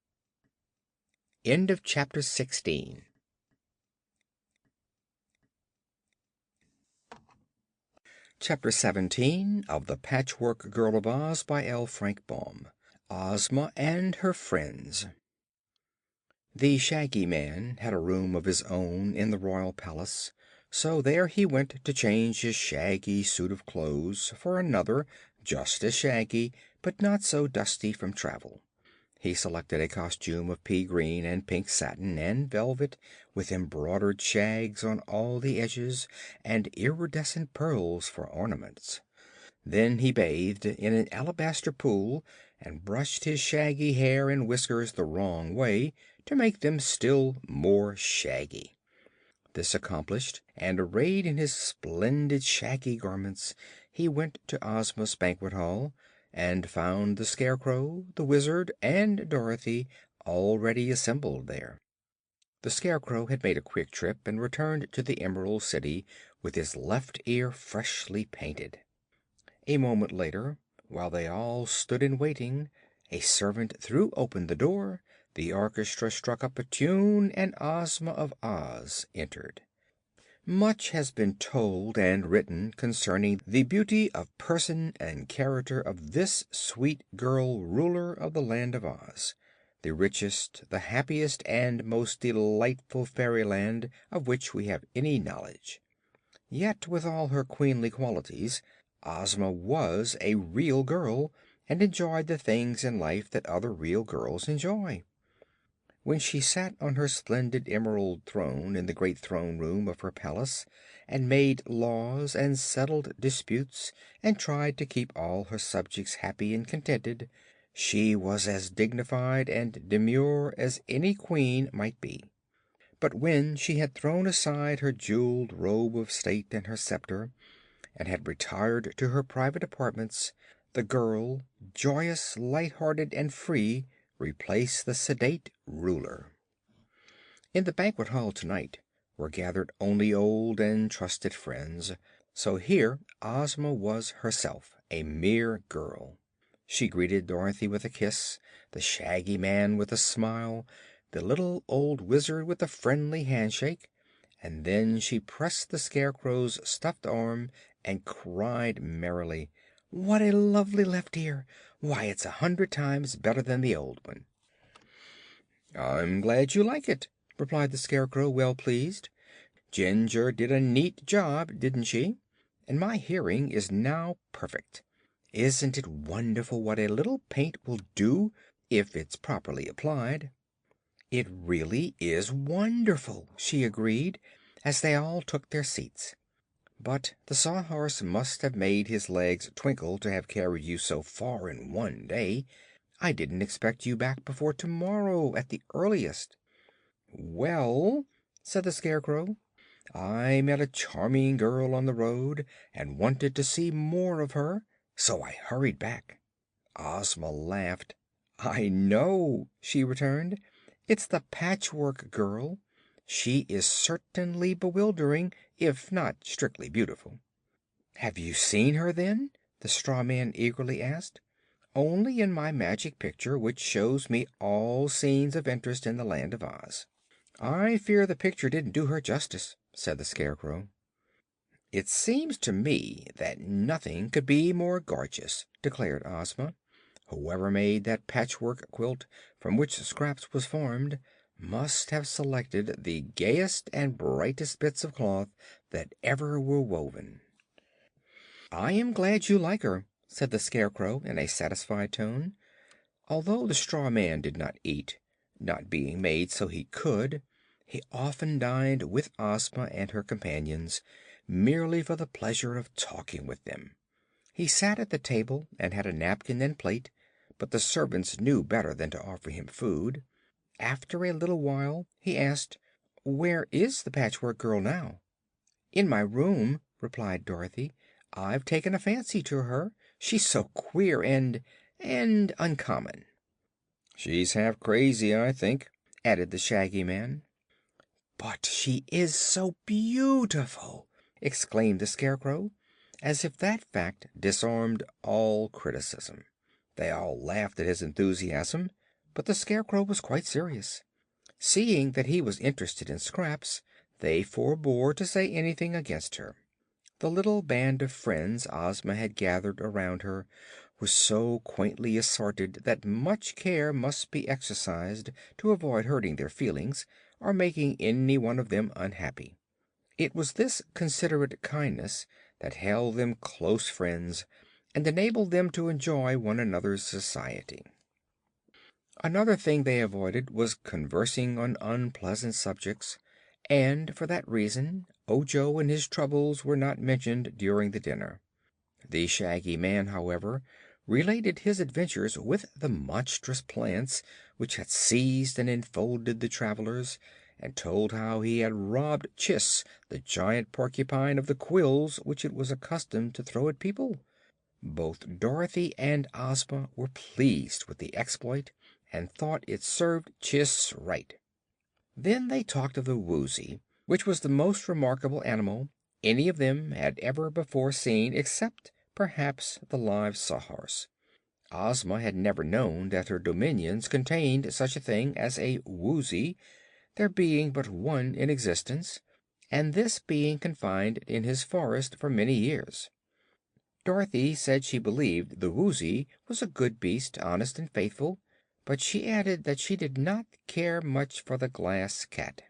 Chapter 17 of The Patchwork Girl of Oz by L. Frank Baum. Ozma and Her Friends. The Shaggy Man had a room of his own in the royal palace, so there he went to change his shaggy suit of clothes for another just as shaggy but not so dusty from travel. He selected a costume of pea green and pink satin and velvet, with embroidered shags on all the edges and iridescent pearls for ornaments. Then he bathed in an alabaster pool and brushed his shaggy hair and whiskers the wrong way to make them still more shaggy. This accomplished, and arrayed in his splendid shaggy garments, he went to Ozma's banquet hall and found the Scarecrow, the Wizard and Dorothy already assembled there. The Scarecrow had made a quick trip and returned to the Emerald City with his left ear freshly painted. A moment later, while they all stood in waiting, a servant threw open the door, the orchestra struck up a tune, and Ozma of Oz entered. Much has been told and written concerning the beauty of person and character of this sweet girl ruler of the Land of Oz, the richest, the happiest and most delightful fairyland of which we have any knowledge. Yet, with all her queenly qualities, Ozma was a real girl and enjoyed the things in life that other real girls enjoy. When she sat on her splendid emerald throne in the great throne room of her palace and made laws and settled disputes and tried to keep all her subjects happy and contented, she was as dignified and demure as any queen might be. But when she had thrown aside her jeweled robe of state and her scepter, and had retired to her private apartments, the girl, joyous, light-hearted and free, replaced the sedate ruler. In the banquet hall tonight were gathered only old and trusted friends, so here Ozma was herself, a mere girl. She greeted Dorothy with a kiss, the Shaggy Man with a smile, the little old Wizard with a friendly handshake, and then she pressed the Scarecrow's stuffed arm and cried merrily: "What a lovely left ear! Why, it's 100 times better than the old one." "I'm glad you like it," replied the Scarecrow, well pleased. "Jinjur did a neat job, didn't she? and my hearing is now perfect. Isn't it wonderful what a little paint will do if it's properly applied?" "It really is wonderful," she agreed, as they all took their seats. "But the Sawhorse must have made his legs twinkle to have carried you so far in one day. I didn't expect you back before tomorrow at the earliest." "Well," said the Scarecrow, "I met a charming girl on the road and wanted to see more of her, so I hurried back." Ozma laughed. "I know," she returned. "It's the Patchwork Girl. She is certainly bewildering, if not strictly beautiful." "Have you seen her, then?" the straw man eagerly asked. "Only in my magic picture, which shows me all scenes of interest in the Land of Oz." "I fear the picture didn't do her justice," said the Scarecrow. "It seems to me that nothing could be more gorgeous," declared Ozma. "Whoever made that patchwork quilt from which Scraps was formed must have selected the gayest and brightest bits of cloth that ever were woven." "I am glad you like her," said the Scarecrow in a satisfied tone. Although the straw man did not eat, not being made so he could, he often dined with Ozma and her companions, merely for the pleasure of talking with them. He sat at the table and had a napkin and plate, but the servants knew better than to offer him food. After a little while he asked, "Where is the Patchwork Girl now?" "In my room," replied Dorothy. "I've taken a fancy to her. She's so queer and uncommon." "She's half crazy, I think," added the Shaggy Man. "But she is so beautiful!" exclaimed the Scarecrow, as if that fact disarmed all criticism. They all laughed at his enthusiasm, but the Scarecrow was quite serious. Seeing that he was interested in Scraps, they forbore to say anything against her. The little band of friends Ozma had gathered around her was so quaintly assorted that much care must be exercised to avoid hurting their feelings or making any one of them unhappy. It was this considerate kindness that held them close friends and enabled them to enjoy one another's society. Another thing they avoided was conversing on unpleasant subjects, and for that reason Ojo and his troubles were not mentioned during the dinner. The Shaggy Man, however, related his adventures with the monstrous plants which had seized and enfolded the travelers, and told how he had robbed Chiss, the giant porcupine, of the quills which it was accustomed to throw at people. Both Dorothy and Ozma were pleased with the exploit and thought it served Chiss right. Then they talked of the Woozy, which was the most remarkable animal any of them had ever before seen, except perhaps the live Sawhorse. Ozma had never known that her dominions contained such a thing as a Woozy, there being but one in existence, and this being confined in his forest for many years. Dorothy said she believed the Woozy was a good beast, honest and faithful, but she added that she did not care much for the Glass Cat.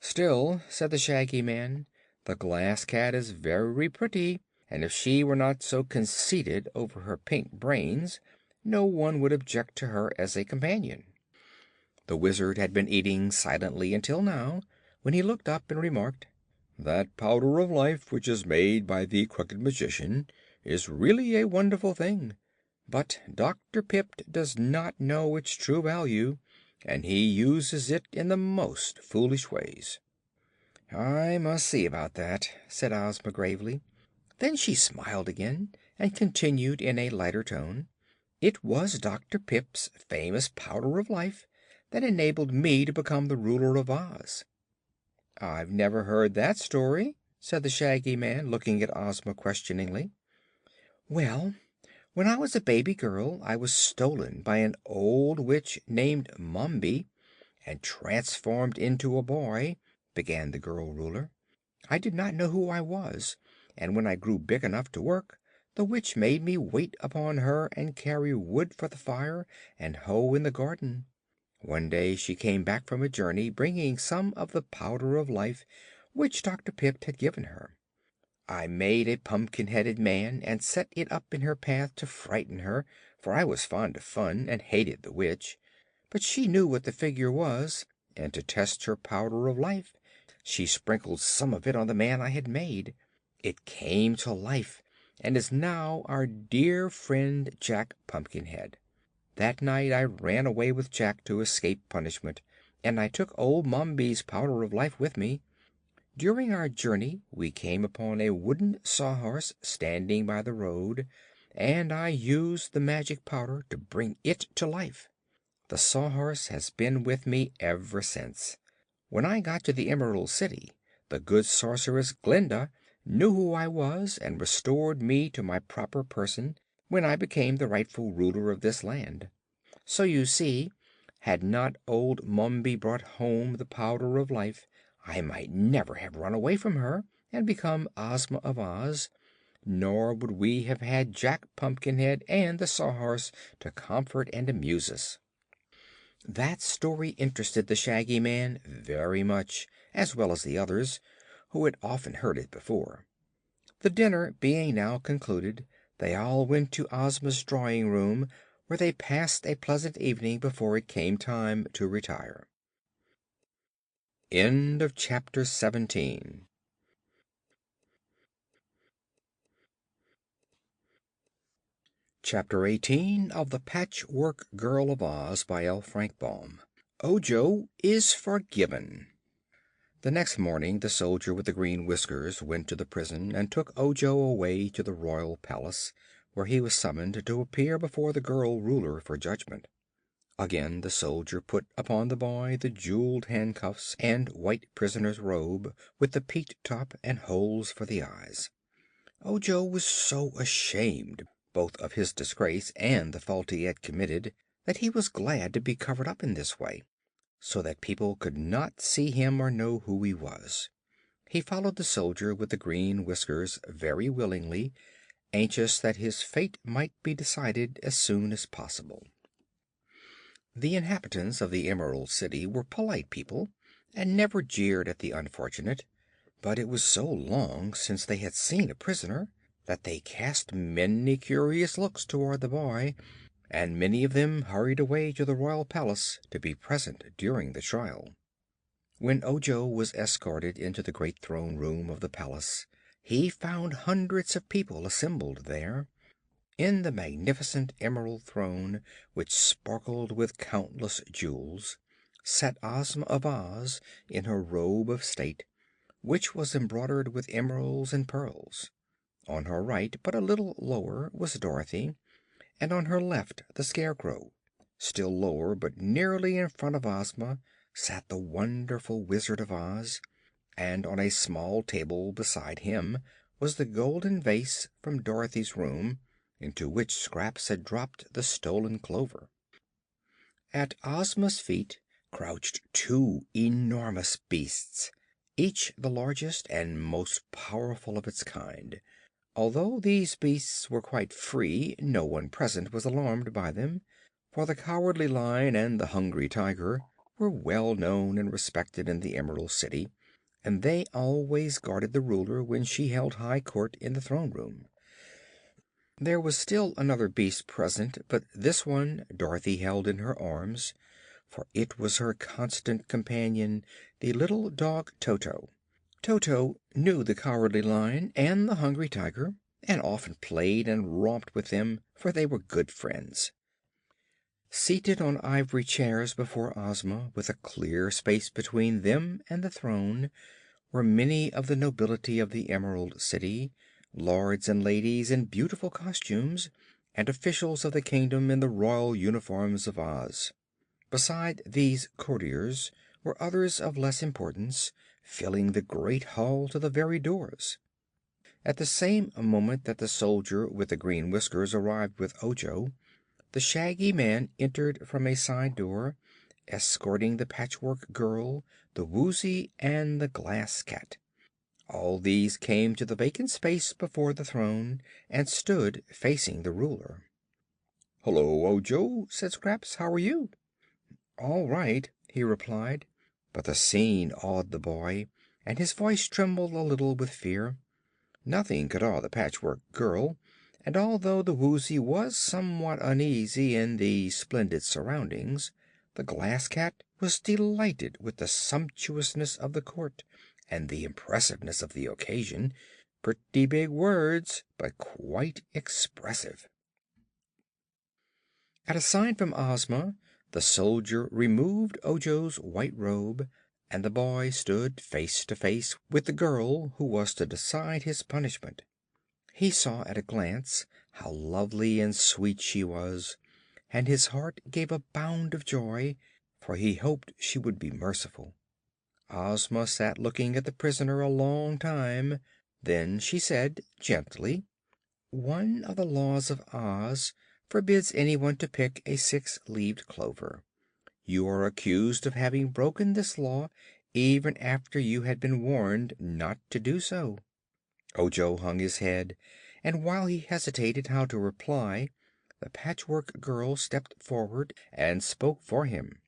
"Still," said the Shaggy Man, "the Glass Cat is very pretty, and if she were not so conceited over her pink brains, no one would object to her as a companion." The Wizard had been eating silently until now, when he looked up and remarked: "That Powder of Life which is made by the Crooked Magician is really a wonderful thing. But Dr. Pipt does not know its true value, and he uses it in the most foolish ways." "I must see about that," said Ozma gravely. Then she smiled again and continued in a lighter tone: "It was Dr. Pipt's famous Powder of Life that enabled me to become the Ruler of Oz." "I've never heard that story," said the Shaggy Man, looking at Ozma questioningly. "Well, when I was a baby girl I was stolen by an old witch named Mombi and transformed into a boy," began the girl Ruler. "I did not know who I was, and when I grew big enough to work, the witch made me wait upon her and carry wood for the fire and hoe in the garden. One day she came back from a journey bringing some of the Powder of Life which Dr. Pipt had given her. I made a pumpkin-headed man and set it up in her path to frighten her, for I was fond of fun and hated the witch. But she knew what the figure was, and to test her powder of life, she sprinkled some of it on the man I had made. It came to life, and is now our dear friend Jack Pumpkinhead. That night I ran away with Jack to escape punishment, and I took old Mombi's powder of life with me. During our journey we came upon a wooden sawhorse standing by the road, and I used the magic powder to bring it to life. The Sawhorse has been with me ever since. When I got to the Emerald City, the good sorceress Glinda knew who I was and restored me to my proper person when I became the rightful ruler of this land. So you see, had not old Mombi brought home the powder of life, I might never have run away from her and become Ozma of Oz, nor would we have had Jack Pumpkinhead and the Sawhorse to comfort and amuse us. That story interested the Shaggy Man very much, as well as the others, who had often heard it before. The dinner being now concluded, they all went to Ozma's drawing room, where they passed a pleasant evening before it came time to retire. End of chapter 17. Chapter 18 of the Patchwork Girl of Oz by L. Frank Baum. Ojo is forgiven. The next morning the soldier with the green whiskers went to the prison and took Ojo away to the royal palace, where he was summoned to appear before the girl ruler for judgment. Again the soldier put upon the boy the jeweled handcuffs and white prisoner's robe with the peaked top and holes for the eyes. Ojo was so ashamed both of his disgrace and the fault he had committed that he was glad to be covered up in this way, so that people could not see him or know who he was. He followed the soldier with the green whiskers very willingly, anxious that his fate might be decided as soon as possible. The inhabitants of the Emerald City were polite people, and never jeered at the unfortunate, but it was so long since they had seen a prisoner that they cast many curious looks toward the boy, and many of them hurried away to the royal palace to be present during the trial. When Ojo was escorted into the great throne room of the palace, he found hundreds of people assembled there. In the magnificent emerald throne, which sparkled with countless jewels, sat Ozma of Oz in her robe of state, which was embroidered with emeralds and pearls. On her right, but a little lower, was Dorothy, and on her left the Scarecrow. Still lower, but nearly in front of Ozma, sat the wonderful Wizard of Oz, and on a small table beside him was the golden vase from Dorothy's room, into which Scraps had dropped the stolen clover. At Ozma's feet crouched two enormous beasts, each the largest and most powerful of its kind. Although these beasts were quite free, no one present was alarmed by them, for the Cowardly Lion and the Hungry Tiger were well known and respected in the Emerald City, and they always guarded the ruler when she held high court in the throne room. There was still another beast present, but this one Dorothy held in her arms, for it was her constant companion, the little dog Toto. Toto knew the Cowardly Lion and the Hungry Tiger, and often played and romped with them, for they were good friends. Seated on ivory chairs before Ozma, with a clear space between them and the throne, were many of the nobility of the Emerald City, lords and ladies in beautiful costumes, and officials of the kingdom in the royal uniforms of Oz. Beside these courtiers were others of less importance, filling the great hall to the very doors. At the same moment that the soldier with the green whiskers arrived with Ojo, the Shaggy Man entered from a side door, escorting the Patchwork Girl, the Woozy, and the Glass Cat. All these came to the vacant space before the throne and stood facing the ruler. "Hello, Ojo," said Scraps. "How are you?" "All right," he replied, but the scene awed the boy and his voice trembled a little with fear. Nothing could awe the Patchwork Girl, and although the Woozy was somewhat uneasy in the splendid surroundings, the Glass Cat was delighted with the sumptuousness of the court and the impressiveness of the occasion. Pretty big words, but quite expressive. At a sign from Ozma, the soldier removed Ojo's white robe, and the boy stood face to face with the girl who was to decide his punishment. He saw at a glance how lovely and sweet she was, and his heart gave a bound of joy, for he hoped she would be merciful. Ozma sat looking at the prisoner a long time. Then she said gently, "One of the laws of Oz forbids anyone to pick a six-leaved clover. You are accused of having broken this law even after you had been warned not to do so." Ojo hung his head, and while he hesitated how to reply, the Patchwork Girl stepped forward and spoke for him.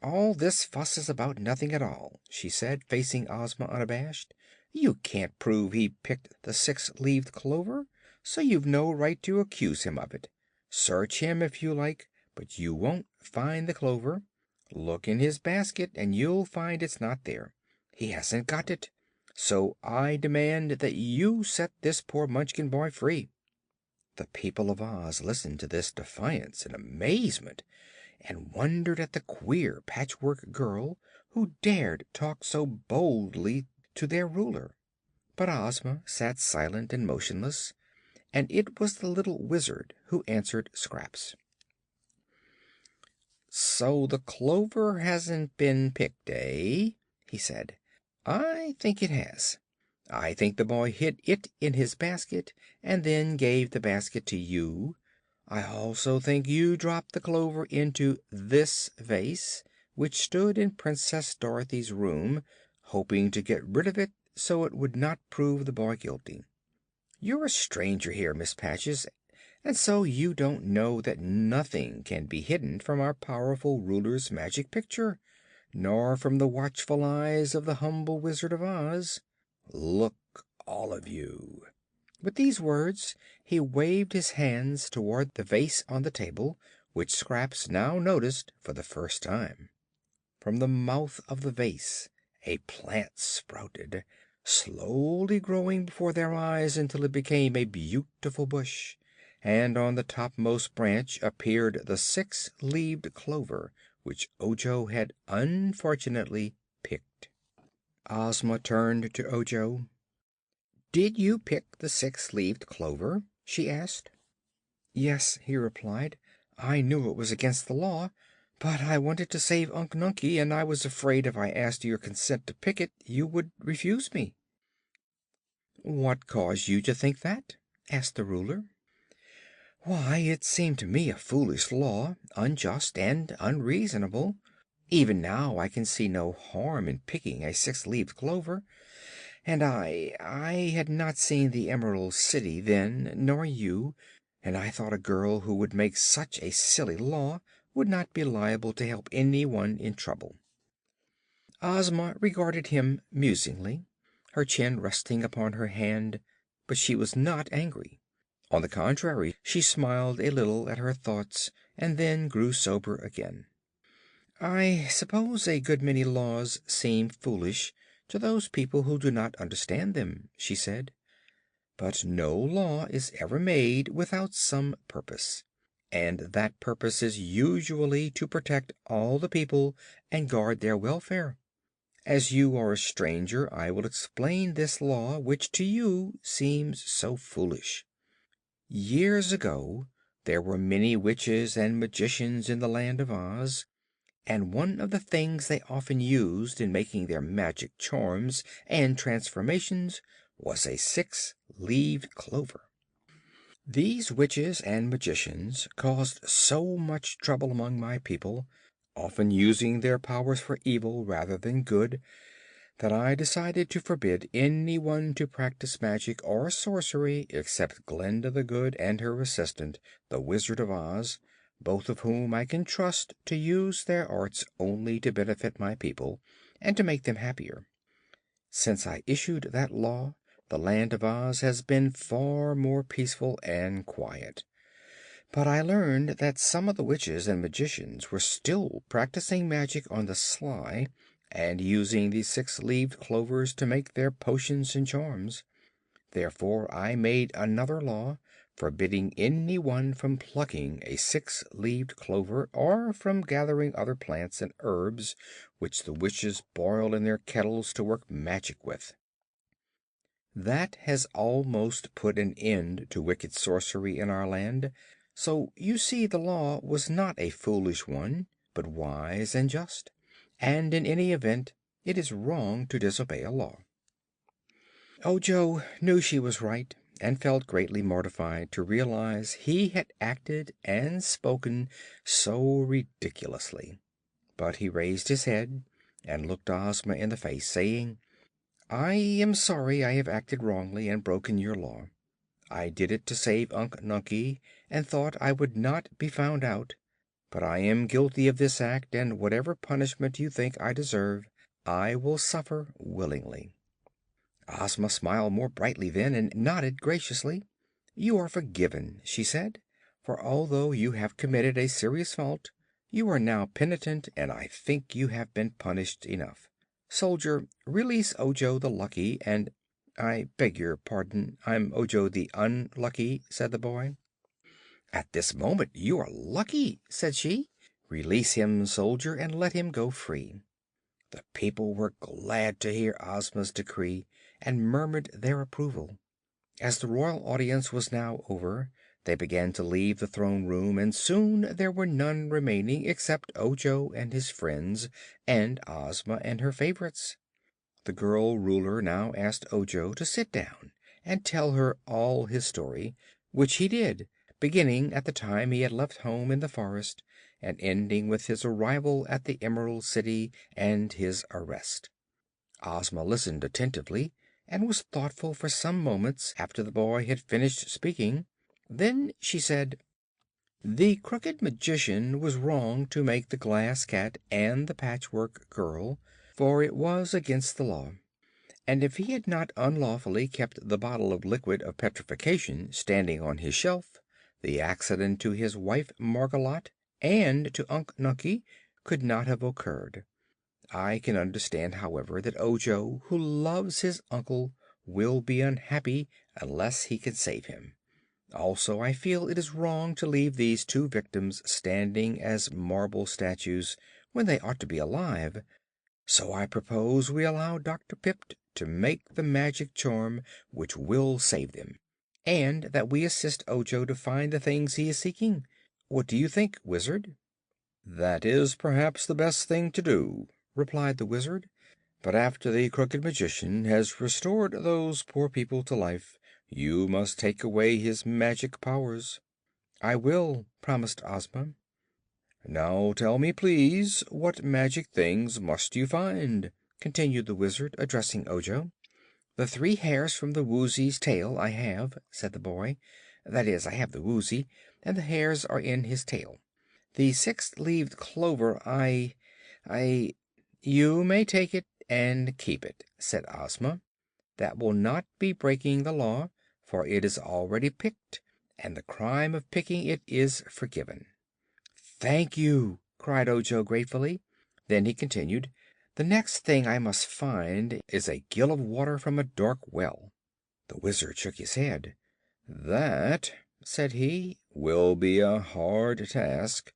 "All this fuss is about nothing at all," she said, facing Ozma unabashed. "You can't prove he picked the six-leaved clover, so you've no right to accuse him of it. Search him if you like, but you won't find the clover. Look in his basket and you'll find it's not there. He hasn't got it. So I demand that you set this poor Munchkin boy free." The people of Oz listened to this defiance in amazement, and wondered at the queer Patchwork Girl who dared talk so boldly to their ruler. But Ozma sat silent and motionless, and it was the little Wizard who answered Scraps. "So the clover hasn't been picked, eh?" he said. "I think it has. I think the boy hid it in his basket and then gave the basket to you. I also think you dropped the clover into this vase, which stood in Princess Dorothy's room, hoping to get rid of it so it would not prove the boy guilty. You're a stranger here, Miss Patches, and so you don't know that nothing can be hidden from our powerful ruler's magic picture, nor from the watchful eyes of the humble Wizard of Oz. Look, all of you." With these words he waved his hands toward the vase on the table, which Scraps now noticed for the first time. From the mouth of the vase a plant sprouted, slowly growing before their eyes until it became a beautiful bush, and on the topmost branch appeared the six-leaved clover which Ojo had unfortunately picked. Ozma turned to Ojo. "Did you pick the six-leaved clover?" she asked. "Yes," he replied. "I knew it was against the law, but I wanted to save Unc Nunkie, and I was afraid if I asked your consent to pick it you would refuse me." "What caused you to think that?" asked the ruler. "Why, it seemed to me a foolish law, unjust and unreasonable. Even now I can see no harm in picking a six-leaved clover. And I had not seen the Emerald City then, nor you, and I thought a girl who would make such a silly law would not be liable to help anyone in trouble." Ozma regarded him musingly, her chin resting upon her hand, but she was not angry. On the contrary, she smiled a little at her thoughts and then grew sober again. "I suppose a good many laws seem foolish to those people who do not understand them," she said. "But no law is ever made without some purpose, and that purpose is usually to protect all the people and guard their welfare. As you are a stranger, I will explain this law, which to you seems so foolish. Years ago there were many witches and magicians in the Land of Oz, and one of the things they often used in making their magic charms and transformations was a six-leaved clover. These witches and magicians caused so much trouble among my people, often using their powers for evil rather than good, that I decided to forbid anyone to practice magic or sorcery except Glinda the Good and her assistant, the Wizard of Oz, both of whom I can trust to use their arts only to benefit my people and to make them happier. Since I issued that law, the land of Oz has been far more peaceful and quiet. But I learned that some of the witches and magicians were still practicing magic on the sly and using the six-leaved clovers to make their potions and charms. Therefore I made another law forbidding anyone from plucking a six-leaved clover or from gathering other plants and herbs which the witches boil in their kettles to work magic with. That has almost put an end to wicked sorcery in our land, so you see the law was not a foolish one, but wise and just, and in any event it is wrong to disobey a law. Ojo knew she was right, and felt greatly mortified to realize he had acted and spoken so ridiculously. But he raised his head and looked Ozma in the face, saying, "I am sorry I have acted wrongly and broken your law. I did it to save Unc Nunkie, and thought I would not be found out. But I am guilty of this act, and whatever punishment you think I deserve, I will suffer willingly." Ozma smiled more brightly then, and nodded graciously. "You are forgiven," she said, "for although you have committed a serious fault, you are now penitent, and I think you have been punished enough. Soldier, release Ojo the Lucky, and—" "I beg your pardon, I'm Ojo the Unlucky," said the boy. "At this moment you are lucky," said she. "Release him, soldier, and let him go free." The people were glad to hear Ozma's decree, and murmured their approval. As the royal audience was now over, they began to leave the throne room, and soon there were none remaining except Ojo and his friends, and Ozma and her favorites. The girl Ruler now asked Ojo to sit down and tell her all his story, which he did, beginning at the time he had left home in the forest and ending with his arrival at the Emerald City and his arrest. Ozma listened attentively and was thoughtful for some moments after the boy had finished speaking. Then she said: "The Crooked Magician was wrong to make the Glass Cat and the Patchwork Girl, for it was against the law. And if he had not unlawfully kept the bottle of liquid of petrification standing on his shelf, the accident to his wife Margolotte and to Unc Nunkie could not have occurred. I can understand, however, that Ojo, who loves his uncle, will be unhappy unless he can save him. Also, I feel it is wrong to leave these two victims standing as marble statues when they ought to be alive. So I propose we allow Dr. Pipt to make the magic charm which will save them, and that we assist Ojo to find the things he is seeking. What do you think, Wizard?" "That is perhaps the best thing to do," replied the Wizard. "But after the Crooked Magician has restored those poor people to life, you must take away his magic powers." "I will," promised Ozma. "Now tell me, please, what magic things must you find?" continued the Wizard, addressing Ojo. "The 3 hairs from the Woozy's tail I have," said the boy. "That is, I have the Woozy, and the hairs are in his tail. The 6-leaved clover I You may take it and keep it," said Ozma. "That will not be breaking the law, for it is already picked, and the crime of picking it is forgiven." "Thank you!" cried Ojo gratefully. Then he continued: "The next thing I must find is a gill of water from a dark well." The Wizard shook his head. "That," said he, "will be a hard task,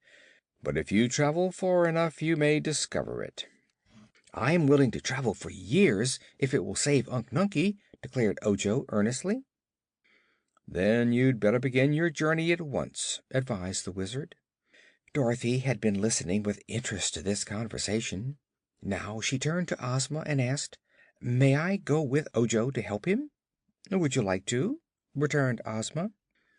but if you travel far enough you may discover it." "I am willing to travel for years if it will save Unc Nunkie," declared Ojo earnestly. "Then you'd better begin your journey at once," advised the Wizard. Dorothy had been listening with interest to this conversation. Now she turned to Ozma and asked: "May I go with Ojo to help him?" "Would you like to?" returned Ozma.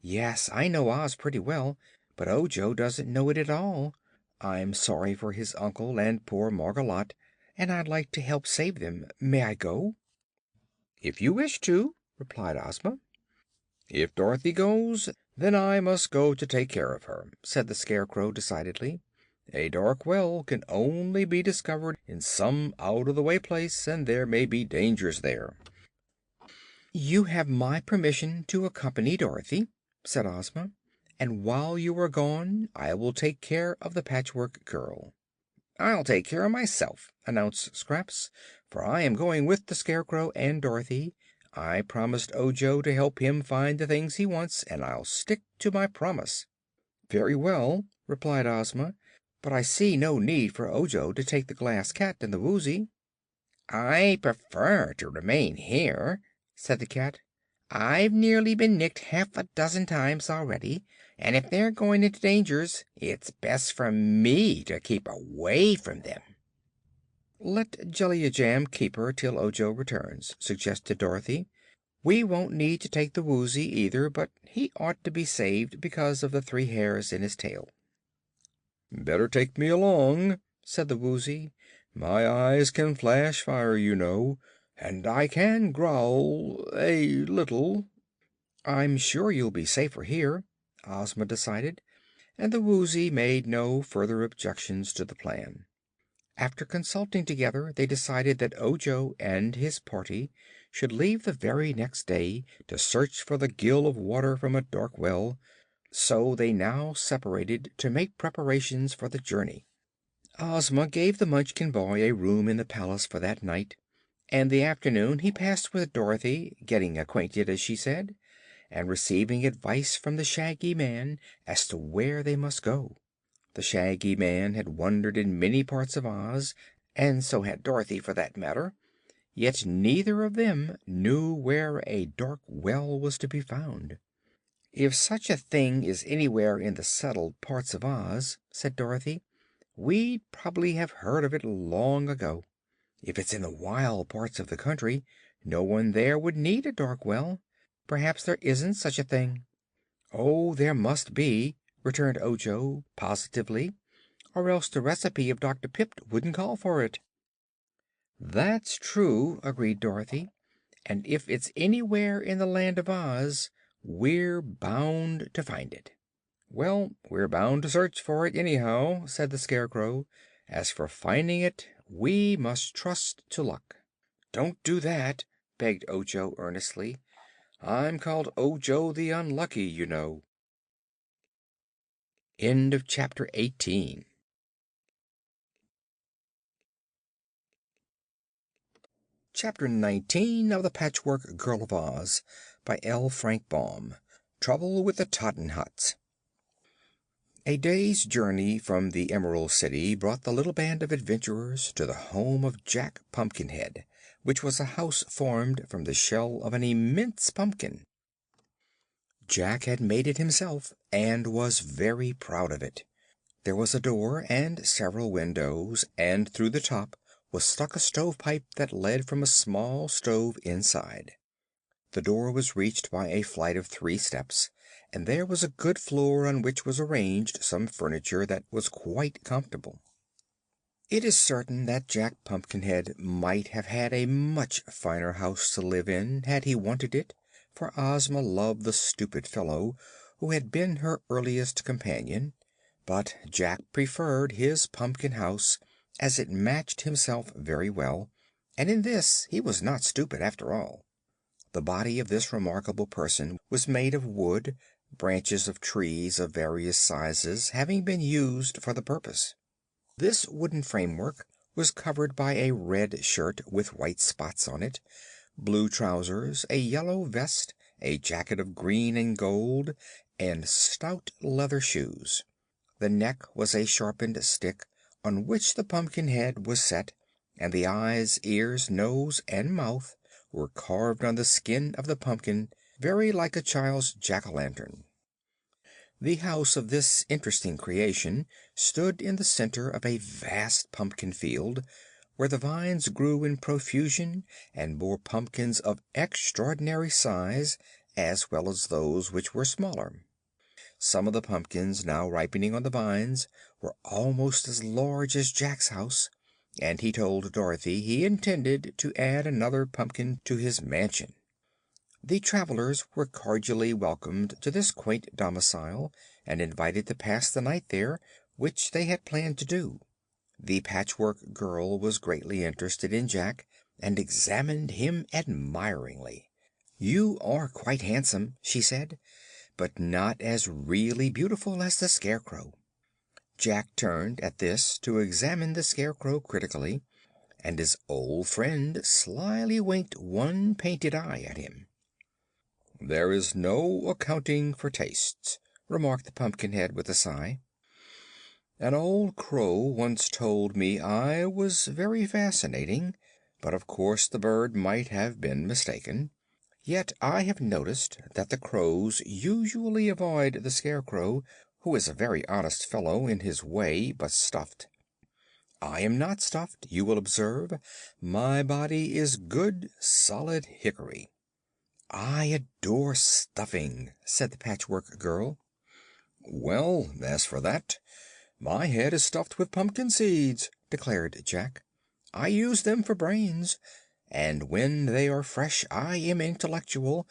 "Yes, I know Oz pretty well, but Ojo doesn't know it at all. I'm sorry for his uncle and poor Margolotte, and I'd like to help save them. May I go?" "If you wish to," replied Ozma. "If Dorothy goes, then I must go to take care of her," said the Scarecrow decidedly. "A dark well can only be discovered in some out of the way place, and there may be dangers there." "You have my permission to accompany Dorothy," said Ozma, "and while you are gone I will take care of the Patchwork Girl." "I'll take care of myself," announced Scraps, "for I am going with the Scarecrow and Dorothy. I promised Ojo to help him find the things he wants, and I'll stick to my promise." "Very well," replied Ozma; "but I see no need for Ojo to take the Glass Cat and the Woozy." "I prefer to remain here," said the cat. "I've nearly been nicked half a dozen times already, and if they're going into dangers it's best for me to keep away from them." "Let Jellia Jam keep her till Ojo returns," suggested Dorothy. "We won't need to take the Woozy, either, but he ought to be saved because of the 3 hairs in his tail." "Better take me along," said the Woozy. "My eyes can flash fire, you know, and I can growl a little." "I'm sure you'll be safer here," Ozma decided, and the Woozy made no further objections to the plan. After consulting together they decided that Ojo and his party should leave the very next day to search for the gill of water from a dark well, so they now separated to make preparations for the journey. Ozma gave the Munchkin boy a room in the palace for that night, and the afternoon he passed with Dorothy, getting acquainted, as she said, and receiving advice from the Shaggy Man as to where they must go. The Shaggy Man had wandered in many parts of Oz, and so had Dorothy, for that matter, yet neither of them knew where a dark well was to be found. "If such a thing is anywhere in the settled parts of Oz," said Dorothy, "we'd probably have heard of it long ago. If it's in the wild parts of the country, no one there would need a dark well. Perhaps there isn't such a thing." "Oh, there must be," returned Ojo, positively, "or else the recipe of Dr. Pipt wouldn't call for it." "That's true," agreed Dorothy, "and if it's anywhere in the Land of Oz, we're bound to find it." "Well, we're bound to search for it, anyhow," said the Scarecrow. "As for finding it, we must trust to luck." "Don't do that," begged Ojo earnestly. "I'm called Ojo the Unlucky, you know." End of Chapter 18. Chapter 19 of the Patchwork Girl of Oz by L. Frank Baum. Trouble with the Tottenhots. A day's journey from the Emerald City brought the little band of adventurers to the home of Jack Pumpkinhead, which was a house formed from the shell of an immense pumpkin. Jack had made it himself and was very proud of it. There was a door and several windows, and through the top was stuck a stovepipe that led from a small stove inside. The door was reached by a flight of 3 steps, and there was a good floor on which was arranged some furniture that was quite comfortable. It is certain that Jack Pumpkinhead might have had a much finer house to live in had he wanted it, for Ozma loved the stupid fellow who had been her earliest companion, but Jack preferred his pumpkin house, as it matched himself very well, and in this he was not stupid after all. The body of this remarkable person was made of wood, branches of trees of various sizes having been used for the purpose. This wooden framework was covered by a red shirt with white spots on it, blue trousers, a yellow vest, a jacket of green and gold, and stout leather shoes. The neck was a sharpened stick, on which the pumpkin head was set, and the eyes, ears, nose and mouth were carved on the skin of the pumpkin, very like a child's jack-o'-lantern. The house of this interesting creation stood in the center of a vast pumpkin field, where the vines grew in profusion and bore pumpkins of extraordinary size, as well as those which were smaller. Some of the pumpkins now ripening on the vines were almost as large as Jack's house, and he told Dorothy he intended to add another pumpkin to his mansion. The travelers were cordially welcomed to this quaint domicile and invited to pass the night there, which they had planned to do. The Patchwork Girl was greatly interested in Jack and examined him admiringly. "You are quite handsome," she said, "but not as really beautiful as the Scarecrow." Jack turned at this to examine the Scarecrow critically, and his old friend slyly winked one painted eye at him. "There is no accounting for tastes," remarked the Pumpkinhead with a sigh. "An old crow once told me I was very fascinating, but of course the bird might have been mistaken. Yet I have noticed that the crows usually avoid the Scarecrow, who is a very honest fellow in his way, but stuffed. I am not stuffed, you will observe. My body is good, solid hickory." "I adore stuffing," said the Patchwork Girl. "Well, as for that, my head is stuffed with pumpkin seeds," declared Jack. "I use them for brains, and when they are fresh I am intellectual.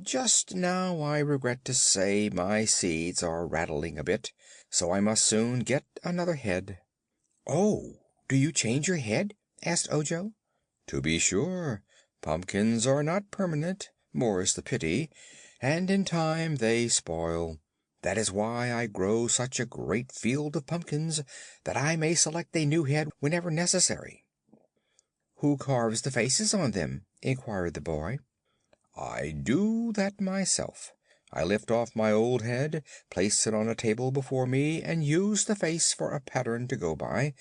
Just now I regret to say my seeds are rattling a bit, so I must soon get another head." "Oh, do you change your head?" asked Ojo. "To be sure. Pumpkins are not permanent, more's the pity, and in time they spoil. That is why I grow such a great field of pumpkins, that I may select a new head whenever necessary." "Who carves the faces on them?" inquired the boy. "I do that myself. I lift off my old head, place it on a table before me, and use the face for a pattern to go by.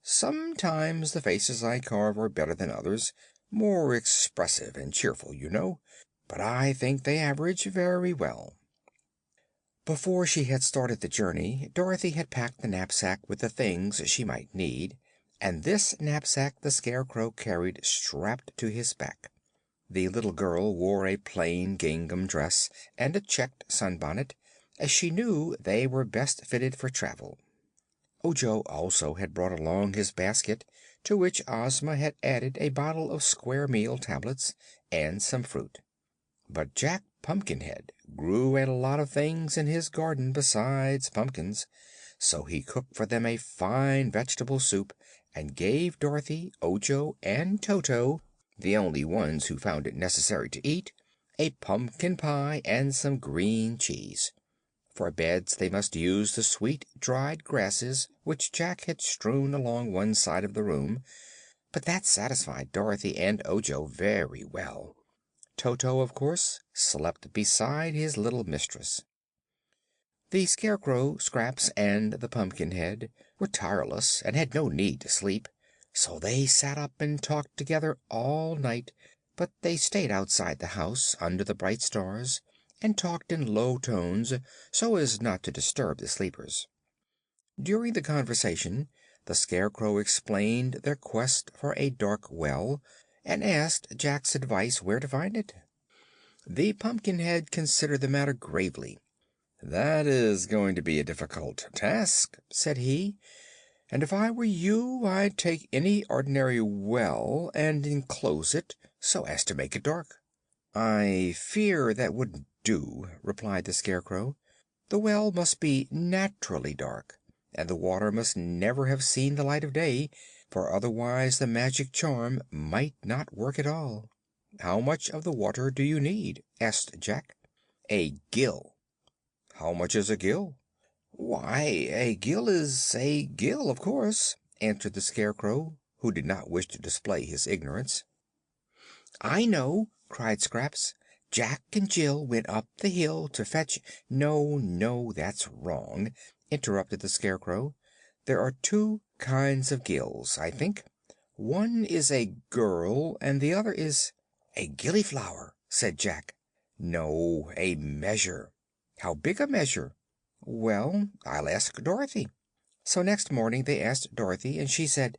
Sometimes the faces I carve are better than others, more expressive and cheerful, you know, but I think they average very well." Before she had started the journey, Dorothy had packed the knapsack with the things she might need, and this knapsack the Scarecrow carried strapped to his back. The little girl wore a plain gingham dress and a checked sunbonnet, as she knew they were best fitted for travel. Ojo also had brought along his basket, to which Ozma had added a bottle of square meal tablets and some fruit. But Jack Pumpkinhead grew a lot of things in his garden besides pumpkins, so he cooked for them a fine vegetable soup and gave Dorothy, Ojo and Toto, the only ones who found it necessary to eat, a pumpkin pie and some green cheese. For beds they must use the sweet dried grasses which Jack had strewn along one side of the room, but that satisfied Dorothy and Ojo very well. Toto, of course, slept beside his little mistress. The Scarecrow, Scraps, and the Pumpkinhead were tireless and had no need to sleep, so they sat up and talked together all night, but they stayed outside the house, under the bright stars, and talked in low tones so as not to disturb the sleepers. During the conversation the Scarecrow explained their quest for a dark well, and asked Jack's advice where to find it. The Pumpkinhead considered the matter gravely. "That is going to be a difficult task," said he, "and if I were you I'd take any ordinary well and enclose it so as to make it dark." "I fear that wouldn't do," replied the Scarecrow. "The well must be naturally dark, and the water must never have seen the light of day, for otherwise the magic charm might not work at all." "How much of the water do you need?" asked Jack. "A gill." "How much is a gill?" "Why, a gill is a gill, of course," answered the Scarecrow, who did not wish to display his ignorance. "I know!" cried Scraps. "Jack and Jill went up the hill to fetch—" "No, no, that's wrong," interrupted the Scarecrow. "There are two kinds of gills, I think. One is a girl and the other is—" "A gilliflower," said Jack. "No, a measure." "How big a measure?" "Well, I'll ask Dorothy." So next morning they asked Dorothy, and she said: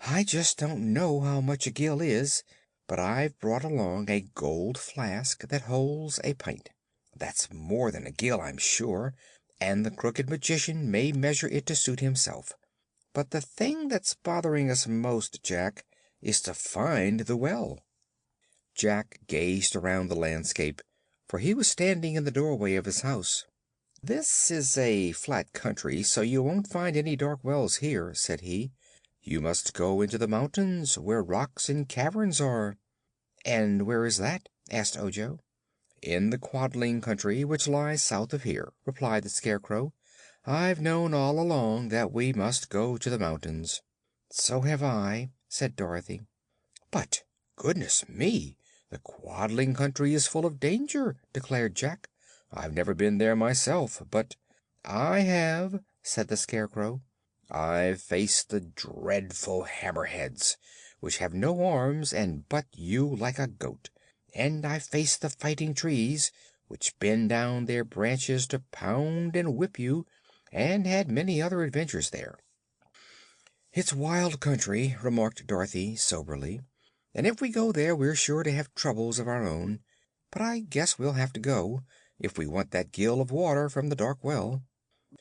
"I just don't know how much a gill is, but I've brought along a gold flask that holds a pint. That's more than a gill, I'm sure, and the Crooked Magician may measure it to suit himself. But the thing that's bothering us most, Jack, is to find the well." Jack gazed around the landscape, for he was standing in the doorway of his house. "This is a flat country, so you won't find any dark wells here," said he. "You must go into the mountains, where rocks and caverns are." "And where is that?" asked Ojo. "In the Quadling Country, which lies south of here," replied the Scarecrow. "I've known all along that we must go to the mountains." "So have I," said Dorothy. "But, goodness me, the Quadling Country is full of danger," declared Jack. "I've never been there myself, but—" "I have," said the Scarecrow. "I've faced the dreadful hammerheads, which have no arms and butt you like a goat. And I've faced the fighting trees, which bend down their branches to pound and whip you, and had many other adventures there." "It's wild country," remarked Dorothy soberly, "and if we go there we're sure to have troubles of our own. But I guess we'll have to go, if we want that gill of water from the dark well."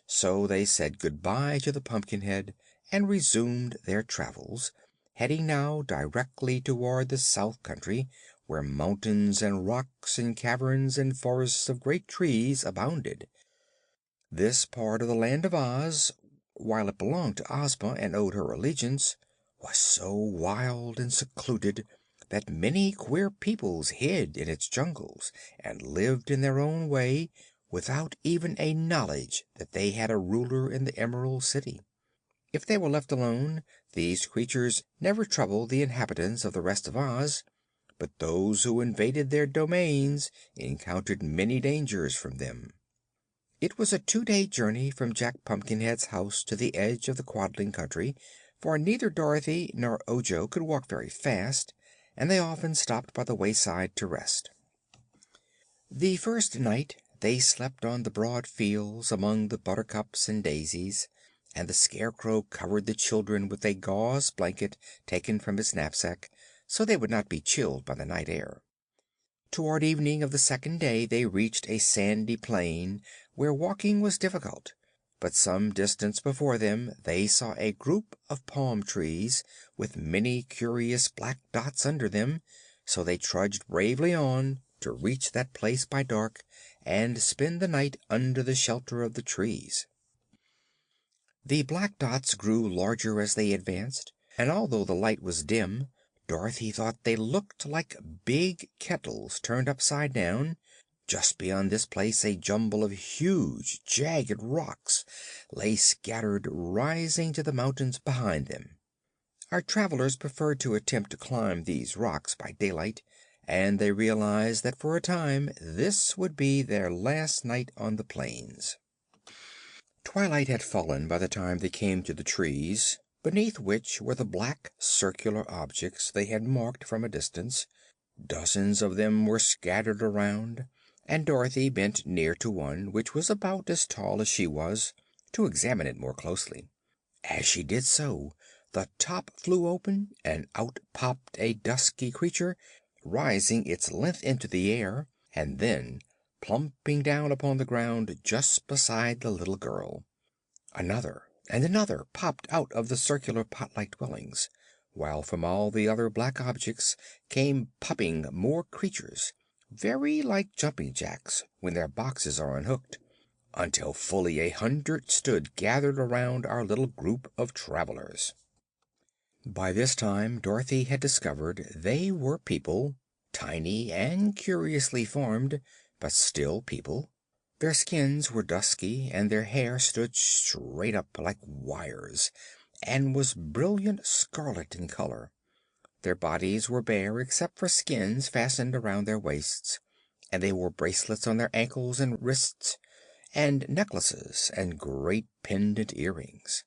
So they said good bye to the Pumpkinhead and resumed their travels, heading now directly toward the South Country, where mountains and rocks and caverns and forests of great trees abounded. This part of the Land of Oz, while it belonged to Ozma and owed her allegiance, was so wild and secluded that many queer peoples hid in its jungles and lived in their own way, without even a knowledge that they had a ruler in the Emerald City. If they were left alone, these creatures never troubled the inhabitants of the rest of Oz, but those who invaded their domains encountered many dangers from them. It was a 2-day journey from Jack Pumpkinhead's house to the edge of the Quadling Country, for neither Dorothy nor Ojo could walk very fast, and they often stopped by the wayside to rest. The first night they slept on the broad fields among the buttercups and daisies, and the Scarecrow covered the children with a gauze blanket taken from his knapsack, so they would not be chilled by the night air. Toward evening of the second day they reached a sandy plain where walking was difficult, but some distance before them they saw a group of palm trees with many curious black dots under them, so they trudged bravely on to reach that place by dark and spend the night under the shelter of the trees. The black dots grew larger as they advanced, and although the light was dim, Dorothy thought they looked like big kettles turned upside down. Just beyond this place a jumble of huge, jagged rocks lay scattered, rising to the mountains behind them. Our travelers preferred to attempt to climb these rocks by daylight, and they realized that for a time this would be their last night on the plains. Twilight had fallen by the time they came to the trees, beneath which were the black circular objects they had marked from a distance. Dozens of them were scattered around, and Dorothy bent near to one, which was about as tall as she was, to examine it more closely. As she did so, the top flew open and out popped a dusky creature, rising its length into the air and then plumping down upon the ground just beside the little girl. Another and another popped out of the circular pot-like dwellings, while from all the other black objects came popping more creatures, very like jumping jacks when their boxes are unhooked, until fully 100 stood gathered around our little group of travelers. By this time Dorothy had discovered they were people, tiny and curiously formed, but still people. Their skins were dusky, and their hair stood straight up like wires and was brilliant scarlet in color. Their bodies were bare except for skins fastened around their waists, and they wore bracelets on their ankles and wrists, and necklaces and great pendant earrings.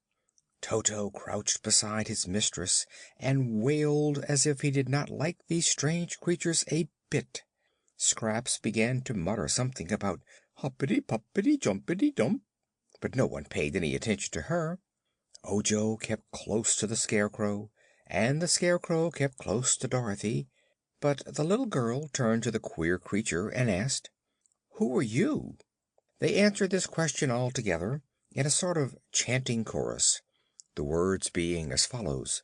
Toto crouched beside his mistress and wailed as if he did not like these strange creatures a bit. Scraps began to mutter something about hoppity poppity jumpity dump, but no one paid any attention to her. Ojo kept close to the Scarecrow, and the Scarecrow kept close to Dorothy, but the little girl turned to the queer creature and asked, "Who are you?" They answered this question all together in a sort of chanting chorus, the words being as follows: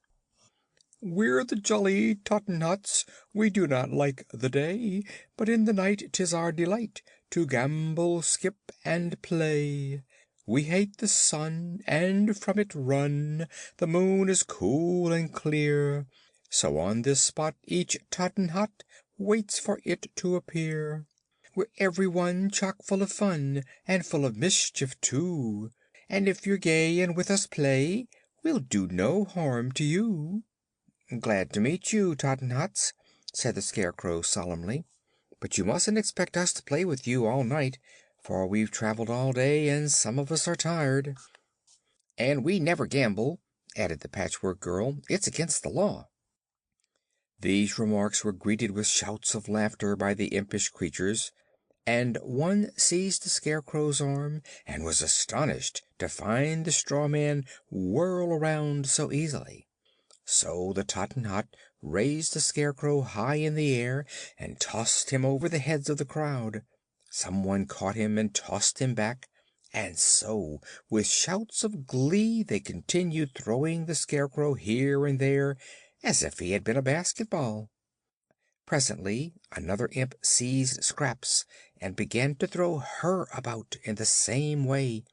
"We're the jolly Tottenhots. We do not like the day, but in the night 'tis our delight to gambol, skip, and play. We hate the sun, and from it run. The moon is cool and clear. So on this spot each Tottenhot waits for it to appear, where everyone chock full of fun and full of mischief too. And if you're gay and with us play, we'll do no harm to you." "Glad to meet you, Tottenhots," said the Scarecrow solemnly. "But you mustn't expect us to play with you all night, for we've traveled all day and some of us are tired." "And we never gamble," added the Patchwork Girl. "It's against the law." These remarks were greeted with shouts of laughter by the impish creatures, and one seized the Scarecrow's arm and was astonished to find the straw man whirl around so easily. So the Tottenhot raised the Scarecrow high in the air and tossed him over the heads of the crowd. Someone caught him and tossed him back, and so, with shouts of glee, they continued throwing the Scarecrow here and there as if he had been a basket-ball. Presently another imp seized Scraps and began to throw her about in the same way.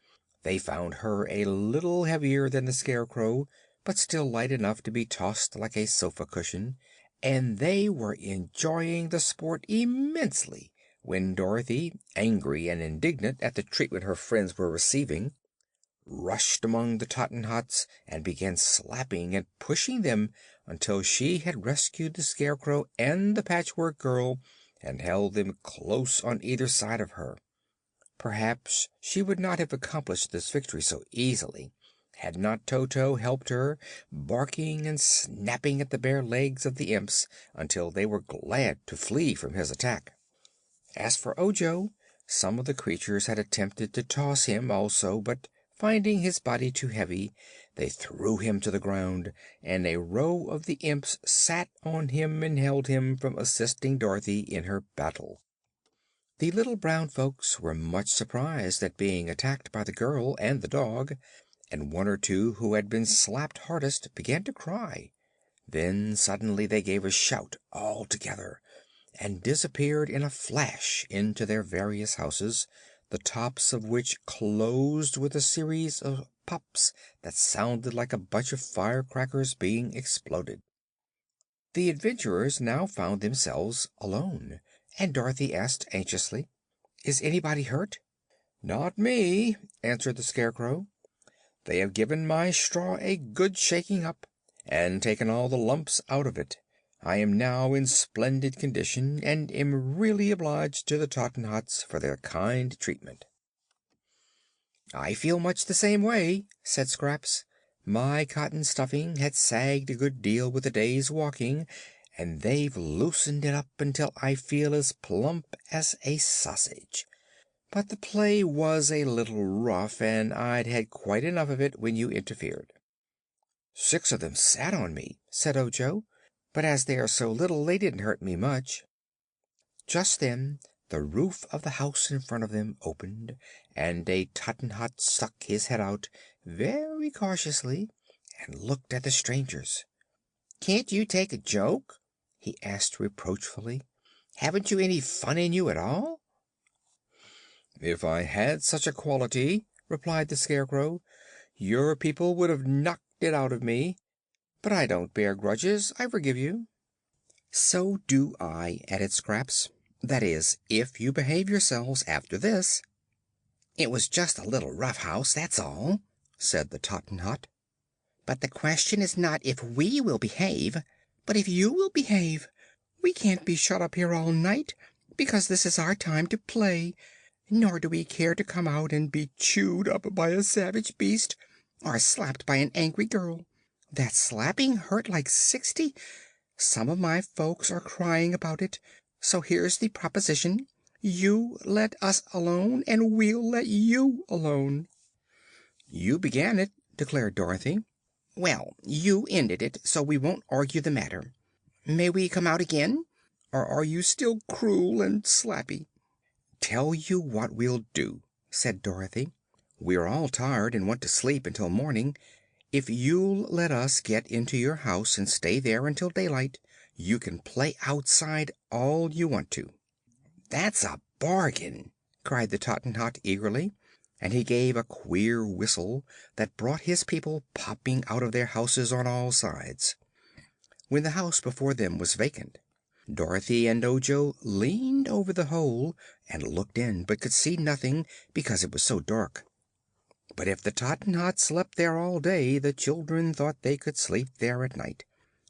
They found her a little heavier than the Scarecrow, but still light enough to be tossed like a sofa cushion, and they were enjoying the sport immensely when Dorothy, angry and indignant at the treatment her friends were receiving, rushed among the Tottenhots and began slapping and pushing them until she had rescued the Scarecrow and the Patchwork Girl and held them close on either side of her. Perhaps she would not have accomplished this victory so easily had not Toto helped her, barking and snapping at the bare legs of the imps until they were glad to flee from his attack. As for Ojo, some of the creatures had attempted to toss him also, but finding his body too heavy, they threw him to the ground, and a row of the imps sat on him and held him from assisting Dorothy in her battle. The little brown folks were much surprised at being attacked by the girl and the dog, and one or two who had been slapped hardest began to cry. Then suddenly they gave a shout all together, and disappeared in a flash into their various houses, the tops of which closed with a series of pops that sounded like a bunch of firecrackers being exploded. The adventurers now found themselves alone, and Dorothy asked anxiously, "Is anybody hurt?" "Not me," answered the Scarecrow. "They have given my straw a good shaking up, and taken all the lumps out of it. I am now in splendid condition, and am really obliged to the Tottenhots for their kind treatment." "I feel much the same way," said Scraps. "My cotton stuffing had sagged a good deal with the day's walking, and they've loosened it up until I feel as plump as a sausage. But the play was a little rough, and I'd had quite enough of it when you interfered." "6 of them sat on me," said Ojo, "but as they are so little they didn't hurt me much." Just then the roof of the house in front of them opened, and a Tottenhot stuck his head out very cautiously and looked at the strangers. "Can't you take a joke?" he asked reproachfully. "Haven't you any fun in you at all?" "If I had such a quality," replied the Scarecrow, "your people would have knocked it out of me. But I don't bear grudges. I forgive you." "So do I," added Scraps. "That is, if you behave yourselves after this." "It was just a little rough house, that's all," said the Tottenhot. "But the question is not if we will behave, but if you will behave. We can't be shut up here all night, because this is our time to play. Nor do we care to come out and be chewed up by a savage beast, or slapped by an angry girl. That slapping hurt like 60. Some of my folks are crying about it. So here's the proposition: you let us alone, and we'll let you alone." "You began it," declared Dorothy. "Well, you ended it, so we won't argue the matter. May we come out again, or are you still cruel and slappy?" "Tell you what we'll do," said Dorothy. "We're all tired and want to sleep until morning. If you'll let us get into your house and stay there until daylight, you can play outside all you want to." "That's a bargain!" cried the Tottenhot eagerly, and he gave a queer whistle that brought his people popping out of their houses on all sides. When the house before them was vacant, Dorothy and Ojo leaned over the hole and looked in, but could see nothing because it was so dark. But if the Tottenhots slept there all day, the children thought they could sleep there at night.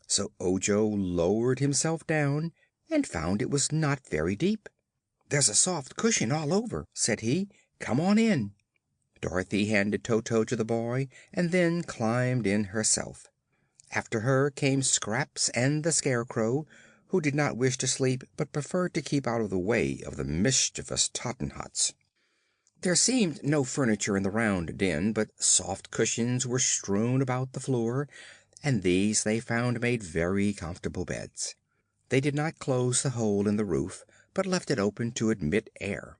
So Ojo lowered himself down and found it was not very deep. "There's a soft cushion all over," said he. "Come on in." Dorothy handed Toto to the boy and then climbed in herself. After her came Scraps and the Scarecrow, who did not wish to sleep but preferred to keep out of the way of the mischievous Tottenhots. There seemed no furniture in the round den, but soft cushions were strewn about the floor, and these they found made very comfortable beds. They did not close the hole in the roof, but left it open to admit air.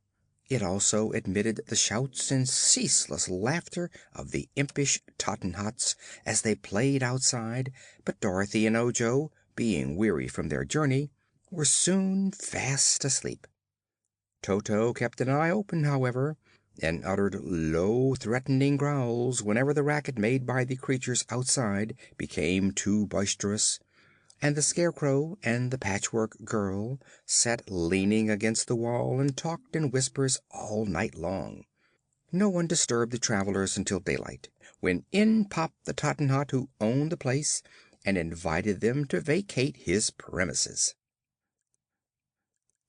It also admitted the shouts and ceaseless laughter of the impish Tottenhots as they played outside, but Dorothy and Ojo, being weary from their journey, were soon fast asleep. Toto kept an eye open, however, and uttered low, threatening growls whenever the racket made by the creatures outside became too boisterous, and the Scarecrow and the Patchwork Girl sat leaning against the wall and talked in whispers all night long. No one disturbed the travelers until daylight, when in popped the Tottenhot who owned the place and invited them to vacate his premises.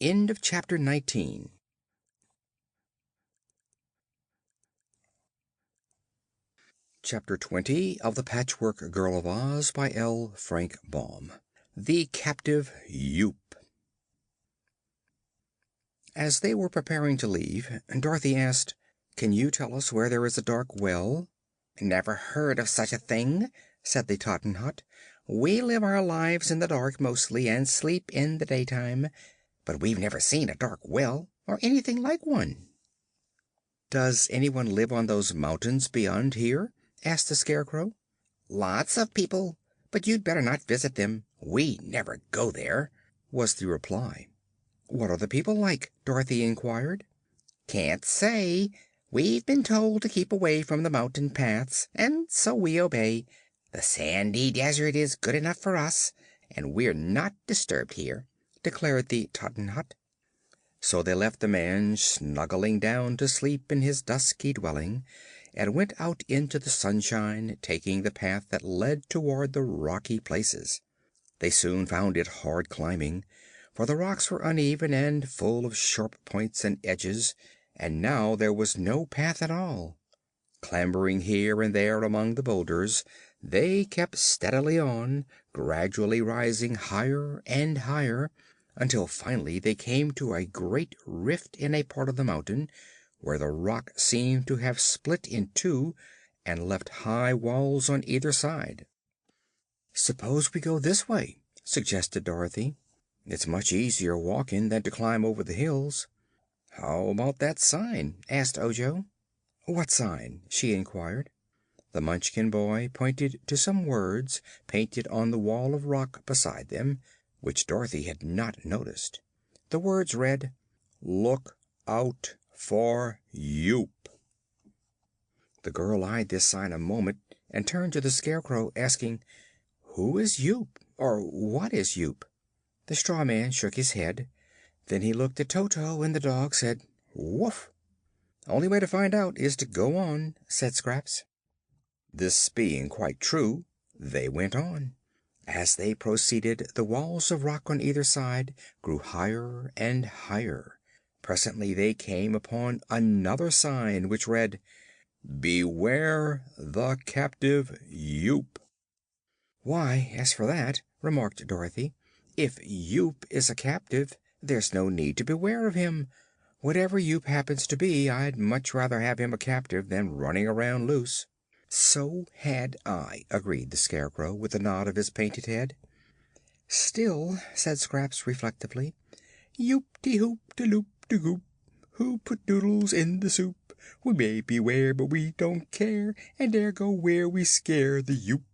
End of chapter 19. Chapter 20 of The Patchwork Girl of Oz by L. Frank Baum. The Captive Yoop. As they were preparing to leave, Dorothy asked, "Can you tell us where there is a dark well?" "Never heard of such a thing," said the Tottenhot. "We live our lives in the dark mostly, and sleep in the daytime, but we've never seen a dark well, or anything like one." "Does anyone live on those mountains beyond here?" asked the Scarecrow. "Lots of people, but you'd better not visit them. We never go there," was the reply. "What are the people like?" Dorothy inquired. "Can't say. We've been told to keep away from the mountain paths, and so we obey. The sandy desert is good enough for us, and we're not disturbed here," declared the Tottenhot. So they left the man snuggling down to sleep in his dusky dwelling, and went out into the sunshine, taking the path that led toward the rocky places. They soon found it hard climbing, for the rocks were uneven and full of sharp points and edges, and now there was no path at all. Clambering here and there among the boulders, they kept steadily on, gradually rising higher and higher, until finally they came to a great rift in a part of the mountain, where the rock seemed to have split in two and left high walls on either side. "Suppose we go this way," suggested Dorothy. "It's much easier walking than to climb over the hills." "How about that sign?" asked Ojo. "What sign?" she inquired. The Munchkin boy pointed to some words painted on the wall of rock beside them, which Dorothy had not noticed. The words read: "Look out for Yoop." The girl eyed this sign a moment and turned to the Scarecrow, asking, "Who is Yoop, or what is Yoop?" The straw man shook his head. Then he looked at Toto, and the dog said, "Woof." "Only way to find out is to go on," said Scraps. This being quite true, they went on. As they proceeded, the walls of rock on either side grew higher and higher. Presently they came upon another sign, which read: "Beware the captive Yoop." "Why, as for that," remarked Dorothy, "if Yoop is a captive, there's no need to beware of him. Whatever Yoop happens to be, I'd much rather have him a captive than running around loose." "So had I," agreed the Scarecrow, with a nod of his painted head. "Still," said Scraps reflectively, "Yoop de hoop de loop de goop, who put noodles in the soup? We may beware, but we don't care, and dare go where we scare the Yoop."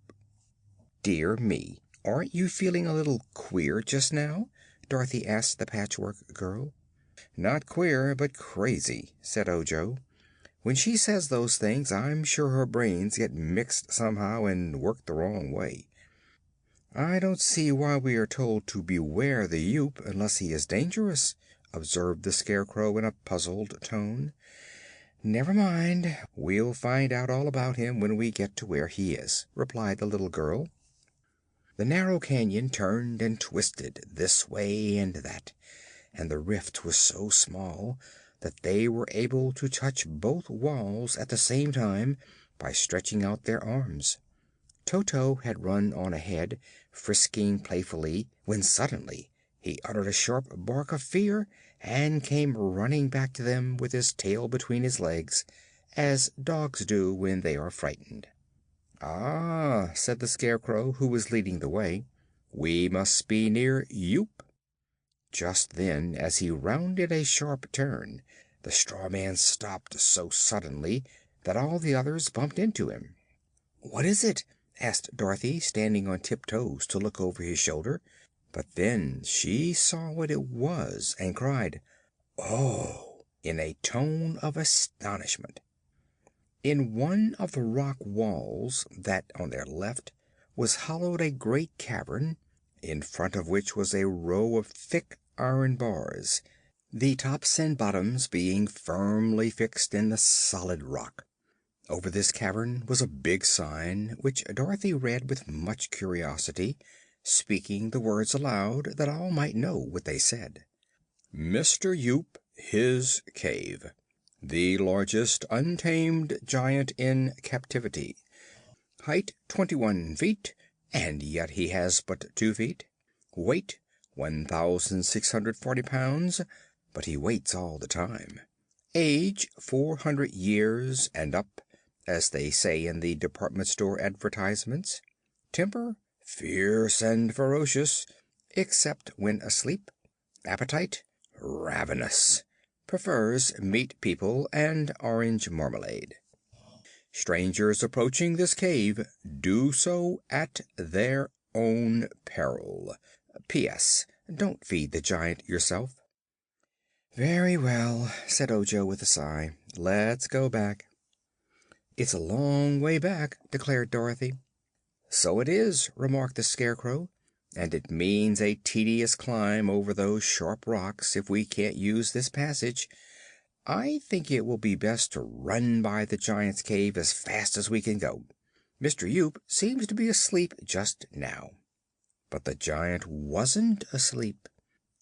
"Dear me, aren't you feeling a little queer just now?" Dorothy asked the Patchwork Girl. "Not queer, but crazy," said Ojo. "When she says those things I'm sure her brains get mixed somehow and work the wrong way." "I don't see why we are told to beware the Yoop unless he is dangerous," observed the Scarecrow in a puzzled tone. "Never mind, we'll find out all about him when we get to where he is," replied the little girl. The narrow canyon turned and twisted this way and that, and the rift was so small that they were able to touch both walls at the same time by stretching out their arms. Toto had run on ahead, frisking playfully, when suddenly he uttered a sharp bark of fear and came running back to them with his tail between his legs, as dogs do when they are frightened. "Ah," said the Scarecrow, who was leading the way, "we must be near Yoop." Just then, as he rounded a sharp turn, the straw man stopped so suddenly that all the others bumped into him. "What is it?" asked Dorothy, standing on tiptoes to look over his shoulder. But then she saw what it was and cried, "Oh!" in a tone of astonishment. In one of the rock walls, that on their left, was hollowed a great cavern, in front of which was a row of thick iron bars, the tops and bottoms being firmly fixed in the solid rock. Over this cavern was a big sign, which Dorothy read with much curiosity, speaking the words aloud that all might know what they said. "Mr. Yoop, his cave. The largest untamed giant in captivity. Height 21 feet, and yet he has but 2 feet. Weight 1,640 pounds, but he waits all the time. Age 400 years and up, as they say in the department store advertisements. Temper fierce and ferocious, except when asleep. Appetite ravenous. Prefers meat people and orange marmalade. Strangers approaching this cave do so at their own peril. P.S. Don't feed the giant yourself." "Very well," said Ojo with a sigh. "Let's go back." "It's a long way back," declared Dorothy. "So it is," remarked the Scarecrow, "and it means a tedious climb over those sharp rocks if we can't use this passage. I think it will be best to run by the giant's cave as fast as we can go. Mr. Yoop seems to be asleep just now." But the giant wasn't asleep.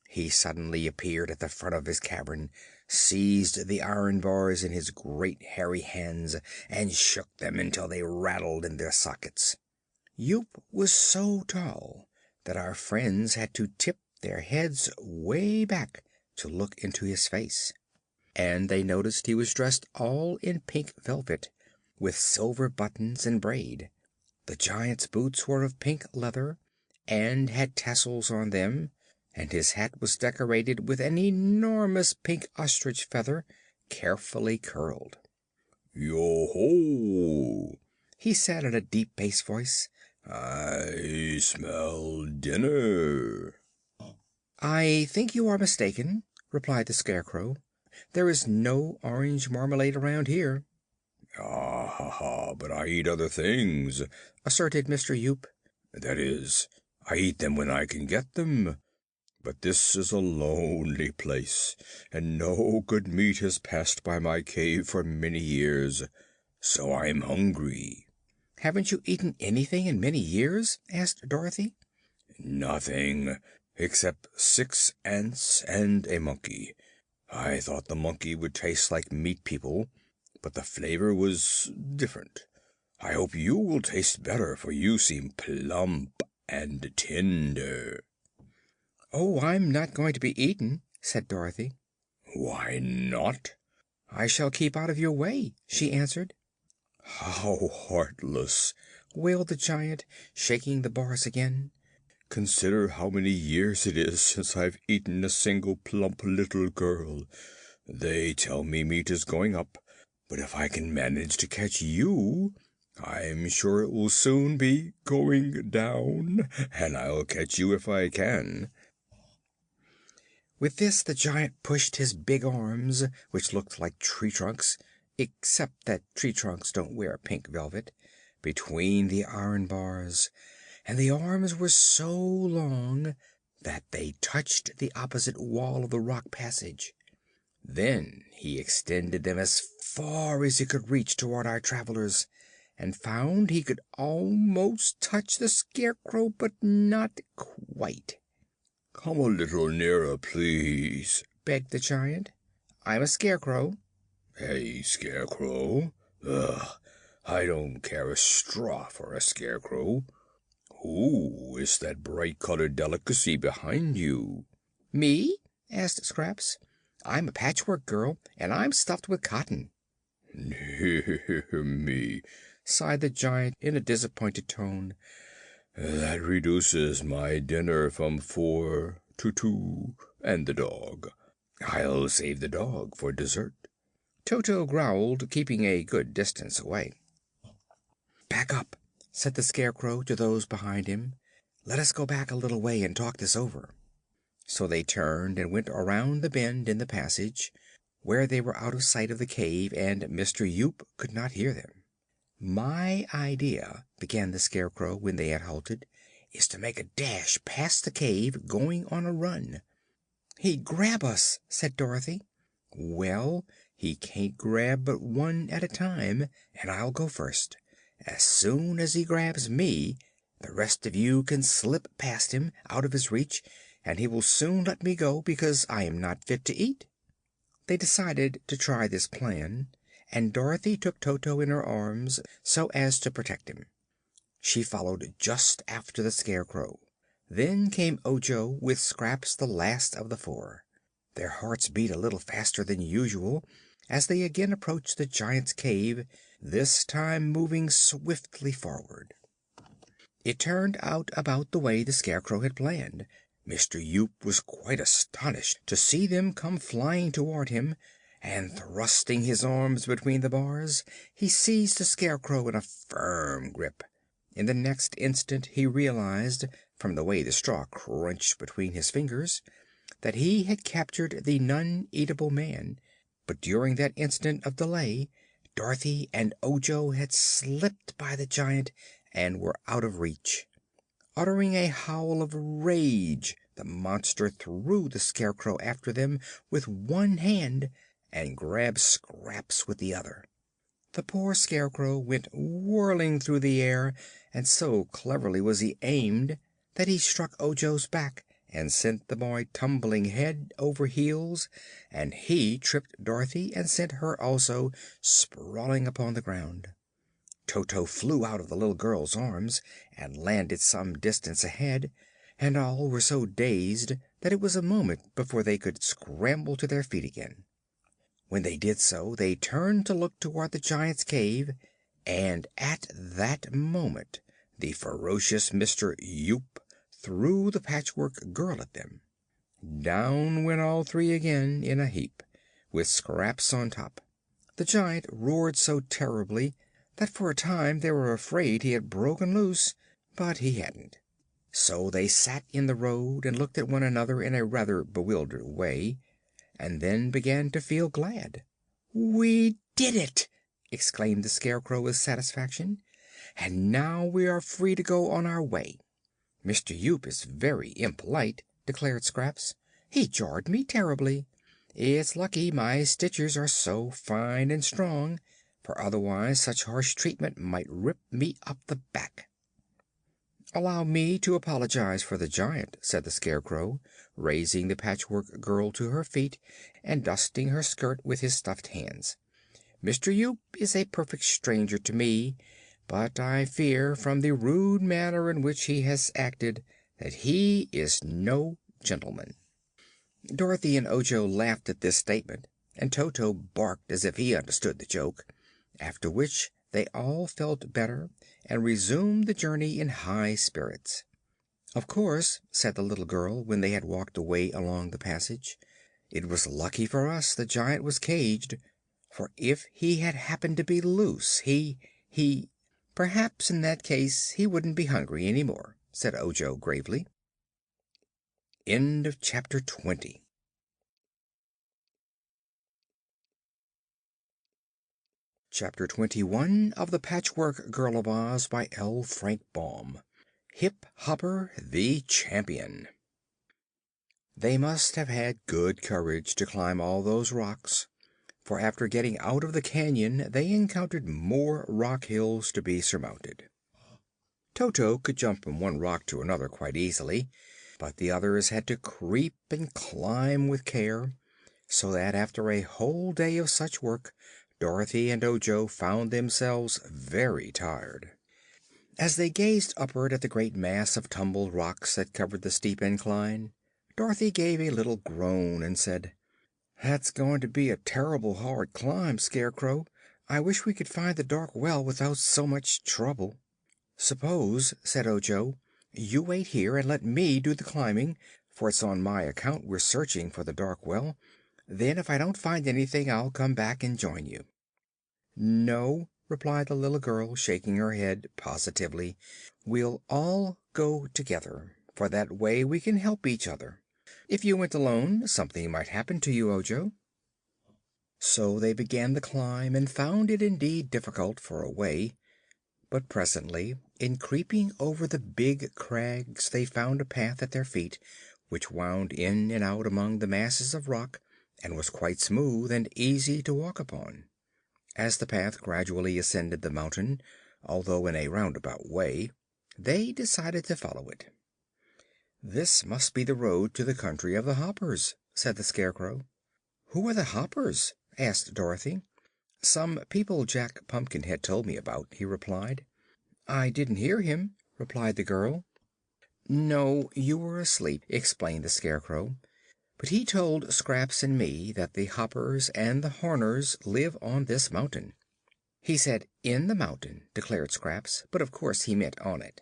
He suddenly appeared at the front of his cavern, seized the iron bars in his great hairy hands, and shook them until they rattled in their sockets. Yoop was so tall that our friends had to tip their heads way back to look into his face, and they noticed he was dressed all in pink velvet, with silver buttons and braid. The giant's boots were of pink leather and had tassels on them, and his hat was decorated with an enormous pink ostrich feather, carefully curled. "Yo ho!" he said in a deep bass voice. "I smell dinner." "I think you are mistaken," replied the Scarecrow. "There is no orange marmalade around here." "Ah ha ha! But I eat other things," asserted Mr. Yoop. "That is, I eat them when I can get them. But this is a lonely place, and no good meat has passed by my cave for many years, so I'm hungry." "Haven't you eaten anything in many years?" asked Dorothy. "Nothing, except 6 ants and a monkey. I thought the monkey would taste like meat people, but the flavor was different. I hope you will taste better, for you seem plump and tender." "Oh, I'm not going to be eaten," said Dorothy. "Why not?" "I shall keep out of your way," she answered. "How heartless!" wailed the giant, shaking the bars again. "Consider how many years it is since I've eaten a single plump little girl. They tell me meat is going up, but if I can manage to catch you, I'm sure it will soon be going down, and I'll catch you if I can." With this the giant pushed his big arms, which looked like tree trunks, except that tree trunks don't wear pink velvet, between the iron bars, and the arms were so long that they touched the opposite wall of the rock passage. Then he extended them as far as he could reach toward our travelers, and found he could almost touch the Scarecrow, but not quite. "Come a little nearer, please," begged the giant. "I'm a Scarecrow." "A scarecrow? Ugh, I don't care a straw for a scarecrow. Who is that bright-colored delicacy behind you?" "Me?" asked Scraps. "I'm a Patchwork Girl, and I'm stuffed with cotton." "Dear me," sighed the giant in a disappointed tone. "That reduces my dinner from 4 to 2, and the dog. I'll save the dog for dessert." Toto growled, keeping a good distance away. "Back up," said the Scarecrow to those behind him. "Let us go back a little way and talk this over." So they turned and went around the bend in the passage, where they were out of sight of the cave and Mr. Yoop could not hear them. "My idea," began the Scarecrow, when they had halted, "is to make a dash past the cave, going on a run." "He'd grab us," said Dorothy. "Well, he can't grab but one at a time, and I'll go first. As soon as he grabs me, the rest of you can slip past him, out of his reach, and he will soon let me go, because I am not fit to eat." They decided to try this plan, and Dorothy took Toto in her arms so as to protect him. She followed just after the Scarecrow. Then came Ojo, with Scraps the last of the four. Their hearts beat a little faster than usual as they again approached the giant's cave, this time moving swiftly forward. It turned out about the way the Scarecrow had planned. Mr. Yoop was quite astonished to see them come flying toward him, and thrusting his arms between the bars, he seized the Scarecrow in a firm grip. In the next instant he realized, from the way the straw crunched between his fingers, that he had captured the non-eatable man. But during that instant of delay Dorothy and Ojo had slipped by the giant and were out of reach. Uttering a howl of rage, the monster threw the Scarecrow after them with one hand and grabbed Scraps with the other. The poor Scarecrow went whirling through the air, and so cleverly was he aimed that he struck Ojo's back and sent the boy tumbling head over heels, and he tripped Dorothy and sent her also sprawling upon the ground. Toto flew out of the little girl's arms and landed some distance ahead, and all were so dazed that it was a moment before they could scramble to their feet again. When they did so, they turned to look toward the giant's cave, and at that moment the ferocious Mr. Yoop threw the Patchwork Girl at them. Down went all three again in a heap, with Scraps on top. The giant roared so terribly that for a time they were afraid he had broken loose, but he hadn't. So they sat in the road and looked at one another in a rather bewildered way, and then began to feel glad. "We did it!" exclaimed the Scarecrow with satisfaction. "And now we are free to go on our way." "Mr. Yoop is very impolite," declared Scraps. "He jarred me terribly. It's lucky my stitches are so fine and strong, for otherwise such harsh treatment might rip me up the back." "Allow me to apologize for the giant," said the Scarecrow, raising the Patchwork Girl to her feet and dusting her skirt with his stuffed hands. "Mr. Yoop is a perfect stranger to me, but I fear, from the rude manner in which he has acted, that he is no gentleman." Dorothy and Ojo laughed at this statement, and Toto barked as if he understood the joke, after which they all felt better and resumed the journey in high spirits. "Of course," said the little girl, when they had walked away along the passage, "it was lucky for us the giant was caged, for if he had happened to be loose, he perhaps in that case he wouldn't be hungry any more," said Ojo gravely. End of Chapter 20. Chapter 21 of The Patchwork Girl of Oz by L. Frank Baum. Hip Hopper the Champion. They must have had good courage to climb all those rocks, for after getting out of the canyon they encountered more rock hills to be surmounted. Toto could jump from one rock to another quite easily, but the others had to creep and climb with care, so that after a whole day of such work Dorothy and Ojo found themselves very tired. As they gazed upward at the great mass of tumbled rocks that covered the steep incline, Dorothy gave a little groan and said, "That's going to be a terrible hard climb, Scarecrow. I wish we could find the dark well without so much trouble." "Suppose," said Ojo, "you wait here and let me do the climbing, for it's on my account we're searching for the dark well. Then, if I don't find anything, I'll come back and join you." "No," replied the little girl, shaking her head positively. "We'll all go together, for that way we can help each other. If you went alone, something might happen to you, Ojo." So they began the climb, and found it indeed difficult for a way. But presently, in creeping over the big crags, they found a path at their feet, which wound in and out among the masses of rock, and was quite smooth and easy to walk upon. As the path gradually ascended the mountain, although in a roundabout way, they decided to follow it. "This must be the road to the country of the Hoppers," said the Scarecrow. "Who are the Hoppers?" asked Dorothy. "Some people Jack Pumpkinhead told me about," he replied. "I didn't hear him," replied the girl. "No, you were asleep," explained the Scarecrow. "But he told Scraps and me that the Hoppers and the Horners live on this mountain." "He said 'in the mountain,'" declared Scraps, "but of course he meant on it."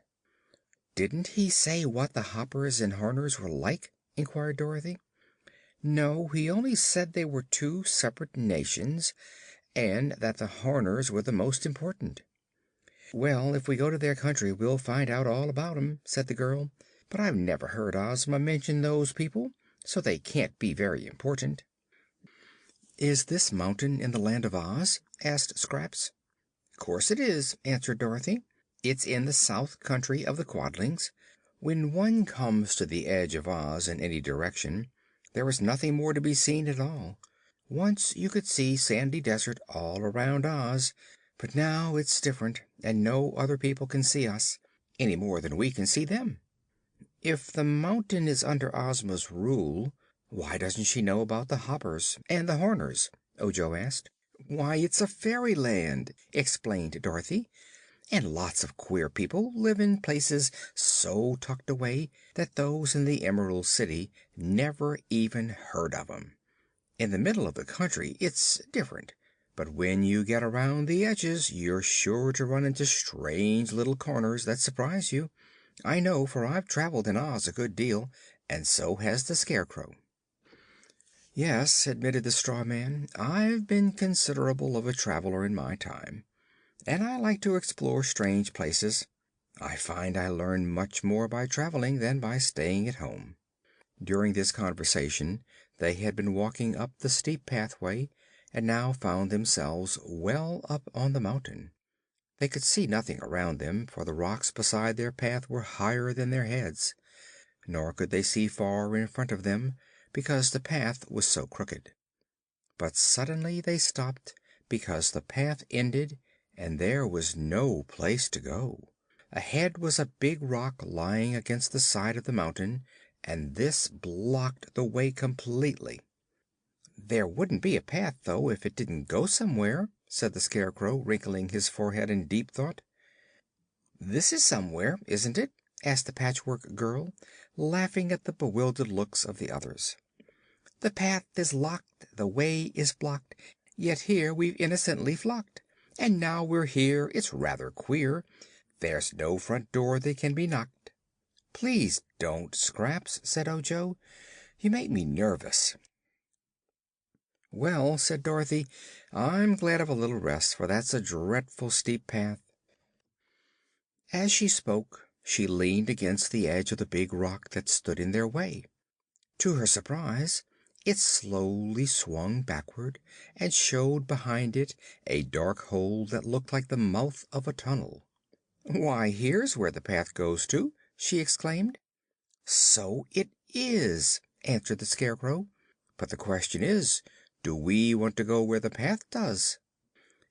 "Didn't he say what the Hoppers and Horners were like?" inquired Dorothy. "No, he only said they were two separate nations, and that the Horners were the most important." "Well, if we go to their country we'll find out all about 'em," said the girl. "But I've never heard Ozma mention those people, so they can't be very important." "Is this mountain in the Land of Oz?" asked Scraps. "'Course it is," answered Dorothy. "It's in the South Country of the Quadlings. When one comes to the edge of Oz in any direction, there is nothing more to be seen at all. Once you could see sandy desert all around Oz, but now it's different, and no other people can see us, any more than we can see them." "If the mountain is under Ozma's rule, why doesn't she know about the Hoppers and the Horners?" Ojo asked. "Why, it's a fairyland," explained Dorothy, "and lots of queer people live in places so tucked away that those in the Emerald City never even heard of 'em. In the middle of the country it's different, but when you get around the edges you're sure to run into strange little corners that surprise you. I know, for I've traveled in Oz a good deal, and so has the Scarecrow." "Yes," admitted the straw man, "I've been considerable of a traveler in my time, and I like to explore strange places. I find I learn much more by traveling than by staying at home." During this conversation they had been walking up the steep pathway, and now found themselves well up on the mountain. They could see nothing around them, for the rocks beside their path were higher than their heads. Nor could they see far in front of them, because the path was so crooked. But suddenly they stopped, because the path ended and there was no place to go. Ahead was a big rock lying against the side of the mountain, and this blocked the way completely. "There wouldn't be a path, though, if it didn't go somewhere," said the Scarecrow, wrinkling his forehead in deep thought. "This is somewhere, isn't it?" asked the Patchwork Girl, laughing at the bewildered looks of the others. "The path is locked, the way is blocked, yet here we've innocently flocked. And now we're here, it's rather queer. There's no front door that can be knocked." "Please don't, Scraps," said Ojo. "You make me nervous." "Well," said Dorothy, "I'm glad of a little rest, for that's a dreadful steep path." As she spoke, she leaned against the edge of the big rock that stood in their way. To her surprise, it slowly swung backward and showed behind it a dark hole that looked like the mouth of a tunnel. "Why, here's where the path goes to," she exclaimed. "So it is," answered the Scarecrow. "But the question is, do we want to go where the path does?"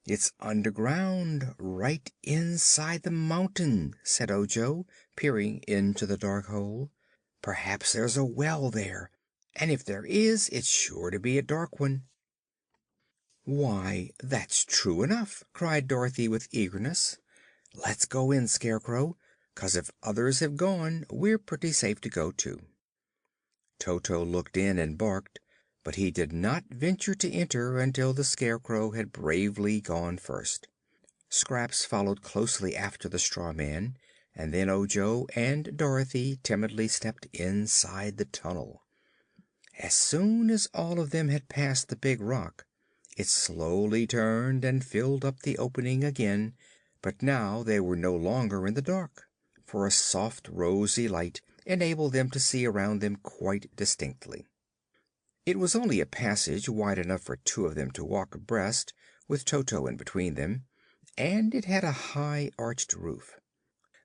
"It's underground, right inside the mountain," said Ojo, peering into the dark hole. "Perhaps there's a well there, and if there is, it's sure to be a dark one." "Why, that's true enough!" cried Dorothy with eagerness. "Let's go in, Scarecrow, 'cause if others have gone, we're pretty safe to go too." Toto looked in and barked, but he did not venture to enter until the Scarecrow had bravely gone first. Scraps followed closely after the straw man, and then Ojo and Dorothy timidly stepped inside the tunnel. As soon as all of them had passed the big rock, it slowly turned and filled up the opening again, but now they were no longer in the dark, for a soft rosy light enabled them to see around them quite distinctly. It was only a passage wide enough for two of them to walk abreast, with Toto in between them, and it had a high arched roof.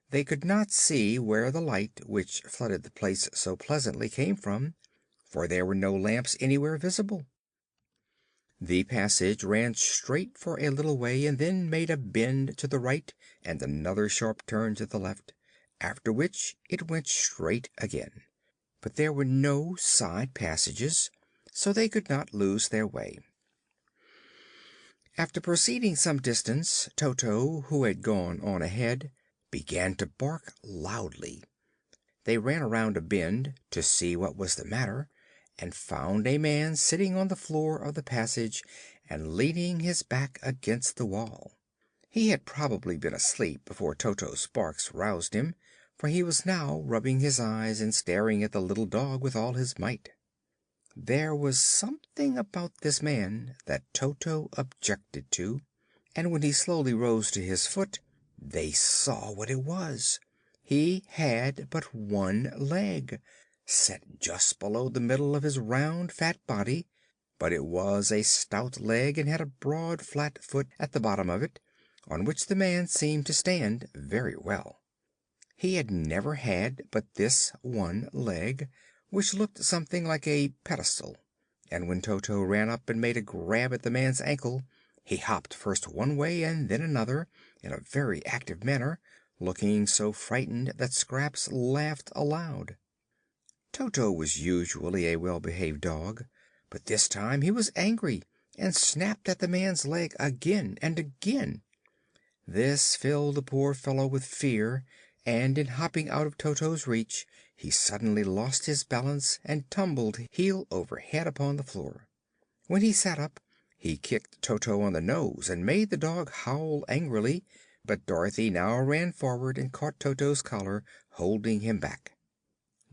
They could not see where the light which flooded the place so pleasantly came from, for there were no lamps anywhere visible. The passage ran straight for a little way and then made a bend to the right and another sharp turn to the left, after which it went straight again. But there were no side passages, so they could not lose their way. After proceeding some distance, Toto, who had gone on ahead, began to bark loudly. They ran around a bend to see what was the matter, and found a man sitting on the floor of the passage and leaning his back against the wall. He had probably been asleep before Toto's barks roused him, for he was now rubbing his eyes and staring at the little dog with all his might. There was something about this man that Toto objected to, and when he slowly rose to his foot, they saw what it was. He had but one leg, set just below the middle of his round, fat body, but it was a stout leg and had a broad, flat foot at the bottom of it, on which the man seemed to stand very well. He had never had but this one leg, which looked something like a pedestal, and when Toto ran up and made a grab at the man's ankle, he hopped first one way and then another in a very active manner, looking so frightened that Scraps laughed aloud. Toto was usually a well-behaved dog, but this time he was angry and snapped at the man's leg again and again. This filled the poor fellow with fear, and in hopping out of Toto's reach he suddenly lost his balance and tumbled heel over head upon the floor. When he sat up, he kicked Toto on the nose and made the dog howl angrily, but Dorothy now ran forward and caught Toto's collar, holding him back.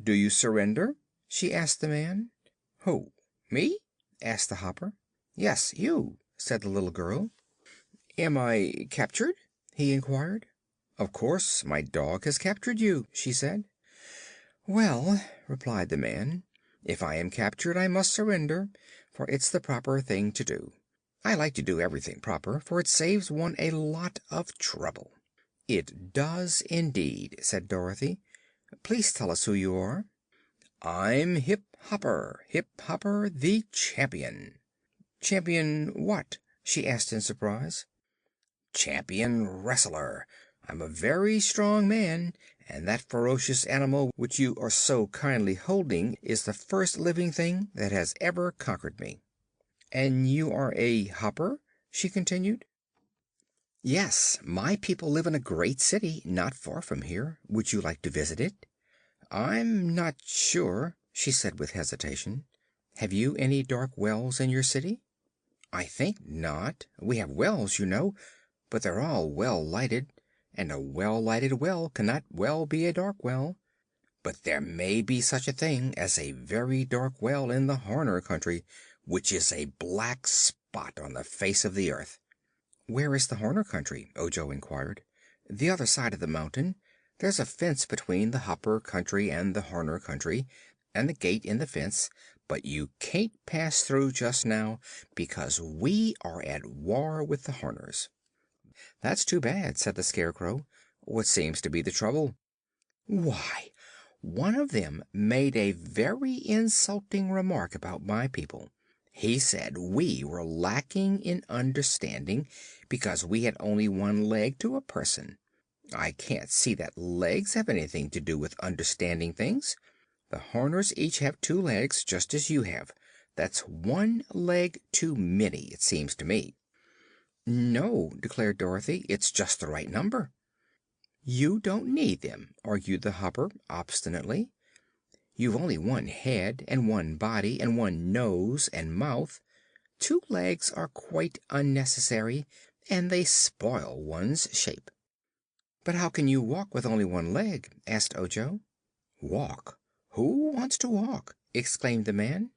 "Do you surrender?" she asked the man. "Who? Me?" asked the Hopper. "Yes, you," said the little girl. "Am I captured?" he inquired. "Of course, my dog has captured you," she said. "Well," replied the man, "if I am captured I must surrender, for it's the proper thing to do. I like to do everything proper, for it saves one a lot of trouble." "It does, indeed," said Dorothy. "Please tell us who you are." "I'm Hip Hopper the champion." "Champion what?" she asked in surprise. "Champion wrestler. I'm a very strong man, and that ferocious animal which you are so kindly holding is the first living thing that has ever conquered me." "And you are a Hopper?" she continued. "Yes, my people live in a great city not far from here. Would you like to visit it?" "I'm not sure," she said with hesitation. "Have you any dark wells in your city?" "I think not. We have wells, you know, but they're all well lighted, and a well lighted well cannot well be a dark well. But there may be such a thing as a very dark well in the Horner Country, which is a black spot on the face of the earth." "Where is the Horner Country?" Ojo inquired. "The other side of the mountain. There's a fence between the Hopper Country and the Horner Country, and the gate in the fence, but you can't pass through just now because we are at war with the Horners." "That's too bad," said the Scarecrow. "What seems to be the trouble?" Why, one of them made a very insulting remark about my people. He said we were lacking in understanding because we had only one leg to a person. I can't see that legs have anything to do with understanding things. The Horners each have two legs, just as you have. That's one leg too many, it seems to me. No, declared Dorothy, it's just the right number. You don't need them, argued the Hopper obstinately. You've only one head, and one body, and one nose and mouth. Two legs are quite unnecessary, and they spoil one's shape. But how can you walk with only one leg? Asked Ojo. Walk? Who wants to walk? Exclaimed the man.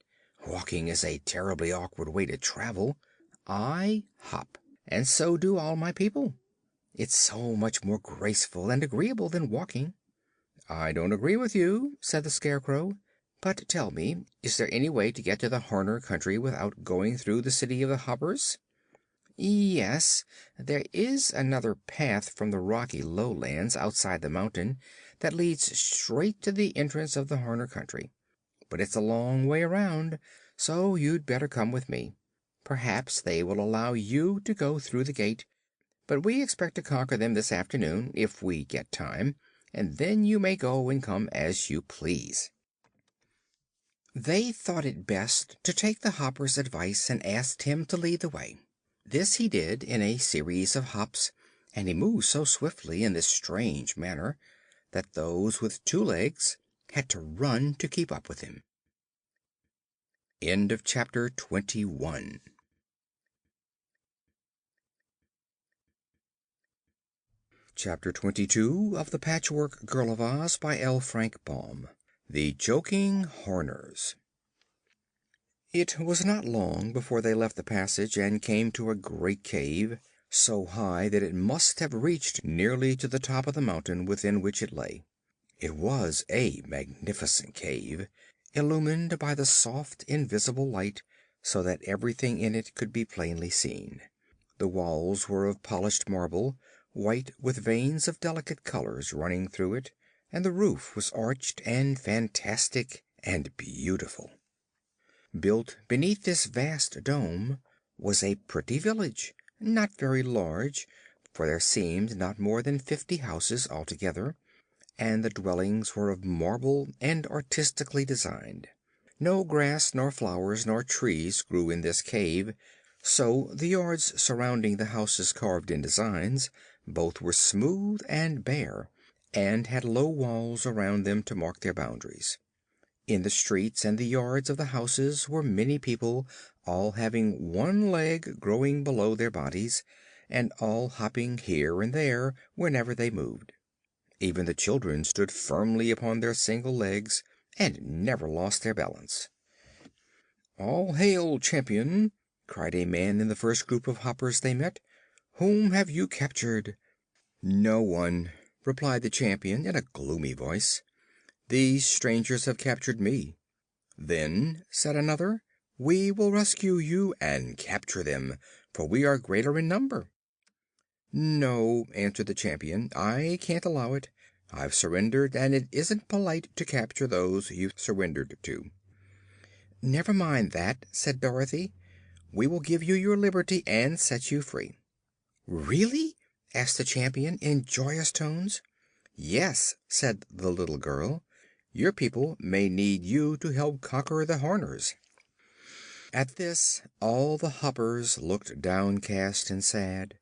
Walking is a terribly awkward way to travel. I hop, and so do all my people. It's so much more graceful and agreeable than walking. I don't agree with you, said the Scarecrow. But tell me, is there any way to get to the Horner country without going through the city of the Hoppers? Yes, there is another path from the rocky lowlands outside the mountain that leads straight to the entrance of the Horner country. But it's a long way around, so you'd better come with me. Perhaps they will allow you to go through the gate, but we expect to conquer them this afternoon, if we get time, and then you may go and come as you please. They thought it best to take the Hopper's advice and asked him to lead the way. This he did in a series of hops, and he moved so swiftly in this strange manner that those with two legs had to run to keep up with him. End of chapter 21. Chapter 22 of the Patchwork Girl of Oz by L. Frank Baum. The Joking Horners. It was not long before they left the passage and came to a great cave, so high that it must have reached nearly to the top of the mountain within which it lay. It was a magnificent cave, illumined by the soft, invisible light, so that everything in it could be plainly seen. The walls were of polished marble, white with veins of delicate colors running through it, and the roof was arched and fantastic and beautiful. Built beneath this vast dome was a pretty village, not very large, for there seemed not more than 50 houses altogether, and the dwellings were of marble and artistically designed. No grass nor flowers nor trees grew in this cave, so the yards surrounding the houses carved in designs both were smooth and bare, and had low walls around them to mark their boundaries. In the streets and the yards of the houses were many people, all having one leg growing below their bodies, and all hopping here and there whenever they moved. Even the children stood firmly upon their single legs, and never lost their balance. "All hail, Champion!" cried a man in the first group of hoppers they met. "Whom have you captured?" "No one," replied the Champion in a gloomy voice. "These strangers have captured me." "Then," said another, "we will rescue you and capture them, for we are greater in number." "No," answered the Champion, "I can't allow it. I've surrendered, and it isn't polite to capture those you've surrendered to." "Never mind that," said Dorothy. "We will give you your liberty and set you free." "Really?" asked the Champion in joyous tones. "Yes," said the little girl. "Your people may need you to help conquer the Horners." At this all the Hoppers looked downcast and sad.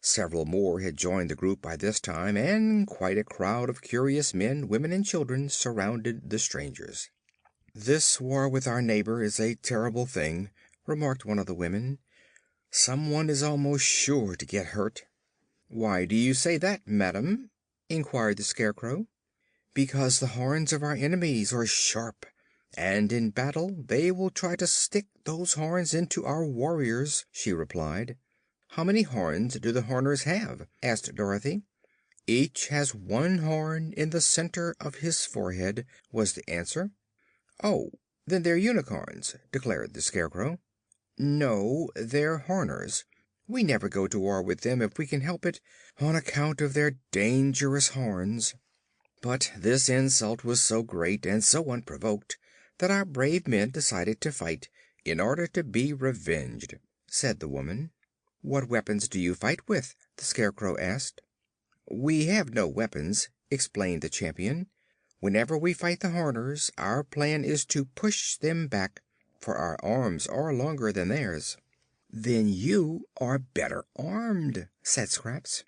Several more had joined the group by this time, and quite a crowd of curious men, women and children surrounded the strangers. "This war with our neighbor is a terrible thing," remarked one of the women. "Someone is almost sure to get hurt." "Why do you say that, madam?" inquired the Scarecrow. "Because the horns of our enemies are sharp, and in battle they will try to stick those horns into our warriors," she replied. "How many horns do the Horners have?" asked Dorothy. "Each has one horn in the center of his forehead," was the answer. "Oh, then they're unicorns," declared the Scarecrow. "No, they're Horners. We never go to war with them if we can help it, on account of their dangerous horns." But this insult was so great and so unprovoked that our brave men decided to fight in order to be revenged," said the woman. "What weapons do you fight with?" the Scarecrow asked. "We have no weapons," explained the Champion. "Whenever we fight the Horners, our plan is to push them back, for our arms are longer than theirs." "Then you are better armed," said Scraps.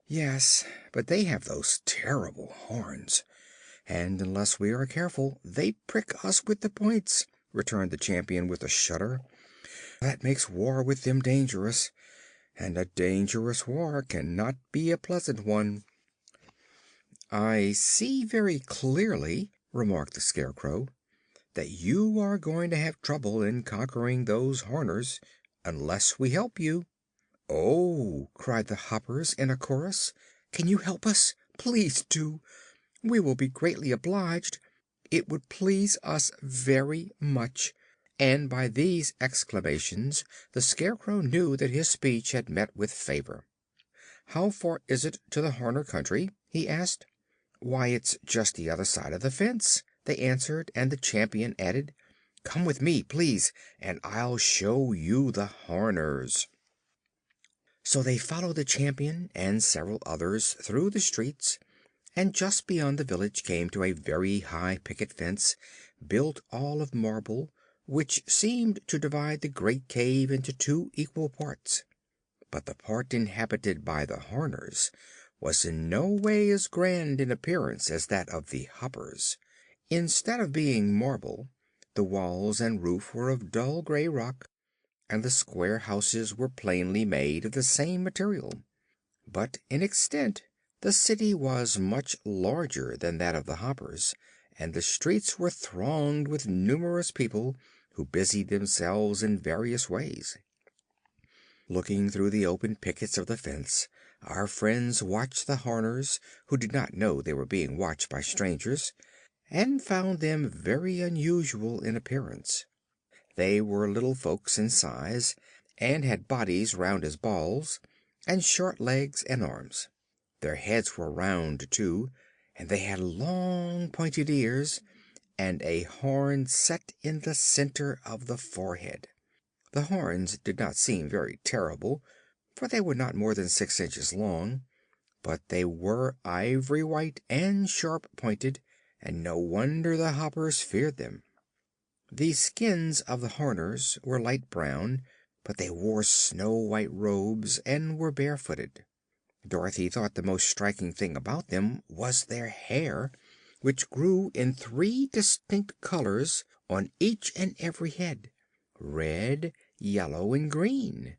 "Yes, but they have those terrible horns, and unless we are careful they prick us with the points," returned the Champion with a shudder. "That makes war with them dangerous, and a dangerous war cannot be a pleasant one." "I see very clearly," remarked the Scarecrow, "that you are going to have trouble in conquering those Horners unless we help you." "Oh!" cried the Hoppers in a chorus. "Can you help us? Please do! We will be greatly obliged. It would please us very much." And by these exclamations the Scarecrow knew that his speech had met with favor. "How far is it to the Horner Country?" he asked. "Why, it's just the other side of the fence," they answered, and the Champion added, "Come with me, please, and I'll show you the Horners." So they followed the Champion and several others through the streets, and just beyond the village came to a very high picket fence, built all of marble, which seemed to divide the great cave into two equal parts. But the part inhabited by the Horners was in no way as grand in appearance as that of the Hoppers. Instead of being marble, the walls and roof were of dull gray rock, and the square houses were plainly made of the same material. But in extent the city was much larger than that of the Hoppers, and the streets were thronged with numerous people who busied themselves in various ways. Looking through the open pickets of the fence, our friends watched the Horners, who did not know they were being watched by strangers, and found them very unusual in appearance. They were little folks in size, and had bodies round as balls, and short legs and arms. Their heads were round, too, and they had long pointed ears, and a horn set in the center of the forehead. The horns did not seem very terrible, for they were not more than 6 inches long, but they were ivory white and sharp pointed, and no wonder the Hoppers feared them. The skins of the Horners were light brown, but they wore snow white robes and were barefooted. Dorothy thought the most striking thing about them was their hair, which grew in 3 distinct colors on each and every head: red, yellow and green.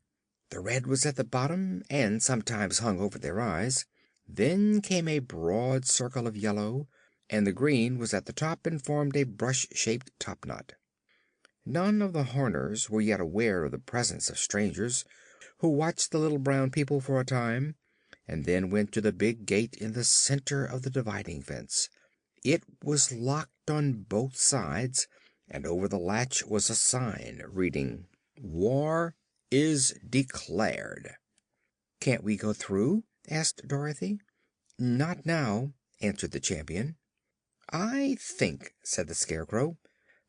The red was at the bottom and sometimes hung over their eyes. Then came a broad circle of yellow, and the green was at the top and formed a brush-shaped topknot. None of the Horners were yet aware of the presence of strangers, who watched the little brown people for a time, and then went to the big gate in the center of the dividing fence. It was locked on both sides, and over the latch was a sign reading, "War is declared." "Can't we go through?" asked Dorothy. "Not now," answered the Champion. "I think," said the Scarecrow,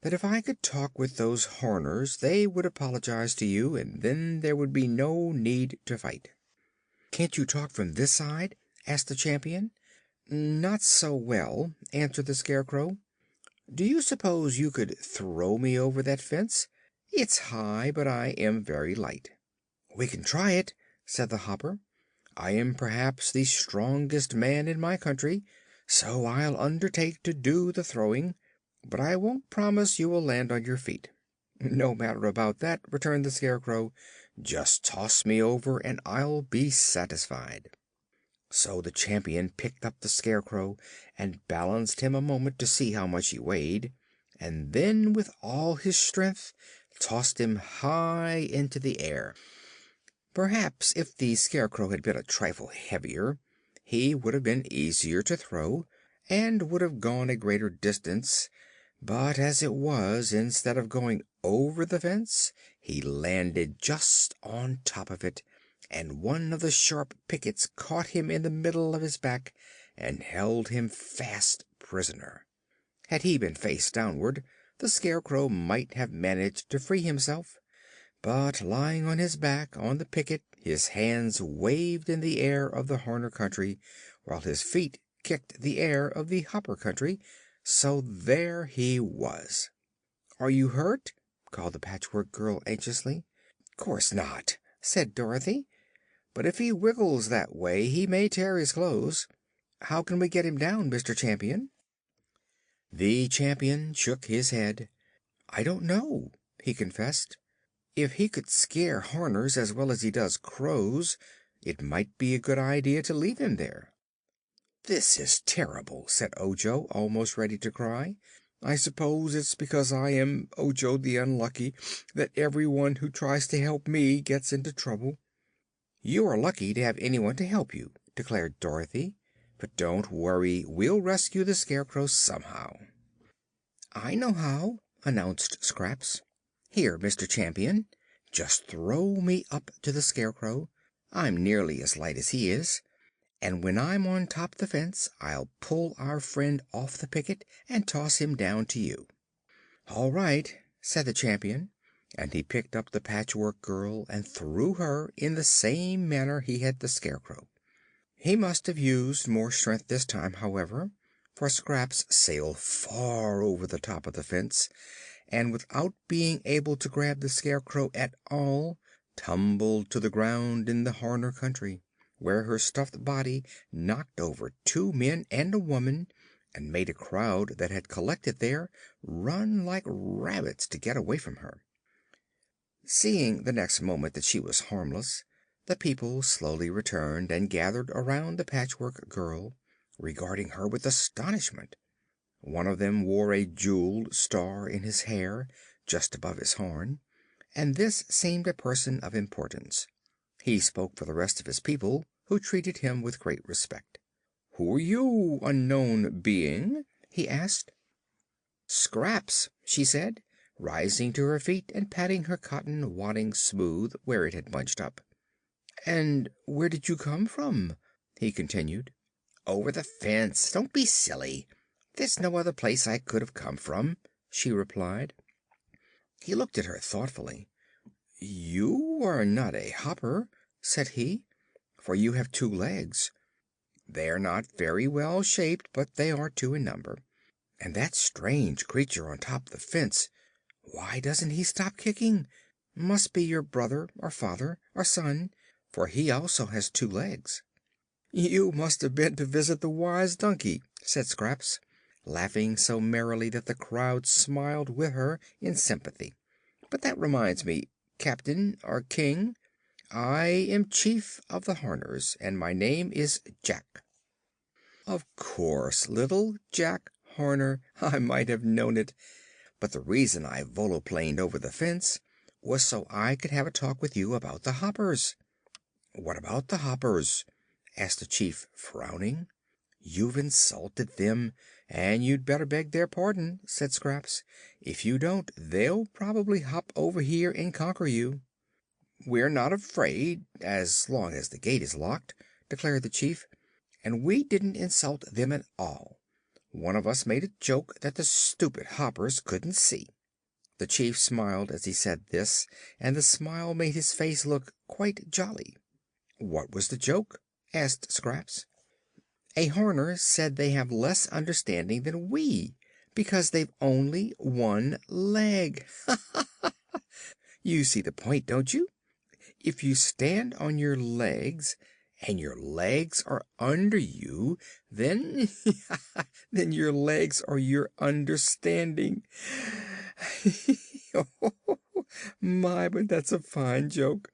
"that if I could talk with those Horners they would apologize to you, and then there would be no need to fight." "Can't you talk from this side?" asked the Champion. "Not so well," answered the Scarecrow. "Do you suppose you could throw me over that fence? It's high, but I am very light." "We can try it," said the Hopper. "I am perhaps the strongest man in my country, so I'll undertake to do the throwing, but I won't promise you will land on your feet." "No matter about that," returned the Scarecrow. "Just toss me over and I'll be satisfied." So the Champion picked up the Scarecrow and balanced him a moment to see how much he weighed, and then with all his strength tossed him high into the air. Perhaps if the Scarecrow had been a trifle heavier he would have been easier to throw, and would have gone a greater distance, but as it was, instead of going over the fence, he landed just on top of it, and one of the sharp pickets caught him in the middle of his back and held him fast prisoner. Had he been face downward, the Scarecrow might have managed to free himself, but lying on his back on the picket, his hands waved in the air of the Horner country, while his feet kicked the air of the Hopper country, so there he was. "Are you hurt?" called the Patchwork Girl anxiously. "Course not," said Dorothy. "But if he wiggles that way he may tear his clothes. How can we get him down, Mr. Champion?" The Champion shook his head. "I don't know," he confessed. "If he could scare Horners as well as he does crows, it might be a good idea to leave him there." "This is terrible," said Ojo, almost ready to cry. "I suppose it's because I am Ojo the Unlucky that everyone who tries to help me gets into trouble." "You are lucky to have anyone to help you," declared Dorothy. "But don't worry, we'll rescue the Scarecrow somehow." "I know how," announced Scraps. "Here, Mr. Champion, just throw me up to the Scarecrow. I'm nearly as light as he is, and when I'm on top the fence I'll pull our friend off the picket and toss him down to you." "All right," said the Champion, and he picked up the Patchwork Girl and threw her in the same manner he had the Scarecrow. He must have used more strength this time, however, for Scraps sailed far over the top of the fence, and without being able to grab the Scarecrow at all, tumbled to the ground in the Horner country, where her stuffed body knocked over 2 men and a woman, and made a crowd that had collected there run like rabbits to get away from her. Seeing the next moment that she was harmless, the people slowly returned and gathered around the Patchwork Girl, regarding her with astonishment. One of them wore a jeweled star in his hair, just above his horn, and this seemed a person of importance. He spoke for the rest of his people, who treated him with great respect. "Who are you, unknown being?" he asked. "Scraps," she said, rising to her feet and patting her cotton wadding smooth where it had bunched up. "And where did you come from?" he continued. "Over the fence. Don't be silly. There's no other place I could have come from," she replied. He looked at her thoughtfully. "You are not a hopper," said he, "for you have 2 legs. They're not very well shaped, but they are 2 in number. And that strange creature on top the fence, why doesn't he stop kicking? Must be your brother or father or son, for he also has 2 legs." "You must have been to visit the wise donkey," said Scraps, laughing so merrily that the crowd smiled with her in sympathy. "But that reminds me, Captain or King, I am Chief of the Horners, and my name is Jack." "Of course, little Jack Horner. I might have known it. But the reason I voloplaned over the fence was so I could have a talk with you about the Hoppers." "What about the Hoppers?" asked the Chief, frowning. "You've insulted them, and you'd better beg their pardon," said Scraps. "If you don't, they'll probably hop over here and conquer you." "We're not afraid, as long as the gate is locked," declared the Chief. "And we didn't insult them at all. One of us made a joke that the stupid Hoppers couldn't see." The Chief smiled as he said this, and the smile made his face look quite jolly. "What was the joke?" asked Scraps. "A Horner said they have less understanding than we, because they've only 1 leg. You see the point, don't you? If you stand on your legs and your legs are under you, then then your legs are your understanding." My, but that's a fine joke.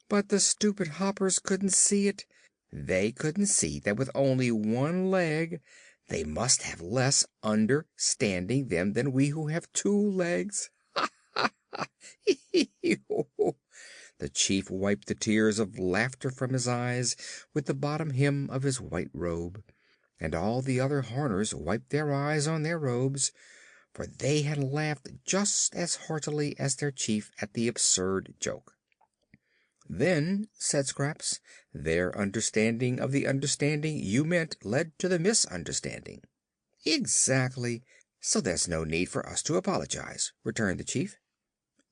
But the stupid Hoppers couldn't see it. They couldn't see that with only 1 leg they must have less understanding them than we who have 2 legs. The Chief wiped the tears of laughter from his eyes with the bottom hem of his white robe, and all the other Horners wiped their eyes on their robes, for they had laughed just as heartily as their Chief at the absurd joke. "Then," said Scraps, "their understanding of the understanding you meant led to the misunderstanding." "Exactly. So there's no need for us to apologize," returned the Chief.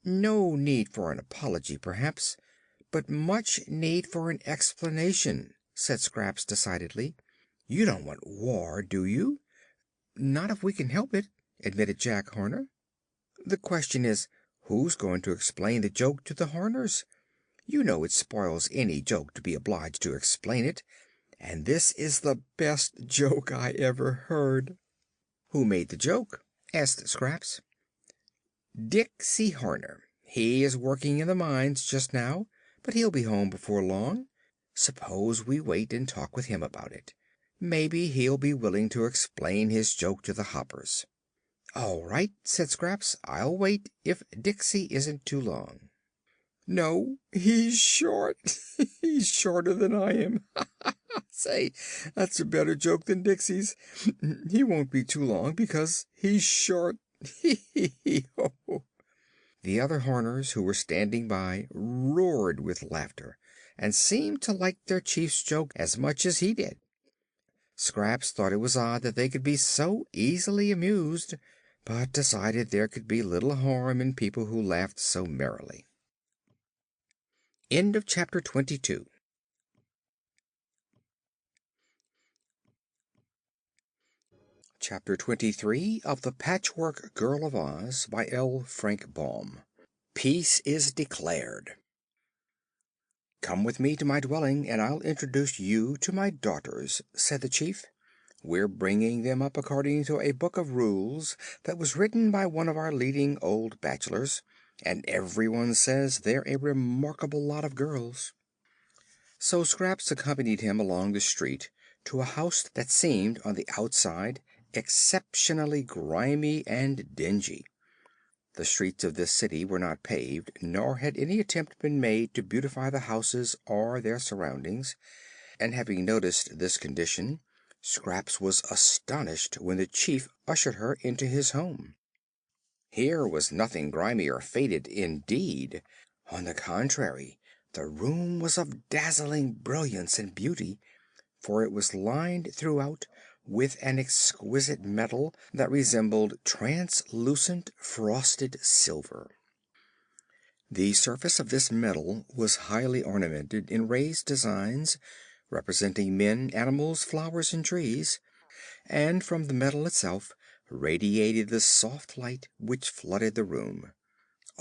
"No need for an apology, perhaps, but much need for an explanation," said Scraps decidedly. "You don't want war, do you?" "Not if we can help it," admitted Jack Horner. "The question is, who's going to explain the joke to the Horners? You know it spoils any joke to be obliged to explain it, and this is the best joke I ever heard." "Who made the joke?" asked Scraps. "Diksey Horner. He is working in the mines just now, but he'll be home before long. Suppose we wait and talk with him about it. Maybe he'll be willing to explain his joke to the Hoppers." "All right," said Scraps. "I'll wait, if Diksey isn't too long." "No, he's short. He's shorter than I am. Say, that's a better joke than Diksey's. He won't be too long because he's short. Hee hee hee ho." The other Horners, who were standing by, roared with laughter and seemed to like their Chief's joke as much as he did. Scraps thought it was odd that they could be so easily amused, but decided there could be little harm in people who laughed so merrily. End of chapter 22. Chapter 23 of The Patchwork Girl of Oz by L. Frank Baum. Peace is declared. "Come with me to my dwelling, and I'll introduce you to my daughters," said the Chief. "We're bringing them up according to a book of rules that was written by one of our leading old bachelors, and everyone says they're a remarkable lot of girls." So Scraps accompanied him along the street to a house that seemed on the outside exceptionally grimy and dingy. The streets of this city were not paved, nor had any attempt been made to beautify the houses or their surroundings, and having noticed this condition, Scraps was astonished when the Chief ushered her into his home. Here was nothing grimy or faded, indeed. On the contrary, the room was of dazzling brilliance and beauty, for it was lined throughout with an exquisite metal that resembled translucent frosted silver. The surface of this metal was highly ornamented in raised designs representing men, animals, flowers and trees, and from the metal itself radiated the soft light which flooded the room.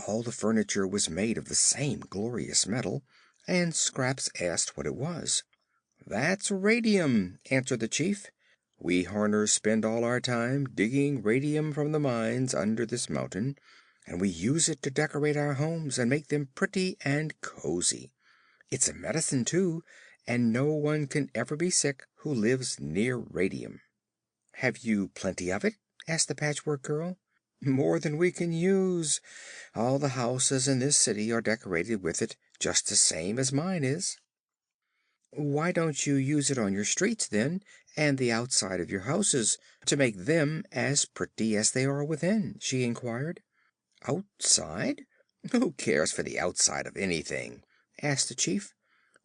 All the furniture was made of the same glorious metal, and Scraps asked what it was. "That's radium," answered the Chief. "We Horners spend all our time digging radium from the mines under this mountain, and we use it to decorate our homes and make them pretty and cozy. It's a medicine, too, and no one can ever be sick who lives near radium." "Have you plenty of it?" asked the Patchwork Girl. "More than we can use. All the houses in this city are decorated with it, just the same as mine is." "Why don't you use it on your streets, then, and the outside of your houses, to make them as pretty as they are within?" she inquired. "Outside? Who cares for the outside of anything?" asked the Chief.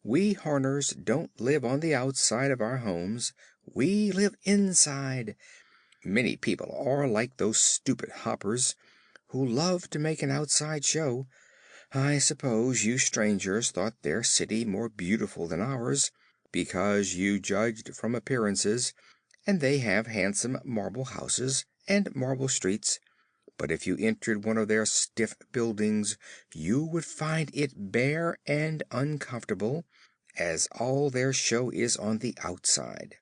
"We Horners don't live on the outside of our homes. We live inside. Many people are like those stupid Hoppers, who love to make an outside show. I suppose you strangers thought their city more beautiful than ours, because you judged from appearances, and they have handsome marble houses and marble streets. But if you entered one of their stiff buildings, you would find it bare and uncomfortable, as all their show is on the outside.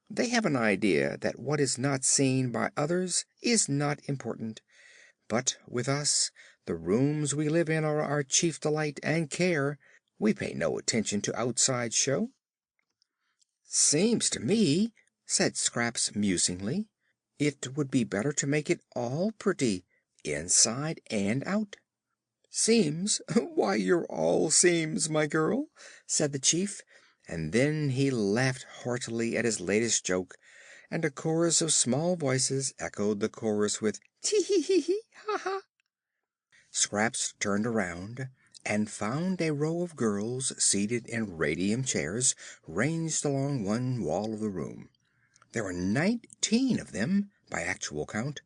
They have an idea that what is not seen by others is not important. But with us, the rooms we live in are our chief delight and care. We pay no attention to outside show." "Seems to me," said Scraps musingly, "it would be better to make it all pretty, inside and out." "Seems? Why, you're all seams, my girl," said the Chief, and then he laughed heartily at his latest joke, and a chorus of small voices echoed the chorus with "Tee hee hee hee! Ha ha!" Scraps turned around and found a row of girls seated in radium chairs ranged along one wall of the room. There were 19 of them, by actual count,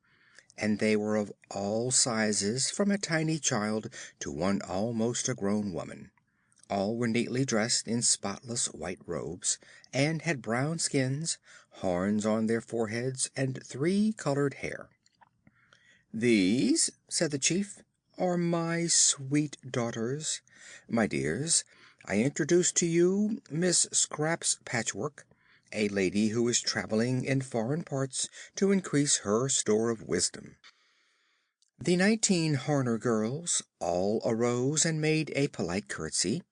and they were of all sizes, from a tiny child to one almost a grown woman. All were neatly dressed in spotless white robes, and had brown skins, horns on their foreheads, and 3-colored hair. "These," said the chief, "are my sweet daughters. My dears, I introduce to you Miss Scraps Patchwork, a lady who is traveling in foreign parts to increase her store of wisdom." The 19 Horner girls all arose and made a polite curtsy,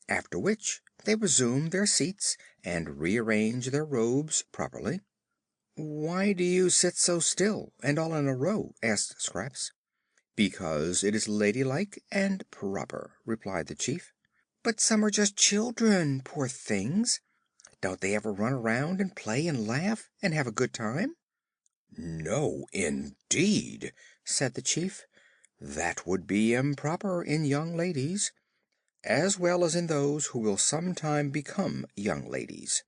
after which they resumed their seats and rearranged their robes properly. "Why do you sit so still, and all in a row?" asked Scraps. "Because it is ladylike and proper," replied the chief. "But some are just children, poor things. Don't they ever run around and play and laugh and have a good time?" "No, indeed," said the chief. "That would be improper in young ladies, as well as in those who will sometime become young ladies.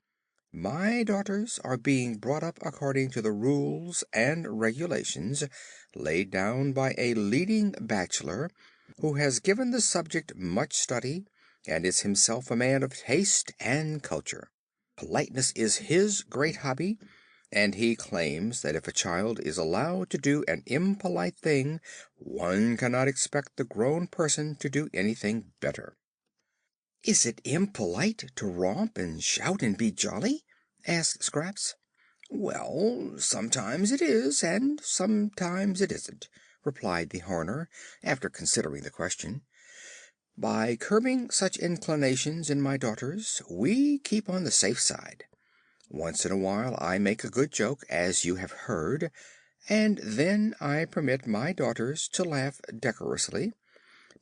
My daughters are being brought up according to the rules and regulations laid down by a leading bachelor who has given the subject much study and is himself a man of taste and culture. Politeness is his great hobby, and he claims that if a child is allowed to do an impolite thing, one cannot expect the grown person to do anything better." "Is it impolite to romp and shout and be jolly?" asked Scraps. "Well, sometimes it is, and sometimes it isn't," replied the Horner, after considering the question. "By curbing such inclinations in my daughters, we keep on the safe side. Once in a while I make a good joke, as you have heard, and then I permit my daughters to laugh decorously,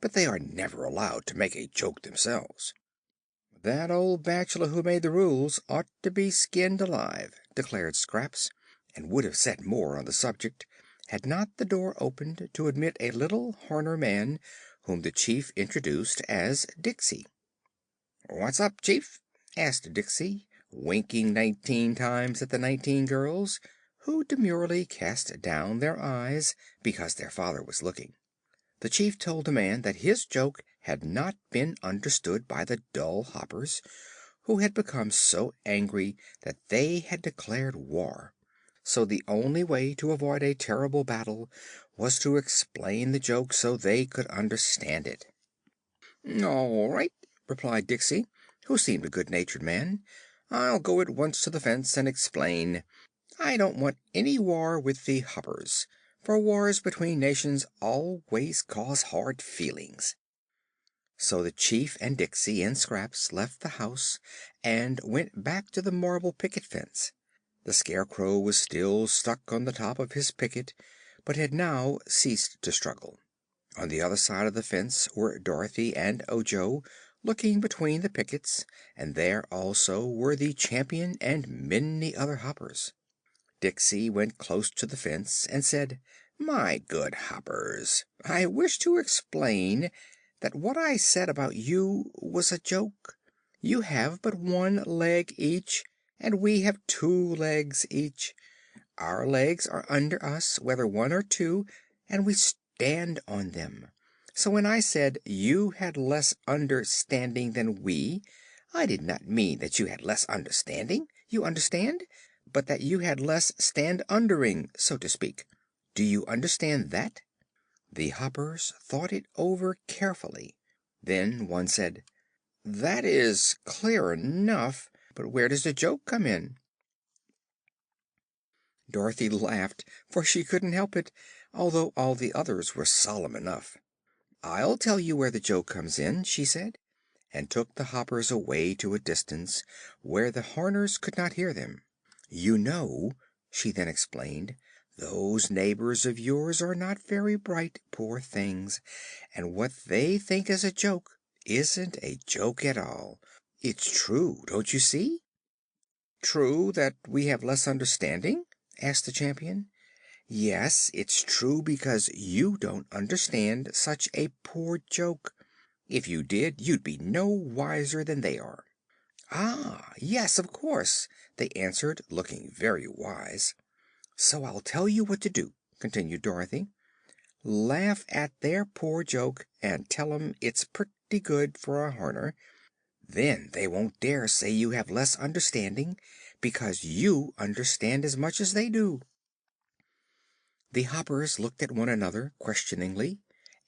but they are never allowed to make a joke themselves." "That old bachelor who made the rules ought to be skinned alive," declared Scraps, and would have said more on the subject had not the door opened to admit a little Horner man whom the chief introduced as Diksey. "What's up, Chief?" asked Diksey, winking 19 times at the 19 girls, who demurely cast down their eyes because their father was looking. The chief told the man that his joke had not been understood by the dull Hoppers, who had become so angry that they had declared war. So the only way to avoid a terrible battle was to explain the joke so they could understand it. "All right," replied Diksey, who seemed a good-natured man. "I'll go at once to the fence and explain. I don't want any war with the Hoppers, for wars between nations always cause hard feelings." So the chief and Diksey and Scraps left the house and went back to the marble picket fence. The Scarecrow was still stuck on the top of his picket, but had now ceased to struggle. On the other side of the fence were Dorothy and Ojo, looking between the pickets, and there also were the Champion and many other Hoppers. Diksey went close to the fence and said, "My good Hoppers, I wish to explain that what I said about you was a joke. You have but 1 leg each, and we have 2 legs each. Our legs are under us, whether 1 or 2, and we stand on them. So when I said you had less understanding than we, I did not mean that you had less understanding, you understand, but that you had less stand-undering, so to speak. Do you understand that?" The Hoppers thought it over carefully. Then one said, "That is clear enough, but where does the joke come in?" Dorothy laughed, for she couldn't help it, although all the others were solemn enough. "I'll tell you where the joke comes in," she said, and took the Hoppers away to a distance, where the Horners could not hear them. "You know," she then explained, "those neighbors of yours are not very bright, poor things, and what they think is a joke isn't a joke at all. It's true, don't you see?" "True that we have less understanding?" asked the Champion. "Yes, it's true because you don't understand such a poor joke. If you did, you'd be no wiser than they are." "Ah, yes, of course," they answered, looking very wise. "So I'll tell you what to do," continued Dorothy. "Laugh at their poor joke and tell 'em it's pretty good for a Horner. Then they won't dare say you have less understanding, because you understand as much as they do." The Hoppers looked at one another questioningly,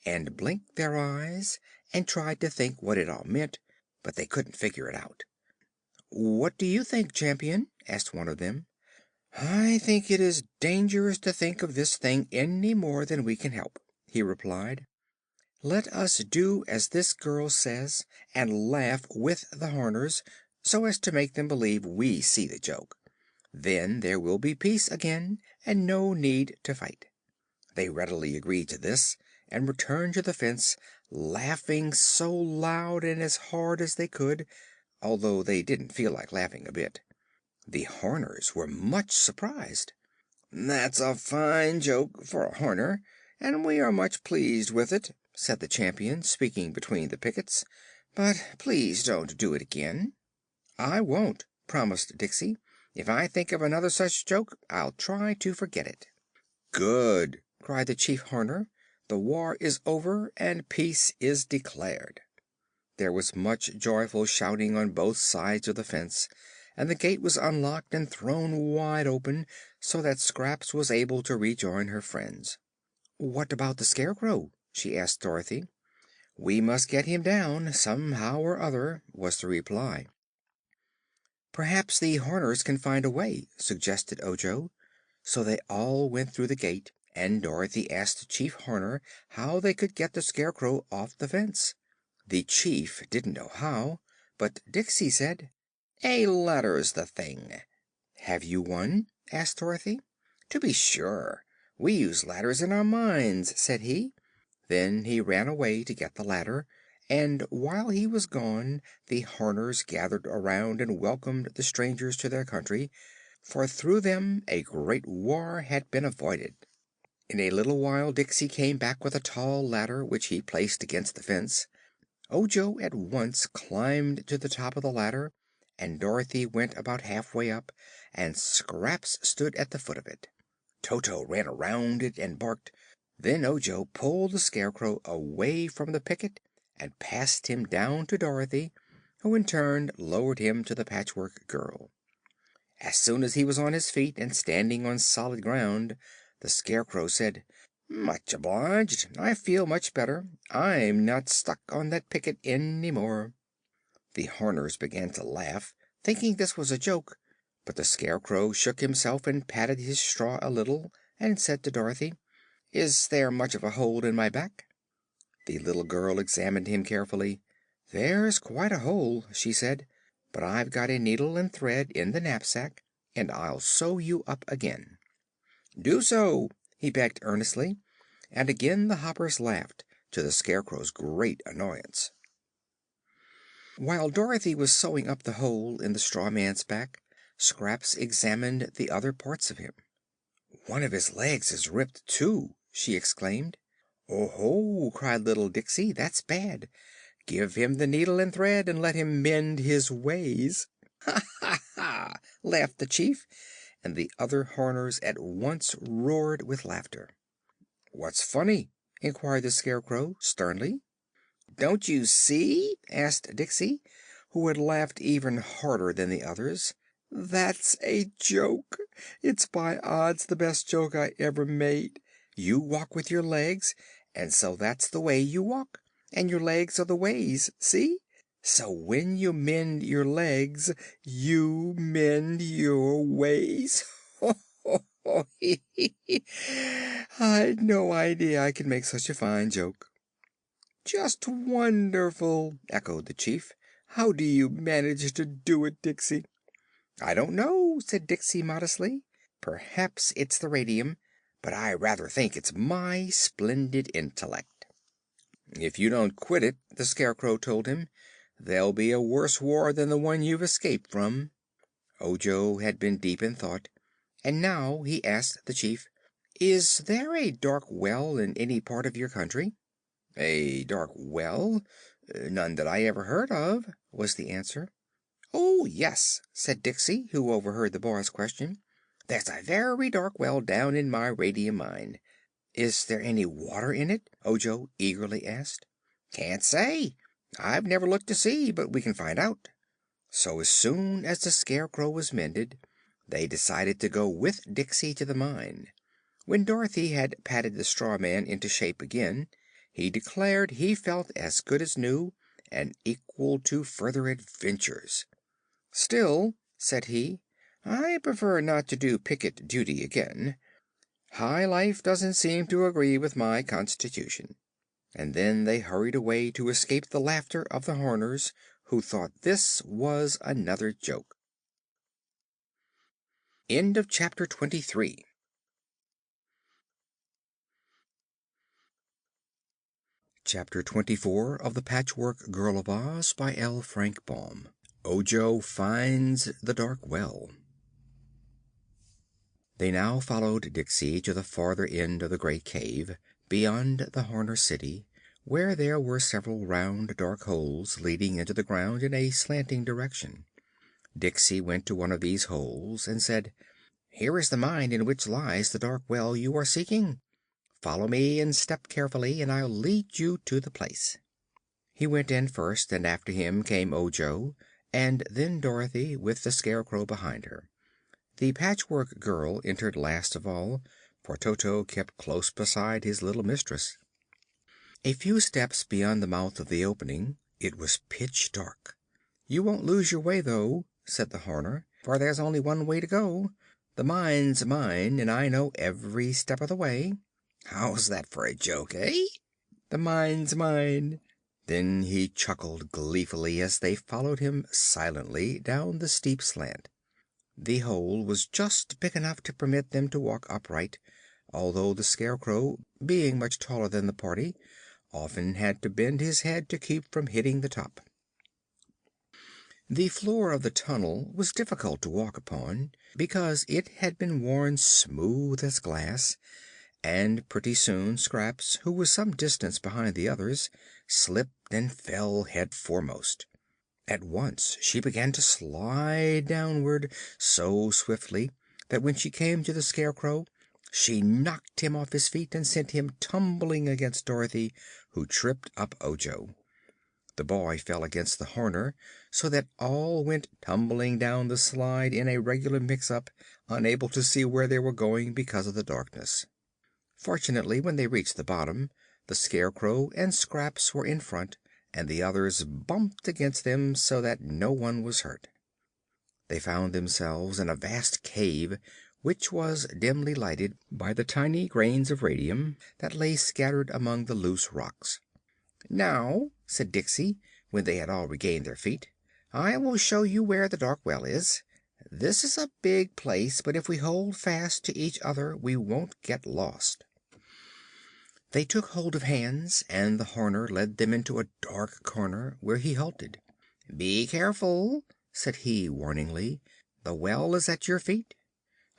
and blinked their eyes, and tried to think what it all meant, but they couldn't figure it out. "What do you think, Champion?" asked one of them. "I think it is dangerous to think of this thing any more than we can help," he replied. "Let us do as this girl says, and laugh with the Horners, so as to make them believe we see the joke. Then there will be peace again, and no need to fight." They readily agreed to this, and returned to the fence, laughing so loud and as hard as they could, although they didn't feel like laughing a bit. The Horners were much surprised. "That's a fine joke for a Horner, and we are much pleased with it," said the Champion, speaking between the pickets. "But please don't do it again." "I won't," promised Diksey. "If I think of another such joke, I'll try to forget it." "Good!" cried the Chief Horner. "The war is over and peace is declared." There was much joyful shouting on both sides of the fence, and the gate was unlocked and thrown wide open, so that Scraps was able to rejoin her friends. "What about the Scarecrow?" she asked Dorothy. "We must get him down, somehow or other," was the reply. "Perhaps the Horners can find a way," suggested Ojo. So they all went through the gate, and Dorothy asked the Chief Horner how they could get the Scarecrow off the fence. The Chief didn't know how, but Diksey said: "A ladder's the thing." "Have you one?" asked Dorothy. "To be sure. We use ladders in our mines," said he. Then he ran away to get the ladder, and while he was gone the Horners gathered around and welcomed the strangers to their country, for through them a great war had been avoided. In a little while Diksey came back with a tall ladder, which he placed against the fence. Ojo at once climbed to the top of the ladder, and Dorothy went about halfway up, and Scraps stood at the foot of it. Toto ran around it and barked. Then Ojo pulled the Scarecrow away from the picket and passed him down to Dorothy, who in turn lowered him to the Patchwork Girl. As soon as he was on his feet and standing on solid ground, the Scarecrow said: "Much obliged. I feel much better. I'm not stuck on that picket any more." The Horners began to laugh, thinking this was a joke, but the Scarecrow shook himself and patted his straw a little, and said to Dorothy: "Is there much of a hole in my back?" The little girl examined him carefully. "There's quite a hole," she said, "but I've got a needle and thread in the knapsack, and I'll sew you up again." "Do so," he begged earnestly, and again the Hoppers laughed, to the Scarecrow's great annoyance. While Dorothy was sewing up the hole in the straw man's back, Scraps examined the other parts of him. "One of his legs is ripped, too!" she exclaimed. "Oh!" cried little Diksey, "that's bad. Give him the needle and thread and let him mend his ways." "Ha ha ha!" laughed the Chief, and the other Horners at once roared with laughter. "What's funny?" inquired the Scarecrow, sternly. "Don't you see?" asked Diksey, who had laughed even harder than the others. "That's a joke. It's by odds the best joke I ever made. You walk with your legs, and so that's the way you walk, and your legs are the ways. See? So when you mend your legs, you mend your ways. Ho, ho, ho, hee, hee, hee. I'd no idea I could make such a fine joke." "Just wonderful!" echoed the Chief. "How do you manage to do it, Diksey?" "I don't know," said Diksey modestly. "Perhaps it's the radium, but I rather think it's my splendid intellect." "If you don't quit it," the Scarecrow told him, "there'll be a worse war than the one you've escaped from." Ojo had been deep in thought, and now he asked the Chief: "Is there a dark well in any part of your country?" "A dark well? None that I ever heard of," was the answer. "Oh, yes," said Dixie, who overheard the boy's question. "There's a very dark well down in my radium mine." "Is there any water in it?" Ojo eagerly asked. "Can't say. I've never looked to see, but we can find out." So as soon as the Scarecrow was mended, they decided to go with Dixie to the mine. When Dorothy had patted the straw man into shape again, he declared he felt as good as new and equal to further adventures. "Still," said he, "I prefer not to do picket duty again. High life doesn't seem to agree with my constitution." And then they hurried away to escape the laughter of the Horners, who thought this was another joke. End of chapter 23. Chapter 24 of the Patchwork Girl of Oz by L. Frank Baum. Ojo finds the dark well. They now followed Dixie to the farther end of the great cave, beyond the Horner City, where there were several round, dark holes leading into the ground in a slanting direction. Dixie went to one of these holes and said, "Here is the mine in which lies the dark well you are seeking. Follow me and step carefully, and I'll lead you to the place." He went in first, and after him came Ojo, and then Dorothy, with the Scarecrow behind her. The Patchwork Girl entered last of all, for Toto kept close beside his little mistress. A few steps beyond the mouth of the opening it was pitch dark. "You won't lose your way, though," said the Horner, "for there's only one way to go. The mine's mine, and I know every step of the way." "How's that for a joke, eh?" "The mine's mine." Then he chuckled gleefully as they followed him silently down the steep slant. The hole was just big enough to permit them to walk upright, although the Scarecrow, being much taller than the party, often had to bend his head to keep from hitting the top. The floor of the tunnel was difficult to walk upon, because it had been worn smooth as glass, and pretty soon Scraps, who was some distance behind the others, slipped and fell head foremost. At once she began to slide downward so swiftly that when she came to the Scarecrow she knocked him off his feet and sent him tumbling against Dorothy, who tripped up Ojo. The boy fell against the Horner, so that all went tumbling down the slide in a regular mix-up, unable to see where they were going because of the darkness. Fortunately, when they reached the bottom, the Scarecrow and Scraps were in front, and the others bumped against them so that no one was hurt. They found themselves in a vast cave, which was dimly lighted by the tiny grains of radium that lay scattered among the loose rocks. "Now," said Dixie, when they had all regained their feet, "I will show you where the dark well is. This is a big place, but if we hold fast to each other we won't get lost." They took hold of hands, and the Horner led them into a dark corner, where he halted. "Be careful," said he warningly. "The well is at your feet."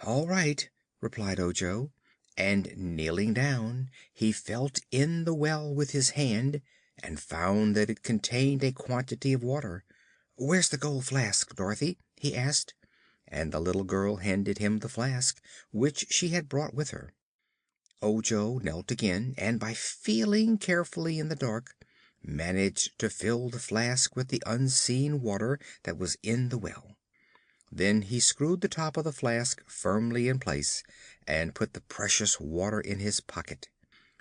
"All right," replied Ojo, and kneeling down he felt in the well with his hand and found that it contained a quantity of water. "Where's the gold flask, Dorothy?" he asked, and the little girl handed him the flask, which she had brought with her. Ojo knelt again and, by feeling carefully in the dark, managed to fill the flask with the unseen water that was in the well. Then he screwed the top of the flask firmly in place and put the precious water in his pocket.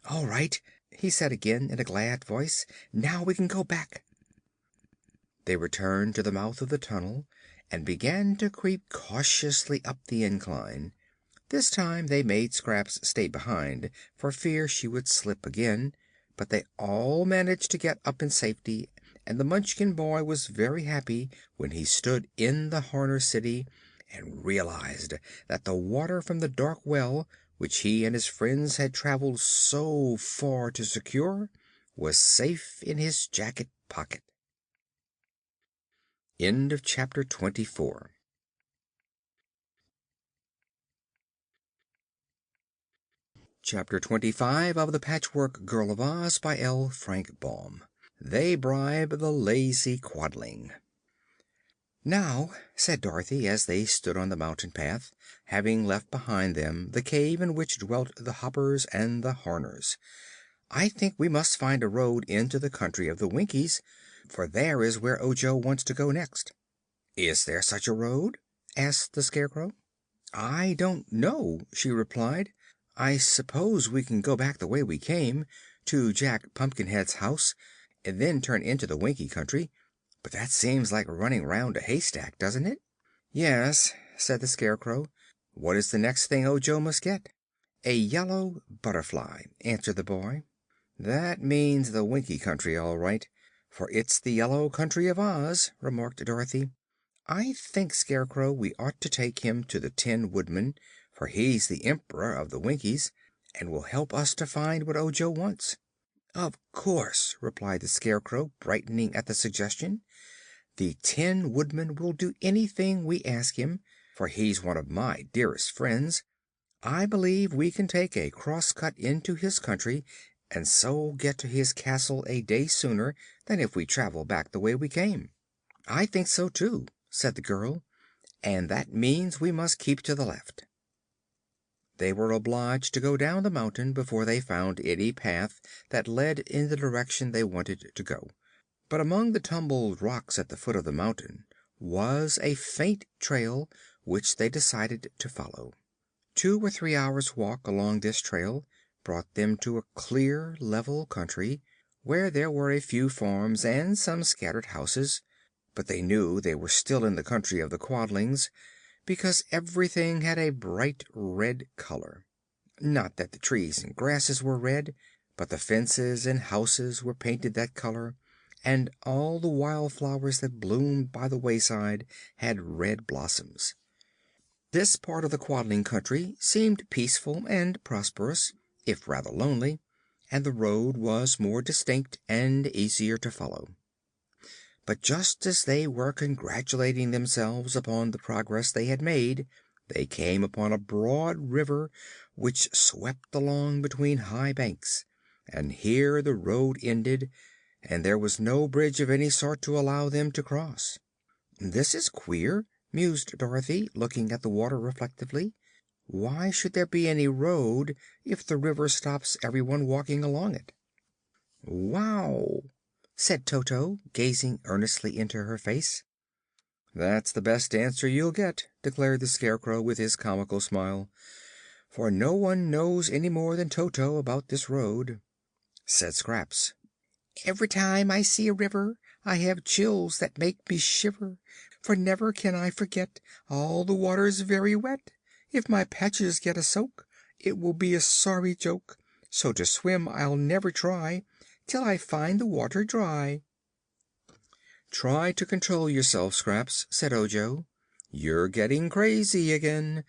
"All right," he said again in a glad voice. "Now we can go back." They returned to the mouth of the tunnel and began to creep cautiously up the incline. This time they made Scraps stay behind for fear she would slip again, but they all managed to get up in safety, and the Munchkin boy was very happy when he stood in the Horner City and realized that the water from the dark well, which he and his friends had traveled so far to secure, was safe in his jacket pocket. End of chapter 24. Chapter 25 of The Patchwork Girl of Oz by L. Frank Baum. they bribe the lazy quadling. "Now," said Dorothy, as they stood on the mountain path, having left behind them the cave in which dwelt the Hoppers and the Horners, "I think we must find a road into the country of the Winkies, for there is where Ojo wants to go next." "Is there such a road?" asked the Scarecrow. "I don't know," she replied. "I suppose we can go back the way we came, to Jack Pumpkinhead's house, and then turn into the Winkie Country. But that seems like running round a haystack, doesn't it?" "Yes," said the Scarecrow. "What is the next thing Ojo must get?" "A yellow butterfly," answered the boy. "That means the Winkie Country, all right, for it's the yellow country of Oz," remarked Dorothy. "I think, Scarecrow, we ought to take him to the Tin Woodman, for he's the Emperor of the Winkies, and will help us to find what Ojo wants." "Of course," replied the Scarecrow, brightening at the suggestion. "The Tin Woodman will do anything we ask him, for he's one of my dearest friends. I believe we can take a cross cut into his country, and so get to his castle a day sooner than if we travel back the way we came." "I think so, too," said the girl, "and that means we must keep to the left." They were obliged to go down the mountain before they found any path that led in the direction they wanted to go. But among the tumbled rocks at the foot of the mountain was a faint trail which they decided to follow. 2 or 3 hours' walk along this trail brought them to a clear, level country, where there were a few farms and some scattered houses, but they knew they were still in the country of the Quadlings, because everything had a bright red color. Not that the trees and grasses were red, but the fences and houses were painted that color, and all the wild flowers that bloomed by the wayside had red blossoms. This part of the Quadling Country seemed peaceful and prosperous, if rather lonely, and the road was more distinct and easier to follow. But just as they were congratulating themselves upon the progress they had made, they came upon a broad river which swept along between high banks, and here the road ended, and there was no bridge of any sort to allow them to cross. "This is queer," mused Dorothy, looking at the water reflectively. "Why should there be any road if the river stops everyone walking along it?" "Wow!" said Toto, gazing earnestly into her face. "That's the best answer you'll get," declared the Scarecrow with his comical smile, "for no one knows any more than Toto about this road." Said Scraps: "Every time I see a river I have chills that make me shiver, for never can I forget all the water's very wet. If my patches get a soak, it will be a sorry joke, so to swim I'll never try till I find the water dry." "Try to control yourself, Scraps," said Ojo. "You're getting crazy again.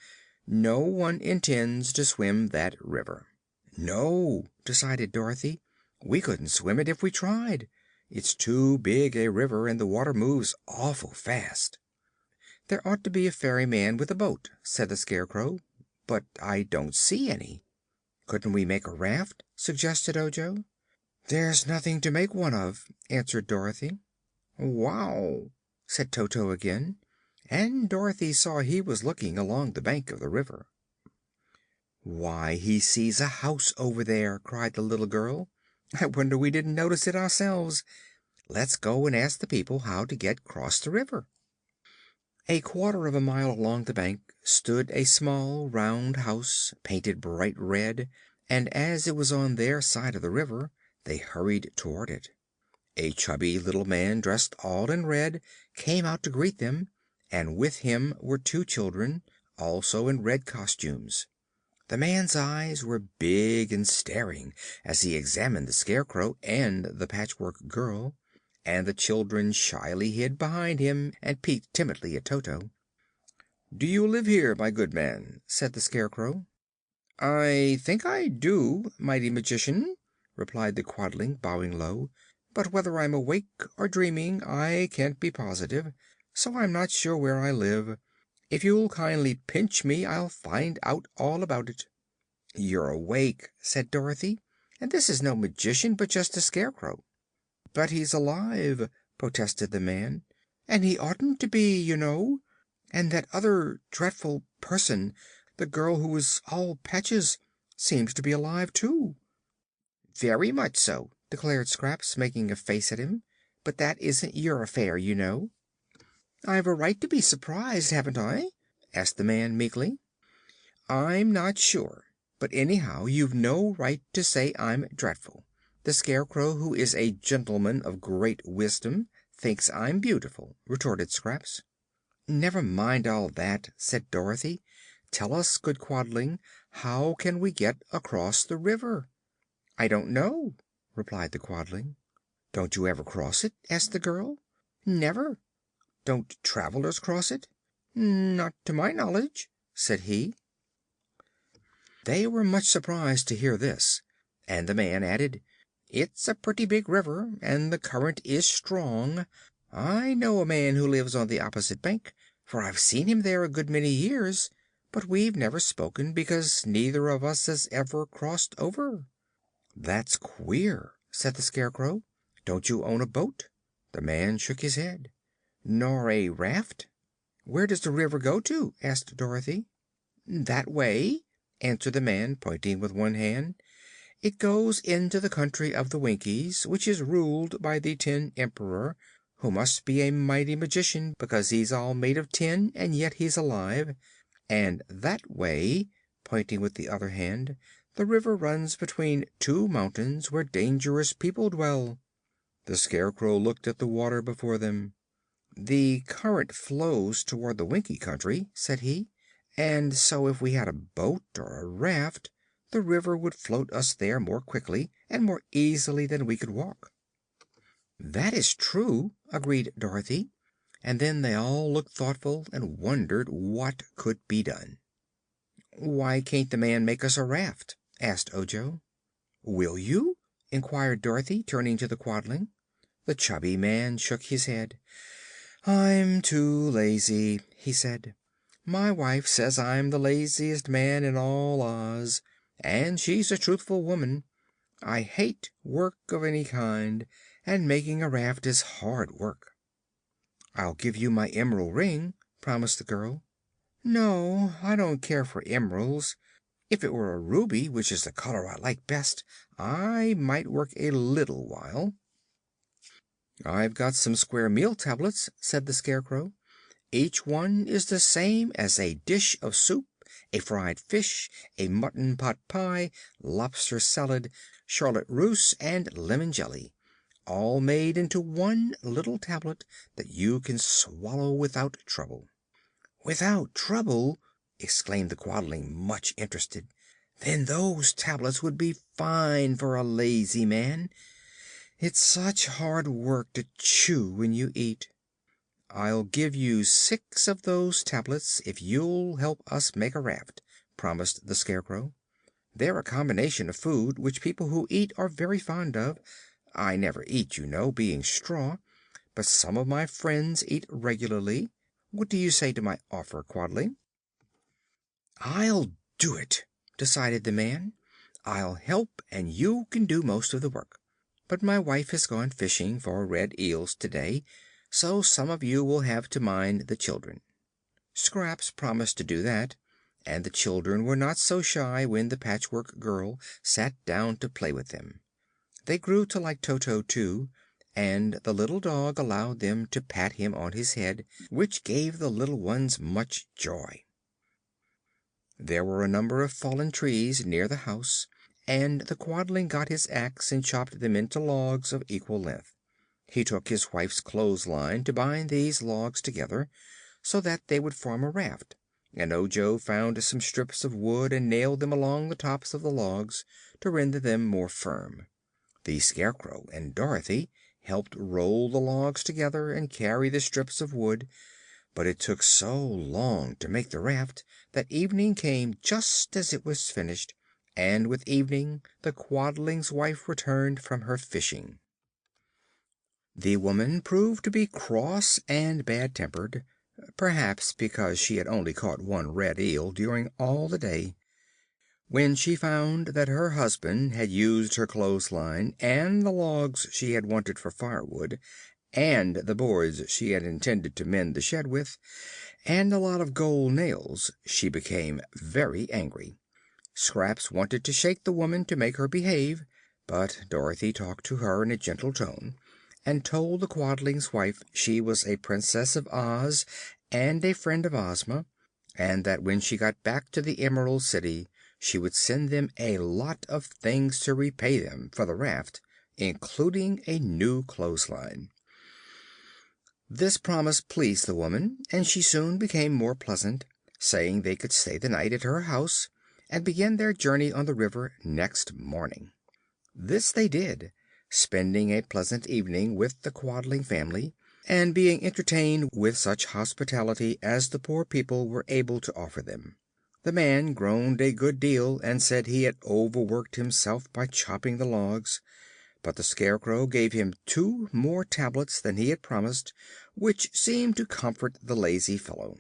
No one intends to swim that river." "No," decided Dorothy. "We couldn't swim it if we tried. It's too big a river and the water moves awful fast." "There ought to be a ferryman with a boat," said the Scarecrow, "but I don't see any." "Couldn't we make a raft?" suggested Ojo. "There's nothing to make one of," answered Dorothy. "Wow!" said Toto again, and Dorothy saw he was looking along the bank of the river. "Why, he sees a house over there!" cried the little girl. "I wonder we didn't notice it ourselves. Let's go and ask the people how to get 'cross the river." A quarter of a mile along the bank stood a small, round house, painted bright red, and as it was on their side of the river they hurried toward it. A chubby little man, dressed all in red, came out to greet them, and with him were 2 children, also in red costumes. The man's eyes were big and staring as he examined the Scarecrow and the Patchwork Girl, and the children shyly hid behind him and peeked timidly at Toto. "Do you live here, my good man?" said the Scarecrow. "I think I do, mighty Magician," replied the Quadling, bowing low; "but whether I'm awake or dreaming I can't be positive, so I'm not sure where I live. If you'll kindly pinch me I'll find out all about it." "You're awake," said Dorothy, "and this is no magician, but just a Scarecrow." "But he's alive," protested the man, "and he oughtn't to be, you know. And that other dreadful person, the girl who was all patches, seems to be alive, too." "Very much so," declared Scraps, making a face at him. "But that isn't your affair, you know." "I've a right to be surprised, haven't I?" asked the man meekly. "I'm not sure. But anyhow, you've no right to say I'm dreadful. The Scarecrow, who is a gentleman of great wisdom, thinks I'm beautiful," retorted Scraps. "Never mind all that," said Dorothy. "Tell us, good Quadling, how can we get across the river?" "I don't know," replied the Quadling. "Don't you ever cross it?" asked the girl. "Never." "Don't travelers cross it?" "Not to my knowledge," said he. They were much surprised to hear this, and the man added, "It's a pretty big river, and the current is strong. I know a man who lives on the opposite bank, for I've seen him there a good many years, but we've never spoken because neither of us has ever crossed over." "That's queer," said the Scarecrow. "Don't you own a boat?" The man shook his head. "Nor a raft?" "Where does the river go to?" asked Dorothy. "That way," answered the man, pointing with one hand. "It goes into the country of the Winkies, which is ruled by the Tin Emperor, who must be a mighty magician because he's all made of tin and yet he's alive. And that way," pointing with the other hand, "the river runs between two mountains where dangerous people dwell." The Scarecrow looked at the water before them. "The current flows toward the Winkie Country," said he, "and so if we had a boat or a raft the river would float us there more quickly and more easily than we could walk." "That is true," agreed Dorothy, and then they all looked thoughtful and wondered what could be done. "Why can't the man make us a raft?" asked Ojo. "Will you?" inquired Dorothy, turning to the Quadling. The chubby man shook his head. "I'm too lazy," he said. "My wife says I'm the laziest man in all Oz, and she's a truthful woman. I hate work of any kind, and making a raft is hard work." "I'll give you my emerald ring," promised the girl. "No, I don't care for emeralds. If it were a ruby, which is the color I like best, I might work a little while." "I've got some square meal tablets," said the Scarecrow. "Each one is the same as a dish of soup, a fried fish, a mutton pot pie, lobster salad, charlotte russe, and lemon jelly, all made into one little tablet that you can swallow without trouble." "Without trouble!" exclaimed the Quadling, much interested. "Then those tablets would be fine for a lazy man. It's such hard work to chew when you eat." "I'll give you 6 of those tablets if you'll help us make a raft," promised the Scarecrow. "They're a combination of food which people who eat are very fond of. I never eat, you know, being straw, but some of my friends eat regularly. What do you say to my offer, Quadling?" "I'll do it," decided the man. "I'll help and you can do most of the work. But my wife has gone fishing for red eels to day, so some of you will have to mind the children." Scraps promised to do that, and the children were not so shy when the Patchwork Girl sat down to play with them. They grew to like Toto, too, and the little dog allowed them to pat him on his head, which gave the little ones much joy. There were a number of fallen trees near the house, and the Quadling got his axe and chopped them into logs of equal length. He took his wife's clothesline to bind these logs together, so that they would form a raft, and Ojo found some strips of wood and nailed them along the tops of the logs to render them more firm. The Scarecrow and Dorothy helped roll the logs together and carry the strips of wood, but it took so long to make the raft that evening came just as it was finished, and with evening the Quadling's wife returned from her fishing. The woman proved to be cross and bad-tempered, perhaps because she had only caught one red eel during all the day. When she found that her husband had used her clothesline and the logs she had wanted for firewood, and the boards she had intended to mend the shed with, and a lot of gold nails, she became very angry. Scraps wanted to shake the woman to make her behave, but Dorothy talked to her in a gentle tone, and told the Quadling's wife she was a Princess of Oz and a friend of Ozma, and that when she got back to the Emerald City she would send them a lot of things to repay them for the raft, including a new clothesline. This promise pleased the woman, and she soon became more pleasant, saying they could stay the night at her house and begin their journey on the river next morning. This they did, spending a pleasant evening with the Quadling family, and being entertained with such hospitality as the poor people were able to offer them. The man groaned a good deal and said he had overworked himself by chopping the logs, but the Scarecrow gave him 2 more tablets than he had promised, which seemed to comfort the lazy fellow.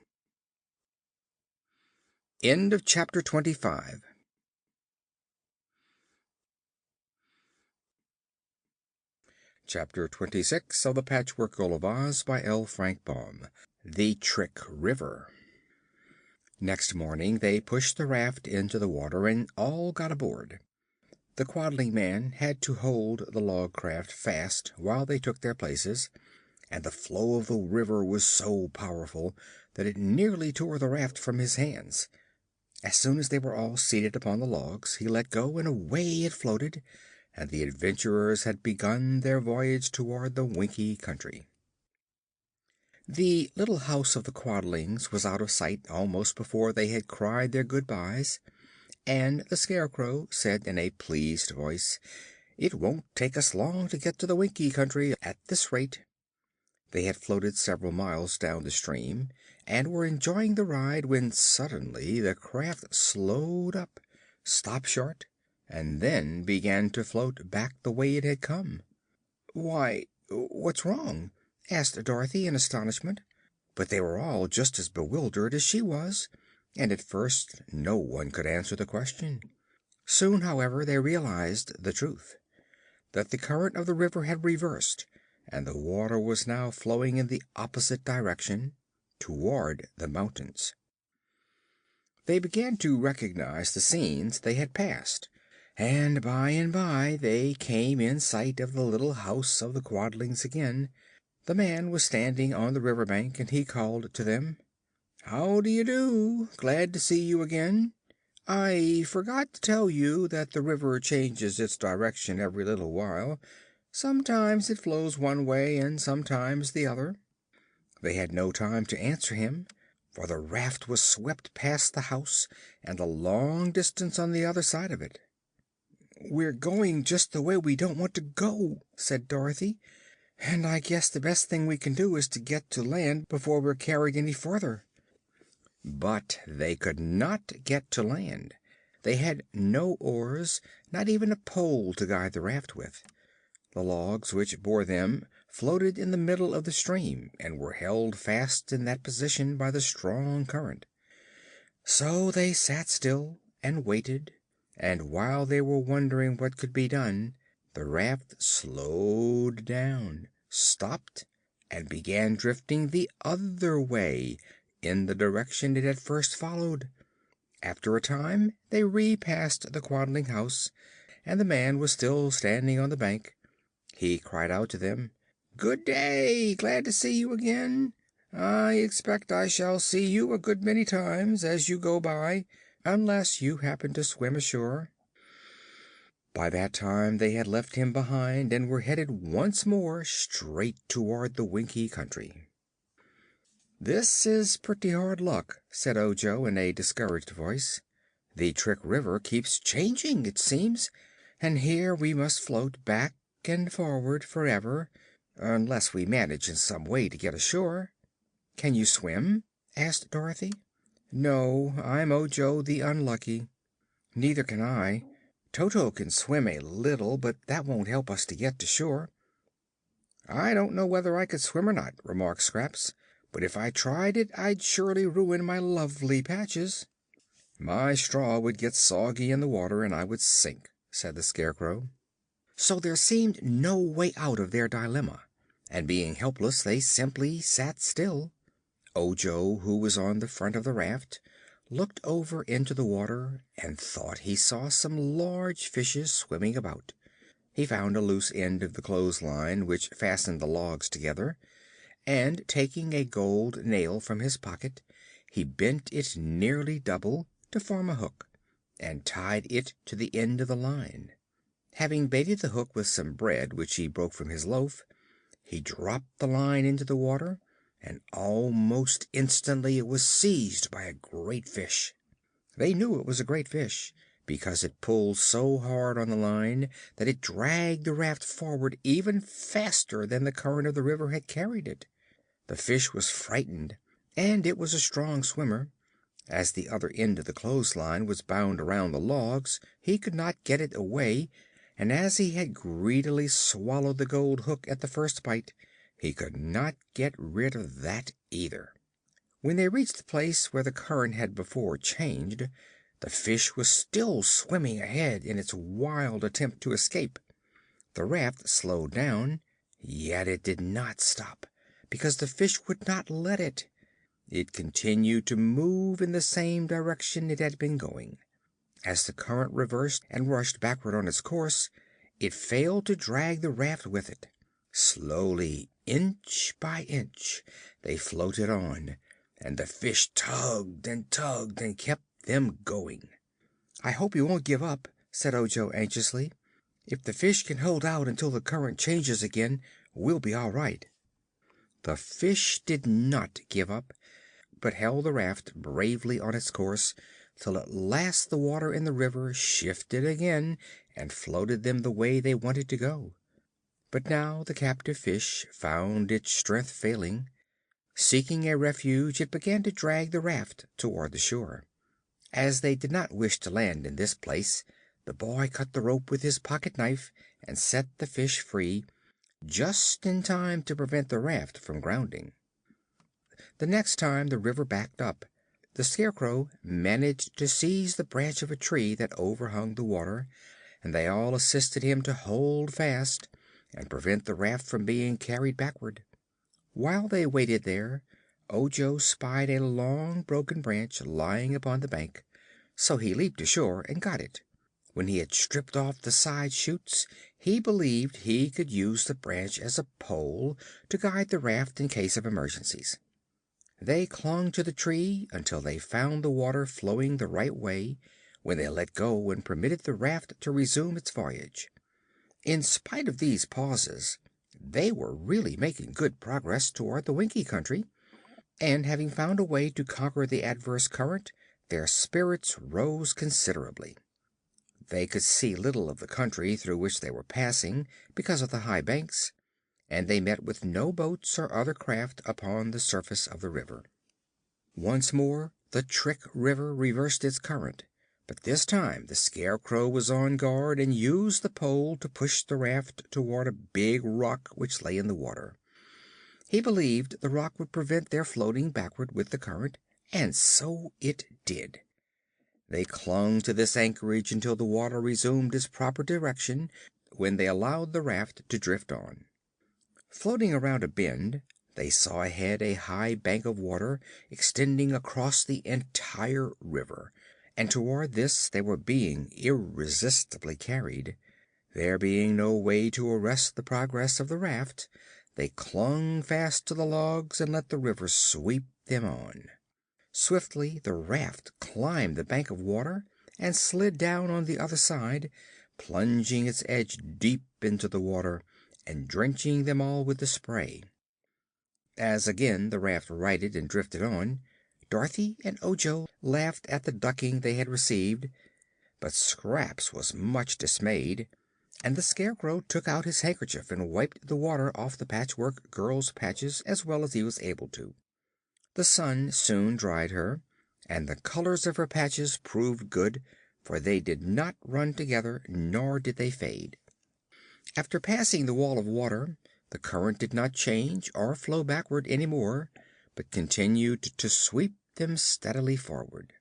End of chapter 25. Chapter 26 of the Patchwork Girl of Oz by L. Frank Baum. The Trick River. Next morning they pushed the raft into the water and all got aboard. The Quadling man had to hold the log craft fast while they took their places, and the flow of the river was so powerful that it nearly tore the raft from his hands. As soon as they were all seated upon the logs, he let go, and away it floated, and the adventurers had begun their voyage toward the Winkie Country. The little house of the Quadlings was out of sight almost before they had cried their good-byes, and the Scarecrow said in a pleased voice, "It won't take us long to get to the Winkie Country at this rate." They had floated several miles down the stream and were enjoying the ride when suddenly the craft slowed up, stopped short, and then began to float back the way it had come. "Why, what's wrong?" asked Dorothy in astonishment, but they were all just as bewildered as she was, and at first no one could answer the question. Soon, however, they realized the truth, that the current of the river had reversed, and the water was now flowing in the opposite direction, toward the mountains. They began to recognize the scenes they had passed, and by they came in sight of the little house of the Quadlings again. The man was standing on the river bank, and he called to them, "How do you do? Glad to see you again. I forgot to tell you that the river changes its direction every little while. Sometimes it flows one way and sometimes the other." They had no time to answer him, for the raft was swept past the house and a long distance on the other side of it. "We're going just the way we don't want to go," said Dorothy, "and I guess the best thing we can do is to get to land before we're carried any farther." But they could not get to land. They had no oars, not even a pole to guide the raft with. The logs which bore them floated in the middle of the stream and were held fast in that position by the strong current. So they sat still and waited, and while they were wondering what could be done, the raft slowed down, stopped, and began drifting the other way, in the direction it had first followed. After a time they repassed the Quadling house, and the man was still standing on the bank. He cried out to them, "Good day! Glad to see you again. I expect I shall see you a good many times as you go by, unless you happen to swim ashore." By that time they had left him behind and were headed once more straight toward the Winkie Country. "This is pretty hard luck," said Ojo in a discouraged voice. "The Trick River keeps changing, it seems, and here we must float back and forward forever, unless we manage in some way to get ashore." "Can you swim?" asked Dorothy. "No, I'm Ojo the Unlucky." "Neither can I. Toto can swim a little, but that won't help us to get to shore." "I don't know whether I could swim or not," remarked Scraps, "but if I tried it I'd surely ruin my lovely patches." My straw would get soggy in the water and I would sink," said the Scarecrow. So there seemed no way out of their dilemma, and being helpless they simply sat still. Ojo, who was on the front of the raft, looked over into the water and thought he saw some large fishes swimming about. He found a loose end of the clothesline which fastened the logs together, and taking a gold nail from his pocket, he bent it nearly double to form a hook, and tied it to the end of the line. Having baited the hook with some bread which he broke from his loaf, he dropped the line into the water, and almost instantly it was seized by a great fish. They knew it was a great fish, because it pulled so hard on the line that it dragged the raft forward even faster than the current of the river had carried it. The fish was frightened, and it was a strong swimmer. As the other end of the clothesline was bound around the logs, he could not get it away, and as he had greedily swallowed the gold hook at the first bite, he could not get rid of that either. When they reached the place where the current had before changed, the fish was still swimming ahead in its wild attempt to escape. The raft slowed down, yet it did not stop, because the fish would not let it. It continued to move in the same direction it had been going. As the current reversed and rushed backward on its course, it failed to drag the raft with it. Slowly, inch by inch, they floated on, and the fish tugged and kept them going. "I hope you won't give up," said Ojo anxiously. "If the fish can hold out until the current changes again, we'll be all right." The fish did not give up, but held the raft bravely on its course, till at last the water in the river shifted again and floated them the way they wanted to go. But now the captive fish found its strength failing. Seeking a refuge, it began to drag the raft toward the shore. As they did not wish to land in this place, the boy cut the rope with his pocket knife and set the fish free, just in time to prevent the raft from grounding. The next time the river backed up, the Scarecrow managed to seize the branch of a tree that overhung the water, and they all assisted him to hold fast and prevent the raft from being carried backward. While they waited there, Ojo spied a long broken branch lying upon the bank, so he leaped ashore and got it. When he had stripped off the side shoots, he believed he could use the branch as a pole to guide the raft in case of emergencies. They clung to the tree until they found the water flowing the right way, when they let go and permitted the raft to resume its voyage. In spite of these pauses, they were really making good progress toward the Winkie Country, and having found a way to conquer the adverse current, their spirits rose considerably. They could see little of the country through which they were passing because of the high banks, and they met with no boats or other craft upon the surface of the river. Once more the Trick River reversed its current, but this time the Scarecrow was on guard and used the pole to push the raft toward a big rock which lay in the water. He believed the rock would prevent their floating backward with the current, and so it did. They clung to this anchorage until the water resumed its proper direction, when they allowed the raft to drift on. Floating around a bend, they saw ahead a high bank of water extending across the entire river, and toward this they were being irresistibly carried. There being no way to arrest the progress of the raft, they clung fast to the logs and let the river sweep them on. Swiftly the raft climbed the bank of water and slid down on the other side, plunging its edge deep into the water and drenching them all with the spray. As again the raft righted and drifted on, Dorothy and Ojo laughed at the ducking they had received, but Scraps was much dismayed, and the Scarecrow took out his handkerchief and wiped the water off the Patchwork Girl's patches as well as he was able to. The sun soon dried her, and the colors of her patches proved good, for they did not run together, nor did they fade. After passing the wall of water, the current did not change or flow backward any more, but continued to sweep them steadily forward.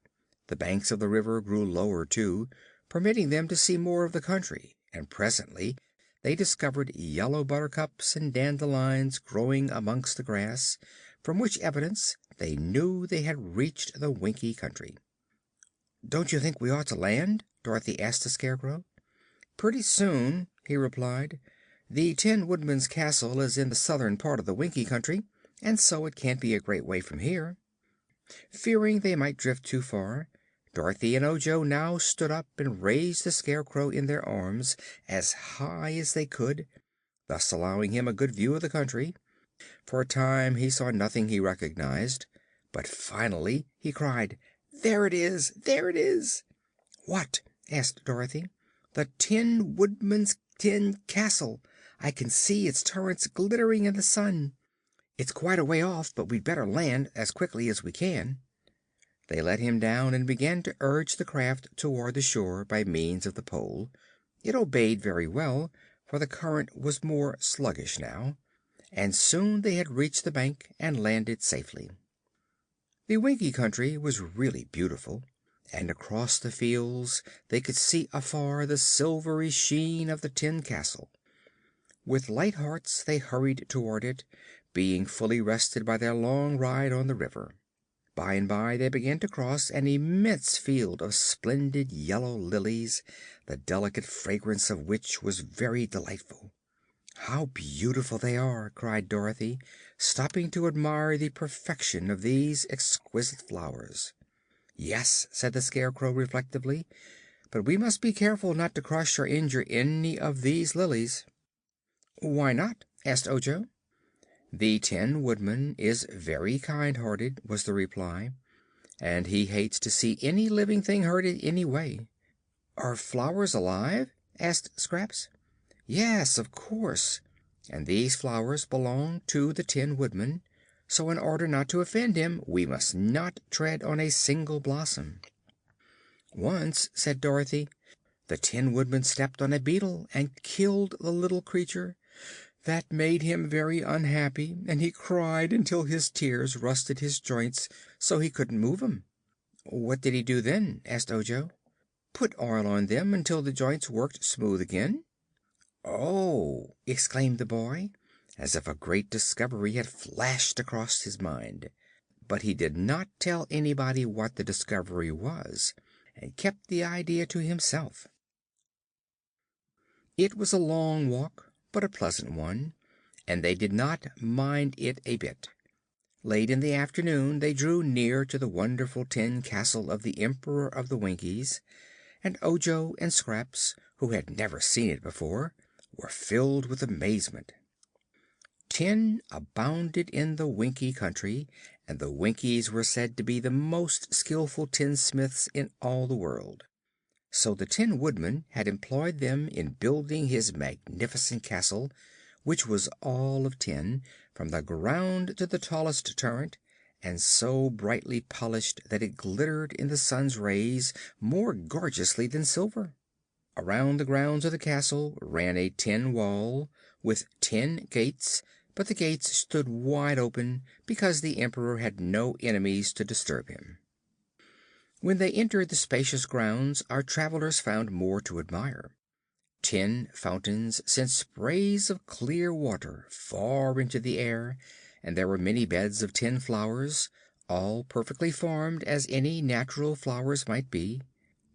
The banks of the river grew lower, too, permitting them to see more of the country, and presently they discovered yellow buttercups and dandelions growing amongst the grass, from which evidence they knew they had reached the Winkie Country. "Don't you think we ought to land?" Dorothy asked the Scarecrow. "Pretty soon," he replied. "The Tin Woodman's castle is in the southern part of the Winkie Country, and so it can't be a great way from here." Fearing they might drift too far, Dorothy and Ojo now stood up and raised the Scarecrow in their arms as high as they could, thus allowing him a good view of the country. For a time he saw nothing he recognized, but finally he cried, "There it is! There it is!" "What?" asked Dorothy. "The Tin Woodman's tin castle. I can see its turrets glittering in the sun. It's quite a way off, but we'd better land as quickly as we can." They let him down and began to urge the craft toward the shore by means of the pole. It obeyed very well, for the current was more sluggish now, and soon they had reached the bank and landed safely. The Winkie Country was really beautiful, and across the fields they could see afar the silvery sheen of the tin castle. With light hearts they hurried toward it, being fully rested by their long ride on the river. By and by they began to cross an immense field of splendid yellow lilies, the delicate fragrance of which was very delightful. "How beautiful they are!" cried Dorothy, stopping to admire the perfection of these exquisite flowers. "Yes," said the Scarecrow reflectively, "but we must be careful not to crush or injure any of these lilies." "Why not?" asked Ojo. "The Tin Woodman is very kind-hearted," was the reply, "and he hates to see any living thing hurt in any way." "Are flowers alive?" asked Scraps. "Yes, of course, and these flowers belong to the Tin Woodman, so in order not to offend him we must not tread on a single blossom." "Once," said Dorothy, "the Tin Woodman stepped on a beetle and killed the little creature. That made him very unhappy, and he cried until his tears rusted his joints so he couldn't move 'em." "What did he do then?" asked Ojo. "Put oil on them until the joints worked smooth again." "Oh!" exclaimed the boy, as if a great discovery had flashed across his mind. But he did not tell anybody what the discovery was, and kept the idea to himself. It was a long walk, but a pleasant one, and they did not mind it a bit. Late in the afternoon they drew near to the wonderful tin castle of the Emperor of the Winkies, and Ojo and Scraps, who had never seen it before, were filled with amazement. Tin abounded in the Winkie Country, and the Winkies were said to be the most skillful tinsmiths in all the world. So the Tin Woodman had employed them in building his magnificent castle, which was all of tin, from the ground to the tallest turret, and so brightly polished that it glittered in the sun's rays more gorgeously than silver. Around the grounds of the castle ran a tin wall, with tin gates, but the gates stood wide open because the Emperor had no enemies to disturb him. When they entered the spacious grounds our travelers found more to admire. Tin fountains sent sprays of clear water far into the air, and there were many beds of tin flowers, all perfectly formed as any natural flowers might be.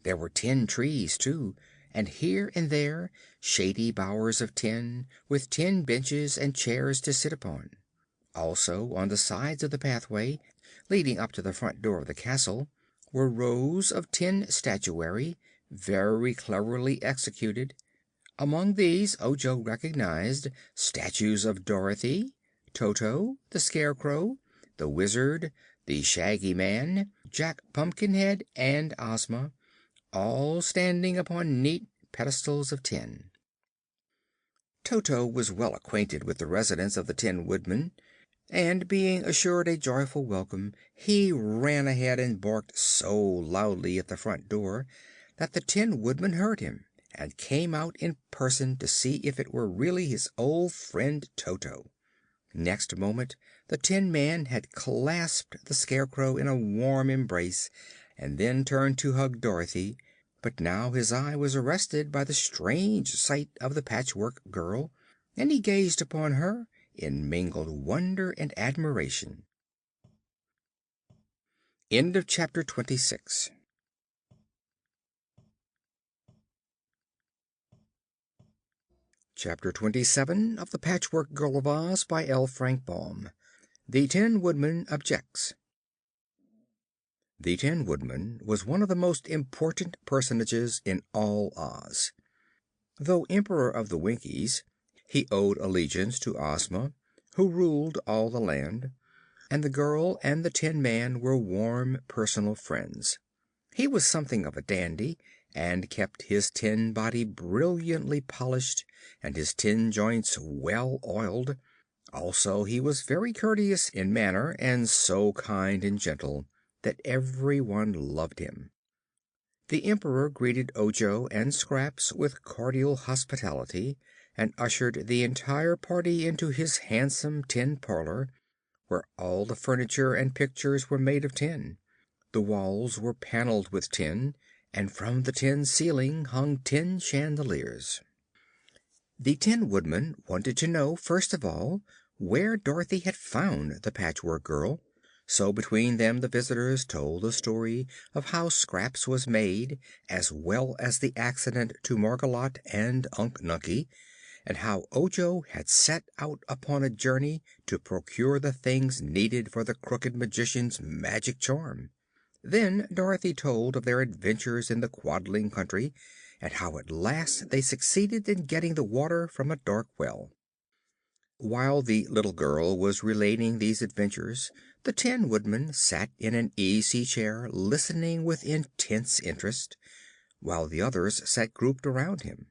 There were tin trees, too, and here and there shady bowers of tin, with tin benches and chairs to sit upon. Also, on the sides of the pathway leading up to the front door of the castle were rows of tin statuary, very cleverly executed. Among these Ojo recognized statues of Dorothy, Toto, the Scarecrow, the Wizard, the Shaggy Man, Jack Pumpkinhead and Ozma, all standing upon neat pedestals of tin. Toto was well acquainted with the residence of the Tin Woodman, and being assured a joyful welcome, he ran ahead and barked so loudly at the front door that the Tin Woodman heard him and came out in person to see if it were really his old friend Toto. Next moment the Tin Man had clasped the Scarecrow in a warm embrace and then turned to hug Dorothy, but now his eye was arrested by the strange sight of the Patchwork Girl, and he gazed upon her in mingled wonder and admiration. End of chapter 26. Chapter 27 of The Patchwork Girl of Oz by L. Frank Baum. The Tin Woodman Objects. The Tin Woodman was one of the most important personages in all Oz. Though Emperor of the Winkies, he owed allegiance to Ozma, who ruled all the land, and the girl and the Tin Man were warm personal friends. He was something of a dandy, and kept his tin body brilliantly polished and his tin joints well oiled. Also, he was very courteous in manner and so kind and gentle that everyone loved him. The Emperor greeted Ojo and Scraps with cordial hospitality and ushered the entire party into his handsome tin parlor, where all the furniture and pictures were made of tin. The walls were paneled with tin, and from the tin ceiling hung tin chandeliers. The Tin Woodman wanted to know, first of all, where Dorothy had found the Patchwork Girl, so between them the visitors told the story of how Scraps was made, as well as the accident to Margolotte and Unc Nunkie, and how Ojo had set out upon a journey to procure the things needed for the Crooked Magician's magic charm. Then Dorothy told of their adventures in the Quadling Country, and how at last they succeeded in getting the water from a dark well. While the little girl was relating these adventures, the Tin Woodman sat in an easy chair listening with intense interest, while the others sat grouped around him.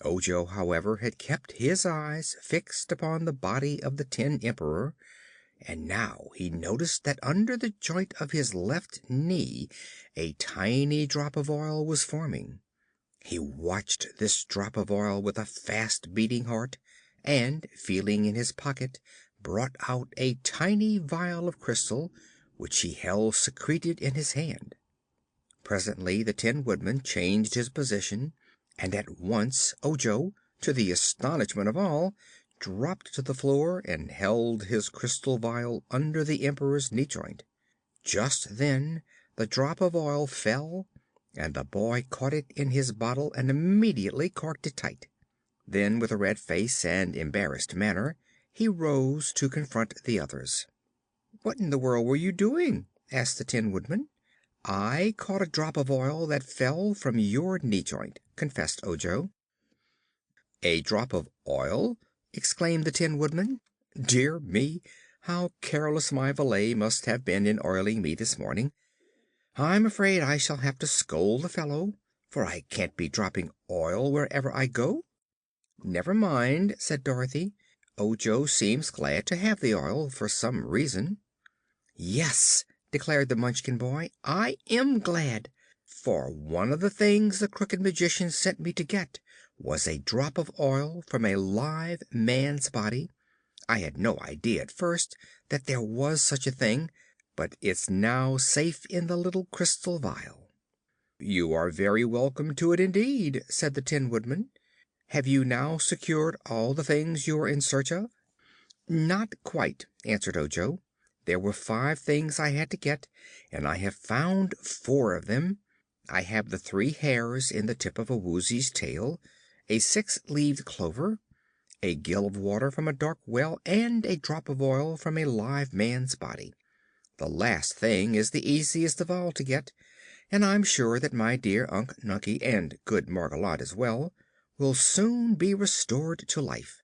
Ojo, however, had kept his eyes fixed upon the body of the Tin Emperor, and now he noticed that under the joint of his left knee a tiny drop of oil was forming. He watched this drop of oil with a fast beating heart, and, feeling in his pocket, brought out a tiny vial of crystal, which he held secreted in his hand. Presently the Tin Woodman changed his position, and at once Ojo, to the astonishment of all, dropped to the floor and held his crystal vial under the Emperor's knee joint. Just then the drop of oil fell, and the boy caught it in his bottle and immediately corked it tight. Then, with a red face and embarrassed manner, he rose to confront the others. "What in the world were you doing?" asked the Tin Woodman. "I caught a drop of oil that fell from your knee joint," confessed Ojo. "A drop of oil!" exclaimed the Tin Woodman. "Dear me, how careless my valet must have been in oiling me this morning. I'm afraid I shall have to scold the fellow, for I can't be dropping oil wherever I go." "Never mind," said Dorothy. "Ojo seems glad to have the oil, for some reason." "Yes," declared the Munchkin boy, "I am glad, for one of the things the Crooked Magician sent me to get was a drop of oil from a live man's body. I had no idea at first that there was such a thing, but it's now safe in the little crystal vial." "You are very welcome to it indeed," said the Tin Woodman. "Have you now secured all the things you were in search of?" "Not quite," answered Ojo. "There were 5 things I had to get, and I have found 4 of them. I have the 3 hairs in the tip of a woozy's tail, a 6-leaved clover, a gill of water from a dark well, and a drop of oil from a live man's body. The last thing is the easiest of all to get, and I'm sure that my dear Unc Nunkie, and good Margolotte as well, will soon be restored to life."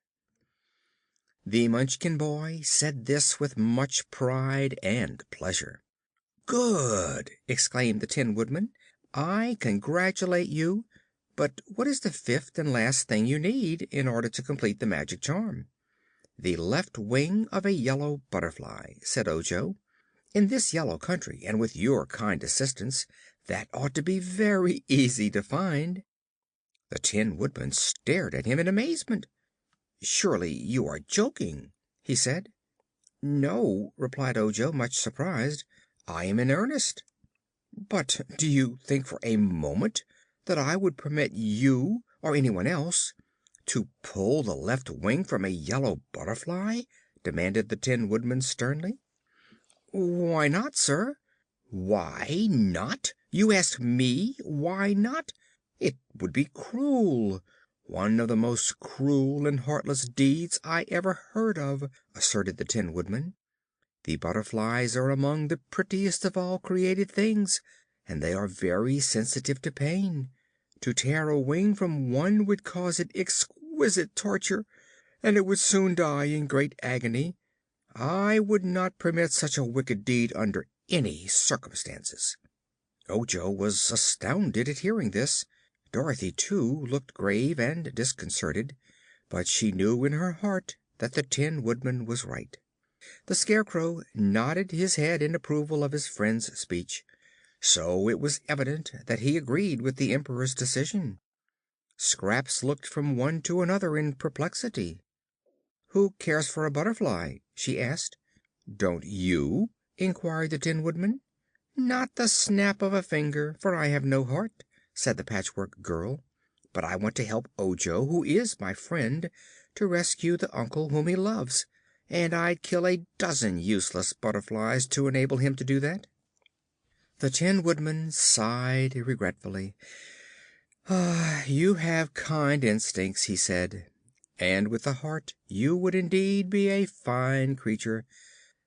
The Munchkin boy said this with much pride and pleasure. "Good!" exclaimed the Tin Woodman. "I congratulate you. But what is the 5th and last thing you need, in order to complete the magic charm?" "The left wing of a yellow butterfly," said Ojo. "In this yellow country, and with your kind assistance, that ought to be very easy to find." The Tin Woodman stared at him in amazement. "Surely you are joking," he said. "No," replied Ojo, much surprised. "I am in earnest." But do you think for a moment that I would permit you, or anyone else, to pull the left wing from a yellow butterfly?" demanded the Tin Woodman sternly. "Why not, sir?" "Why not? You ask me why not? It would be cruel, one of the most cruel and heartless deeds I ever heard of," asserted the Tin Woodman. "The butterflies are among the prettiest of all created things, and they are very sensitive to pain. To tear a wing from one would cause it exquisite torture, and it would soon die in great agony. I would not permit such a wicked deed under any circumstances." Ojo was astounded at hearing this. Dorothy, too, looked grave and disconcerted, but she knew in her heart that the Tin Woodman was right. The Scarecrow nodded his head in approval of his friend's speech, so it was evident that he agreed with the Emperor's decision. Scraps looked from one to another in perplexity. "Who cares for a butterfly?" she asked. "Don't you?" inquired the Tin Woodman. "Not the snap of a finger, for I have no heart," said the Patchwork Girl. "But I want to help Ojo, who is my friend, to rescue the uncle whom he loves, and I'd kill a dozen useless butterflies to enable him to do that." The Tin Woodman sighed regretfully. "You have kind instincts," he said, "and with a heart you would indeed be a fine creature.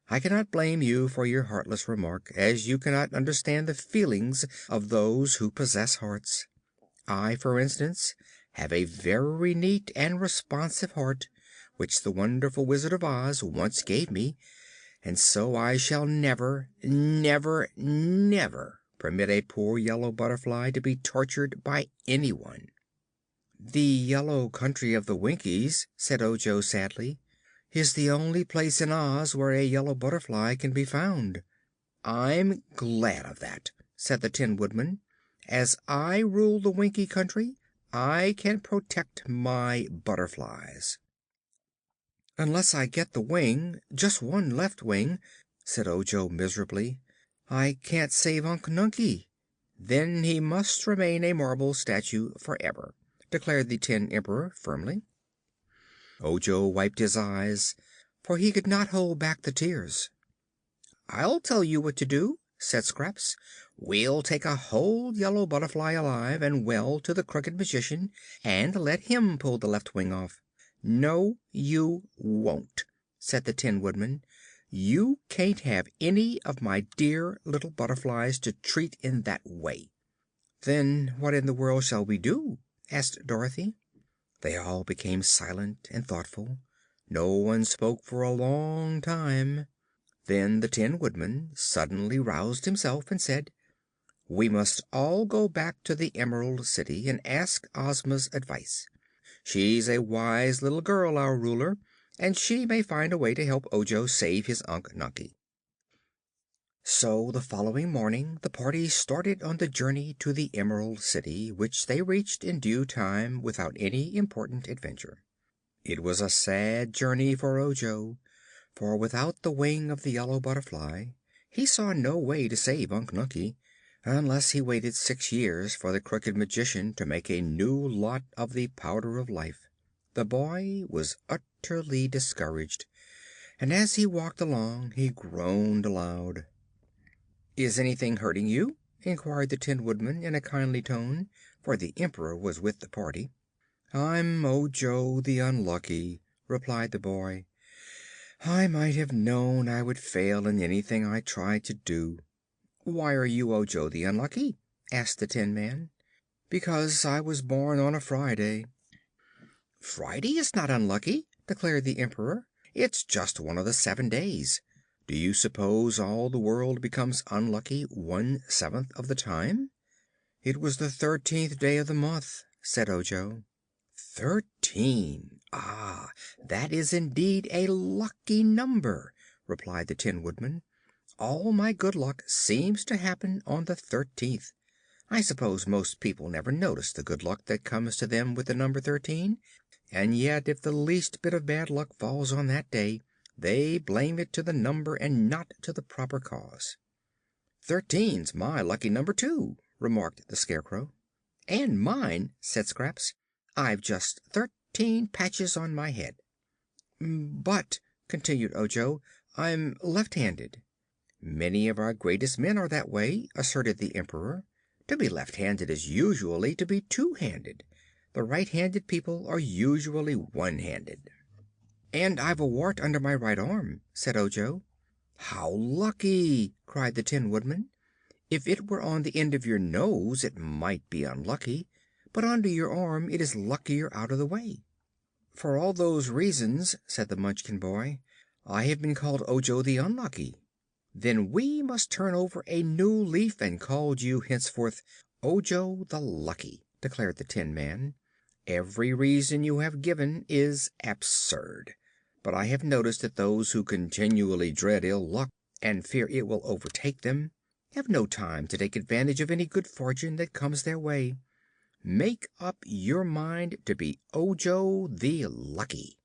I cannot blame you for your heartless remark, as you cannot understand the feelings of those who possess hearts. I, for instance, have a very neat and responsive heart, which the wonderful Wizard of Oz once gave me, and so I shall never, never, never permit a poor yellow butterfly to be tortured by anyone." "The yellow country of the Winkies," said Ojo sadly, "is the only place in Oz where a yellow butterfly can be found." "I'm glad of that," said the Tin Woodman. "As I rule the Winkie Country, I can protect my butterflies." "Unless I get the wing, just one left wing," said Ojo miserably, "I can't save Unc Nunkie." "Then he must remain a marble statue forever," declared the Tin Emperor firmly. Ojo wiped his eyes, for he could not hold back the tears. "I'll tell you what to do," said Scraps. "We'll take a whole yellow butterfly alive and well to the Crooked Magician and let him pull the left wing off." "No, you won't," said the Tin Woodman. "You can't have any of my dear little butterflies to treat in that way." "Then what in the world shall we do?" asked Dorothy. They all became silent and thoughtful. No one spoke for a long time. Then the Tin Woodman suddenly roused himself and said: "We must all go back to the Emerald City and ask Ozma's advice. She's a wise little girl, our Ruler, and she may find a way to help Ojo save his Unc Nunkie." So the following morning the party started on the journey to the Emerald City, which they reached in due time without any important adventure. It was a sad journey for Ojo, for without the wing of the yellow butterfly he saw no way to save Unc Nunkie, unless he waited 6 years for the Crooked Magician to make a new lot of the Powder of Life. The boy was utterly discouraged, and as he walked along he groaned aloud. "Is anything hurting you?" inquired the Tin Woodman in a kindly tone, for the Emperor was with the party. "I'm Ojo the Unlucky," replied the boy. "I might have known I would fail in anything I tried to do." "Why are you Ojo the Unlucky?" asked the Tin Man. "Because I was born on a Friday." "Friday is not unlucky," declared the Emperor. "It's just one of the 7 days. Do you suppose all the world becomes unlucky 1/7 of the time?" "It was the 13th day of the month," said Ojo. 13. Ah, that is indeed a lucky number," replied the Tin Woodman. "All my good luck seems to happen on the 13th. I suppose most people never notice the good luck that comes to them with the number 13, and yet if the least bit of bad luck falls on that day they blame it to the number and not to the proper cause." "13's my lucky number, too," remarked the Scarecrow. "And mine," said Scraps. "I've just 13 patches on my head." "But," continued Ojo, "I'm left-handed." "Many of our greatest men are that way," asserted the Emperor. "To be left-handed is usually to be two-handed. The right-handed people are usually one-handed." "And I've a wart under my right arm," said Ojo. "How lucky!" cried the Tin Woodman. "If it were on the end of your nose it might be unlucky, but under your arm it is luckier out of the way." "For all those reasons," said the Munchkin boy, "I have been called Ojo the Unlucky." "Then we must turn over a new leaf and call you henceforth Ojo the Lucky," declared the Tin Man. "Every reason you have given is absurd, but I have noticed that those who continually dread ill luck and fear it will overtake them have no time to take advantage of any good fortune that comes their way. Make up your mind to be Ojo the Lucky."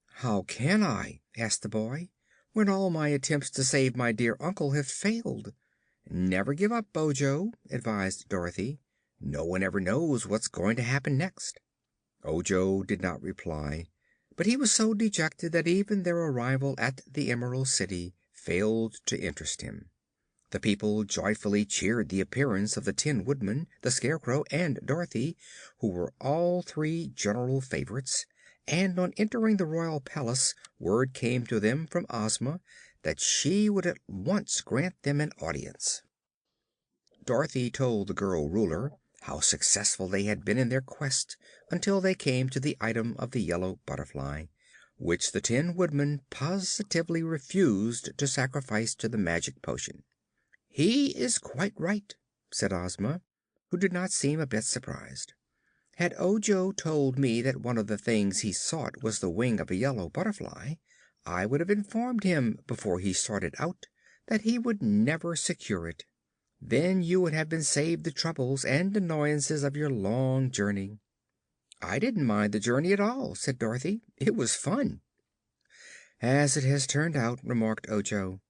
"How can I," asked the boy, "when all my attempts to save my dear uncle have failed?" "Never give up, Ojo," advised Dorothy. "No one ever knows what's going to happen next." Ojo did not reply, but he was so dejected that even their arrival at the Emerald City failed to interest him. The people joyfully cheered the appearance of the Tin Woodman, the Scarecrow and Dorothy, who were all three general favorites, and on entering the royal palace word came to them from Ozma that she would at once grant them an audience. Dorothy told the girl Ruler how successful they had been in their quest until they came to the item of the yellow butterfly, which the Tin Woodman positively refused to sacrifice to the magic potion. "He is quite right," said Ozma, who did not seem a bit surprised. "Had Ojo told me that one of the things he sought was the wing of a yellow butterfly, I would have informed him, before he started out, that he would never secure it. Then you would have been saved the troubles and annoyances of your long journey." "I didn't mind the journey at all," said Dorothy. "It was fun." "As it has turned out," remarked Ojo,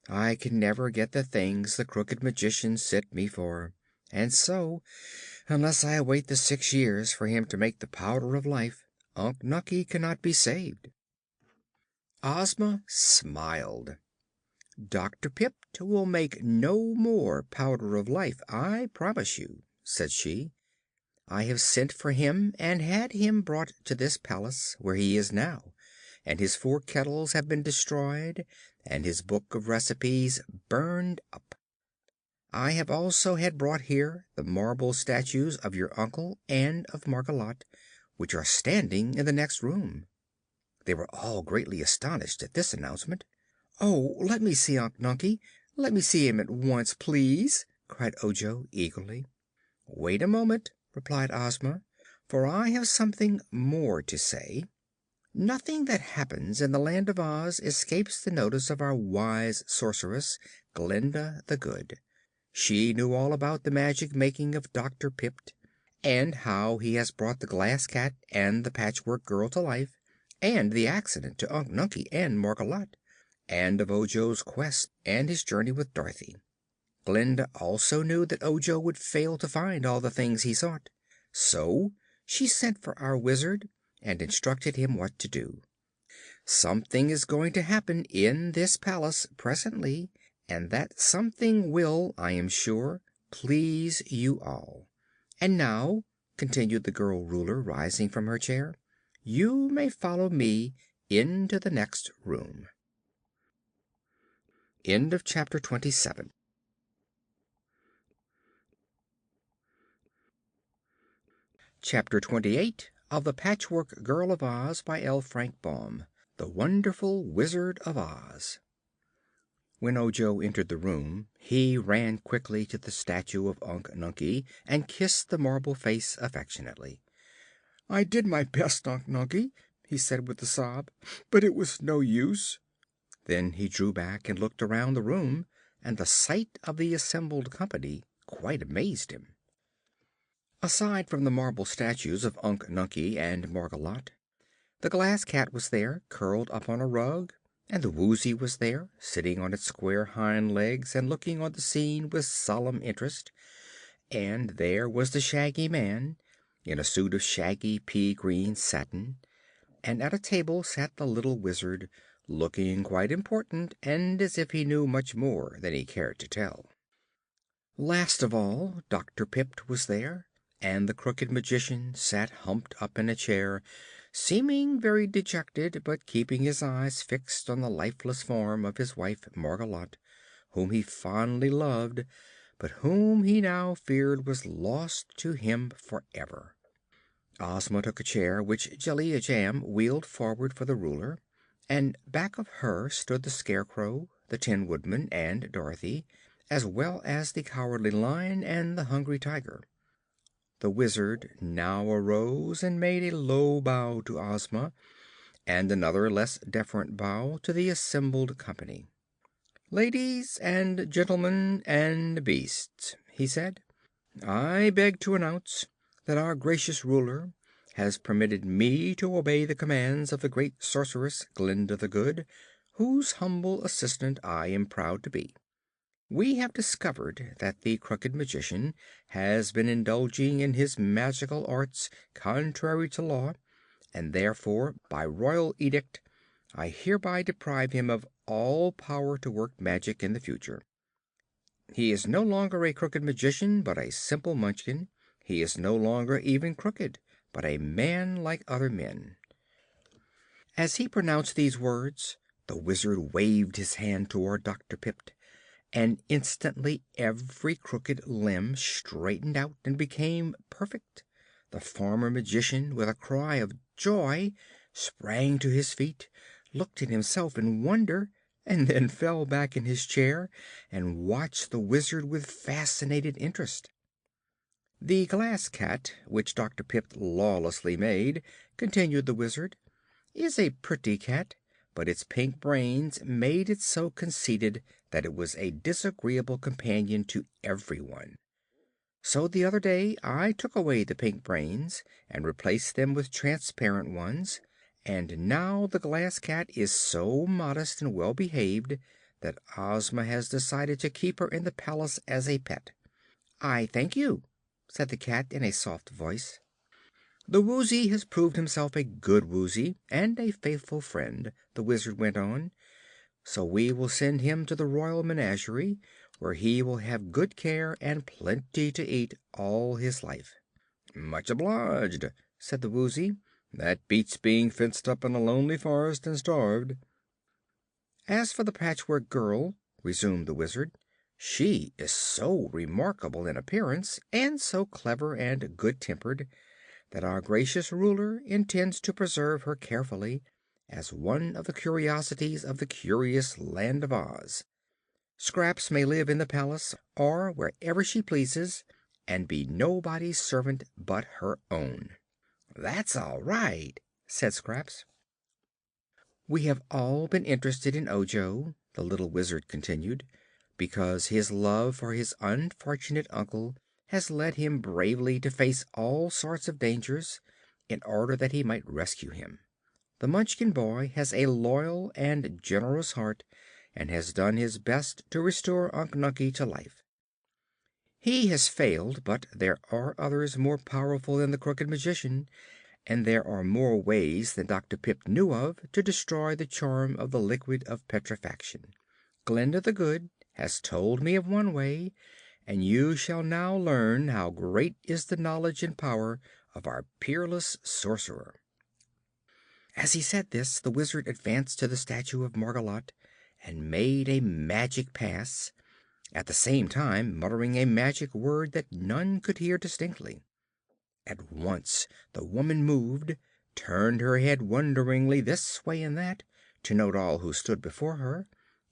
"I can never get the things the Crooked Magician sent me for, and so, unless I wait the 6 years for him to make the Powder of Life, Unc Nunkie cannot be saved." Ozma smiled. "Dr. Pipt will make no more Powder of Life, I promise you," said she. "I have sent for him and had him brought to this palace, where he is now, and his 4 kettles have been destroyed and his book of recipes burned up. I have also had brought here the marble statues of your uncle and of Margolotte, which are standing in the next room." They were all greatly astonished at this announcement. "Oh, let me see Unc Nunkie! Let me see him at once, please!" cried Ojo eagerly. "Wait a moment," replied Ozma, "for I have something more to say. Nothing that happens in the Land of Oz escapes the notice of our wise Sorceress, Glinda the Good. She knew all about the magic making of Dr. Pipt, and how he has brought the Glass Cat and the Patchwork Girl to life, and the accident to Unc Nunkie and Margolotte, and of Ojo's quest and his journey with Dorothy. Glinda also knew that Ojo would fail to find all the things he sought. So she sent for our Wizard and instructed him what to do. Something is going to happen in this palace presently, and that something will, I am sure, please you all. And now," continued the girl Ruler, rising from her chair, "you may follow me into the next room." End of Chapter 27. Chapter 28 of The Patchwork Girl of Oz by L. Frank Baum. The Wonderful Wizard of Oz. When Ojo entered the room he ran quickly to the statue of Unc Nunkie and kissed the marble face affectionately. "I did my best, Unc Nunkie," he said with a sob, "but it was no use." Then he drew back and looked around the room, and the sight of the assembled company quite amazed him. Aside from the marble statues of Unc Nunkie and Margolotte, the Glass Cat was there, curled up on a rug, And the woozy was there, sitting on its square hind legs and looking on the scene with solemn interest. And there was the Shaggy Man, in a suit of shaggy pea green satin, and at a table sat the little Wizard, looking quite important and as if he knew much more than he cared to tell. Last of all, Dr. Pipt was there, and the Crooked Magician sat humped up in a chair, seeming very dejected, but keeping his eyes fixed on the lifeless form of his wife Margolotte, whom he fondly loved, but whom he now feared was lost to him forever. Ozma took a chair which Jellia Jamb wheeled forward for the Ruler, and back of her stood the Scarecrow, the Tin Woodman and Dorothy, as well as the Cowardly Lion and the Hungry Tiger. The Wizard now arose and made a low bow to Ozma, and another less deferent bow to the assembled company. "Ladies and gentlemen and beasts," he said, "I beg to announce that our gracious Ruler has permitted me to obey the commands of the great Sorceress Glinda the Good, whose humble assistant I am proud to be. We have discovered that the Crooked Magician has been indulging in his magical arts contrary to law, and therefore, by royal edict, I hereby deprive him of all power to work magic in the future. He is no longer a Crooked Magician, but a simple Munchkin. He is no longer even crooked, but a man like other men." As he pronounced these words, the Wizard waved his hand toward Dr. Pipt, and instantly every crooked limb straightened out and became perfect. The former magician, with a cry of joy, sprang to his feet, looked at himself in wonder, and then fell back in his chair and watched the Wizard with fascinated interest. "The Glass Cat, which Dr. Pipt lawlessly made," continued the Wizard, "is a pretty cat, but its pink brains made it so conceited that it was a disagreeable companion to everyone. So the other day I took away the pink brains and replaced them with transparent ones, and now the Glass Cat is so modest and well behaved that Ozma has decided to keep her in the palace as a pet." "I thank you," said the cat in a soft voice. "The Woozy has proved himself a good Woozy and a faithful friend," the Wizard went on, "so we will send him to the Royal Menagerie, where he will have good care and plenty to eat all his life." "Much obliged," said the Woozy. "That beats being fenced up in a lonely forest and starved." "As for the Patchwork Girl," resumed the Wizard, "she is so remarkable in appearance, and so clever and good tempered, that our gracious Ruler intends to preserve her carefully, as one of the curiosities of the curious Land of Oz. Scraps may live in the palace, or wherever she pleases, and be nobody's servant but her own." "That's all right," said Scraps. "We have all been interested in Ojo," the little Wizard continued, "because his love for his unfortunate uncle has led him bravely to face all sorts of dangers, in order that he might rescue him. The Munchkin boy has a loyal and generous heart, and has done his best to restore Unc Nunkie to life. He has failed, but there are others more powerful than the Crooked Magician, and there are more ways than Dr. Pipt knew of to destroy the charm of the Liquid of Petrifaction. Glinda the Good has told me of one way, and you shall now learn how great is the knowledge and power of our peerless Sorcerer." As he said this, the Wizard advanced to the statue of Margolotte and made a magic pass, at the same time muttering a magic word that none could hear distinctly. At once the woman moved, turned her head wonderingly this way and that, to note all who stood before her,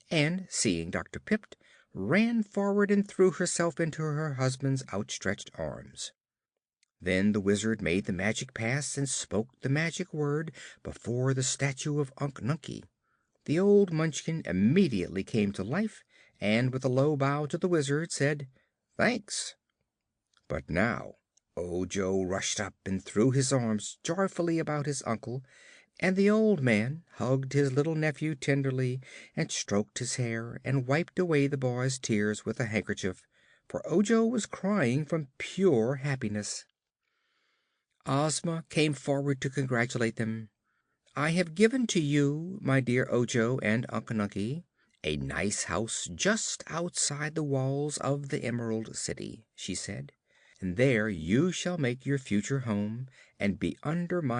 and, seeing Dr. Pipt, ran forward and threw herself into her husband's outstretched arms. Then the Wizard made the magic pass and spoke the magic word before the statue of Unc Nunkie. The old Munchkin immediately came to life, and with a low bow to the Wizard said "Thanks." But now Ojo rushed up and threw his arms joyfully about his uncle, And the old man hugged his little nephew tenderly and stroked his hair and wiped away the boy's tears with a handkerchief, for Ojo was crying from pure happiness. Ozma came forward to congratulate them. "I have given to you, my dear Ojo and Unc Nunkie, a nice house just outside the walls of the Emerald City," she said, "and there you shall make your future home and be under my